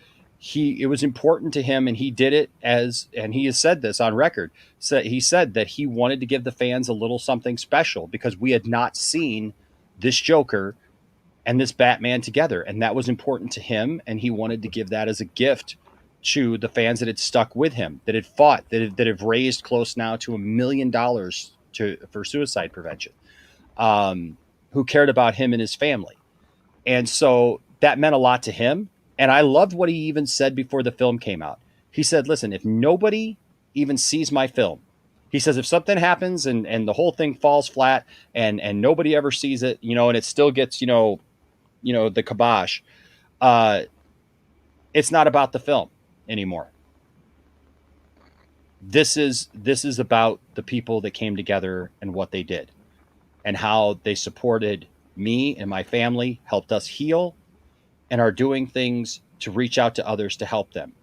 it was important to him, and he did it and he has said this on record. So he said that he wanted to give the fans a little something special because we had not seen this Joker and this Batman together, and that was important to him, and he wanted to give that as a gift to the fans that had stuck with him, that had fought, that have raised close now to $1 million for suicide prevention. who cared about him and his family. And so that meant a lot to him. And I loved what he even said before the film came out. He said, listen, if nobody even sees my film, he says, if something happens and the whole thing falls flat and nobody ever sees it, and it still gets, the kibosh, it's not about the film anymore. This is about the people that came together and what they did and how they supported me and my family, helped us heal, and are doing things to reach out to others to help them.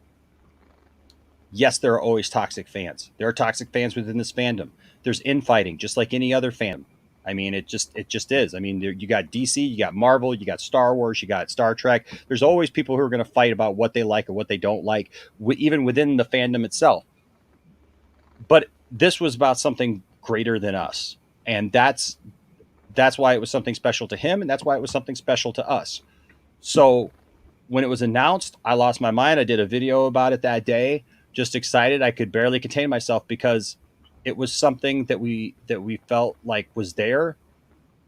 Yes, there are always toxic fans. There are toxic fans within this fandom. There's infighting, just like any other fandom. I mean, it just is. I mean, you got DC, you got Marvel, you got Star Wars, you got Star Trek. There's always people who are going to fight about what they like and what they don't like, even within the fandom itself. But this was about something greater than us. And that's why it was something special to him. And that's why it was something special to us. So when it was announced, I lost my mind. I did a video about it that day, just excited. I could barely contain myself because it was something that we felt like was there,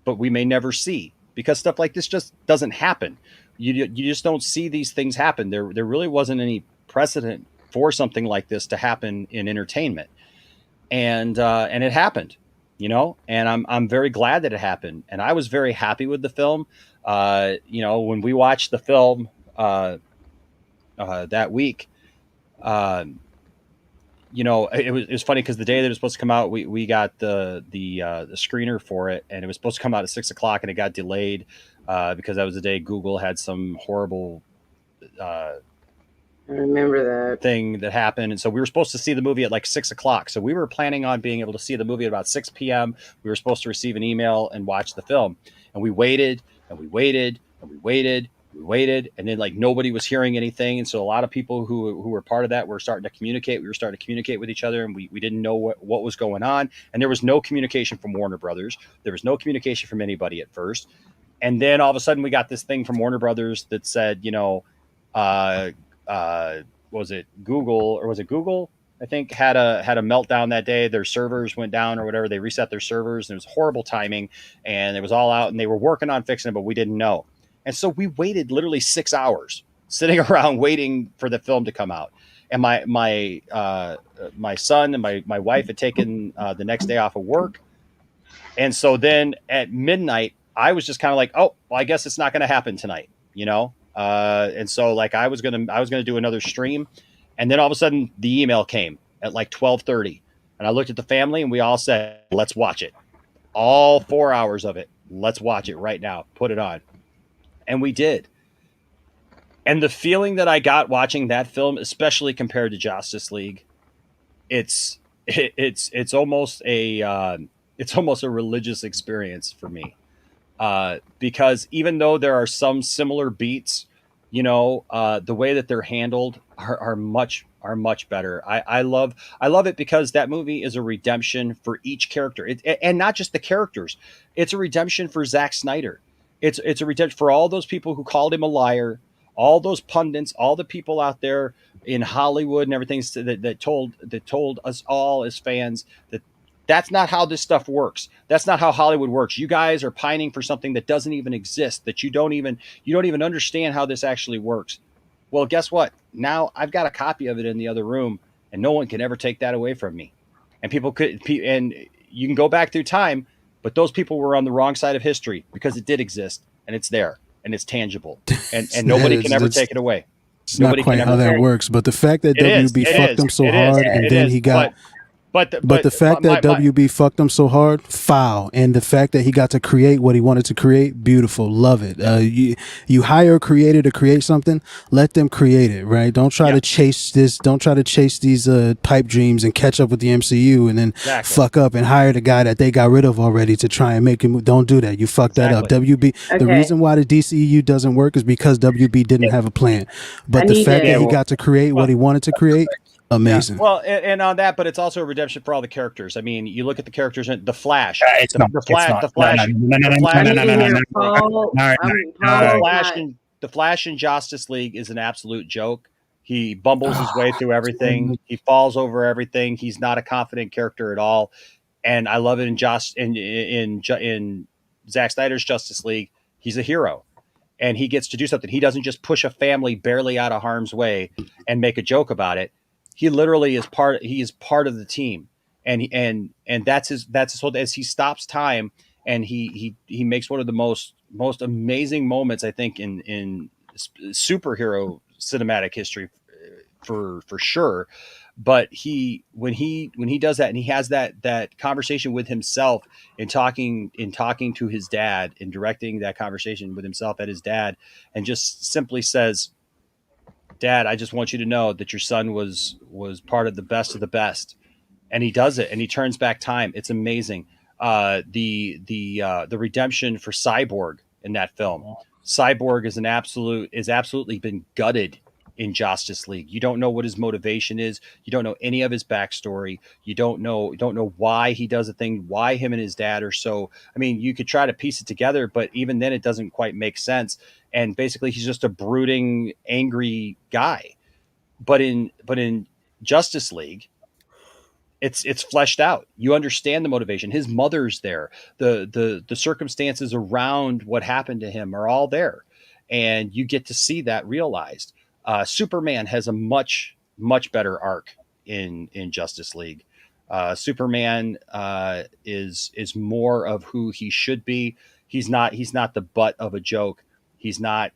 but we may never see, because stuff like this just doesn't happen. You just don't see these things happen. There really wasn't any precedent for something like this to happen in entertainment. And it happened, and I'm very glad that it happened. And I was very happy with the film. When we watched the film that week, it was funny because the day that it was supposed to come out, we got the screener for it, and it was supposed to come out at 6:00, and it got delayed because that was the day Google had some horrible I remember that thing that happened. And so we were supposed to see the movie at like 6:00. So we were planning on being able to see the movie at about 6 p.m. We were supposed to receive an email and watch the film. And we waited and we waited and we waited. We waited, and then like nobody was hearing anything. And so a lot of people who were part of that were starting to communicate. We were starting to communicate with each other, and we didn't know what was going on. And there was no communication from Warner Brothers. There was no communication from anybody at first. And then all of a sudden we got this thing from Warner Brothers that said, was it Google? I think had a meltdown that day. Their servers went down or whatever. They reset their servers, and it was horrible timing, and it was all out, and they were working on fixing it, but we didn't know. And so we waited literally 6 hours sitting around waiting for the film to come out. And my son and my wife had taken the next day off of work. And so then at midnight, I was just kind of like, oh, well, I guess it's not going to happen tonight, and so like I was gonna do another stream, and then all of a sudden the email came at like 12:30, and I looked at the family and we all said, let's watch it, all 4 hours of it. Let's watch it right now. Put it on. And we did. And the feeling that I got watching that film, especially compared to Justice League, it's almost a religious experience for me. Because even though there are some similar beats, the way that they're handled are much better. I love it because that movie is a redemption for each character, and not just the characters. It's a redemption for Zack Snyder. It's a redemption for all those people who called him a liar, all those pundits, all the people out there in Hollywood and everything that told us all as fans that that's not how this stuff works. That's not how Hollywood works. You guys are pining for something that doesn't even exist, that you don't even understand how this actually works. Well, guess what? Now I've got a copy of it in the other room, and no one can ever take that away from me. And and you can go back through time, but those people were on the wrong side of history, because it did exist, and it's there, and it's tangiable, and nobody can ever take it away. It's not quite how that works, but the fact that WB fucked him so hard, and then he got. But the fact that WB fucked him so hard, foul. And the fact that he got to create what he wanted to create, beautiful. Love it. You hire a creator to create something, let them create it, right? Don't try to chase this. Don't try to chase these pipe dreams and catch up with the MCU and then fuck up and hire the guy that they got rid of already to try and make him. Don't do that. You fucked that up. WB. The reason why the DCEU doesn't work is because WB didn't have a plan. But the fact that he got to create what he wanted to create, amazing. Yeah. Well, and on that, but it's also a redemption for all the characters. I mean, you look at the characters in The Flash. The Flash in Justice League is an absolute joke. He bumbles his way through everything. He falls over everything. He's not a confident character at all. And I love it in Zack Snyder's Justice League, he's a hero. And he gets to do something. He doesn't just push a family barely out of harm's way and make a joke about it. He literally is part. He is part of the team, and that's his whole. As he stops time, and he makes one of the most amazing moments, I think, in superhero cinematic history, for sure. But when he does that, and he has that conversation with himself, in talking to his dad, and directing that conversation with himself at his dad, and just simply says, "Dad, I just want you to know that your son was part of the best," and he does it, and he turns back time. It's amazing. The redemption for Cyborg in that film. Cyborg is absolutely been gutted in Justice League. You don't know what his motivation is. You don't know any of his backstory. You don't know why he does a thing, why him and his dad are so, I mean, you could try to piece it together, but even then it doesn't quite make sense. And basically he's just a brooding, angry guy. But in Justice League, it's fleshed out. You understand the motivation. His mother's there. The circumstances around what happened to him are all there. And you get to see that realized. Superman has a much better arc in Justice League. Superman is more of who he should be. He's not the butt of a joke. He's not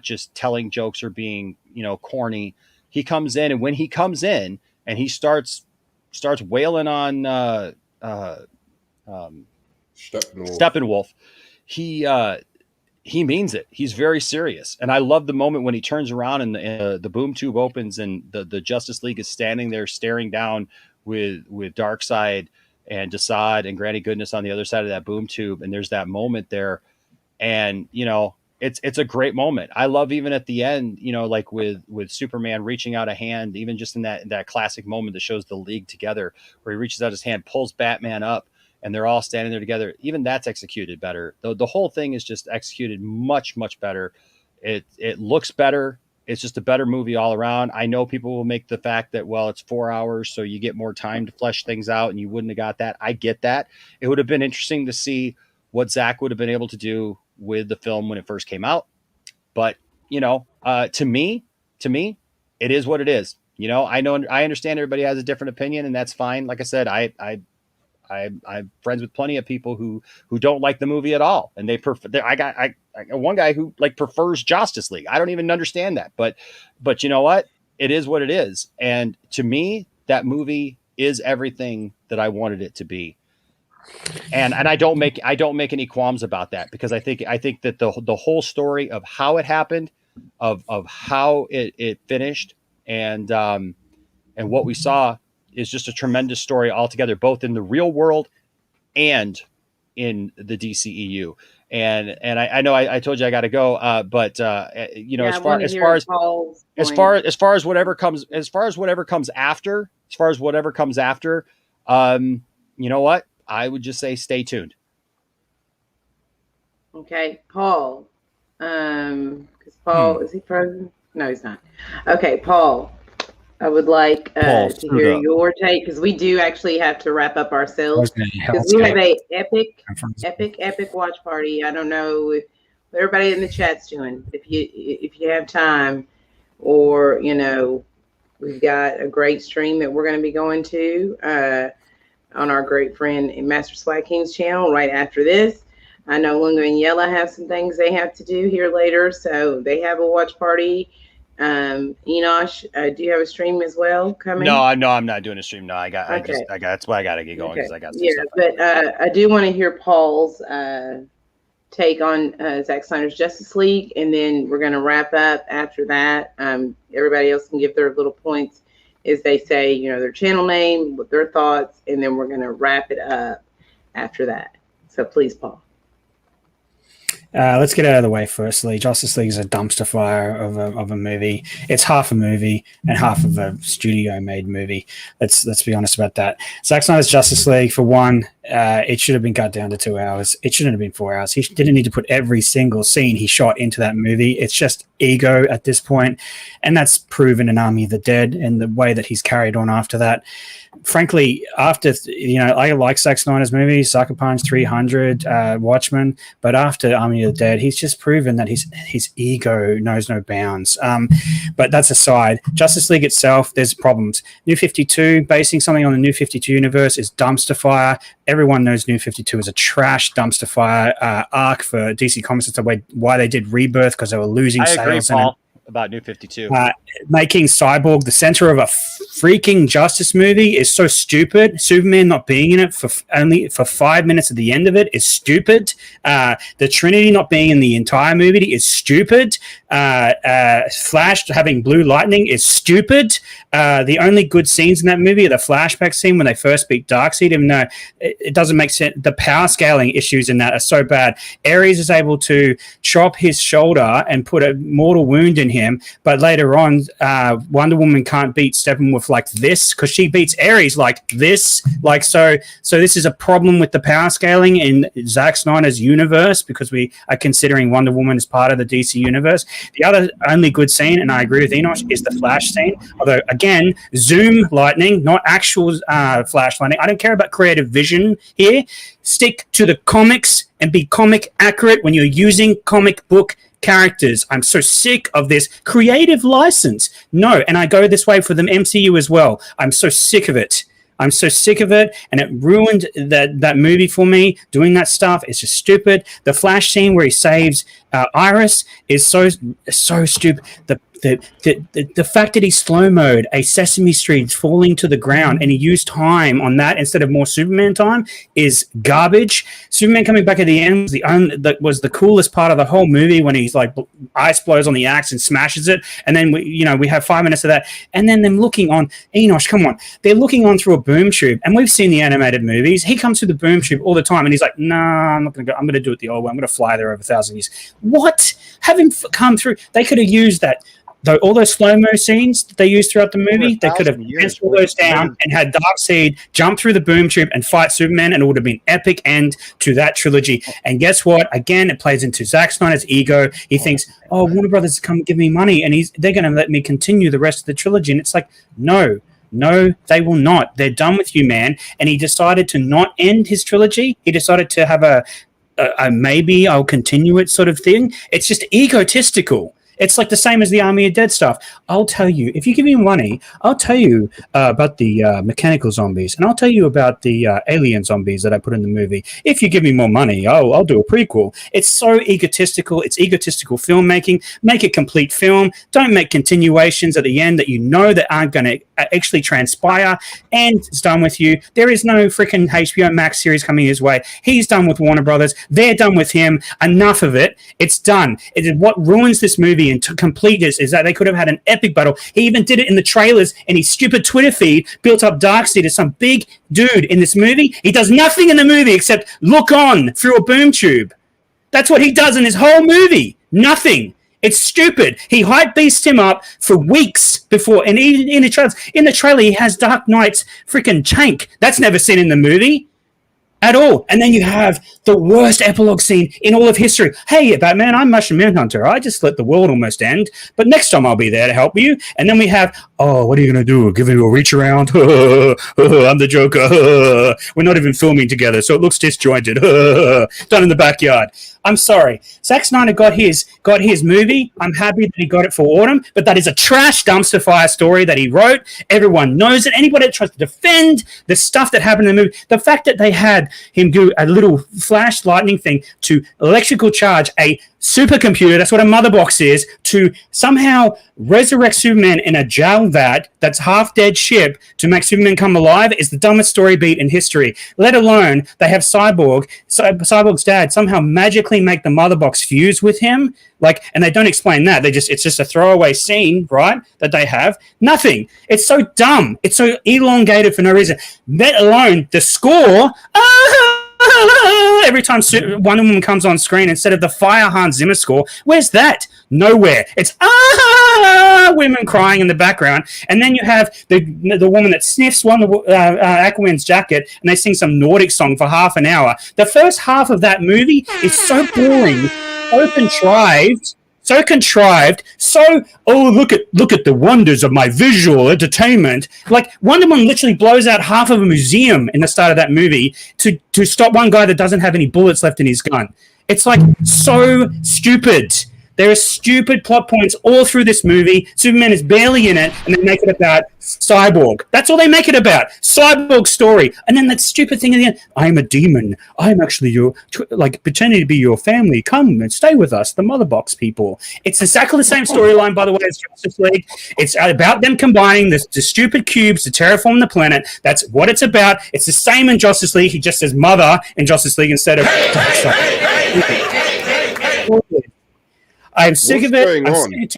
just telling jokes or being, corny. He comes in, and when he comes in and he starts wailing on Steppenwolf, he means it. He's very serious. And I love the moment when he turns around and the boom tube opens, and the Justice League is standing there staring down with Darkseid and Dceu and Granny Goodness on the other side of that boom tube. And there's that moment there. And, it's a great moment. I love even at the end, like with Superman reaching out a hand, even just in that classic moment that shows the League together, where he reaches out his hand, pulls Batman up, and they're all standing there together. Even that's executed better. The whole thing is just executed much better. It looks better. It's just a better movie all around. I know people will make the fact that, well, it's 4 hours, so you get more time to flesh things out, and you wouldn't have got that. I get that. It would have been interesting to see what Zack would have been able to do with the film when it first came out. But, to me, it is what it is. I understand everybody has a different opinion, and that's fine. Like I said, I'm friends with plenty of people who don't like the movie at all, and they prefer. I got one guy who prefers Justice League. I don't even understand that, but you know what? It is what it is, and to me, that movie is everything that I wanted it to be. And I don't make any qualms about that, because I think that the whole story of how it happened, of how it finished, and what we saw is just a tremendous story altogether, both in the real world and in the DCEU. And I know I told you I got to go, but as far as whatever comes after, you know what? I would just say stay tuned. Okay, Paul. Because Paul, is he frozen? No, he's not. Okay, Paul. I would like to hear your take, because we do actually have to wrap up ourselves, because we have a epic watch party. I don't know what everybody in the chat's doing. If you have time, or we've got a great stream that we're going to be going to on our great friend Master Swag King's channel right after this. I know Lunga and Yella have some things they have to do here later, so they have a watch party. Enosh, do you have a stream as well coming? No, I'm not doing a stream. No, that's why I got to get going, because I got some stuff. But I do want to hear Paul's take on Zack Snyder's Justice League, and then we're going to wrap up after that. Everybody else can give their little points as they say, their channel name, with their thoughts, and then we're going to wrap it up after that. So please, Paul. Let's get out of the way firstly. Justice League is a dumpster fire of a movie. It's half a movie and half of a studio-made movie. Let's be honest about that. Zack Snyder's Justice League, for one, it should have been cut down to 2 hours. It shouldn't have been 4 hours. He didn't need to put every single scene he shot into that movie. It's just ego at this point, and that's proven in Army of the Dead and the way that he's carried on after that. Frankly, after I like Zack Snyder's movies, Sucker Punch, 300, Watchmen, but after Army of the Dead, he's just proven that his ego knows no bounds. But that's aside. Justice League itself, there's problems. New 52, basing something on the New 52 universe, is dumpster fire. Everyone knows New 52 is a trash dumpster fire arc for DC Comics. It's why they did Rebirth, because they were losing sales. I agree, Paul, about New 52. Making Cyborg the center of a freaking Justice movie is so stupid. Superman not being in it for 5 minutes at the end of it is stupid. The Trinity not being in the entire movie is stupid. Flash having blue lightning is stupid. The only good scenes in that movie are the flashback scene when they first beat Darkseid, even though it doesn't make sense. The power scaling issues in that are so bad. Ares is able to chop his shoulder and put a mortal wound in him, but later on, Wonder Woman can't beat Steppenwolf like this because she beats Ares like this. So this is a problem with the power scaling in Zack Snyder's universe, because we are considering Wonder Woman as part of the DC universe. The other only good scene, and I agree with Enosh, is the Flash scene. Although, again, zoom lightning, not actual Flash lightning. I don't care about creative vision here. Stick to the comics and be comic accurate when you're using comic book characters. I'm so sick of this creative license. No, and I go this way for the MCU as well. I'm so sick of it. I'm so sick of it, and it ruined that movie for me. Doing that stuff is just stupid. The Flash scene where he saves Iris is so stupid. The fact that he slow-mode a Sesame Street falling to the ground and he used time on that instead of more Superman time is garbage. Superman coming back at the end was the coolest part of the whole movie, when he's like ice blows on the axe and smashes it, and then we have 5 minutes of that, and then them looking on. Enosh, come on, they're looking on through a boom tube, and we've seen the animated movies. He comes through the boom tube all the time, and he's like, "Nah, I'm not gonna go. I'm gonna do it the old way. I'm gonna fly there over 1,000 years." What? Have him come through? They could have used that. Though all those slow-mo scenes that they used throughout the movie, they could have danced all those down and had Darkseid jump through the boom tube and fight Superman, and it would have been epic end to that trilogy. And guess what? Again, it plays into Zack Snyder's ego. He thinks, "Oh, Warner Brothers come give me money, and they're going to let me continue the rest of the trilogy." And it's like, no, they will not. They're done with you, man. And he decided to not end his trilogy. He decided to have a maybe I'll continue it sort of thing. It's just egotistical. It's like the same as the Army of Dead stuff. I'll tell you, if you give me money, I'll tell you about the mechanical zombies, and I'll tell you about the alien zombies that I put in the movie. If you give me more money, I'll do a prequel. It's so egotistical. It's egotistical filmmaking. Make a complete film. Don't make continuations at the end that you know that aren't going to actually transpire, and it's done with you. There is no freaking HBO Max series coming his way. He's done with Warner Brothers. They're done with him. Enough of it. It's done. What ruins this movie and to complete this is that they could have had an epic battle. He even did it in the trailers, and his stupid Twitter feed built up Darkseid as some big dude in this movie. He does nothing in the movie except look on through a boom tube. That's what he does in his whole movie. Nothing. It's stupid. He hype beasts him up for weeks before, and in the trailer he has Dark Knight's freaking tank. That's never seen in the movie at all. And then you have the worst epilogue scene in all of history. "Hey, Batman, I'm Martian Manhunter. I just let the world almost end, but next time I'll be there to help you." And then we have, "Oh, what are you going to do? Give you a reach around? I'm the Joker. We're not even filming together, so it looks disjointed. Done in the backyard." I'm sorry. Zack Snyder got his movie. I'm happy that he got it for autumn, but that is a trash dumpster fire story that he wrote. Everyone knows it. Anybody that tries to defend the stuff that happened in the movie, the fact that they had him do a little flash lightning thing to electrical charge a supercomputer, that's what a mother box is, to somehow resurrect Superman in a jail vat that's half dead ship to make Superman come alive is the dumbest story beat in history. Let alone they have Cyborg's dad somehow magically make the mother box fuse with him, and they don't explain that. It's just a throwaway scene, right? That they have nothing. It's so dumb. It's so elongated for no reason. Let alone the score. Every time Wonder Woman comes on screen, instead of the Fire Hans Zimmer score, where's that? Nowhere. It's women crying in the background, and then you have the woman that sniffs Aquaman's jacket, and they sing some Nordic song for half an hour. The first half of that movie is so boring, so contrived, so contrived, look at the wonders of my visual entertainment. Like Wonder Woman literally blows out half of a museum in the start of that movie to stop one guy that doesn't have any bullets left in his gun. It's like so stupid. There are stupid plot points all through this movie. Superman is barely in it, and they make it about Cyborg. That's all they make it about. Cyborg story. And then that stupid thing at the end. I'm a demon. I'm actually pretending to be your family. Come and stay with us, the Mother Box people. It's exactly the same storyline, by the way, as Justice League. It's about them combining the stupid cubes to terraform the planet. That's what it's about. It's the same in Justice League. He just says mother in Justice League instead of... I'm sick of it. I've seen this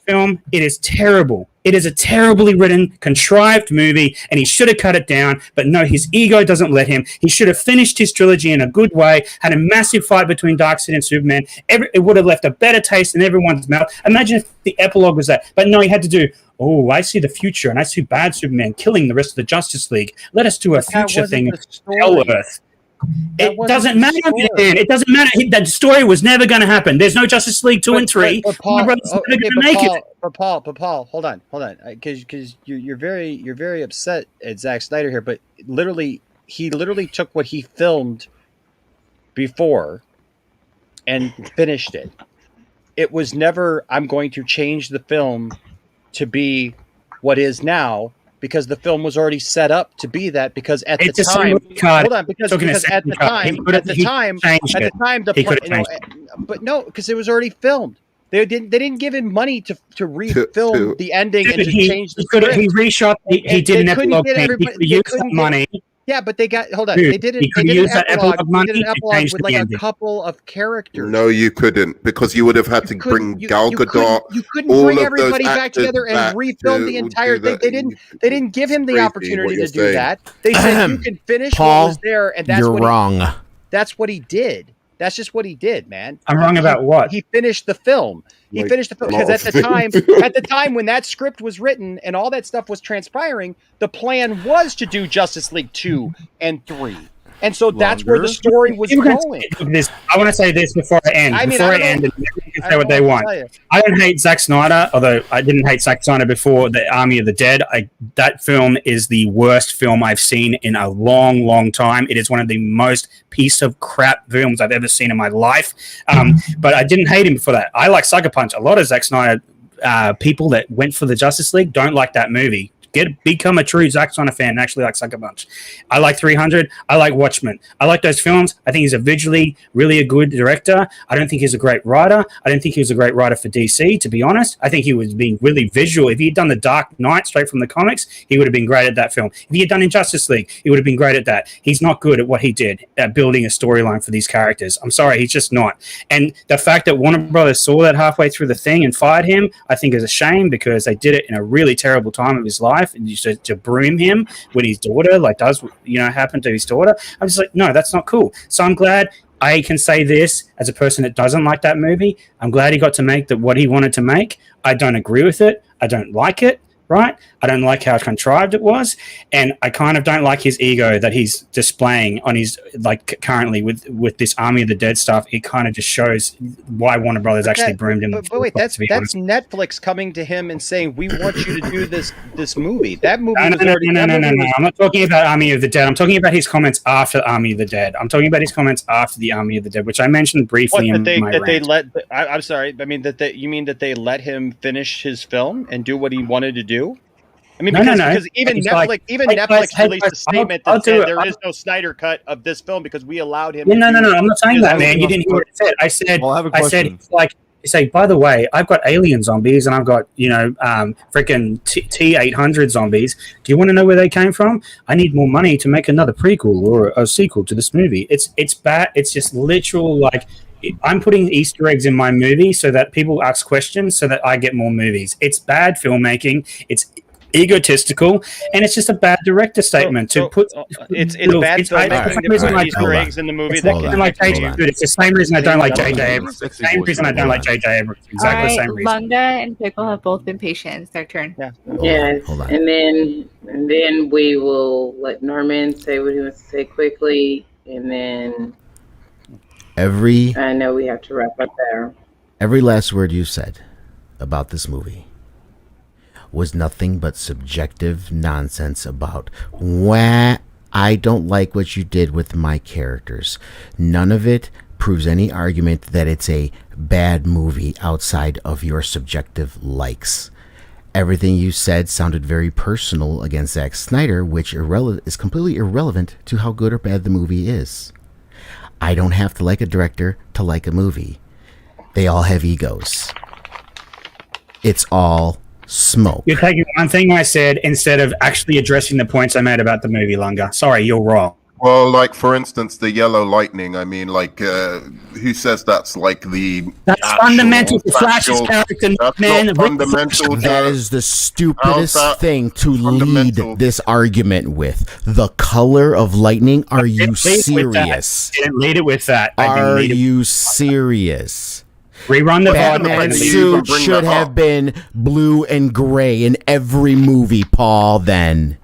film. It is terrible. It is a terribly written, contrived movie, and he should have cut it down. But no, his ego doesn't let him. He should have finished his trilogy in a good way, had a massive fight between Darkseid and Superman. It would have left a better taste in everyone's mouth. Imagine if the epilogue was that. But no, he had to do, I see the future, and I see bad Superman killing the rest of the Justice League. Let us do a future thing of Hell-Earth. It doesn't matter, man. It doesn't matter. That story was never going to happen. There's no Justice League 2 and 3. But Paul, my brother's never going to make it. But Paul, hold on, because you're very upset at Zack Snyder here. But he literally took what he filmed before and finished it. It was never, I'm going to change the film to be what is now. Because the film was already set up to be that. Because at the time, hold on, because at the time, but no, because it was already filmed. They didn't give him money to refilm the ending and to change the script. He reshot. He did an epilogue thing. He used that money. Yeah, but they got hold on. They didn't. They did an epilogue with like a couple of characters. No, you couldn't, because you would have had to bring Gal Gadot. You couldn't bring everybody back together and refilm the entire thing. They didn't give him the opportunity to do that. They said you can finish what was there, and that's you're wrong. That's what he did. That's just what he did, man. I'm wrong about what? He finished the film. He finished the film because at the time when that script was written and all that stuff was transpiring, the plan was to do Justice League 2 and 3. And so that's where the story was going. I want to say this before I end. Everyone can say what they want. I don't hate Zack Snyder, although I didn't hate Zack Snyder before the Army of the Dead. That film is the worst film I've seen in a long, long time. It is one of the most piece of crap films I've ever seen in my life. But I didn't hate him for that. I like Sucker Punch. A lot of Zack Snyder people that went for the Justice League don't like that movie. Become a true Zack Snyder fan and actually like Sucker Punch. I like 300. I like Watchmen. I like those films. I think he's a visually really a good director. I don't think he's a great writer. I don't think he was a great writer for DC, to be honest. I think he was being really visual. If he had done The Dark Knight straight from the comics, he would have been great at that film. If he had done Injustice League, he would have been great at that. He's not good at what he did, at building a storyline for these characters. I'm sorry, he's just not. And the fact that Warner Brothers saw that halfway through the thing and fired him, I think is a shame, because they did it in a really terrible time of his life. And to broom him when his daughter happened to his daughter. I'm just like, no, that's not cool. So I'm glad I can say this as a person that doesn't like that movie. I'm glad he got to make what he wanted to make. I don't agree with it. I don't like it. Right? I don't like how contrived it was, and I kind of don't like his ego that he's displaying on his currently with this Army of the Dead stuff. It kind of just shows why Warner Brothers actually broomed him. But wait, that's Netflix coming to him and saying, "We want you to do this movie." That movie. No. I'm not talking about Army of the Dead. I'm talking about his comments after Army of the Dead. I'm talking about his comments after the Army of the Dead, which I mentioned briefly in my rant. I'm sorry. I mean you mean that they let him finish his film and do what he wanted to do? I mean, because even Netflix released a statement that said there is no Snyder cut of this film because we allowed him. No. I'm not saying that, man. You didn't hear what it said. I said it's like you say. By the way, I've got alien zombies and I've got freaking T-800 zombies. Do you want to know where they came from? I need more money to make another prequel or a sequel to this movie. It's bad. It's just literal like. I'm putting Easter eggs in my movie so that people ask questions so that I get more movies. It's bad filmmaking. It's egotistical, and it's just a bad director statement to put. It's bad filmmaking to put Easter eggs in the movie. It's the same reason I don't like J.J. Abrams. It's the same reason I don't like J.J. Abrams. Exactly the same reason. Lunga and Pickle have both been patient. It's their turn. Yeah. Yes, and then we will let Norman say what he wants to say quickly, and then. I know we have to wrap up there. Every last word you said about this movie was nothing but subjective nonsense about why I don't like what you did with my characters. None of it proves any argument that it's a bad movie outside of your subjective likes. Everything you said sounded very personal against Zack Snyder, which is completely irrelevant to how good or bad the movie is. I don't have to like a director to like a movie. They all have egos. It's all smoke. You're taking one thing I said instead of actually addressing the points I made about the movie longer. Sorry, you're wrong. Well, like for instance, the yellow lightning. I mean, like, who says that's like the? That's fundamental to Flash's character, that's man. not fundamental. That is the stupidest thing to lead this argument with. The color of lightning. Are you serious? Didn't lead it with that. Are you serious? Rerun the Batman suit should have been blue and gray in every movie, Paul. Then.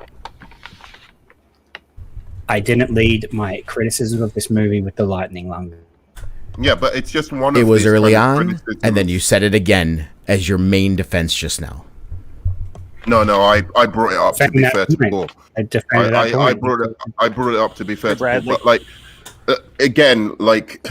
I didn't lead my criticism of this movie with the lightning longer. Yeah, but it's just one of it was these early kind of on, criticisms. and then you said it again as your main defense just now. No, I brought it up to be fair to Paul. I brought it up to be fair to Paul. But like, again, like,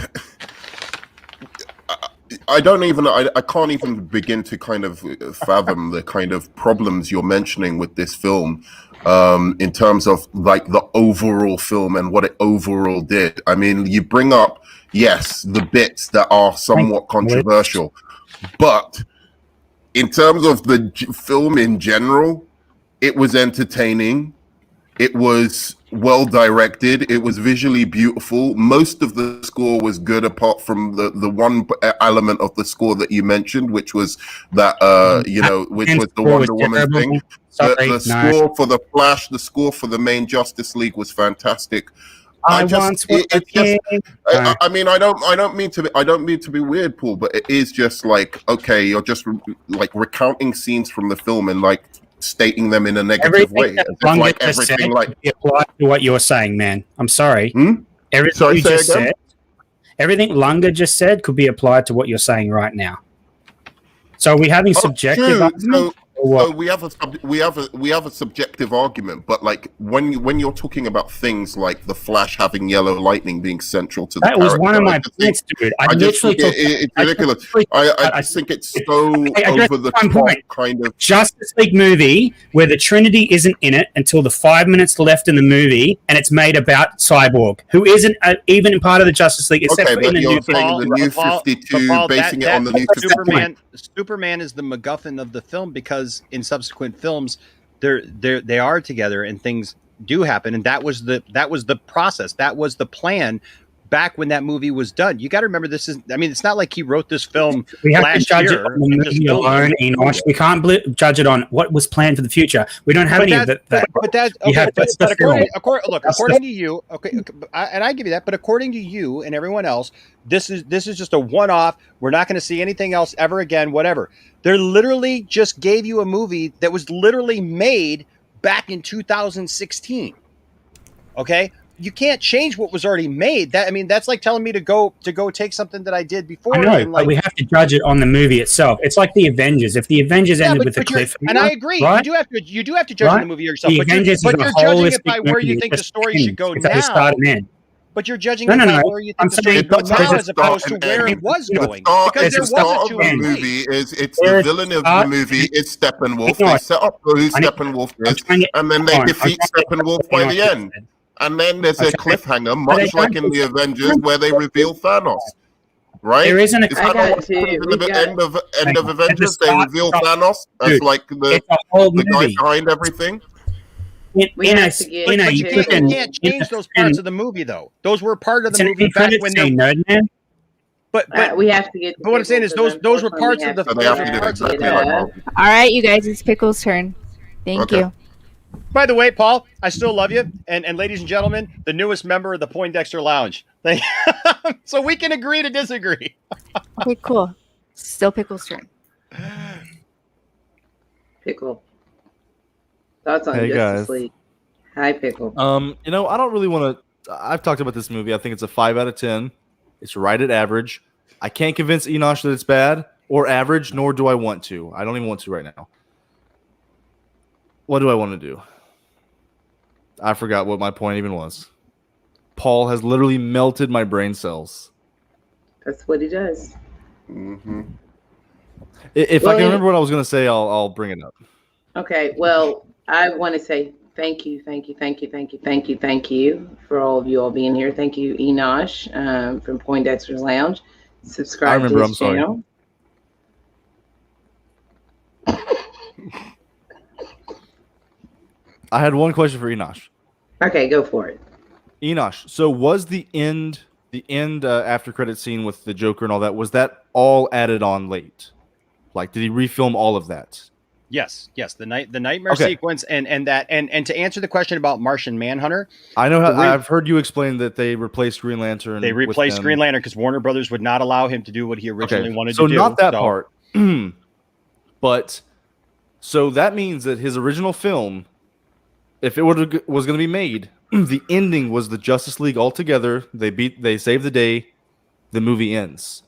I can't even begin to kind of fathom the kind of problems you're mentioning with this film. In terms of like the overall film and what it overall did. I mean, you bring up, yes, the bits that are somewhat controversial, but in terms of the film in general, it was entertaining. It was well directed. It was visually beautiful. Most of the score was good, apart from the one element of the score that you mentioned, which was that which was the Wonder Woman thing. The score for the Flash, the score for the main Justice League was fantastic. I mean, I don't mean to be weird, Paul, but it is just like, okay, you're just like recounting scenes from the film and like stating them in a negative way. Like everything like apply to what you're saying, man. I'm sorry. Everything you just said, everything Lunga just said could be applied to what you're saying right now. So are we having subjective arguments? So we have a subjective argument, but like when you're talking about things like the Flash having yellow lightning being central to that was one of my points, dude. I literally think it's ridiculous. I think it's so over the top kind of Justice League movie where the Trinity isn't in it until the 5 minutes left in the movie, and it's made about Cyborg, who isn't even part of the Justice League, except for in the new the New 52, basing it on the New 52. Superman is the MacGuffin of the film because in subsequent films they are together and things do happen, and that was the process, that was the plan back when that movie was done. You got to remember, it's not like he wrote this film we have last to judge year it on the movie alone, Enosh. We can't judge it on what was planned for the future. We don't have any of that. According to you, and I give you that, but according to you and everyone else, this is just a one-off. We're not going to see anything else ever again, whatever. They literally just gave you a movie that was literally made back in 2016. Okay? You can't change what was already made. That's like telling me to go take something that I did before. I know, but we have to judge it on the movie itself. It's like the Avengers. If the Avengers ended with a cliffhanger, and I agree, right? you do have to judge the movie yourself. But you're judging it by where you think the story should go now. But you're judging it by where you think the story should go now, as opposed to where it was going. Because there was a movie the villain of the movie is Steppenwolf. They set up who Steppenwolf is, and then they defeat Steppenwolf by the end. And then there's a cliffhanger, much like in the Avengers, where they reveal Thanos. Right? There isn't a Is that not what happens in the end of Avengers? They reveal Thanos as like the guy behind everything. You can't change those parts of the movie, though. Those were part of the movie back when they. But we have to get. But what I'm saying is, those were parts of the. All right, you guys, it's Pickle's turn. Thank you. By the way, Paul, I still love you. And ladies and gentlemen, the newest member of the Poindexter Lounge. So we can agree to disagree. Okay, cool. Still Pickle's turn. Pickle. Thoughts on Justice League? Hi, Pickle. I don't really want to. I've talked about this movie. I think it's a 5 out of 10. It's right at average. I can't convince Enosh that it's bad or average, nor do I want to. I don't even want to right now. What do I want to do? I forgot what my point even was. Paul has literally melted my brain cells. That's what he does. Mm-hmm. If I can remember what I was going to say, I'll bring it up. Okay, well, I want to say thank you for all of you all being here. Thank you, Enosh, from Poindexter's Lounge. Subscribe to his channel. I had one question for Enosh. Okay, go for it. Enosh, so was the end after credit scene with the Joker and all that, was that all added on late? Like, did he refilm all of that? Yes. The nightmare sequence and to answer the question about Martian Manhunter, I know I've heard you explain that they replaced Green Lantern. They replaced Green Lantern because Warner Brothers would not allow him to do what he originally wanted to do. So not that part, but so that means that his original film, if it was going to be made, the ending was the Justice League all together. They save the day. The movie ends.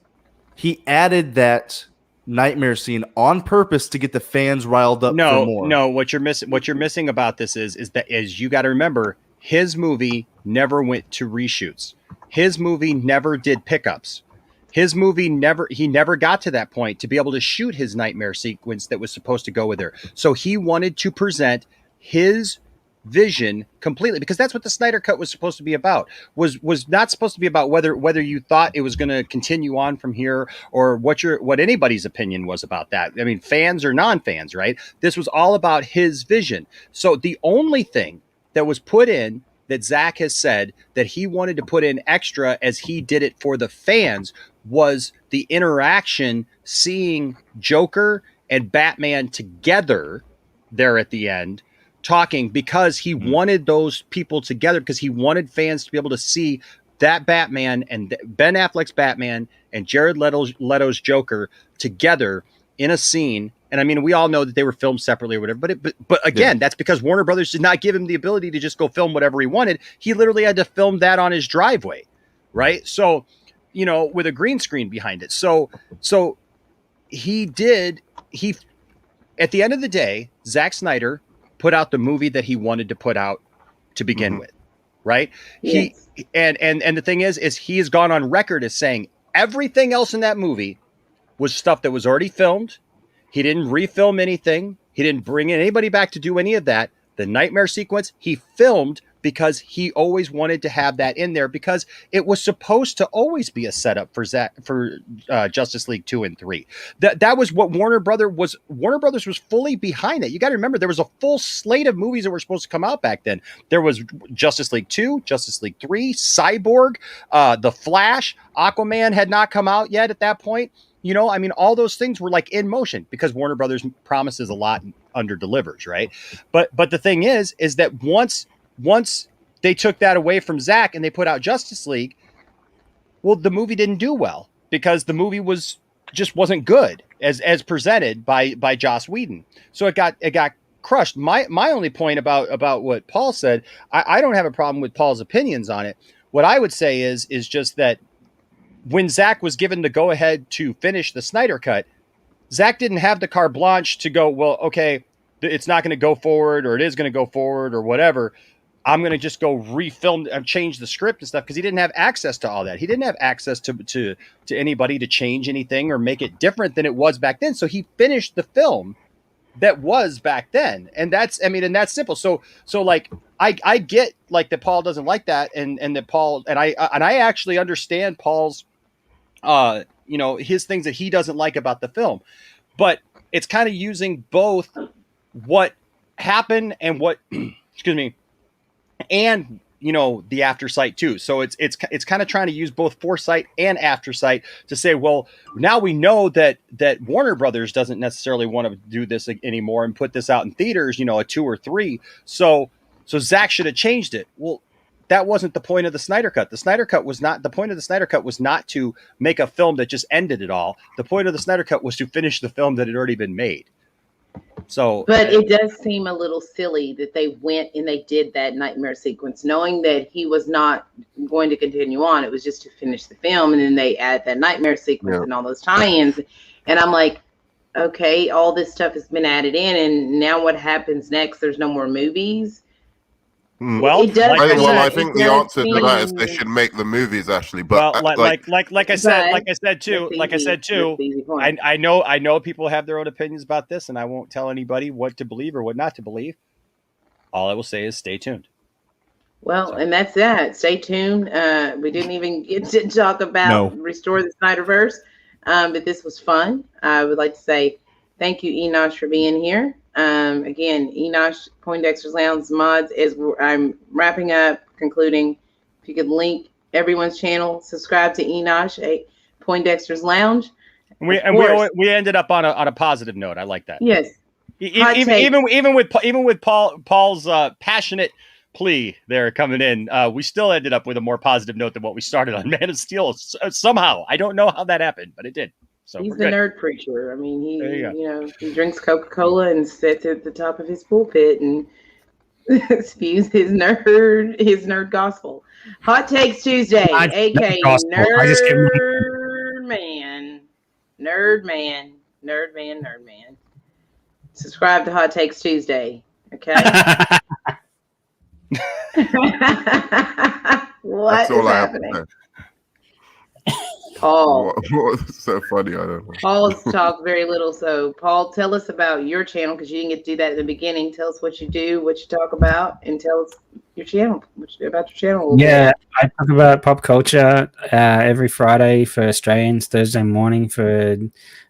He added that nightmare scene on purpose to get the fans riled up for more. No, what you're missing about this is you got to remember, his movie never went to reshoots. His movie never did pickups. His movie never got to that point to be able to shoot his nightmare sequence that was supposed to go with her. So he wanted to present his vision completely, because that's what the Snyder Cut was supposed to be about. Was not supposed to be about whether you thought it was going to continue on from here, or what anybody's opinion was about that. I mean, fans or non-fans, right? This was all about his vision. So the only thing that was put in that Zack has said that he wanted to put in extra as he did it for the fans was the interaction, seeing Joker and Batman together there at the end, talking, because he wanted those people together, because he wanted fans to be able to see that Batman and Ben Affleck's Batman and Jared Leto's Joker together in a scene. And I mean, we all know that they were filmed separately or whatever, but again, that's because Warner Brothers did not give him the ability to just go film whatever he wanted. He literally had to film that on his driveway, right? So, with a green screen behind it. So he at the end of the day, Zack Snyder put out the movie that he wanted to put out to begin with, right? Yes. And the thing is he has gone on record as saying everything else in that movie was stuff that was already filmed. He didn't refilm anything. He didn't bring anybody back to do any of that. The nightmare sequence he filmed because he always wanted to have that in there, because it was supposed to always be a setup for Justice League 2 and 3. That was what Warner Brothers was fully behind that. You got to remember, there was a full slate of movies that were supposed to come out back then. There was Justice League 2, Justice League 3, Cyborg, The Flash, Aquaman had not come out yet at that point. I mean, all those things were like in motion because Warner Brothers promises a lot and under delivers, right? But the thing is that once they took that away from Zack and they put out Justice League, well, the movie didn't do well because the movie wasn't good as presented by Joss Whedon. So it got crushed. My only point about what Paul said, I don't have a problem with Paul's opinions on it. What I would say is just that when Zack was given the go ahead to finish the Snyder Cut, Zack didn't have the carte blanche to go, well, okay, it's not going to go forward, or it is going to go forward, or whatever. I'm going to just go refilm and change the script and stuff, because he didn't have access to all that. He didn't have access to anybody to change anything or make it different than it was back then. So he finished the film that was back then. And that's simple. So like, I get like that Paul doesn't like that, and that Paul, and I actually understand Paul's, his things that he doesn't like about the film, but it's kind of using both what happened and what, excuse me, and the aftersight too. So it's kind of trying to use both foresight and aftersight to say, well, now we know that Warner Brothers doesn't necessarily want to do this anymore and put this out in theaters, a 2 or 3. So Zack should have changed it. Well, that wasn't the point of the Snyder Cut. The point of the Snyder Cut was not to make a film that just ended it all. The point of the Snyder Cut was to finish the film that had already been made. So, but it does seem a little silly that they went and they did that nightmare sequence, knowing that he was not going to continue on. It was just to finish the film, and then they add that nightmare sequence and all those tie-ins. And I'm like, okay, all this stuff has been added in, and now what happens next? There's no more movies. Well, I think the answer to that is they should make the movies, actually. But like I said too, I know people have their own opinions about this, and I won't tell anybody what to believe or what not to believe. All I will say is stay tuned. Well, and that's that. Stay tuned. We didn't even get to talk about Restore the Snyderverse, but this was fun. I would like to say thank you, Enosh, for being here. Again, Enosh, Poindexter's Lounge mods, as I'm wrapping up, concluding. If you could link everyone's channel, subscribe to Enosh at Poindexter's Lounge. We ended up on a positive note. I like that. Yes. Even with Paul's passionate plea there coming in, we still ended up with a more positive note than what we started on Man of Steel. Somehow, I don't know how that happened, but it did. So he's the nerd preacher. I mean, he drinks Coca-Cola and sits at the top of his pulpit and spews his nerd gospel. Hot Takes Tuesday, aka Nerd Man. Subscribe to Hot Takes Tuesday, okay? What is happening? Paul. What's so funny? I don't know. Paul's talked very little. So, Paul, tell us about your channel, because you didn't get to do that at the beginning. Tell us what you do, what you talk about, and tell us your channel. Yeah, I talk about pop culture every Friday for Australians, Thursday morning for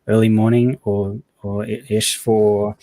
early morning, or ish for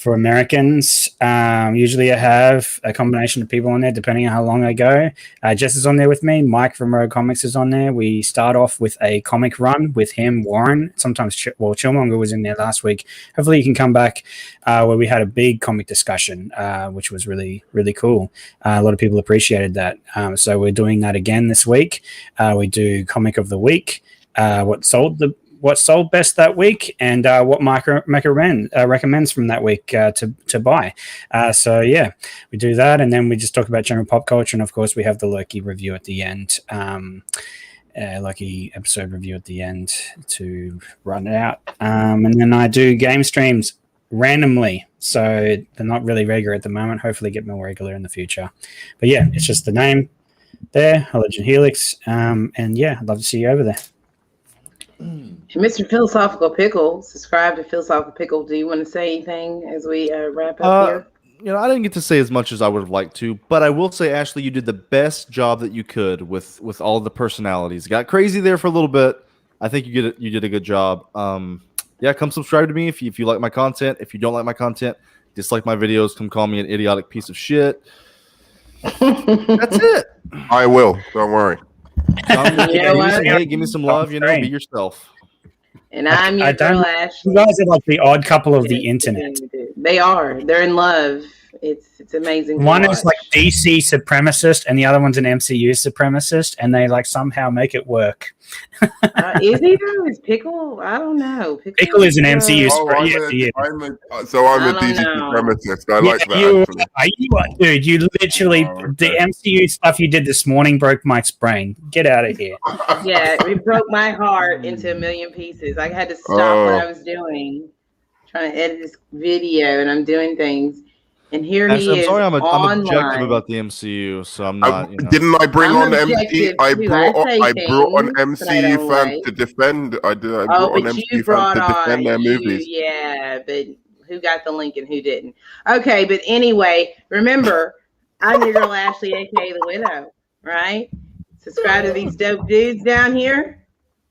Americans. Usually I have a combination of people on there depending on how long I go. Jess is on there with me. Mike from Rogue Comics is on there. We start off with a comic run with him, Warren. Sometimes Chillmonger was in there last week. Hopefully you can come back where we had a big comic discussion, which was really, really cool. A lot of people appreciated that. So we're doing that again this week. We do Comic of the Week, what sold best that week, and what Mike recommends from that week to buy. So yeah, we do that, and then we just talk about general pop culture, and of course we have the Loki review at the end, Loki episode review at the end to run it out. And then I do game streams randomly, so they're not really regular at the moment. Hopefully get more regular in the future. But yeah, it's just the name there, Legend Helix, and yeah, I'd love to see you over there. And Mr. Philosophical Pickle, subscribe to Philosophical Pickle. Do you want to say anything as we wrap up here? I didn't get to say as much as I would have liked to, but I will say, Ashley, you did the best job that you could with all the personalities. Got crazy there for a little bit. I think you did a good job. Come subscribe to me if you like my content. If you don't like my content, dislike my videos, come call me an idiotic piece of shit. That's it. I will. Don't worry. Give me some love. Be yourself. And I'm your girl, Ash. You guys are like the odd couple of the internet. They are. They're in love. It's amazing. One is like DC supremacist, and the other one's an MCU supremacist, and they like somehow make it work. Is he though? Is Pickle? I don't know. Pickle is an MCU. I'm a DC supremacist. I like that. Dude, you literally the MCU stuff you did this morning broke Mike's brain. Get out of here. Yeah, it broke my heart into a million pieces. I had to stop what I was doing, trying to edit this video, and I'm doing things. And here he is. I'm sorry, I'm objective about the MCU, so I'm not. Didn't I bring on MCU? I brought on MCU fans to defend. I brought on MCU fans to defend their movies. Yeah, but who got the link and who didn't? Okay, but anyway, remember, I'm your girl Ashley, aka the Widow. Right? Subscribe to these dope dudes down here.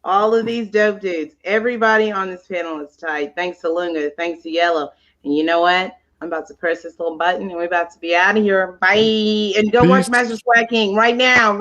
All of these dope dudes. Everybody on this panel is tight. Thanks to Lunga. Thanks to Yellow. And you know what? I'm about to press this little button and we're about to be out of here. Bye. And go watch Master Swag King right now.